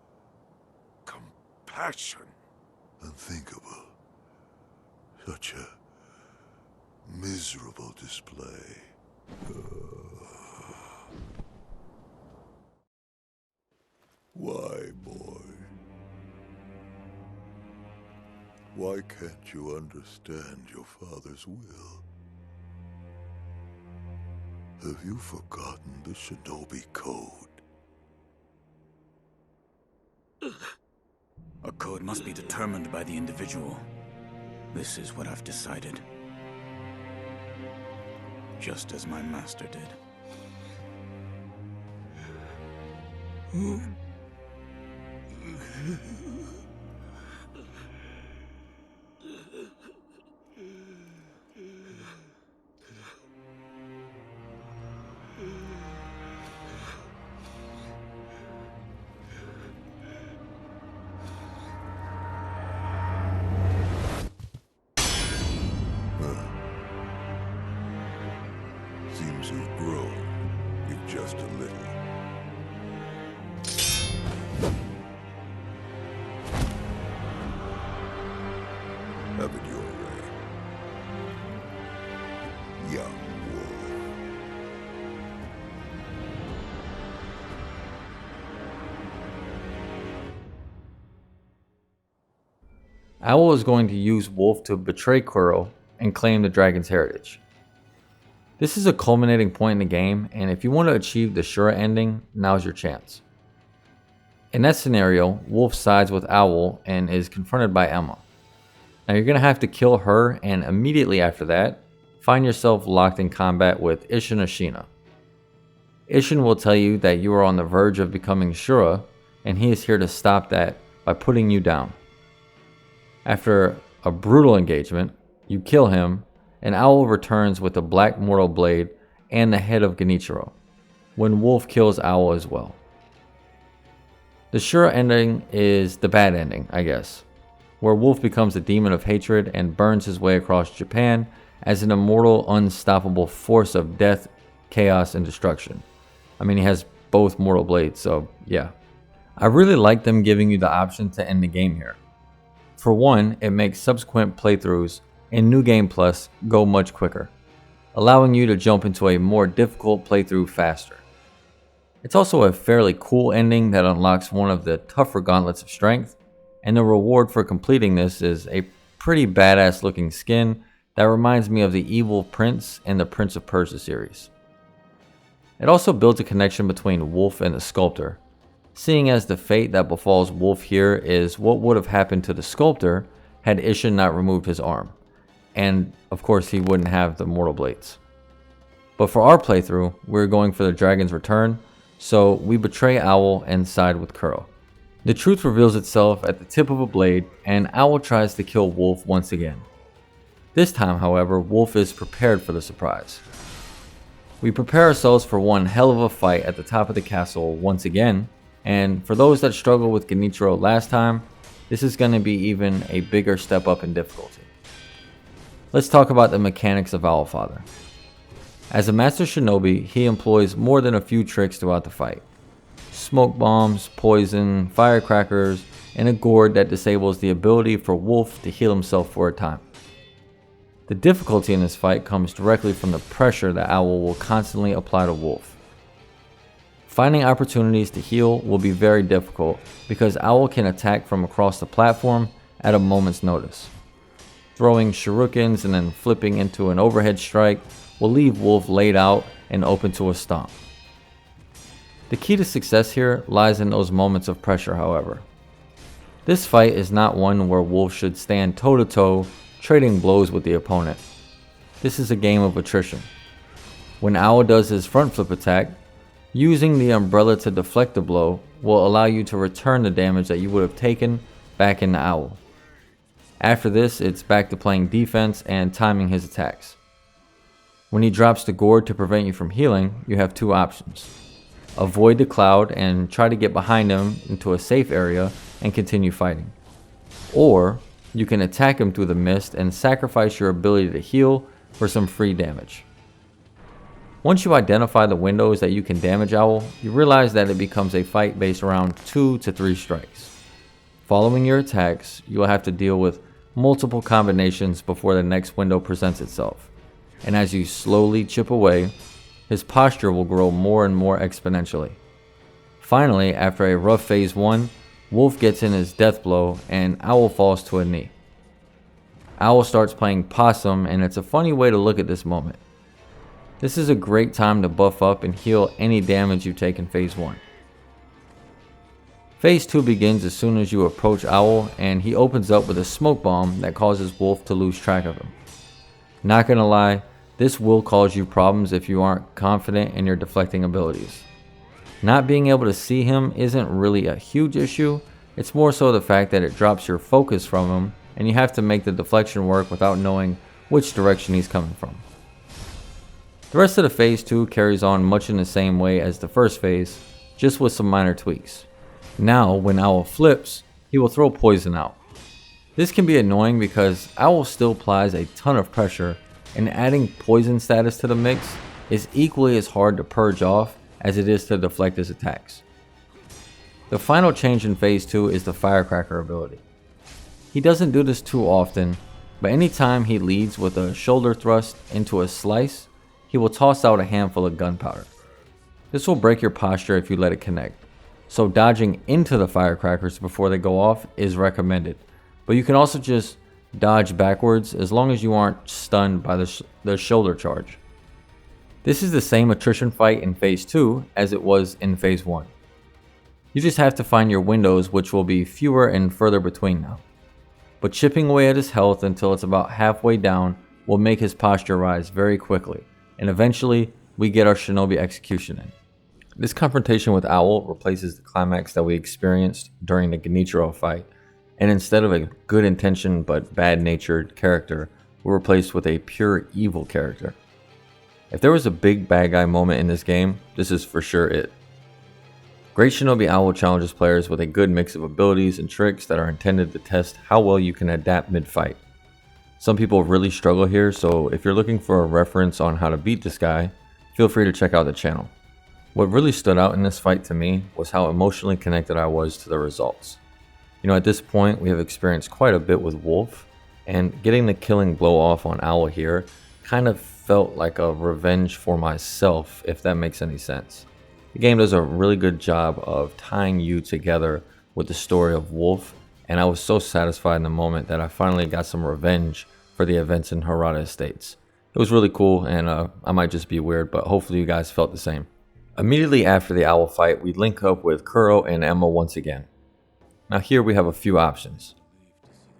compassion. Unthinkable. Such a miserable display. Why, boy? Why can't you understand your father's will? Have you forgotten the Shinobi Code? A code must be determined by the individual. This is what I've decided. Just as my master did. Seems you've grown, if just a little. Have it your way, young wolf. Owl is going to use Wolf to betray Kuro and claim the dragon's heritage. This is a culminating point in the game, and if you want to achieve the Shura ending, now's your chance. In that scenario, Wolf sides with Owl and is confronted by Emma. Now you're going to have to kill her, and immediately after that, find yourself locked in combat with Isshin Ashina. Isshin will tell you that you are on the verge of becoming Shura, and he is here to stop that by putting you down. After a brutal engagement, you kill him, and Owl returns with the Black Mortal Blade and the head of Genichiro, when Wolf kills Owl as well. The Shura ending is the bad ending, I guess, where Wolf becomes a demon of hatred and burns his way across Japan as an immortal, unstoppable force of death, chaos, and destruction. I mean, he has both mortal blades, so yeah. I really like them giving you the option to end the game here. For one, it makes subsequent playthroughs and New Game Plus go much quicker, allowing you to jump into a more difficult playthrough faster. It's also a fairly cool ending that unlocks one of the tougher gauntlets of strength, and the reward for completing this is a pretty badass looking skin that reminds me of the Evil Prince and the Prince of Persia series. It also builds a connection between Wolf and the sculptor, seeing as the fate that befalls Wolf here is what would have happened to the sculptor had Isshin not removed his arm, and of course he wouldn't have the mortal blades. But for our playthrough, we're going for the dragon's return, so we betray Owl and side with Kuro. The truth reveals itself at the tip of a blade, and Owl tries to kill Wolf once again. This time, however, Wolf is prepared for the surprise. We prepare ourselves for one hell of a fight at the top of the castle once again, and for those that struggled with Genichiro last time, this is going to be even a bigger step up in difficulty. Let's talk about the mechanics of Owlfather. As a master shinobi, he employs more than a few tricks throughout the fight. Smoke bombs, poison, firecrackers, and a gourd that disables the ability for Wolf to heal himself for a time. The difficulty in this fight comes directly from the pressure that Owl will constantly apply to Wolf. Finding opportunities to heal will be very difficult because Owl can attack from across the platform at a moment's notice. Throwing shurikens and then flipping into an overhead strike will leave Wolf laid out and open to a stomp. The key to success here lies in those moments of pressure, however. This fight is not one where Wolf should stand toe-to-toe, trading blows with the opponent. This is a game of attrition. When Owl does his front flip attack, using the umbrella to deflect the blow will allow you to return the damage that you would have taken back into Owl. After this, it's back to playing defense and timing his attacks. When he drops the gourd to prevent you from healing, you have two options. Avoid the cloud and try to get behind him into a safe area and continue fighting. Or you can attack him through the mist and sacrifice your ability to heal for some free damage. Once you identify the windows that you can damage Owl, you realize that it becomes a fight based around 2 to 3 strikes. Following your attacks, you will have to deal with multiple combinations before the next window presents itself. And as you slowly chip away, his posture will grow more and more exponentially. Finally, after a rough phase 1, Wolf gets in his death blow and Owl falls to a knee. Owl starts playing possum, and it's a funny way to look at this moment. This is a great time to buff up and heal any damage you take in phase 1. Phase 2 begins as soon as you approach Owl, and he opens up with a smoke bomb that causes Wolf to lose track of him. Not gonna lie, this will cause you problems if you aren't confident in your deflecting abilities. Not being able to see him isn't really a huge issue, it's more so the fact that it drops your focus from him and you have to make the deflection work without knowing which direction he's coming from. The rest of the phase 2 carries on much in the same way as the first phase, just with some minor tweaks. Now, when Owl flips, he will throw poison out. This can be annoying because Owl still applies a ton of pressure, and adding poison status to the mix is equally as hard to purge off as it is to deflect his attacks. The final change in phase 2 is the firecracker ability. He doesn't do this too often, but anytime he leads with a shoulder thrust into a slice, he will toss out a handful of gunpowder. This will break your posture if you let it connect, so dodging into the firecrackers before they go off is recommended, but you can also just dodge backwards as long as you aren't stunned by the shoulder charge. This is the same attrition fight in phase 2 as it was in phase 1. You just have to find your windows, which will be fewer and further between now. But chipping away at his health until it's about halfway down will make his posture rise very quickly, and eventually we get our shinobi execution in. This confrontation with Owl replaces the climax that we experienced during the Genichiro fight, and instead of a good intentioned but bad-natured character, we're replaced with a pure evil character. If there was a big bad guy moment in this game, this is for sure it. Great Shinobi Owl challenges players with a good mix of abilities and tricks that are intended to test how well you can adapt mid-fight. Some people really struggle here, so if you're looking for a reference on how to beat this guy, feel free to check out the channel. What really stood out in this fight to me was how emotionally connected I was to the results. At this point, we have experienced quite a bit with Wolf, and getting the killing blow off on Owl here kind of felt like a revenge for myself, if that makes any sense. The game does a really good job of tying you together with the story of Wolf, and I was so satisfied in the moment that I finally got some revenge for the events in Hirata Estates. It was really cool, and I might just be weird, but hopefully you guys felt the same. Immediately after the owl fight, we link up with Kuro and Emma once again. Now here we have a few options.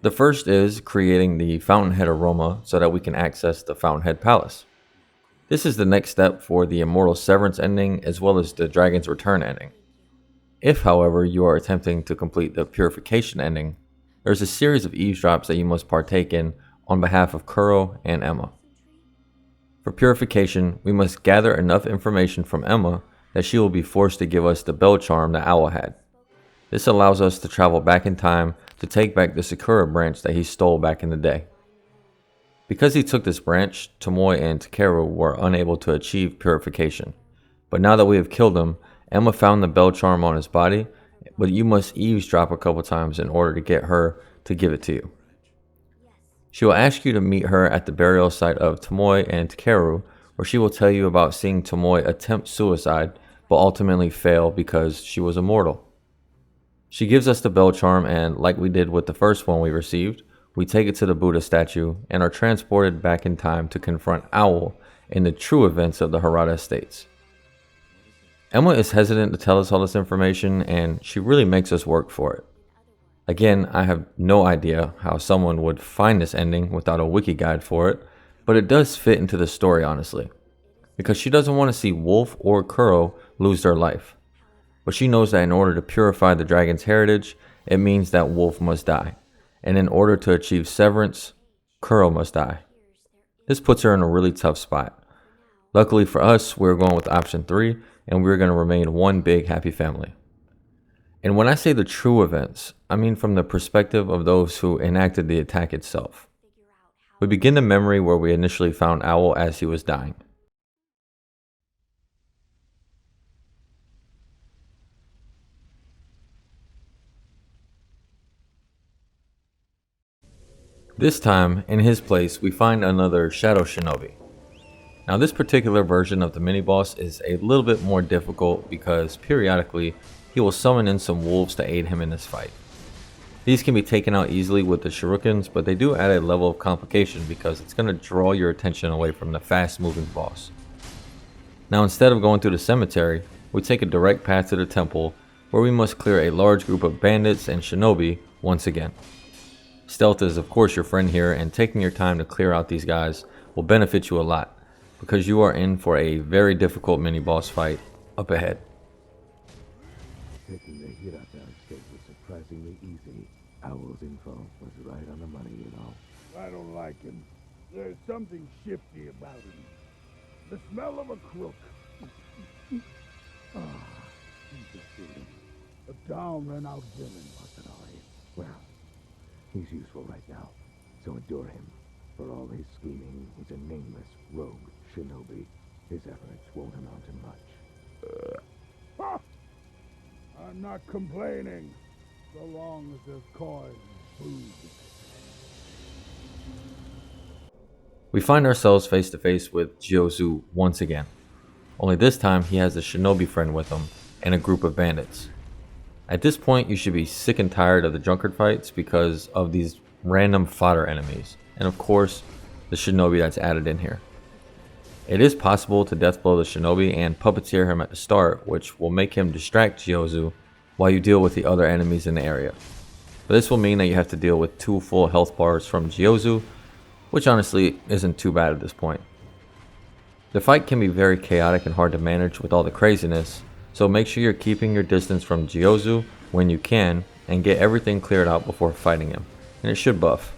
The first is creating the Fountainhead aroma so that we can access the Fountainhead Palace. This is the next step for the Immortal Severance ending as well as the Dragon's Return ending. If, however, you are attempting to complete the Purification ending, there's a series of eavesdrops that you must partake in on behalf of Kuro and Emma. For Purification, we must gather enough information from Emma that she will be forced to give us the bell charm the owl had. This allows us to travel back in time to take back the Sakura branch that he stole back in the day. Because he took this branch, Tomoe and Takeru were unable to achieve Purification. But now that we have killed him, Emma found the bell charm on his body, but you must eavesdrop a couple times in order to get her to give it to you. She will ask you to meet her at the burial site of Tomoe and Takeru, where she will tell you about seeing Tomoe attempt suicide, but ultimately fail because she was immortal. She gives us the bell charm, and like we did with the first one we received, we take it to the Buddha statue and are transported back in time to confront Owl in the true events of the Hirata Estates. Emma is hesitant to tell us all this information, and she really makes us work for it. Again, I have no idea how someone would find this ending without a wiki guide for it, but it does fit into the story honestly, because she doesn't want to see Wolf or Kuro lose their life. But she knows that in order to purify the dragon's heritage, it means that Wolf must die, and in order to achieve severance, Kuro must die. This puts her in a really tough spot. Luckily for us, we're going with option 3, and we're going to remain one big happy family. And when I say the true events, I mean from the perspective of those who enacted the attack itself. We begin the memory where we initially found Owl as he was dying. This time, in his place, we find another Shadow Shinobi. Now this particular version of the mini-boss is a little bit more difficult because periodically he will summon in some wolves to aid him in this fight. These can be taken out easily with the shurikens, but they do add a level of complication because it's going to draw your attention away from the fast moving boss. Now instead of going through the cemetery, we take a direct path to the temple where we must clear a large group of bandits and shinobi once again. Stealth is of course your friend here, and taking your time to clear out these guys will benefit you a lot because you are in for a very difficult mini boss fight up ahead. Taking the Hirata Estates was surprisingly easy. Owl's info was right on the money, you know. I don't like him. There's something shifty about him. The smell of a crook. He's a villain. A down and out villain, Masanari. Well, he's useful right now, so endure him. For all his scheming, he's a nameless rogue shinobi. His efforts won't amount to much. Ha! I'm not complaining, so long as there's coin and food. We find ourselves face to face with Jyozu once again. Only this time he has a shinobi friend with him and a group of bandits. At this point you should be sick and tired of the drunkard fights because of these random fodder enemies, and of course the shinobi that's added in here. It is possible to deathblow the shinobi and puppeteer him at the start, which will make him distract Jyozu while you deal with the other enemies in the area. But this will mean that you have to deal with 2 full health bars from Jyozu, which honestly isn't too bad at this point. The fight can be very chaotic and hard to manage with all the craziness, so make sure you're keeping your distance from Jyozu when you can and get everything cleared out before fighting him, and it should buff.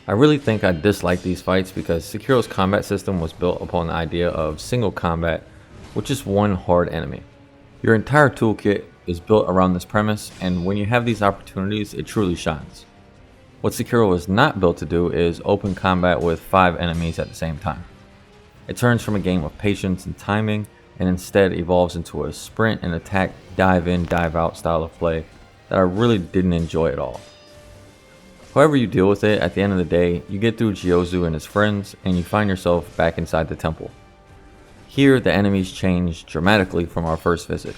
I really think I dislike these fights because Sekiro's combat system was built upon the idea of single combat with just one hard enemy. Your entire toolkit is built around this premise, and when you have these opportunities, it truly shines. What Sekiro was not built to do is open combat with 5 enemies at the same time. It turns from a game of patience and timing, and instead evolves into a sprint and attack, dive in, dive out style of play that I really didn't enjoy at all. However you deal with it, at the end of the day, you get through Jyozu and his friends, and you find yourself back inside the temple. Here, the enemies change dramatically from our first visit.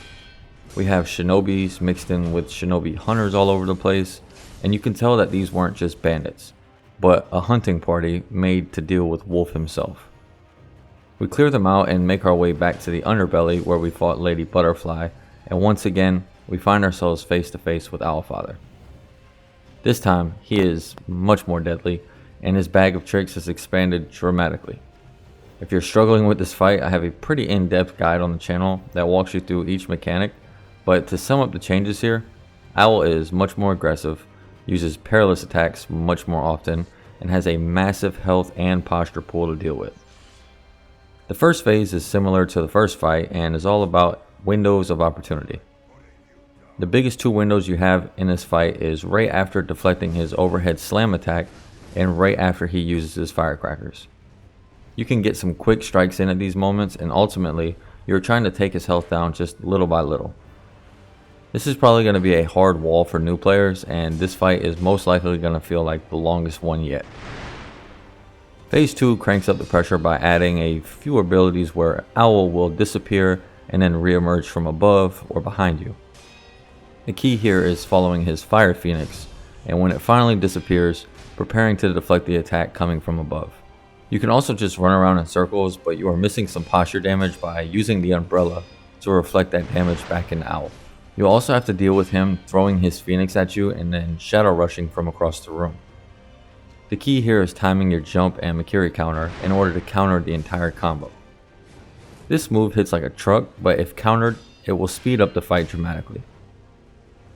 We have shinobis mixed in with Shinobi Hunters all over the place, and you can tell that these weren't just bandits. but a hunting party made to deal with Wolf himself. We clear them out and make our way back to the underbelly where we fought Lady Butterfly, and once again, we find ourselves face to face with Owlfather. This time, he is much more deadly, and his bag of tricks has expanded dramatically. If you're struggling with this fight, I have a pretty in-depth guide on the channel that walks you through each mechanic, but to sum up the changes here, Owl is much more aggressive, uses perilous attacks much more often, and has a massive health and posture pool to deal with. The first phase is similar to the first fight and is all about windows of opportunity. The biggest two windows you have in this fight is right after deflecting his overhead slam attack and right after he uses his firecrackers. You can get some quick strikes in at these moments, and ultimately you're trying to take his health down just little by little. This is probably going to be a hard wall for new players, and this fight is most likely going to feel like the longest one yet. Phase 2 cranks up the pressure by adding a few abilities where Owl will disappear and then re-emerge from above or behind you. The key here is following his Fire Phoenix, and when it finally disappears, preparing to deflect the attack coming from above. You can also just run around in circles, but you are missing some posture damage by using the umbrella to reflect that damage back in Owl. You'll also have to deal with him throwing his Phoenix at you and then shadow rushing from across the room. The key here is timing your jump and Makiri counter in order to counter the entire combo. This move hits like a truck, but if countered, it will speed up the fight dramatically.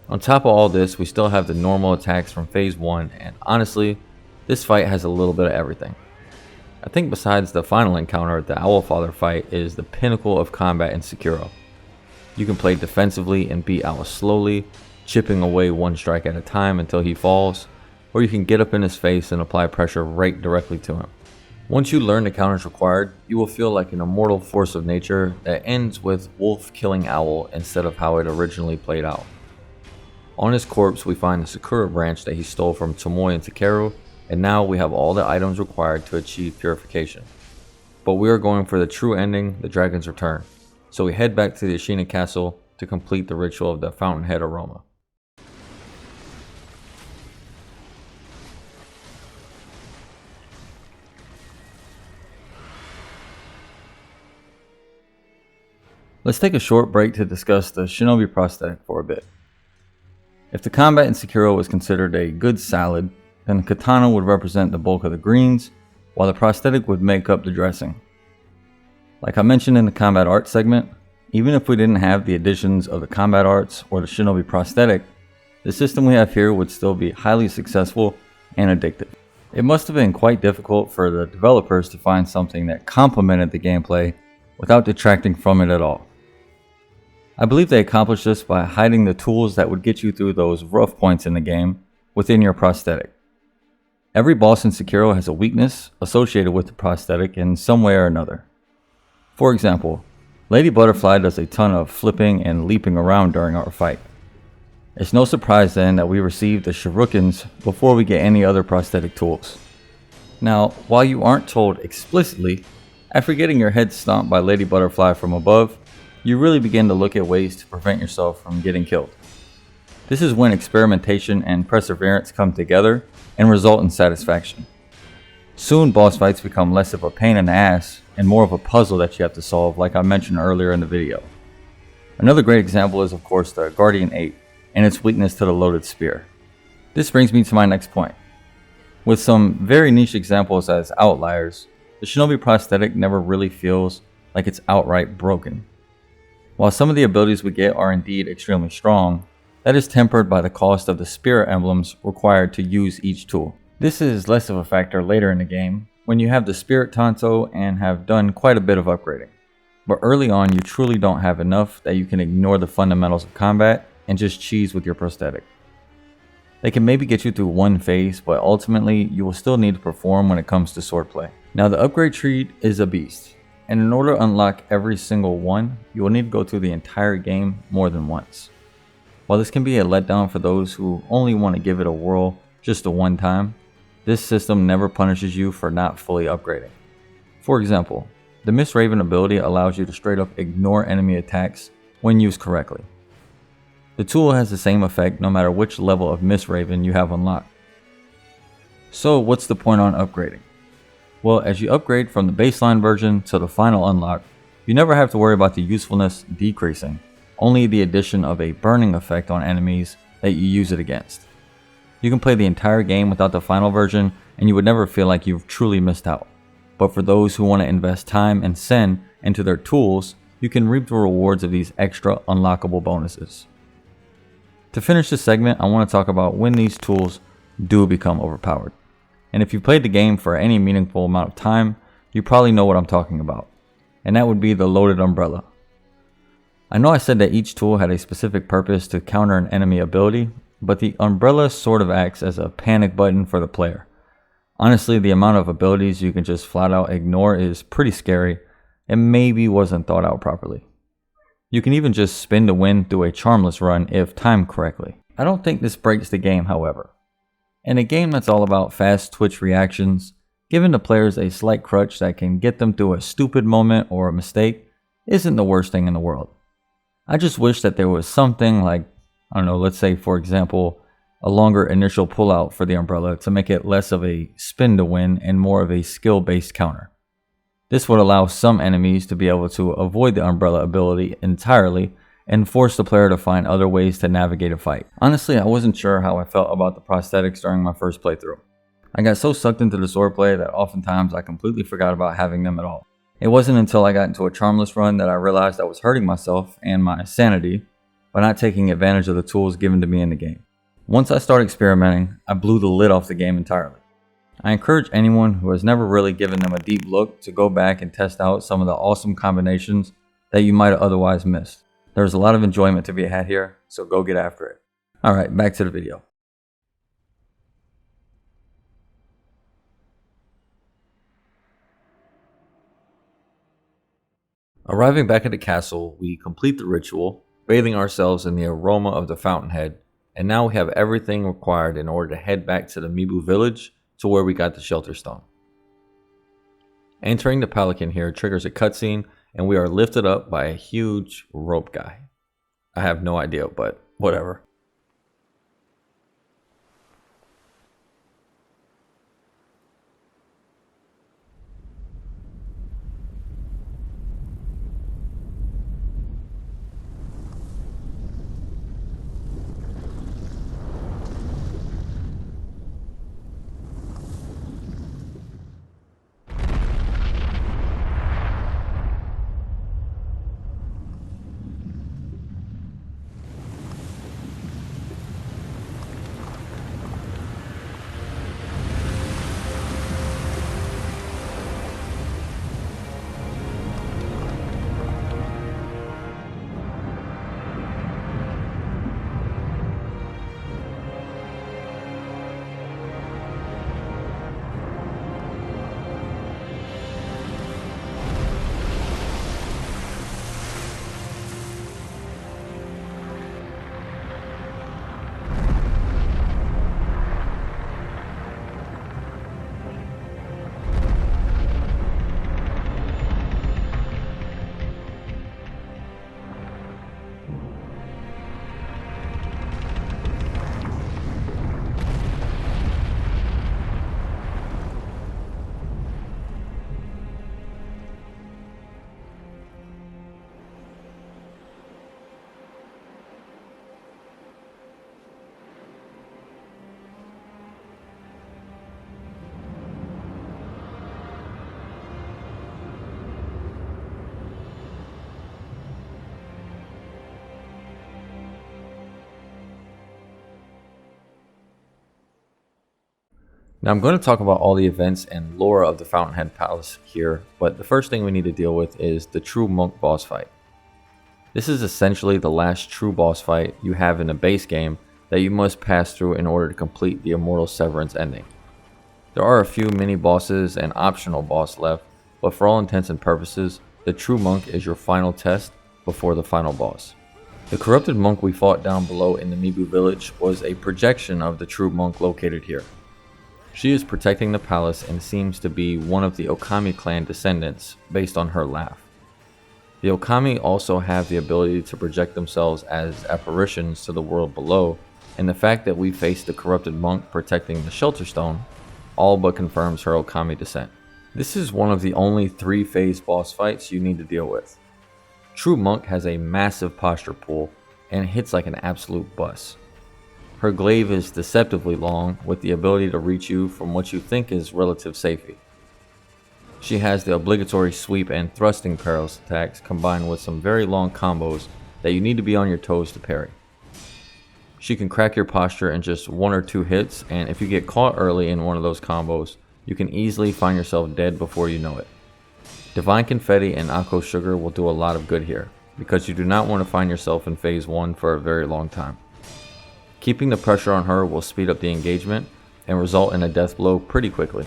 On top of all this, we still have the normal attacks from phase 1, and honestly, this fight has a little bit of everything. I think besides the final encounter, the Owlfather fight is the pinnacle of combat in Sekiro. You can play defensively and beat Owl slowly, chipping away one strike at a time until he falls, or you can get up in his face and apply pressure right directly to him. Once you learn the counters required, you will feel like an immortal force of nature that ends with Wolf killing Owl instead of how it originally played out. On his corpse, we find the Sakura branch that he stole from Tomoe and Takeru, and now we have all the items required to achieve purification. But we are going for the true ending, the dragon's return, so we head back to the Ashina Castle to complete the ritual of the Fountainhead aroma. Let's take a short break to discuss the Shinobi Prosthetic for a bit. If the combat in Sekiro was considered a good salad, then the katana would represent the bulk of the greens, while the prosthetic would make up the dressing. Like I mentioned in the combat art segment, even if we didn't have the additions of the combat arts or the Shinobi Prosthetic, the system we have here would still be highly successful and addictive. It must have been quite difficult for the developers to find something that complemented the gameplay without detracting from it at all. I believe they accomplished this by hiding the tools that would get you through those rough points in the game within your prosthetic. Every boss in Sekiro has a weakness associated with the prosthetic in some way or another. For example, Lady Butterfly does a ton of flipping and leaping around during our fight. It's no surprise then that we receive the shurikens before we get any other prosthetic tools. Now, while you aren't told explicitly, after getting your head stomped by Lady Butterfly from above, you really begin to look at ways to prevent yourself from getting killed. This is when experimentation and perseverance come together and result in satisfaction. Soon boss fights become less of a pain in the ass and more of a puzzle that you have to solve, like I mentioned earlier in the video. Another great example is of course the Guardian Ape and its weakness to the loaded spear. This brings me to my next point. With some very niche examples as outliers, the Shinobi Prosthetic never really feels like it's outright broken. While some of the abilities we get are indeed extremely strong, that is tempered by the cost of the spirit emblems required to use each tool. This is less of a factor later in the game, when you have the spirit tanto and have done quite a bit of upgrading. But early on you truly don't have enough that you can ignore the fundamentals of combat and just cheese with your prosthetic. They can maybe get you through one phase, but ultimately you will still need to perform when it comes to swordplay. Now the upgrade tree is a beast, and in order to unlock every single one, you will need to go through the entire game more than once. While this can be a letdown for those who only want to give it a whirl just the one time, this system never punishes you for not fully upgrading. For example, the Miss Raven ability allows you to straight up ignore enemy attacks when used correctly. The tool has the same effect no matter which level of Miss Raven you have unlocked. So what's the point on upgrading? Well, as you upgrade from the baseline version to the final unlock, you never have to worry about the usefulness decreasing, only the addition of a burning effect on enemies that you use it against. You can play the entire game without the final version and you would never feel like you've truly missed out. But for those who want to invest time and sen into their tools, you can reap the rewards of these extra unlockable bonuses. To finish this segment, I want to talk about when these tools do become overpowered. And if you played the game for any meaningful amount of time, you probably know what I'm talking about. And that would be the loaded umbrella. I know I said that each tool had a specific purpose to counter an enemy ability, but the umbrella sort of acts as a panic button for the player. Honestly, the amount of abilities you can just flat out ignore is pretty scary and maybe wasn't thought out properly. You can even just spin to win through a charmless run if timed correctly. I don't think this breaks the game, however. In a game that's all about fast twitch reactions, giving the players a slight crutch that can get them through a stupid moment or a mistake isn't the worst thing in the world. I just wish that there was something like, I don't know, let's say for example, a longer initial pullout for the umbrella to make it less of a spin to win and more of a skill-based counter. This would allow some enemies to be able to avoid the umbrella ability entirely and force the player to find other ways to navigate a fight. Honestly, I wasn't sure how I felt about the prosthetics during my first playthrough. I got so sucked into the swordplay that oftentimes I completely forgot about having them at all. It wasn't until I got into a charmless run that I realized I was hurting myself and my sanity by not taking advantage of the tools given to me in the game. Once I started experimenting, I blew the lid off the game entirely. I encourage anyone who has never really given them a deep look to go back and test out some of the awesome combinations that you might have otherwise missed. There's a lot of enjoyment to be had here, so go get after it. Alright, back to the video. Arriving back at the castle, we complete the ritual, bathing ourselves in the aroma of the Fountainhead, and now we have everything required in order to head back to the Mibu Village to where we got the Shelter Stone. Entering the Pelican here triggers a cutscene and we are lifted up by a huge rope guy. I have no idea, but whatever. Now I'm going to talk about all the events and lore of the Fountainhead Palace here, but the first thing we need to deal with is the true monk boss fight. This is essentially the last true boss fight you have in the base game that you must pass through in order to complete the Immortal Severance ending. There are a few mini bosses and optional boss left, but for all intents and purposes, the true monk is your final test before the final boss. The corrupted monk we fought down below in the Mibu Village was a projection of the true monk located here. She is protecting the palace and seems to be one of the Okami clan descendants based on her laugh. The Okami also have the ability to project themselves as apparitions to the world below, and the fact that we faced the corrupted monk protecting the Shelter Stone all but confirms her Okami descent. This is one of the only 3 phase boss fights you need to deal with. True Monk has a massive posture pull and hits like an absolute bus. Her glaive is deceptively long, with the ability to reach you from what you think is relative safety. She has the obligatory sweep and thrusting perilous attacks combined with some very long combos that you need to be on your toes to parry. She can crack your posture in just 1 or 2 hits, and if you get caught early in one of those combos, you can easily find yourself dead before you know it. Divine Confetti and Akko Sugar will do a lot of good here, because you do not want to find yourself in phase 1 for a very long time. Keeping the pressure on her will speed up the engagement and result in a death blow pretty quickly.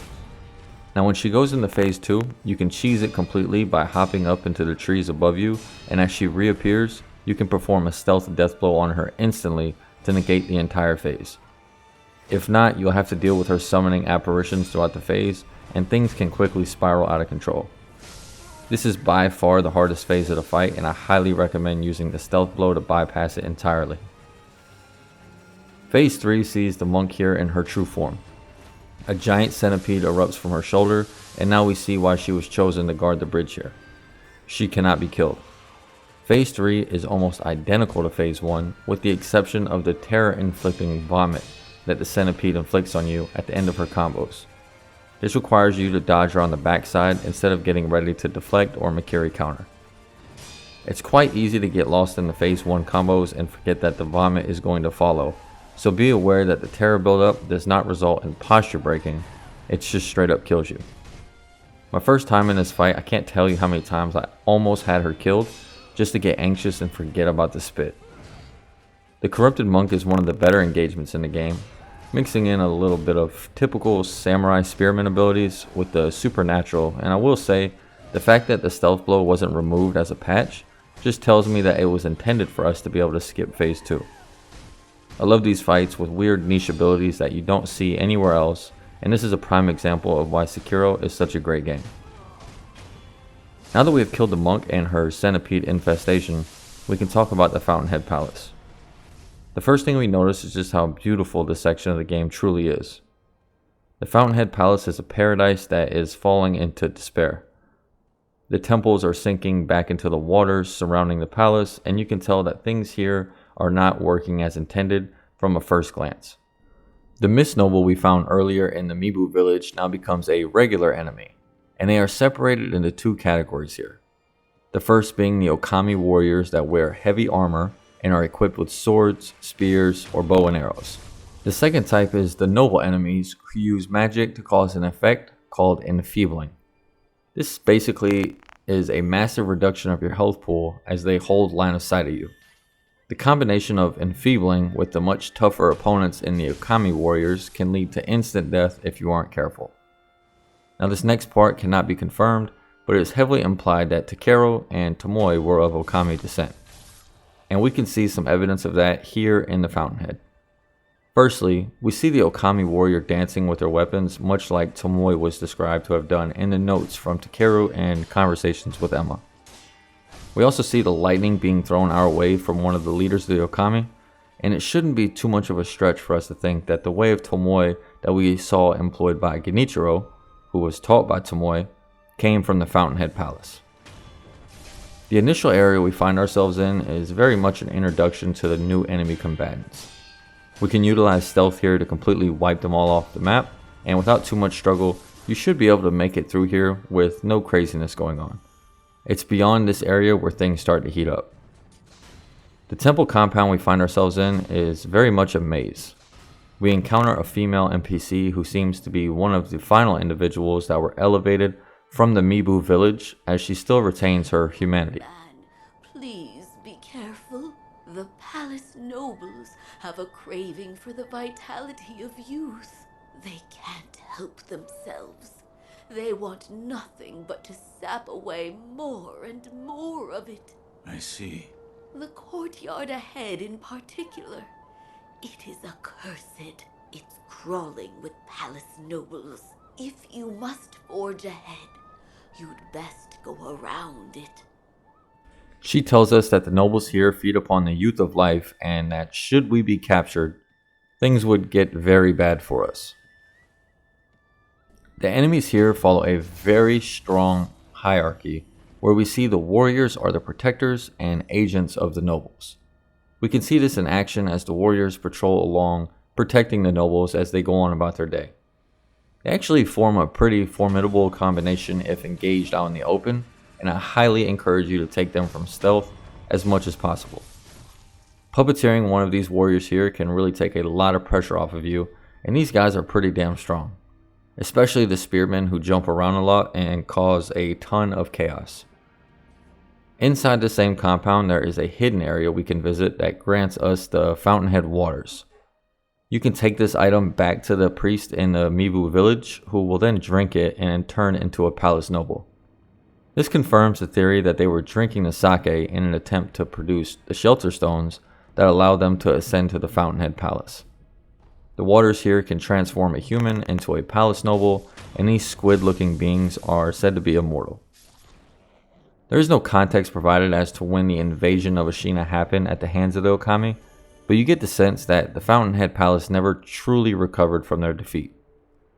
Now when she goes into phase 2, you can cheese it completely by hopping up into the trees above you, and as she reappears, you can perform a stealth death blow on her instantly to negate the entire phase. If not, you'll have to deal with her summoning apparitions throughout the phase, and things can quickly spiral out of control. This is by far the hardest phase of the fight, and I highly recommend using the stealth blow to bypass it entirely. Phase 3 sees the monk here in her true form. A giant centipede erupts from her shoulder, and now we see why she was chosen to guard the bridge here. She cannot be killed. Phase 3 is almost identical to Phase 1, with the exception of the terror-inflicting vomit that the centipede inflicts on you at the end of her combos. This requires you to dodge her on the backside instead of getting ready to deflect or Makiri counter. It's quite easy to get lost in the Phase 1 combos and forget that the vomit is going to follow, so be aware that the terror buildup does not result in posture breaking, it just straight up kills you. My first time in this fight, I can't tell you how many times I almost had her killed just to get anxious and forget about the spit. The Corrupted Monk is one of the better engagements in the game, mixing in a little bit of typical samurai spearman abilities with the supernatural, and I will say, the fact that the stealth blow wasn't removed as a patch just tells me that it was intended for us to be able to skip phase 2. I love these fights with weird niche abilities that you don't see anywhere else, and this is a prime example of why Sekiro is such a great game. Now that we have killed the monk and her centipede infestation, we can talk about the Fountainhead Palace. The first thing we notice is just how beautiful this section of the game truly is. The Fountainhead Palace is a paradise that is falling into despair. The temples are sinking back into the waters surrounding the palace, and you can tell that things here are not working as intended from a first glance. The Mist Noble we found earlier in the Mibu Village now becomes a regular enemy, and they are separated into 2 categories here. The first being the Okami warriors that wear heavy armor and are equipped with swords, spears, or bow and arrows. The second type is the noble enemies who use magic to cause an effect called enfeebling. This basically is a massive reduction of your health pool as they hold line of sight of you. The combination of enfeebling with the much tougher opponents in the Okami warriors can lead to instant death if you aren't careful. Now this next part cannot be confirmed, but it is heavily implied that Takero and Tomoe were of Okami descent, and we can see some evidence of that here in the Fountainhead. Firstly, we see the Okami warrior dancing with their weapons much like Tomoe was described to have done in the notes from Takeru and conversations with Emma. We also see the lightning being thrown our way from one of the leaders of the Okami, and it shouldn't be too much of a stretch for us to think that the way of Tomoe that we saw employed by Genichiro, who was taught by Tomoe, came from the Fountainhead Palace. The initial area we find ourselves in is very much an introduction to the new enemy combatants. We can utilize stealth here to completely wipe them all off the map, and without too much struggle, you should be able to make it through here with no craziness going on. It's beyond this area where things start to heat up. The temple compound we find ourselves in is very much a maze. We encounter a female NPC who seems to be one of the final individuals that were elevated from the Mibu Village, as she still retains her humanity. Please be careful. The palace nobles have a craving for the vitality of youth. They can't help themselves. They want nothing but to sap away more and more of it. I see. The courtyard ahead in particular. It is accursed. It's crawling with palace nobles. If you must forge ahead, you'd best go around it. She tells us that the nobles here feed upon the youth of life, and that should we be captured, things would get very bad for us. The enemies here follow a very strong hierarchy where we see the warriors are the protectors and agents of the nobles. We can see this in action as the warriors patrol along, protecting the nobles as they go on about their day. They actually form a pretty formidable combination if engaged out in the open, and I highly encourage you to take them from stealth as much as possible. Puppeteering one of these warriors here can really take a lot of pressure off of you, and these guys are pretty damn strong. Especially the spearmen who jump around a lot and cause a ton of chaos. Inside the same compound there is a hidden area we can visit that grants us the Fountainhead waters. You can take this item back to the priest in the Mibu Village, who will then drink it and turn into a palace noble. This confirms the theory that they were drinking the sake in an attempt to produce the shelter stones that allow them to ascend to the Fountainhead Palace. The waters here can transform a human into a palace noble, and these squid-looking beings are said to be immortal. There is no context provided as to when the invasion of Ashina happened at the hands of the Okami, but you get the sense that the Fountainhead Palace never truly recovered from their defeat.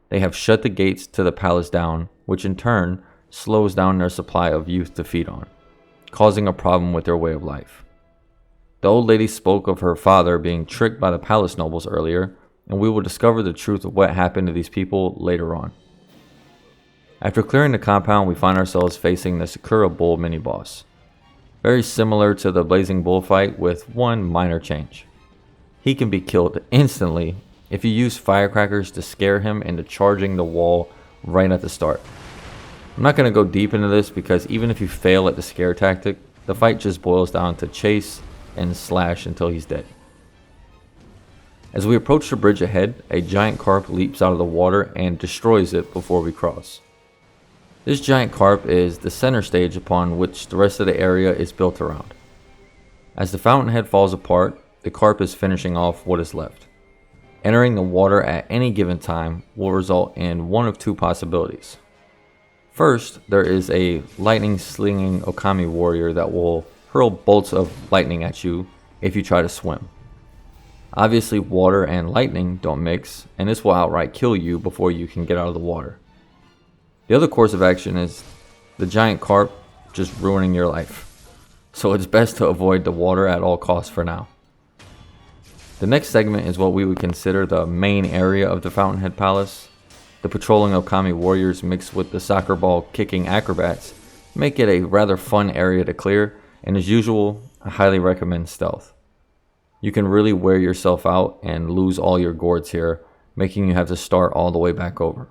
They have shut the gates to the palace down, which in turn slows down their supply of youth to feed on, causing a problem with their way of life. The old lady spoke of her father being tricked by the palace nobles earlier, and we will discover the truth of what happened to these people later on. After clearing the compound, we find ourselves facing the Sekiro Bull mini-boss. Very similar to the Blazing Bull fight with one minor change. He can be killed instantly if you use firecrackers to scare him into charging the wall right at the start. I'm not going to go deep into this because even if you fail at the scare tactic, the fight just boils down to chase and slash until he's dead. As we approach the bridge ahead, a giant carp leaps out of the water and destroys it before we cross. This giant carp is the center stage upon which the rest of the area is built around. As the fountainhead falls apart, the carp is finishing off what is left. Entering the water at any given time will result in one of two possibilities. First, there is a lightning slinging Okami warrior that will hurl bolts of lightning at you if you try to swim. Obviously, water and lightning don't mix, and this will outright kill you before you can get out of the water. The other course of action is the giant carp just ruining your life, so it's best to avoid the water at all costs for now. The next segment is what we would consider the main area of the Fountainhead Palace. The patrolling Okami warriors mixed with the soccer ball kicking acrobats make it a rather fun area to clear, and as usual, I highly recommend stealth. You can really wear yourself out and lose all your gourds here, making you have to start all the way back over.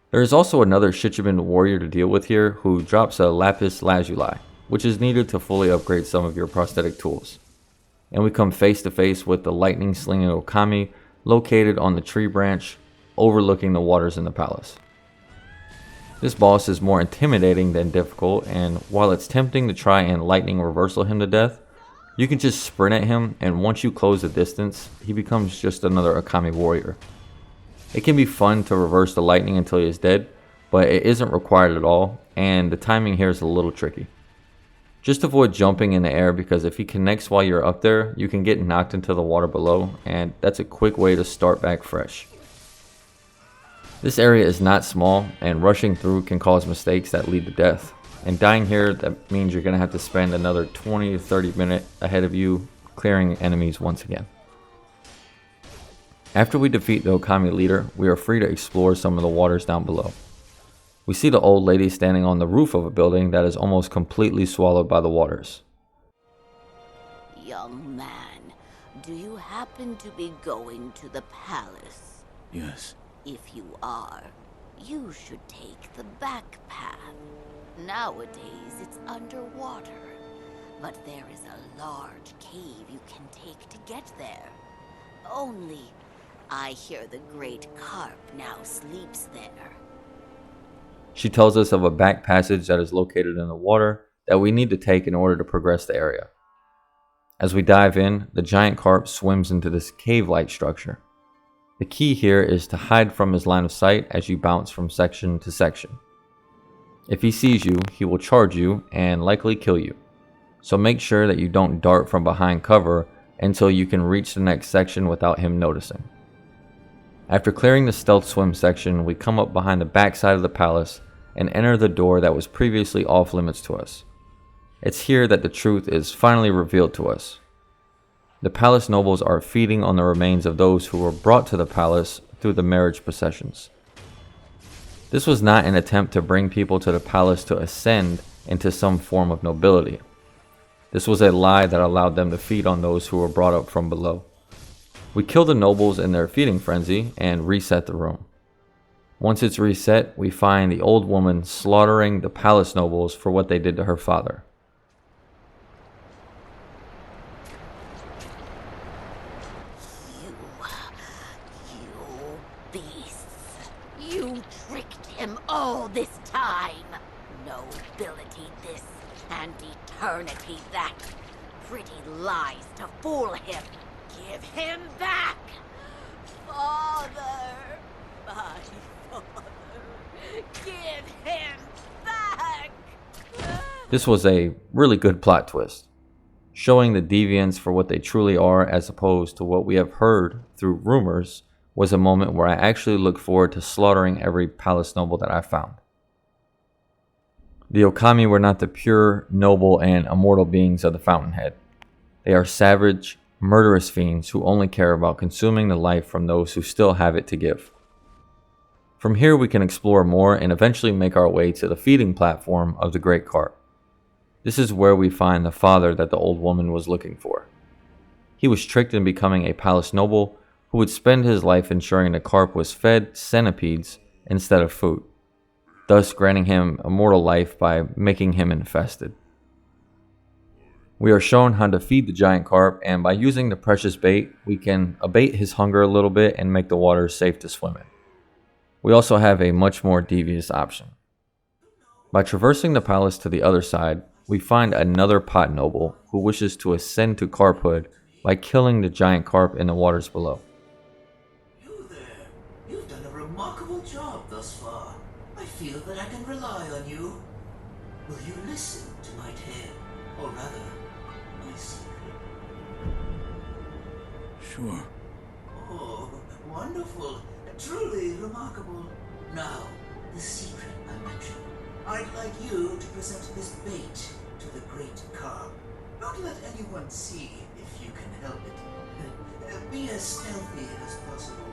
There is also another Sitchimen warrior to deal with here who drops a lapis lazuli, which is needed to fully upgrade some of your prosthetic tools. And we come face to face with the lightning slinging Okami located on the tree branch overlooking the waters in the palace. This boss is more intimidating than difficult, and while it's tempting to try and lightning reversal him to death, you can just sprint at him, and once you close the distance, he becomes just another Okami warrior. It can be fun to reverse the lightning until he is dead, but it isn't required at all, and the timing here is a little tricky. Just avoid jumping in the air because if he connects while you're up there, you can get knocked into the water below, and that's a quick way to start back fresh. This area is not small, and rushing through can cause mistakes that lead to death. And dying here, that means you're going to have to spend another 20 to 30 minutes ahead of you clearing enemies once again. After we defeat the Okami leader, we are free to explore some of the waters down below. We see the old lady standing on the roof of a building that is almost completely swallowed by the waters. Young man, do you happen to be going to the palace? Yes. If you are, you should take the back path. Nowadays, it's underwater, but there is a large cave you can take to get there. Only, I hear the great carp now sleeps there. She tells us of a back passage that is located in the water that we need to take in order to progress the area. As we dive in, the giant carp swims into this cave-like structure. The key here is to hide from his line of sight as you bounce from section to section. If he sees you, he will charge you and likely kill you. So make sure that you don't dart from behind cover until you can reach the next section without him noticing. After clearing the stealth swim section, we come up behind the back side of the palace and enter the door that was previously off limits to us. It's here that the truth is finally revealed to us. The palace nobles are feeding on the remains of those who were brought to the palace through the marriage processions. This was not an attempt to bring people to the palace to ascend into some form of nobility. This was a lie that allowed them to feed on those who were brought up from below. We kill the nobles in their feeding frenzy and reset the room. Once it's reset, we find the old woman slaughtering the palace nobles for what they did to her father. You beasts! You tricked him all this time! Nobility this, and eternity that. Pretty lies to fool him. Give him back! Father! My father! Give him back! This was a really good plot twist, showing the deviants for what they truly are as opposed to what we have heard through rumors. Was a moment where I actually look forward to slaughtering every palace noble that I found. The Okami were not the pure, noble, and immortal beings of the Fountainhead. They are savage, murderous fiends who only care about consuming the life from those who still have it to give. From here we can explore more and eventually make our way to the feeding platform of the Great Carp. This is where we find the father that the old woman was looking for. He was tricked into becoming a palace noble who would spend his life ensuring the carp was fed centipedes instead of food, thus granting him immortal life by making him infested. We are shown how to feed the giant carp, and by using the precious bait, we can abate his hunger a little bit and make the water safe to swim in. We also have a much more devious option. By traversing the palace to the other side, we find another pot noble who wishes to ascend to carphood by killing the giant carp in the waters below. You've done a remarkable job thus far. I feel that I can rely on you. Will you listen to my tale? Or rather, my secret? Sure. Oh, wonderful. Truly remarkable. Now, the secret I mentioned. I'd like you to present this bait to the great carp. Don't let anyone see if you can help it. Be as stealthy as possible.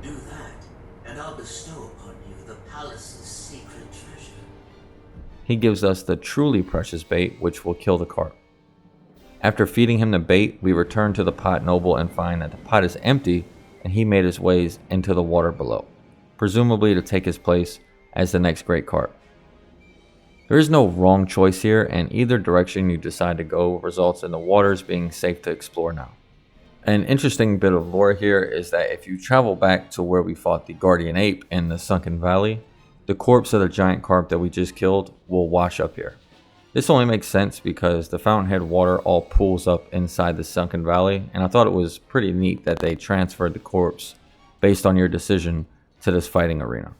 Do that, and I'll bestow upon you the palace's secret treasure. He gives us the truly precious bait, which will kill the carp. After feeding him the bait, we return to the pot noble and find that the pot is empty and he made his ways into the water below, presumably to take his place as the next great carp. There is no wrong choice here, and either direction you decide to go results in the waters being safe to explore now. An interesting bit of lore here is that if you travel back to where we fought the guardian ape in the Sunken Valley, the corpse of the giant carp that we just killed will wash up here. This only makes sense because the Fountainhead water all pools up inside the Sunken Valley, and I thought it was pretty neat that they transferred the corpse based on your decision to this fighting arena.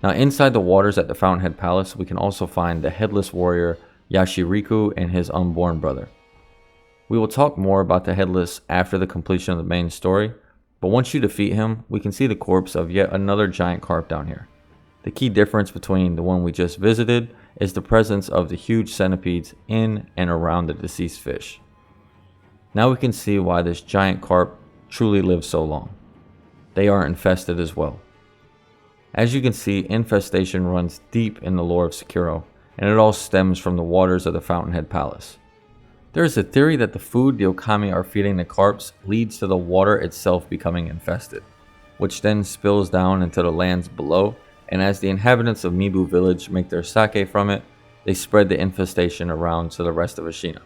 Now inside the waters at the Fountainhead Palace, we can also find the headless warrior Yashiriku and his unborn brother. We will talk more about the headless after the completion of the main story, but once you defeat him, we can see the corpse of yet another giant carp down here. The key difference between the one we just visited is the presence of the huge centipedes in and around the deceased fish. Now we can see why this giant carp truly lives so long. They are infested as well. As you can see, infestation runs deep in the lore of Sekiro, and it all stems from the waters of the Fountainhead Palace. There is a theory that the food the Okami are feeding the carps leads to the water itself becoming infested, which then spills down into the lands below, and as the inhabitants of Mibu Village make their sake from it, they spread the infestation around to the rest of Ashina.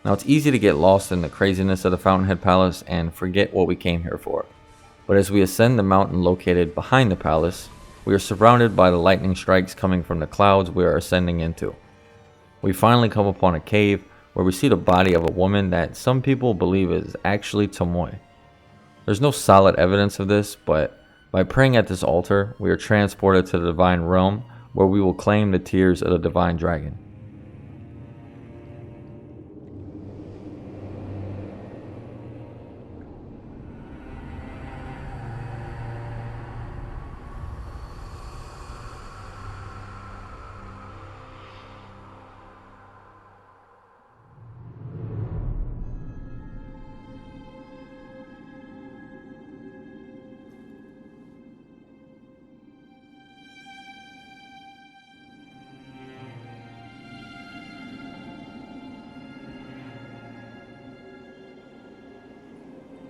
Now it's easy to get lost in the craziness of the Fountainhead Palace and forget what we came here for, but as we ascend the mountain located behind the palace, we are surrounded by the lightning strikes coming from the clouds we are ascending into. We finally come upon a cave where we see the body of a woman that some people believe is actually Tomoe. There's no solid evidence of this, but By praying at this altar, we are transported to the divine realm, where we will claim the tears of the divine dragon.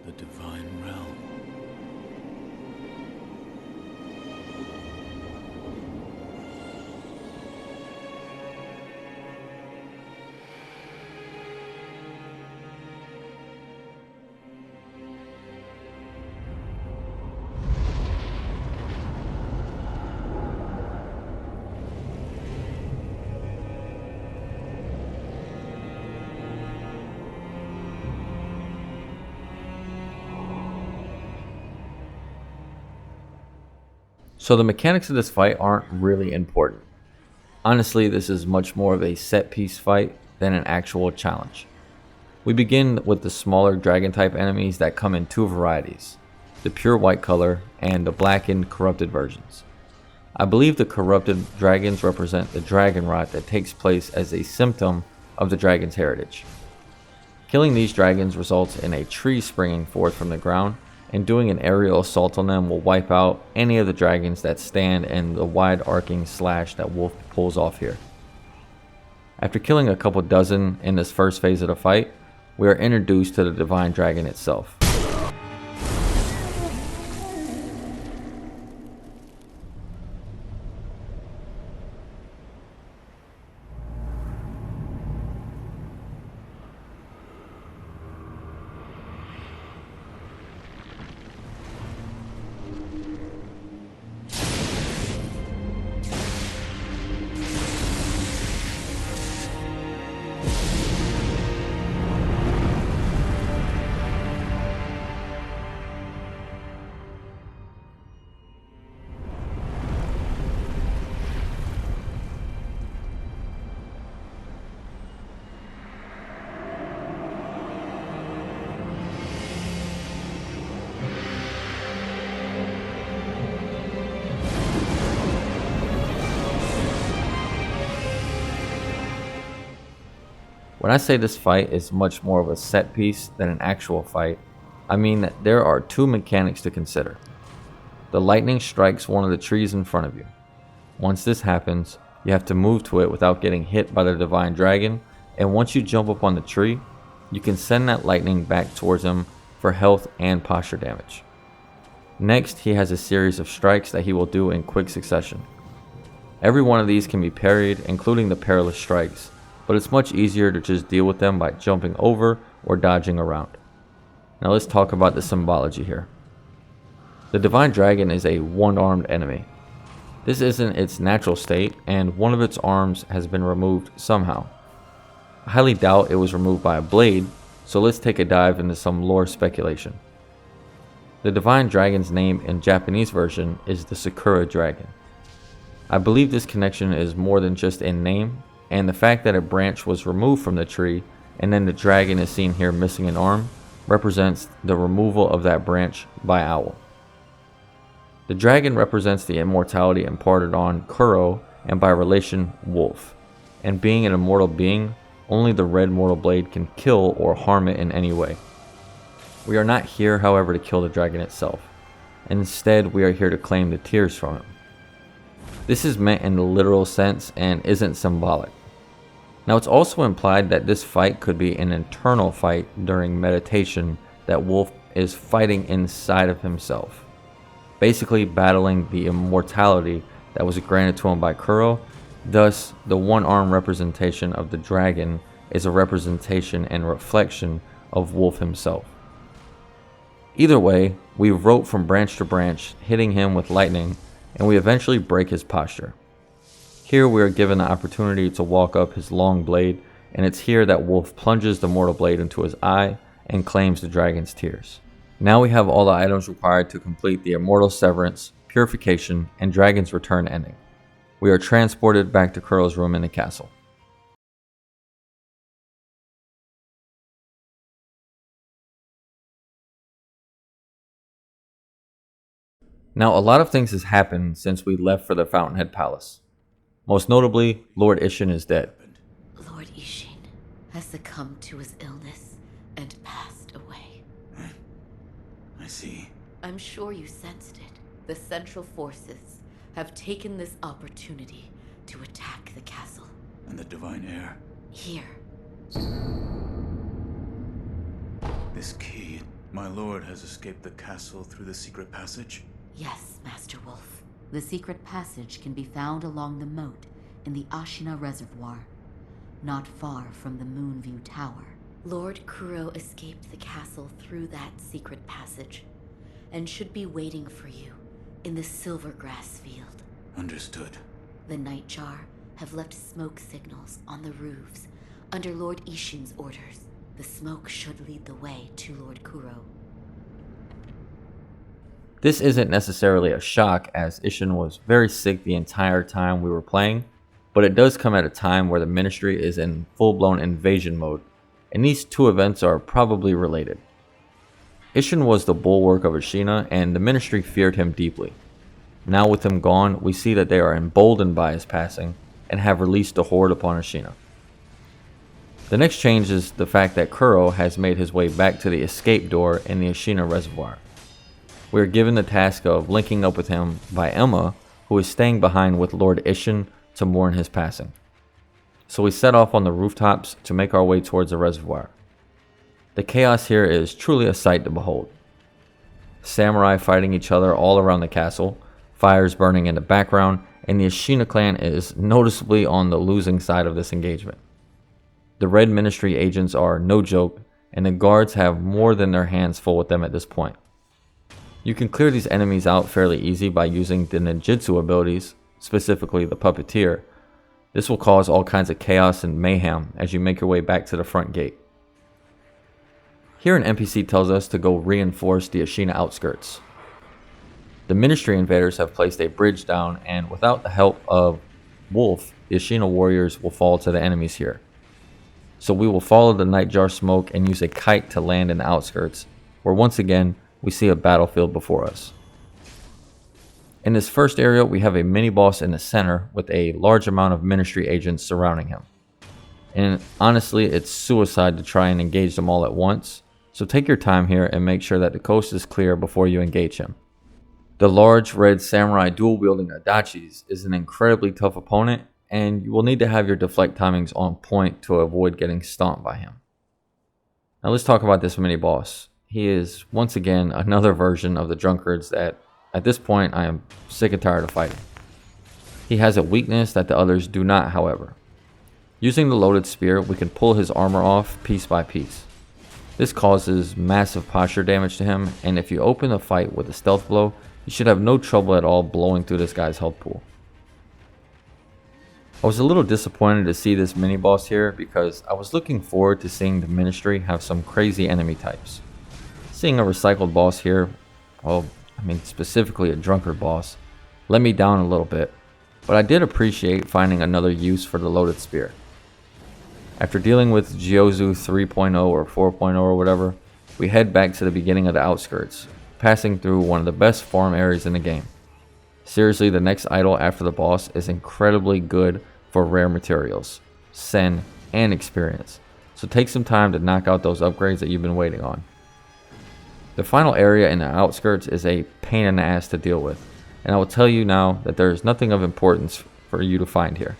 The divine realm. So the mechanics of this fight aren't really important. Honestly, this is much more of a set piece fight than an actual challenge. We begin with the smaller dragon type enemies that come in two varieties, the pure white color and the blackened corrupted versions. I believe the corrupted dragons represent the Dragonrot that takes place as a symptom of the dragon's heritage. Killing these dragons results in a tree springing forth from the ground, and doing an aerial assault on them will wipe out any of the dragons that stand in the wide arcing slash that Wolf pulls off here. After killing a couple dozen in this first phase of the fight, we are introduced to the divine dragon itself. When I say this fight is much more of a set piece than an actual fight, I mean that there are two mechanics to consider. The lightning strikes one of the trees in front of you. Once this happens, you have to move to it without getting hit by the divine dragon, and once you jump up on the tree, you can send that lightning back towards him for health and posture damage. Next, he has a series of strikes that he will do in quick succession. Every one of these can be parried, including the perilous strikes, but it's much easier to just deal with them by jumping over or dodging around. Now let's talk about the symbology here. The divine dragon is a one-armed enemy. This isn't its natural state, and one of its arms has been removed somehow. I highly doubt it was removed by a blade, so let's take a dive into some lore speculation. The divine dragon's name in Japanese version is the Sakura dragon. I believe this connection is more than just in name, and the fact that a branch was removed from the tree and then the dragon is seen here missing an arm represents the removal of that branch by Owl. The dragon represents the immortality imparted on Kuro and by relation Wolf, and being an immortal being, only the red mortal blade can kill or harm it in any way. We are not here, however, to kill the dragon itself, and instead we are here to claim the tears from him. This is meant in the literal sense and isn't symbolic. Now it's also implied that this fight could be an internal fight during meditation that Wolf is fighting inside of himself, basically battling the immortality that was granted to him by Kuro. Thus, the one-arm representation of the dragon is a representation and reflection of Wolf himself. Either way, we rope from branch to branch, hitting him with lightning, and we eventually break his posture. Here we are given the opportunity to walk up his long blade, and it's here that Wolf plunges the mortal blade into his eye and claims the dragon's tears. Now we have all the items required to complete the Immortal Severance, Purification, and Dragon's Return ending. We are transported back to Kuro's room in the castle. Now, a lot of things has happened since we left for the Fountainhead Palace. Most notably, Lord Isshin is dead. Lord Isshin has succumbed to his illness and passed away. I see. I'm sure you sensed it. The Central Forces have taken this opportunity to attack the castle. And the Divine Heir? Here. This key. My lord has escaped the castle through the secret passage? Yes, Master Wolf. The secret passage can be found along the moat in the Ashina Reservoir, not far from the Moonview Tower. Lord Kuro escaped the castle through that secret passage, and should be waiting for you in the Silvergrass Field. Understood. The Nightjar have left smoke signals on the roofs under Lord Isshin's orders. The smoke should lead the way to Lord Kuro. This isn't necessarily a shock, as Isshin was very sick the entire time we were playing, but it does come at a time where the Ministry is in full-blown invasion mode, and these two events are probably related. Isshin was the bulwark of Ashina, and the Ministry feared him deeply. Now with him gone, we see that they are emboldened by his passing, and have released a horde upon Ashina. The next change is the fact that Kuro has made his way back to the escape door in the Ashina Reservoir. We are given the task of linking up with him by Emma, who is staying behind with Lord Isshin to mourn his passing. So we set off on the rooftops to make our way towards the reservoir. The chaos here is truly a sight to behold. Samurai fighting each other all around the castle, fires burning in the background, and the Ashina clan is noticeably on the losing side of this engagement. The Red Ministry agents are no joke, and the guards have more than their hands full with them at this point. You can clear these enemies out fairly easy by using the ninjutsu abilities, specifically the puppeteer. This will cause all kinds of chaos and mayhem as you make your way back to the front gate. Here an NPC tells us to go reinforce the Ashina Outskirts. The Ministry invaders have placed a bridge down, and without the help of Wolf, the Ashina warriors will fall to the enemies here. So we will follow the Nightjar smoke and use a kite to land in the outskirts, where once again we see a battlefield before us. In this first area, we have a mini-boss in the center with a large amount of Ministry agents surrounding him. And honestly, it's suicide to try and engage them all at once, so take your time here and make sure that the coast is clear before you engage him. The large red samurai dual-wielding Adachis is an incredibly tough opponent, and you will need to have your deflect timings on point to avoid getting stomped by him. Now let's talk about this mini-boss. He is, once again, another version of the drunkards that, at this point, I am sick and tired of fighting. He has a weakness that the others do not, however. Using the loaded spear, we can pull his armor off piece by piece. This causes massive posture damage to him, and if you open the fight with a stealth blow, you should have no trouble at all blowing through this guy's health pool. I was a little disappointed to see this mini-boss here because I was looking forward to seeing the Ministry have some crazy enemy types. Seeing a recycled boss here, well, specifically a drunkard boss, let me down a little bit, but I did appreciate finding another use for the loaded spear. After dealing with Gyozu 3.0 or 4.0 or whatever, we head back to the beginning of the outskirts, passing through one of the best farm areas in the game. Seriously, the next idol after the boss is incredibly good for rare materials, sen, and experience, so take some time to knock out those upgrades that you've been waiting on. The final area in the outskirts is a pain in the ass to deal with, and I will tell you now that there is nothing of importance for you to find here.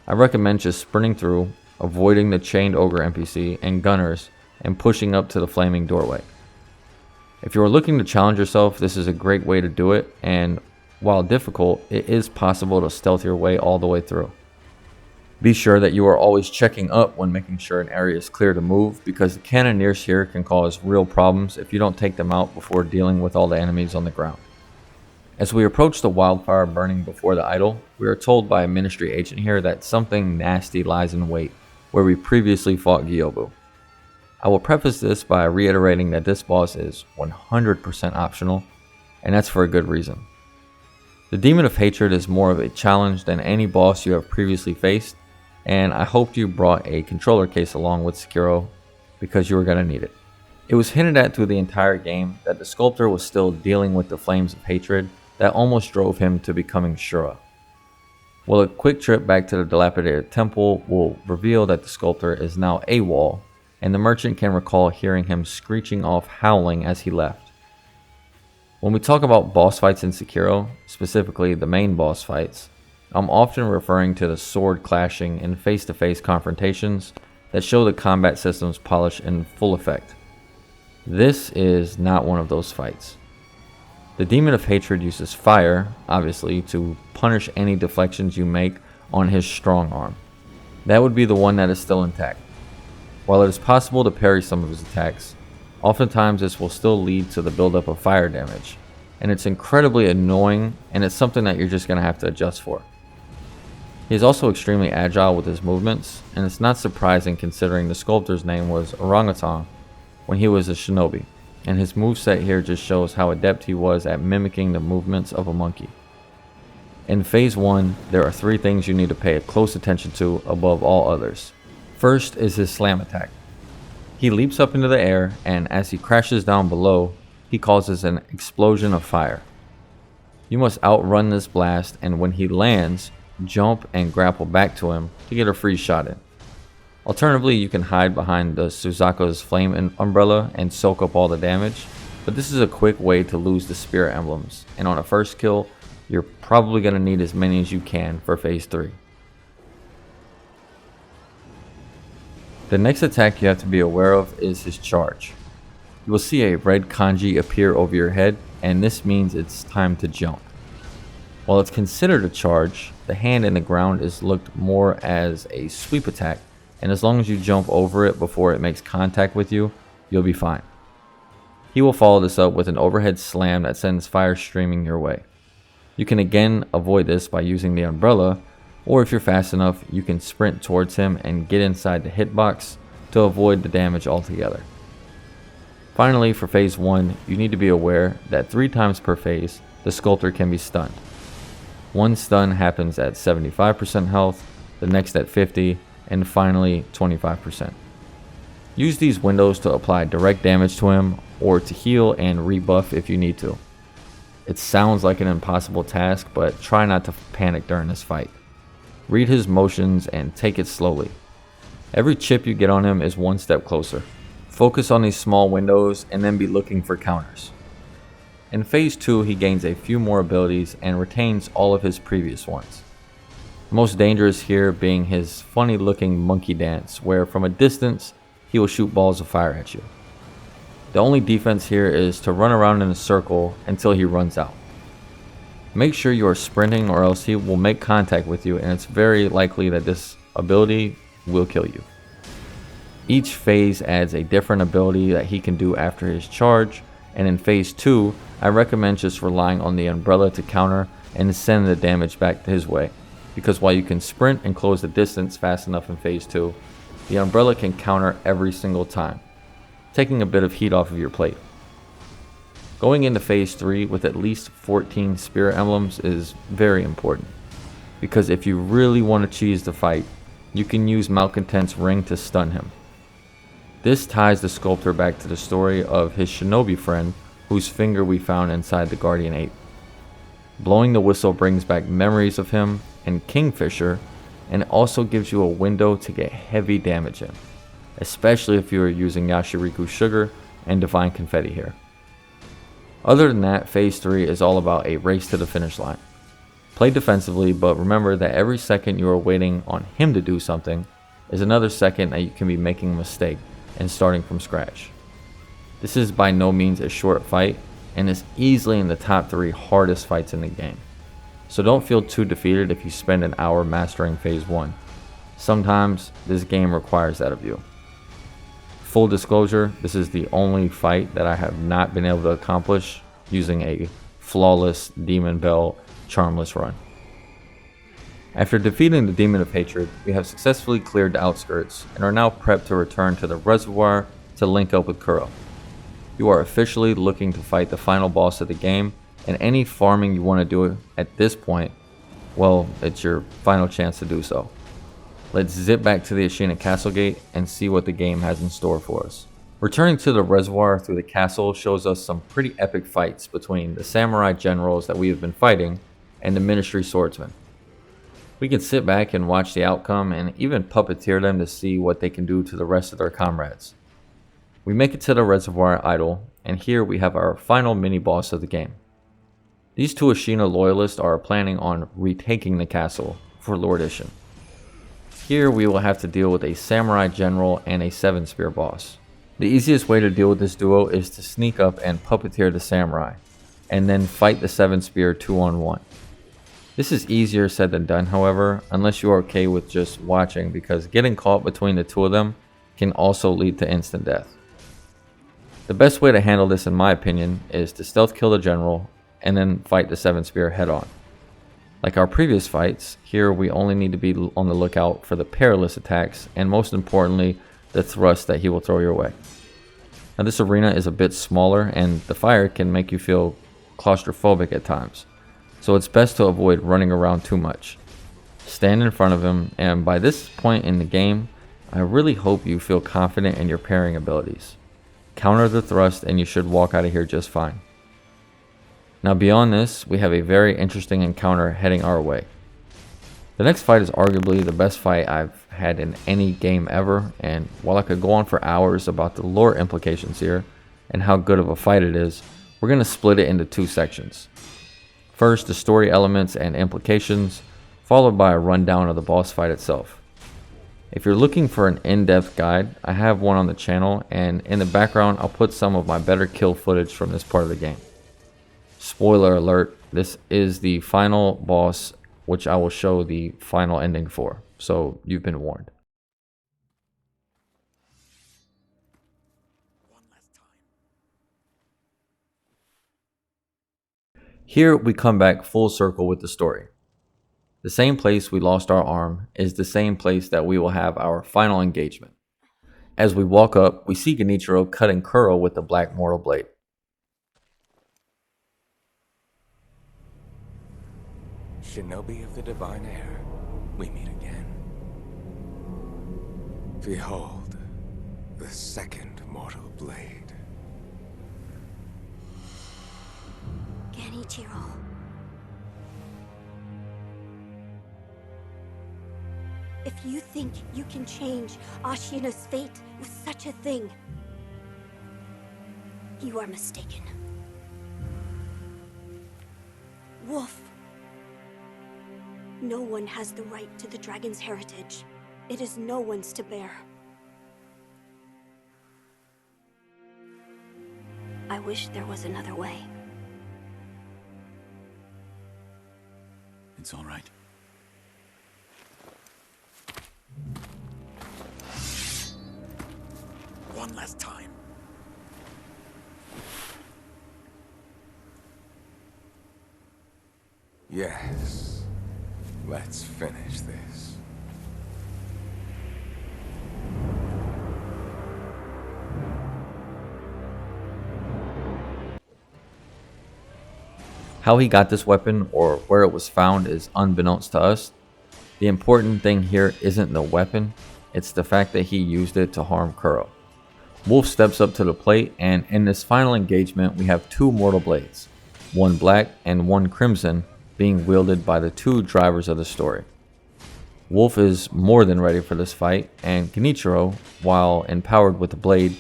I recommend just sprinting through, avoiding the chained ogre NPC and gunners, and pushing up to the flaming doorway. If you are looking to challenge yourself, this is a great way to do it, and while difficult, it is possible to stealth your way all the way through. Be sure that you are always checking up when making sure an area is clear to move, because the cannoneers here can cause real problems if you don't take them out before dealing with all the enemies on the ground. As we approach the wildfire burning before the idol, we are told by a Ministry agent here that something nasty lies in wait where we previously fought Gyobu. I will preface this by reiterating that this boss is 100% optional, and that's for a good reason. The Demon of Hatred is more of a challenge than any boss you have previously faced, and I hoped you brought a controller case along with Sekiro because you were going to need it. It was hinted at through the entire game that the sculptor was still dealing with the flames of hatred that almost drove him to becoming Shura. Well, a quick trip back to the dilapidated temple will reveal that the sculptor is now AWOL, and the merchant can recall hearing him screeching off howling as he left. When we talk about boss fights in Sekiro, specifically the main boss fights, I'm often referring to the sword clashing and face-to-face confrontations that show the combat system's polish in full effect. This is not one of those fights. The Demon of Hatred uses fire, obviously, to punish any deflections you make on his strong arm. That would be the one that is still intact. While it is possible to parry some of his attacks, oftentimes this will still lead to the buildup of fire damage, and it's incredibly annoying, and it's something that you're just going to have to adjust for. He is also extremely agile with his movements, and it's not surprising considering the sculptor's name was Orangutan when he was a shinobi, and his moveset here just shows how adept he was at mimicking the movements of a monkey. In Phase 1, there are 3 things you need to pay close attention to above all others. First is his slam attack. He leaps up into the air, and as he crashes down below, he causes an explosion of fire. You must outrun this blast, and when he lands, jump and grapple back to him to get a free shot in. Alternatively, you can hide behind the Suzaku's flame umbrella and soak up all the damage, but this is a quick way to lose the spirit emblems, and on a first kill, you're probably going to need as many as you can for Phase 3. The next attack you have to be aware of is his charge. You will see a red kanji appear over your head, and this means it's time to jump. While it's considered a charge, the hand in the ground is looked more as a sweep attack, and as long as you jump over it before it makes contact with you, you'll be fine. He will follow this up with an overhead slam that sends fire streaming your way. You can again avoid this by using the umbrella, or if you're fast enough, you can sprint towards him and get inside the hitbox to avoid the damage altogether. Finally, for Phase 1, you need to be aware that 3 times per phase, the sculptor can be stunned. One stun happens at 75% health, the next at 50%, and finally 25%. Use these windows to apply direct damage to him, or to heal and rebuff if you need to. It sounds like an impossible task, but try not to panic during this fight. Read his motions and take it slowly. Every chip you get on him is one step closer. Focus on these small windows and then be looking for counters. In Phase 2, he gains a few more abilities and retains all of his previous ones. The most dangerous here being his funny looking monkey dance, where from a distance he will shoot balls of fire at you. The only defense here is to run around in a circle until he runs out. Make sure you are sprinting, or else he will make contact with you, and it's very likely that this ability will kill you. Each phase adds a different ability that he can do after his charge, and in Phase 2, I recommend just relying on the umbrella to counter and send the damage back his way, because while you can sprint and close the distance fast enough in Phase 2, the umbrella can counter every single time, taking a bit of heat off of your plate. Going into Phase 3 with at least 14 spirit emblems is very important, because if you really want to cheese the fight, you can use Malcontent's ring to stun him. This ties the sculptor back to the story of his shinobi friend whose finger we found inside the guardian ape. Blowing the whistle brings back memories of him and Kingfisher, and it also gives you a window to get heavy damage in, especially if you are using Yashiriku Sugar and Divine Confetti here. Other than that, Phase 3 is all about a race to the finish line. Play defensively, but remember that every second you are waiting on him to do something is another second that you can be making a mistake and starting from scratch. This is by no means a short fight, and is easily in the top 3 hardest fights in the game. So don't feel too defeated if you spend an hour mastering Phase 1. Sometimes this game requires that of you. Full disclosure, this is the only fight that I have not been able to accomplish using a flawless Demon Bell Charmless run. After defeating the Demon of Hatred, we have successfully cleared the outskirts and are now prepped to return to the reservoir to link up with Kuro. You are officially looking to fight the final boss of the game, and any farming you want to do at this point, well, it's your final chance to do so. Let's zip back to the Ashina Castle gate and see what the game has in store for us. Returning to the reservoir through the castle shows us some pretty epic fights between the samurai generals that we have been fighting and the ministry swordsmen. We can sit back and watch the outcome and even puppeteer them to see what they can do to the rest of their comrades. We make it to the reservoir idol, and here we have our final mini-boss of the game. These two Ashina loyalists are planning on retaking the castle for Lord Isshin. Here we will have to deal with a samurai general and a 7-spear boss. The easiest way to deal with this duo is to sneak up and puppeteer the samurai, and then fight the 7-spear 2-on-1. This is easier said than done, however, unless you are okay with just watching, because getting caught between the two of them can also lead to instant death. The best way to handle this, in my opinion, is to stealth kill the general and then fight the 7-spear head on. Like our previous fights, here we only need to be on the lookout for the perilous attacks and most importantly, the thrust that he will throw your way. Now this arena is a bit smaller and the fire can make you feel claustrophobic at times, so it's best to avoid running around too much. Stand in front of him, and by this point in the game, I really hope you feel confident in your parrying abilities. Counter the thrust and you should walk out of here just fine. Now beyond this, we have a very interesting encounter heading our way. The next fight is arguably the best fight I've had in any game ever, and while I could go on for hours about the lore implications here and how good of a fight it is, we're going to split it into two sections. First, the story elements and implications, followed by a rundown of the boss fight itself. If you're looking for an in-depth guide, I have one on the channel, and in the background I'll put some of my better kill footage from this part of the game. Spoiler alert, this is the final boss, which I will show the final ending for, so you've been warned. Here we come back full circle with the story. The same place we lost our arm is the same place that we will have our final engagement. As we walk up, we see Genichiro cutting Kuro with the black mortal blade. Shinobi of the Divine Air, we meet again. Behold, the second mortal blade. Genichiro. If you think you can change Ashina's fate with such a thing, you are mistaken. Wolf. No one has the right to the dragon's heritage. It is no one's to bear. I wish there was another way. It's all right. One last time. Yes. Let's finish this. How he got this weapon or where it was found is unbeknownst to us. The important thing here isn't the weapon, it's the fact that he used it to harm Kuro. Wolf steps up to the plate, and in this final engagement we have two mortal blades, one black and one crimson, being wielded by the two drivers of the story. Wolf is more than ready for this fight, and Genichiro, while empowered with the blade,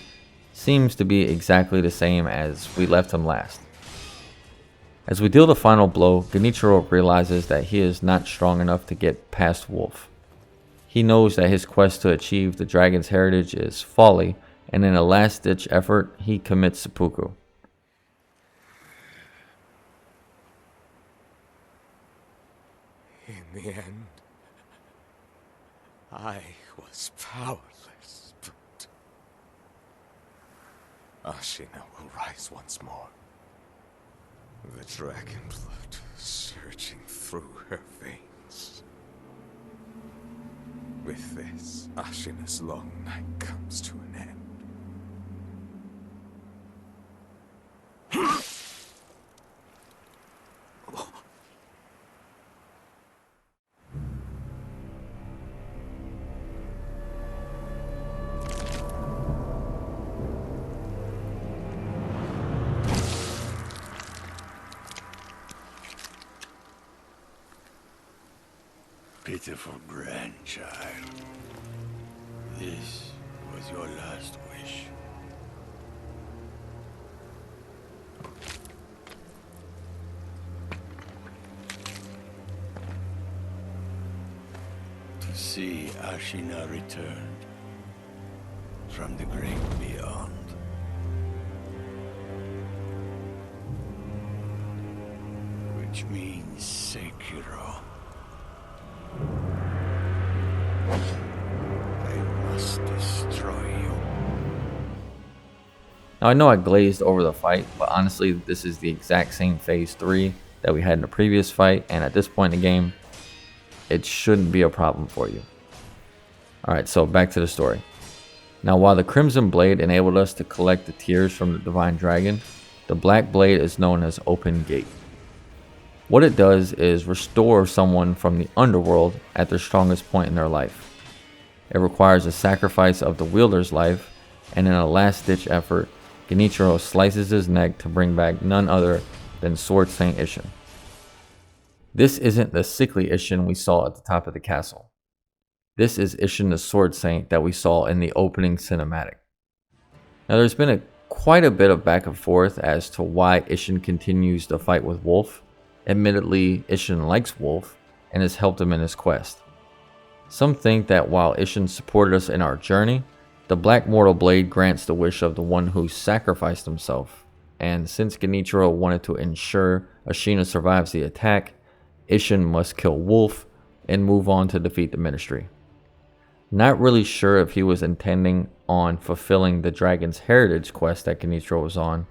seems to be exactly the same as we left him last. As we deal the final blow, Genichiro realizes that he is not strong enough to get past Wolf. He knows that his quest to achieve the dragon's heritage is folly, and in a last-ditch effort, he commits seppuku. In the end, I was powerless, but Ashina will rise once more. The dragon blood surging through her veins. With this, Ashina's long night comes to an end. pitiful grandchild. This was your last wish. To see Ashina returned from the great beyond. Which means Sekiro. I must destroy you. Now I know I glazed over the fight, but honestly this is the exact same phase 3 that we had in the previous fight, and at this point in the game, it shouldn't be a problem for you. Alright, so back to the story. Now while the Crimson Blade enabled us to collect the tears from the Divine Dragon, the Black Blade is known as Open Gate. What it does is restore someone from the underworld at their strongest point in their life. It requires a sacrifice of the wielder's life, and in a last-ditch effort, Genichiro slices his neck to bring back none other than Sword Saint Isshin. This isn't the sickly Isshin we saw at the top of the castle. This is Isshin the Sword Saint that we saw in the opening cinematic. Now there's been quite a bit of back and forth as to why Isshin continues to fight with Wolf. Admittedly, Isshin likes Wolf and has helped him in his quest. Some think that while Isshin supported us in our journey, the Black Mortal Blade grants the wish of the one who sacrificed himself, and since Genichiro wanted to ensure Ashina survives the attack, Isshin must kill Wolf and move on to defeat the Ministry. Not really sure if he was intending on fulfilling the Dragon's Heritage quest that Genichiro was on,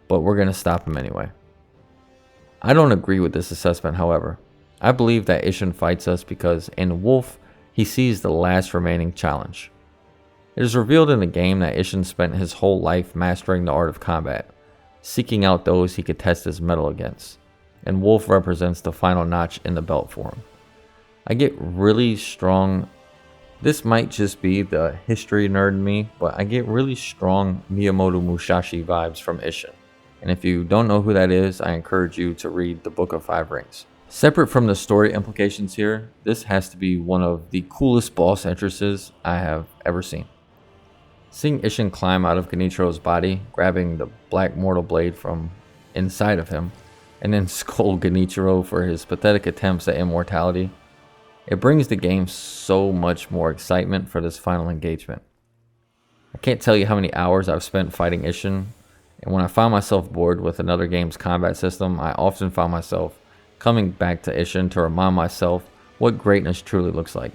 but we're going to stop him anyway. I don't agree with this assessment, however. I believe that Isshin fights us because in Wolf, he sees the last remaining challenge. It is revealed in the game that Isshin spent his whole life mastering the art of combat, seeking out those he could test his mettle against, and Wolf represents the final notch in the belt for him. I get really strong, this might just be the history nerd in me, but I get really strong Miyamoto Musashi vibes from Isshin. And if you don't know who that is, I encourage you to read the Book of Five Rings. Separate from the story implications here, this has to be one of the coolest boss entrances I have ever seen. Seeing Isshin climb out of Genichiro's body, grabbing the Black Mortal Blade from inside of him, and then scold Genichiro for his pathetic attempts at immortality, it brings the game so much more excitement for this final engagement. I can't tell you how many hours I've spent fighting Isshin, and when I find myself bored with another game's combat system, I often find myself coming back to Isshin to remind myself what greatness truly looks like.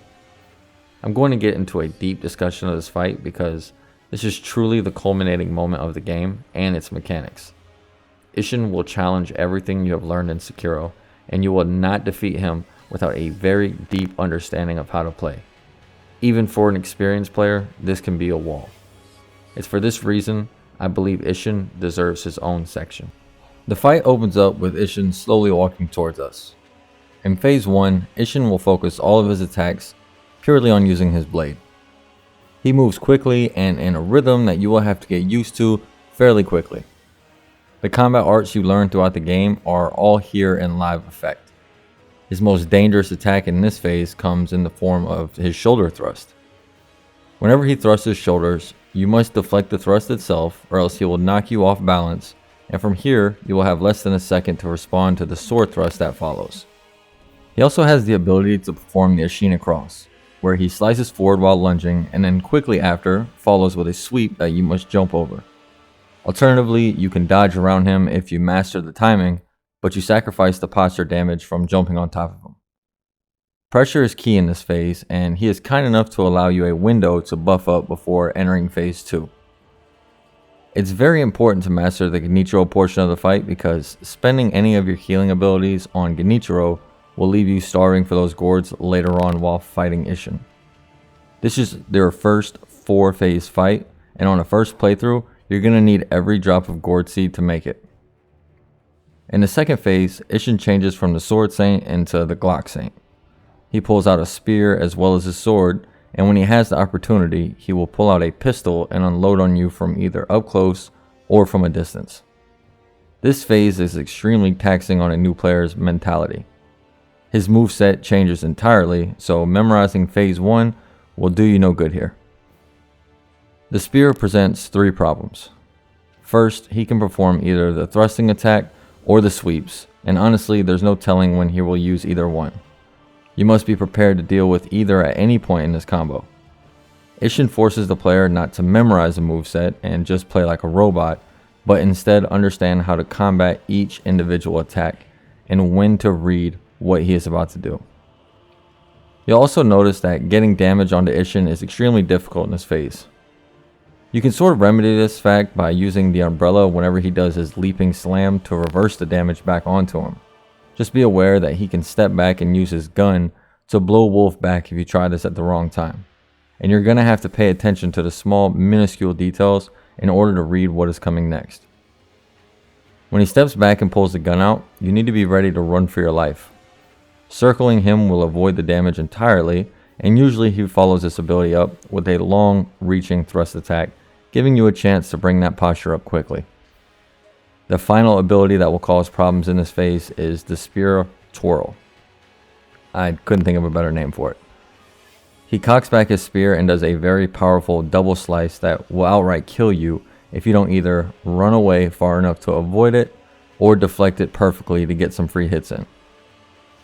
I'm going to get into a deep discussion of this fight because this is truly the culminating moment of the game and its mechanics. Isshin will challenge everything you have learned in Sekiro, and you will not defeat him without a very deep understanding of how to play. Even for an experienced player, this can be a wall. It's for this reason I believe Isshin deserves his own section. The fight opens up with Isshin slowly walking towards us. In phase 1, Isshin will focus all of his attacks purely on using his blade. He moves quickly and in a rhythm that you will have to get used to fairly quickly. The combat arts you learn throughout the game are all here in live effect. His most dangerous attack in this phase comes in the form of his shoulder thrust. Whenever he thrusts his shoulders, you must deflect the thrust itself or else he will knock you off balance, and from here you will have less than a second to respond to the sword thrust that follows. He also has the ability to perform the Ashina Cross, where he slices forward while lunging and then quickly after follows with a sweep that you must jump over. Alternatively, you can dodge around him if you master the timing, but you sacrifice the posture damage from jumping on top of him. Pressure is key in this phase, and he is kind enough to allow you a window to buff up before entering phase 2. It's very important to master the Genichiro portion of the fight because spending any of your healing abilities on Genichiro will leave you starving for those gourds later on while fighting Isshin. This is their first 4-phase fight, and on a first playthrough, you're going to need every drop of gourd seed to make it. In the second phase, Isshin changes from the Sword Saint into the Glock Saint. He pulls out a spear as well as his sword, and when he has the opportunity, he will pull out a pistol and unload on you from either up close or from a distance. This phase is extremely taxing on a new player's mentality. His moveset changes entirely, so memorizing phase 1 will do you no good here. The spear presents 3 problems. First, he can perform either the thrusting attack or the sweeps, and honestly there's no telling when he will use either one. You must be prepared to deal with either at any point in this combo. Isshin forces the player not to memorize the moveset and just play like a robot, but instead understand how to combat each individual attack and when to read what he is about to do. You'll also notice that getting damage onto Isshin is extremely difficult in this phase. You can sort of remedy this fact by using the umbrella whenever he does his leaping slam to reverse the damage back onto him. Just be aware that he can step back and use his gun to blow Wolf back if you try this at the wrong time. And you're going to have to pay attention to the small minuscule details in order to read what is coming next. When he steps back and pulls the gun out, you need to be ready to run for your life. Circling him will avoid the damage entirely, and usually he follows this ability up with a long reaching thrust attack, giving you a chance to bring that posture up quickly. The final ability that will cause problems in this phase is the Spear Twirl. I couldn't think of a better name for it. He cocks back his spear and does a very powerful double slice that will outright kill you if you don't either run away far enough to avoid it or deflect it perfectly to get some free hits in.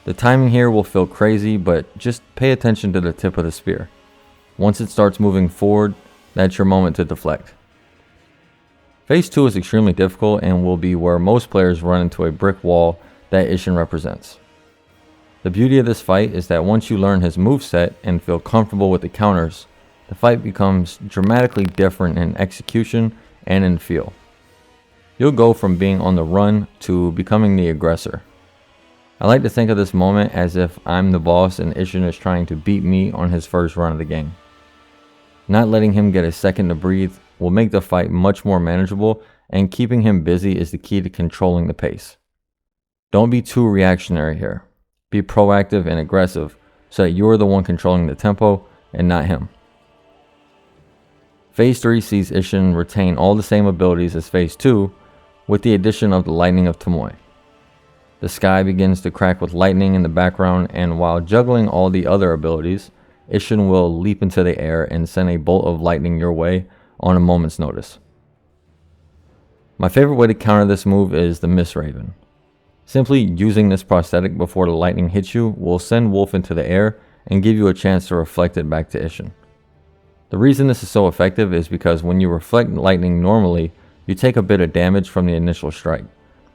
The timing here will feel crazy, but just pay attention to the tip of the spear. Once it starts moving forward, that's your moment to deflect. Phase 2 is extremely difficult and will be where most players run into a brick wall that Isshin represents. The beauty of this fight is that once you learn his moveset and feel comfortable with the counters, the fight becomes dramatically different in execution and in feel. You'll go from being on the run to becoming the aggressor. I like to think of this moment as if I'm the boss and Isshin is trying to beat me on his first run of the game. Not letting him get a second to breathe will make the fight much more manageable, and keeping him busy is the key to controlling the pace. Don't be too reactionary here. Be proactive and aggressive so that you're the one controlling the tempo and not him. Phase 3 sees Isshin retain all the same abilities as Phase 2 with the addition of the Lightning of Tomoe. The sky begins to crack with lightning in the background, and while juggling all the other abilities, Isshin will leap into the air and send a bolt of lightning your way on a moment's notice. My favorite way to counter this move is the Mist Raven. Simply using this prosthetic before the lightning hits you will send Wolf into the air and give you a chance to reflect it back to Isshin. The reason this is so effective is because when you reflect lightning normally, you take a bit of damage from the initial strike.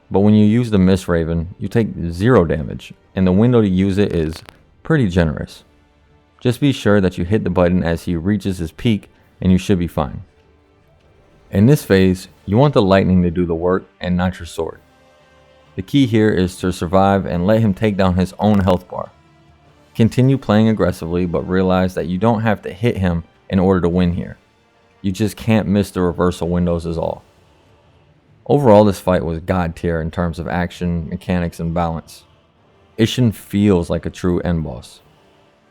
But when you use the Mist Raven, you take 0 damage, and the window to use it is pretty generous. Just be sure that you hit the button as he reaches his peak, and you should be fine. In this phase, you want the lightning to do the work and not your sword. The key here is to survive and let him take down his own health bar. Continue playing aggressively, but realize that you don't have to hit him in order to win here. You just can't miss the reversal windows is all. Overall, this fight was god tier in terms of action, mechanics, and balance. Isshin feels like a true end boss.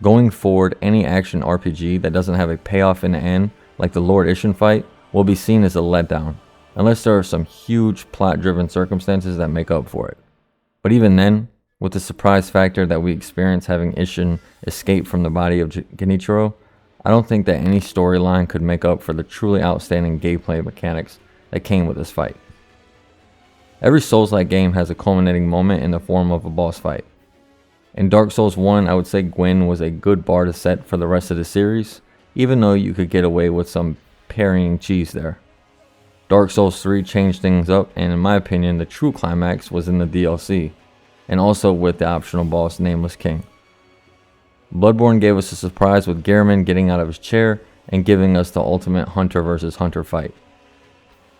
Going forward, any action RPG that doesn't have a payoff in the end, like the Lord Isshin fight, will be seen as a letdown, unless there are some huge plot-driven circumstances that make up for it. But even then, with the surprise factor that we experience having Isshin escape from the body of Genichiro, I don't think that any storyline could make up for the truly outstanding gameplay mechanics that came with this fight. Every Souls-like game has a culminating moment in the form of a boss fight. In Dark Souls 1, I would say Gwyn was a good bar to set for the rest of the series, even though you could get away with some parrying cheese there. Dark Souls 3 changed things up, and in my opinion, the true climax was in the DLC, and also with the optional boss Nameless King. Bloodborne gave us a surprise with Gehrman getting out of his chair and giving us the ultimate Hunter versus Hunter fight.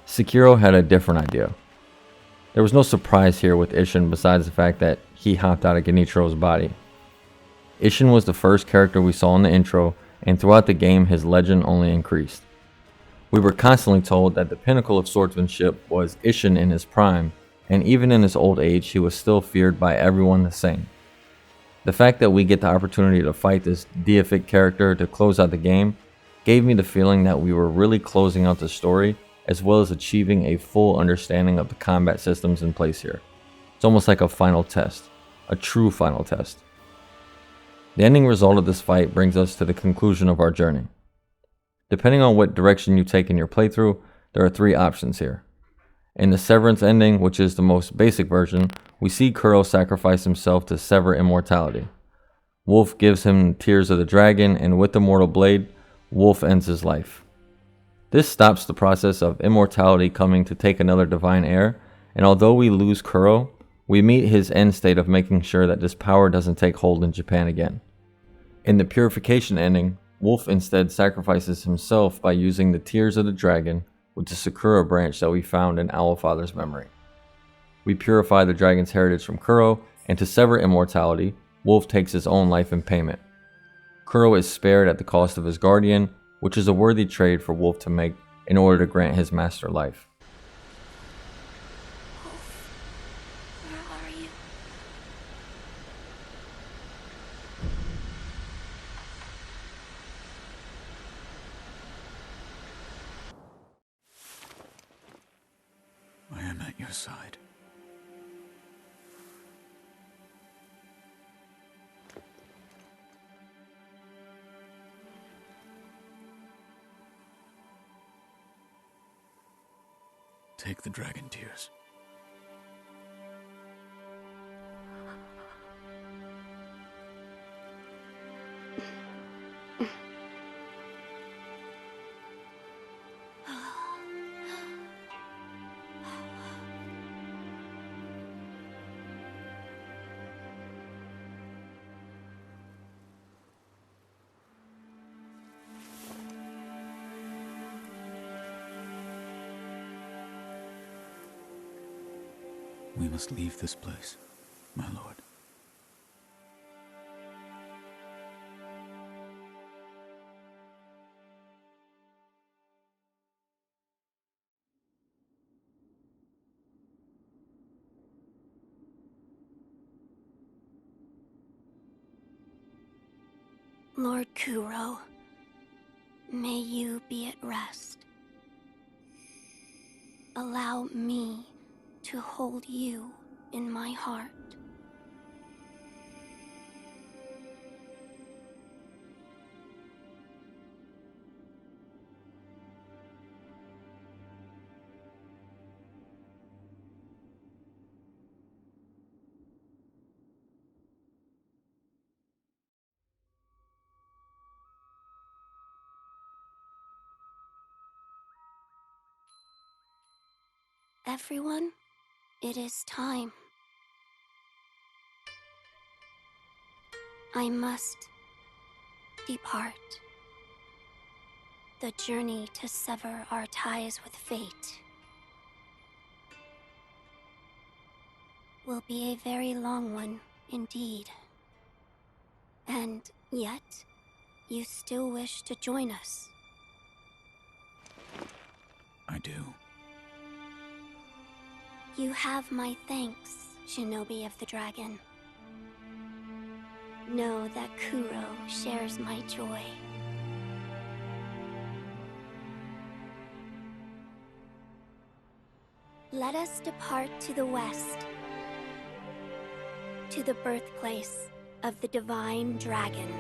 Sekiro had a different idea. There was no surprise here with Isshin besides the fact that he hopped out of Genichiro's body. Isshin was the first character we saw in the intro, and throughout the game his legend only increased. We were constantly told that the pinnacle of swordsmanship was Isshin in his prime, and even in his old age he was still feared by everyone the same. The fact that we get the opportunity to fight this deific character to close out the game gave me the feeling that we were really closing out the story, as well as achieving a full understanding of the combat systems in place here. It's almost like a final test, a true final test. The ending result of this fight brings us to the conclusion of our journey. Depending on what direction you take in your playthrough, there are 3 options here. In the Severance ending, which is the most basic version, we see Kuro sacrifice himself to sever immortality. Wolf gives him Tears of the Dragon, and with the Mortal Blade, Wolf ends his life. This stops the process of immortality coming to take another divine heir, and although we lose Kuro, we meet his end state of making sure that this power doesn't take hold in Japan again. In the Purification ending, Wolf instead sacrifices himself by using the Tears of the Dragon with the Sakura branch that we found in Owlfather's memory. We purify the dragon's heritage from Kuro, and to sever immortality, Wolf takes his own life in payment. Kuro is spared at the cost of his guardian, which is a worthy trade for Wolf to make in order to grant his master life. Where are you? I am at your side. Take the dragon tears. We must leave this place, my lord. Lord Kuro, may you be at rest. Allow me to hold you in my heart. Everyone, it is time. I must depart. The journey to sever our ties with fate will be a very long one indeed. And yet, you still wish to join us. I do. You have my thanks, Shinobi of the Dragon. Know that Kuro shares my joy. Let us depart to the west, to the birthplace of the Divine Dragon.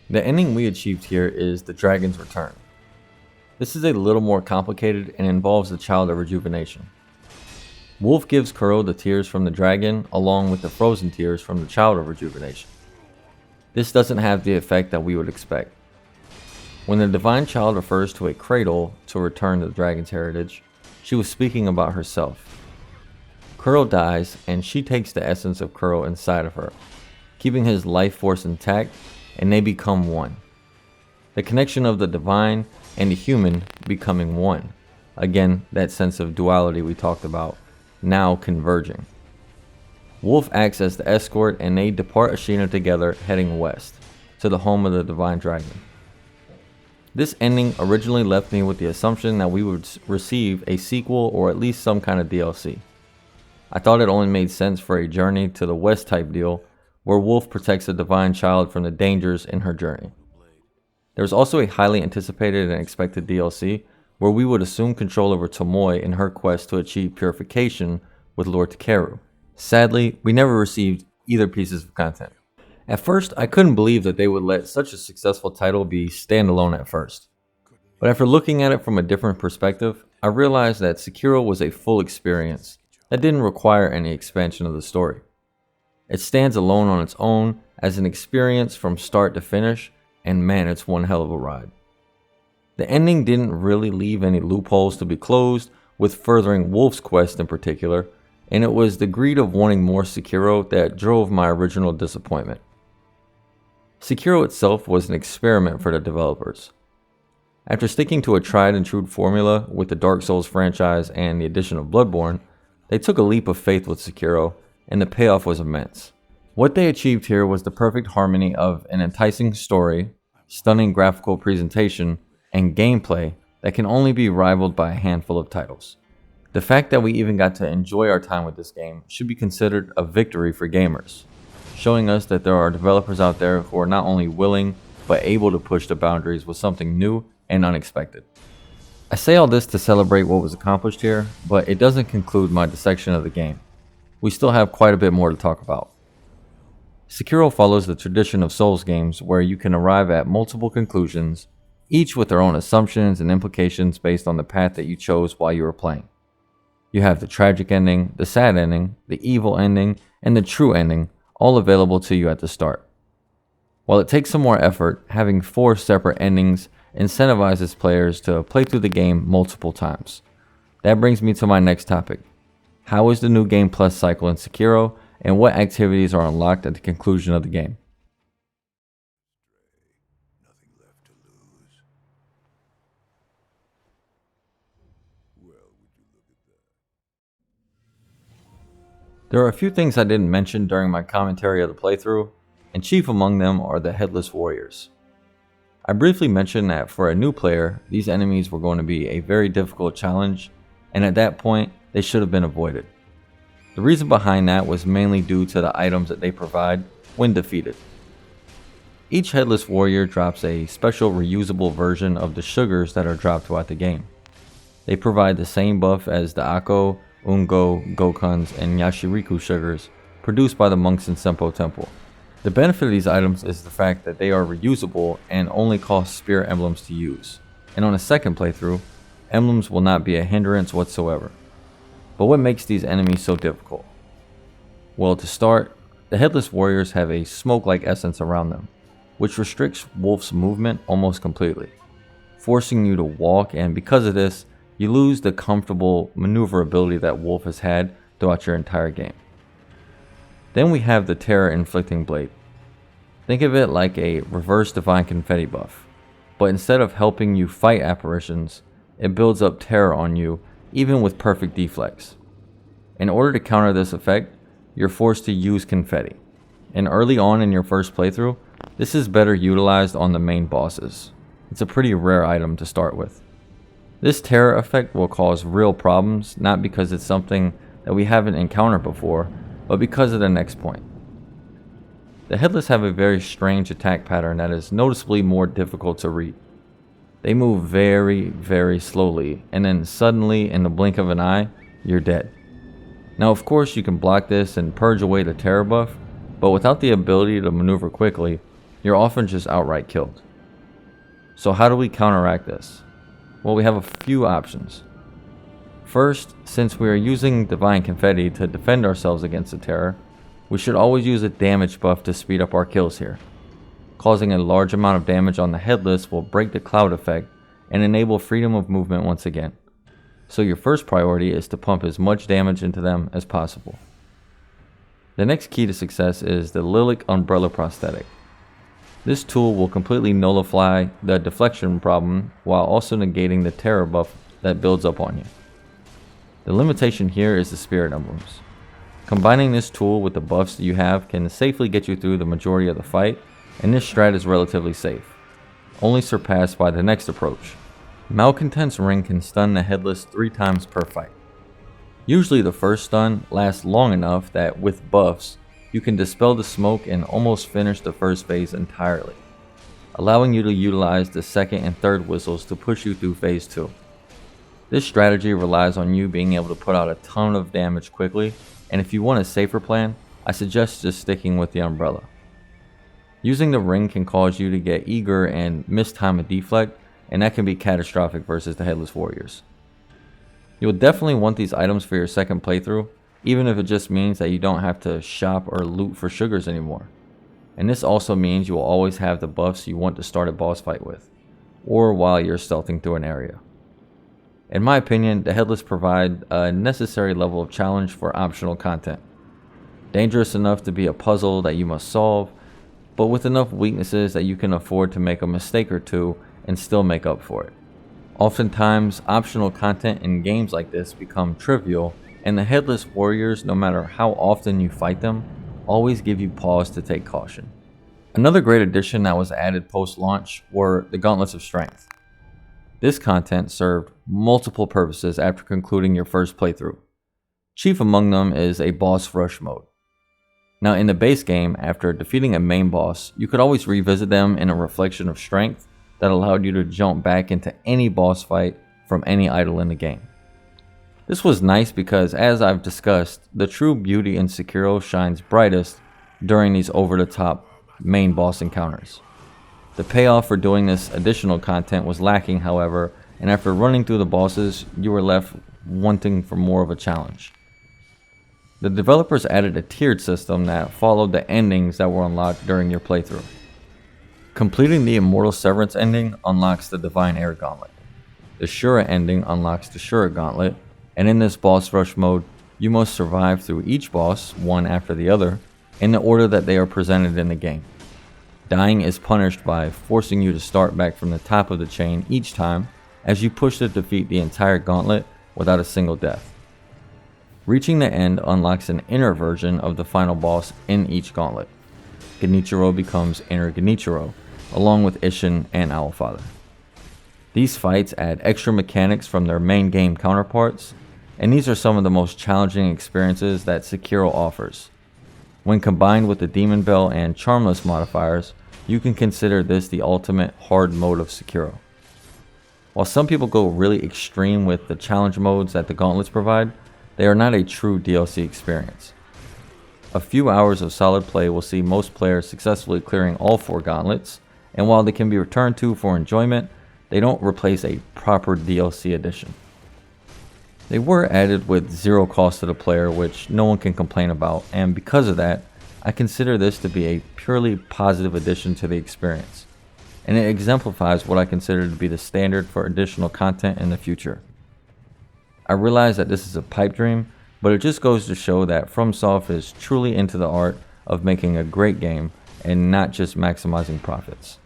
The ending we achieved here is the Dragon's Return. This is a little more complicated and involves the Child of Rejuvenation. Wolf gives Kuro the tears from the dragon along with the frozen tears from the Child of Rejuvenation. This doesn't have the effect that we would expect. When the Divine Child refers to a cradle to return the dragon's heritage, she was speaking about herself. Kuro dies and she takes the essence of Kuro inside of her, keeping his life force intact, and they become one. The connection of the divine and the human becoming one. Again, that sense of duality we talked about, now converging. Wolf acts as the escort and they depart Ashina together, heading west, to the home of the Divine Dragon. This ending originally left me with the assumption that we would receive a sequel or at least some kind of DLC. I thought it only made sense for a journey to the west type deal, where Wolf protects a divine child from the dangers in her journey. There was also a highly anticipated and expected DLC, where we would assume control over Tomoe in her quest to achieve purification with Lord Takeru. Sadly, we never received either pieces of content. At first, I couldn't believe that they would let such a successful title be standalone at first. But after looking at it from a different perspective, I realized that Sekiro was a full experience that didn't require any expansion of the story. It stands alone on its own as an experience from start to finish, and man, it's one hell of a ride. The ending didn't really leave any loopholes to be closed, with furthering Wolf's quest in particular, and it was the greed of wanting more Sekiro that drove my original disappointment. Sekiro itself was an experiment for the developers. After sticking to a tried and true formula with the Dark Souls franchise and the addition of Bloodborne, they took a leap of faith with Sekiro, and the payoff was immense. What they achieved here was the perfect harmony of an enticing story, stunning graphical presentation, and gameplay that can only be rivaled by a handful of titles. The fact that we even got to enjoy our time with this game should be considered a victory for gamers, showing us that there are developers out there who are not only willing, but able to push the boundaries with something new and unexpected. I say all this to celebrate what was accomplished here, but it doesn't conclude my dissection of the game. We still have quite a bit more to talk about. Sekiro follows the tradition of Souls games where you can arrive at multiple conclusions, each with their own assumptions and implications based on the path that you chose while you were playing. You have the tragic ending, the sad ending, the evil ending, and the true ending, all available to you at the start. While it takes some more effort, having 4 separate endings incentivizes players to play through the game multiple times. That brings me to my next topic. How is the new Game Plus cycle in Sekiro, and what activities are unlocked at the conclusion of the game? There are a few things I didn't mention during my commentary of the playthrough, and chief among them are the Headless Warriors. I briefly mentioned that for a new player, these enemies were going to be a very difficult challenge, and at that point, they should have been avoided. The reason behind that was mainly due to the items that they provide when defeated. Each Headless Warrior drops a special reusable version of the sugars that are dropped throughout the game. They provide the same buff as the Akko, Ungo, Gokuns, and Yashiriku sugars produced by the monks in Senpou Temple. The benefit of these items is the fact that they are reusable and only cost spirit emblems to use, and on a second playthrough, emblems will not be a hindrance whatsoever. But what makes these enemies so difficult? Well, to start, the Headless Warriors have a smoke-like essence around them, which restricts Wolf's movement almost completely, forcing you to walk, and because of this, you lose the comfortable maneuverability that Wolf has had throughout your entire game. Then we have the Terror-Inflicting Blade. Think of it like a reverse Divine Confetti buff, but instead of helping you fight apparitions, it builds up terror on you even with perfect deflects. In order to counter this effect, you're forced to use confetti, and early on in your first playthrough, this is better utilized on the main bosses. It's a pretty rare item to start with. This terror effect will cause real problems, not because it's something that we haven't encountered before, but because of the next point. The Headless have a very strange attack pattern that is noticeably more difficult to read. They move very, very slowly, and then suddenly, in the blink of an eye, you're dead. Now of course you can block this and purge away the terror buff, but without the ability to maneuver quickly, you're often just outright killed. So how do we counteract this? Well, we have a few options. First, since we are using Divine Confetti to defend ourselves against the terror, we should always use a damage buff to speed up our kills here. Causing a large amount of damage on the Headless will break the cloud effect and enable freedom of movement once again. So your first priority is to pump as much damage into them as possible. The next key to success is the Lilac Umbrella Prosthetic. This tool will completely nullify the deflection problem while also negating the terror buff that builds up on you. The limitation here is the spirit emblems. Combining this tool with the buffs that you have can safely get you through the majority of the fight, and this strat is relatively safe, only surpassed by the next approach. Malcontent's Ring can stun the Headless 3 times per fight. Usually the first stun lasts long enough that with buffs, you can dispel the smoke and almost finish the first phase entirely, allowing you to utilize the second and third whistles to push you through phase 2. This strategy relies on you being able to put out a ton of damage quickly, and if you want a safer plan, I suggest just sticking with the umbrella. Using the ring can cause you to get eager and mistime a deflect, and that can be catastrophic versus the Headless Warriors. You'll definitely want these items for your second playthrough, even if it just means that you don't have to shop or loot for sugars anymore. And this also means you will always have the buffs you want to start a boss fight with, or while you're stealthing through an area. In my opinion, the Headless provide a necessary level of challenge for optional content. Dangerous enough to be a puzzle that you must solve, but with enough weaknesses that you can afford to make a mistake or two and still make up for it. Oftentimes, optional content in games like this become trivial, and the Headless Warriors, no matter how often you fight them, always give you pause to take caution. Another great addition that was added post-launch were the Gauntlets of Strength. This content served multiple purposes after concluding your first playthrough. Chief among them is a boss rush mode. Now in the base game, after defeating a main boss, you could always revisit them in a reflection of strength that allowed you to jump back into any boss fight from any idol in the game. This was nice because, as I've discussed, the true beauty in Sekiro shines brightest during these over-the-top main boss encounters. The payoff for doing this additional content was lacking, however, and after running through the bosses, you were left wanting for more of a challenge. The developers added a tiered system that followed the endings that were unlocked during your playthrough. Completing the Immortal Severance ending unlocks the Divine Air Gauntlet. The Shura ending unlocks the Shura Gauntlet, and in this boss rush mode, you must survive through each boss, one after the other, in the order that they are presented in the game. Dying is punished by forcing you to start back from the top of the chain each time as you push to defeat the entire gauntlet without a single death. Reaching the end unlocks an inner version of the final boss in each gauntlet. Genichiro becomes Inner Genichiro, along with Isshin and Owlfather. These fights add extra mechanics from their main game counterparts, and these are some of the most challenging experiences that Sekiro offers. When combined with the Demon Bell and Charmless modifiers, you can consider this the ultimate hard mode of Sekiro. While some people go really extreme with the challenge modes that the gauntlets provide, they are not a true DLC experience. A few hours of solid play will see most players successfully clearing all 4 gauntlets, and while they can be returned to for enjoyment, they don't replace a proper DLC edition. They were added with zero cost to the player, which no one can complain about, and because of that, I consider this to be a purely positive addition to the experience, and it exemplifies what I consider to be the standard for additional content in the future. I realize that this is a pipe dream, but it just goes to show that FromSoft is truly into the art of making a great game and not just maximizing profits.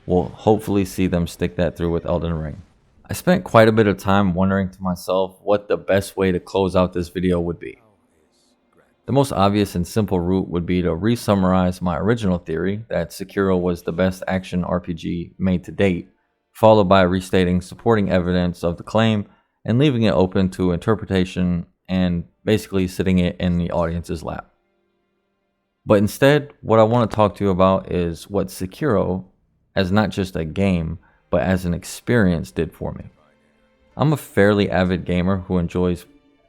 We'll hopefully see them stick that through with Elden Ring. I spent quite a bit of time wondering to myself what the best way to close out this video would be. The most obvious and simple route would be to re-summarize my original theory that Sekiro was the best action RPG made to date, followed by restating supporting evidence of the claim and leaving it open to interpretation and basically sitting it in the audience's lap. But instead, what I want to talk to you about is what Sekiro, as not just a game, but as an experience, did for me. I'm a fairly avid gamer who enjoys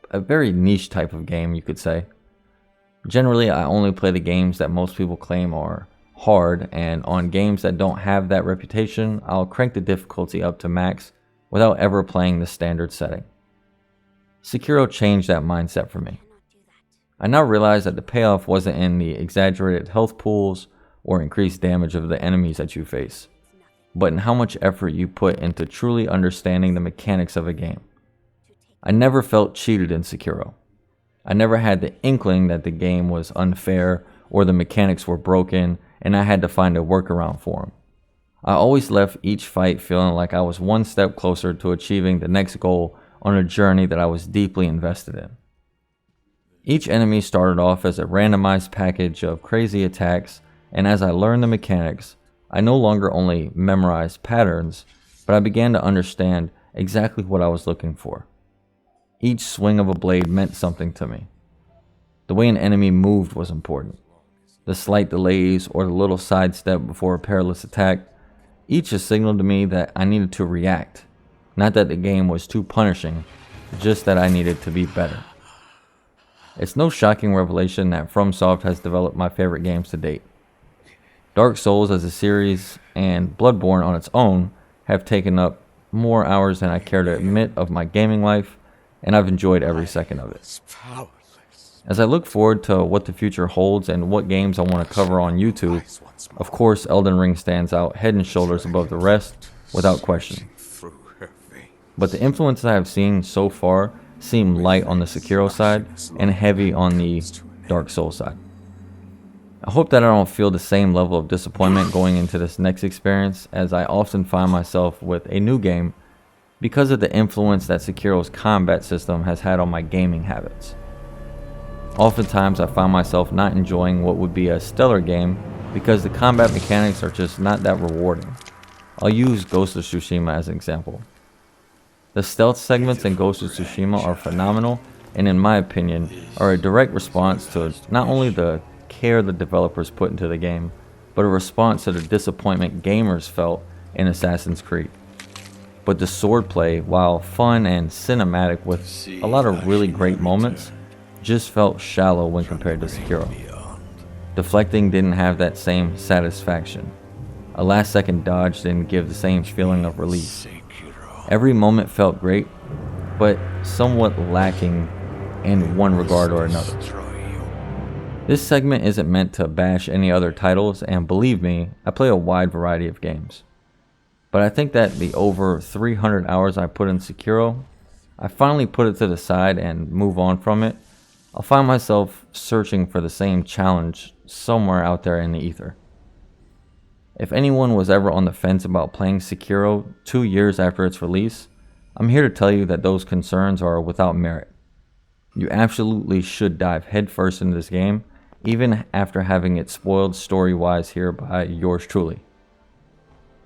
a very niche type of game, you could say. Generally, I only play the games that most people claim are hard, and on games that don't have that reputation, I'll crank the difficulty up to max without ever playing the standard setting. Sekiro changed that mindset for me. I now realize that the payoff wasn't in the exaggerated health pools or increased damage of the enemies that you face, but in how much effort you put into truly understanding the mechanics of a game. I never felt cheated in Sekiro. I never had the inkling that the game was unfair or the mechanics were broken and I had to find a workaround for them. I always left each fight feeling like I was one step closer to achieving the next goal on a journey that I was deeply invested in. Each enemy started off as a randomized package of crazy attacks, and as I learned the mechanics, I no longer only memorized patterns, but I began to understand exactly what I was looking for. Each swing of a blade meant something to me. The way an enemy moved was important. The slight delays or the little sidestep before a perilous attack, each a signal to me that I needed to react. Not that the game was too punishing, just that I needed to be better. It's no shocking revelation that FromSoft has developed my favorite games to date. Dark Souls as a series and Bloodborne on its own have taken up more hours than I care to admit of my gaming life, and I've enjoyed every second of it. As I look forward to what the future holds and what games I want to cover on YouTube, of course Elden Ring stands out head and shoulders above the rest, without question. But the influences I have seen so far seem light on the Sekiro side and heavy on the Dark Souls side. I hope that I don't feel the same level of disappointment going into this next experience, as I often find myself with a new game because of the influence that Sekiro's combat system has had on my gaming habits. Oftentimes I find myself not enjoying what would be a stellar game because the combat mechanics are just not that rewarding. I'll use Ghost of Tsushima as an example. The stealth segments in Ghost of Tsushima are phenomenal, and in my opinion are a direct response to not only the care the developers put into the game, but a response to the disappointment gamers felt in Assassin's Creed. But the swordplay, while fun and cinematic with a lot of really great moments, just felt shallow when compared to Sekiro. Deflecting didn't have that same satisfaction. A last second dodge didn't give the same feeling of release. Every moment felt great, but somewhat lacking in one regard or another. This segment isn't meant to bash any other titles, and believe me, I play a wide variety of games. But I think that the over 300 hours I put in Sekiro, I finally put it to the side and move on from it. I'll find myself searching for the same challenge somewhere out there in the ether. If anyone was ever on the fence about playing Sekiro 2 years after its release, I'm here to tell you that those concerns are without merit. You absolutely should dive headfirst into this game, even after having it spoiled story-wise here by yours truly.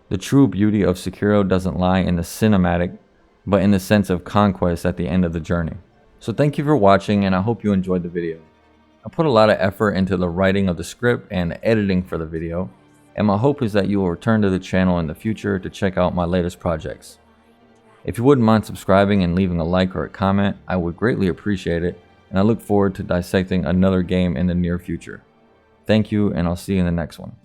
The true beauty of Sekiro doesn't lie in the cinematic, but in the sense of conquest at the end of the journey. So thank you for watching, and I hope you enjoyed the video. I put a lot of effort into the writing of the script and editing for the video, and my hope is that you will return to the channel in the future to check out my latest projects. If you wouldn't mind subscribing and leaving a like or a comment, I would greatly appreciate it, and I look forward to dissecting another game in the near future. Thank you, and I'll see you in the next one.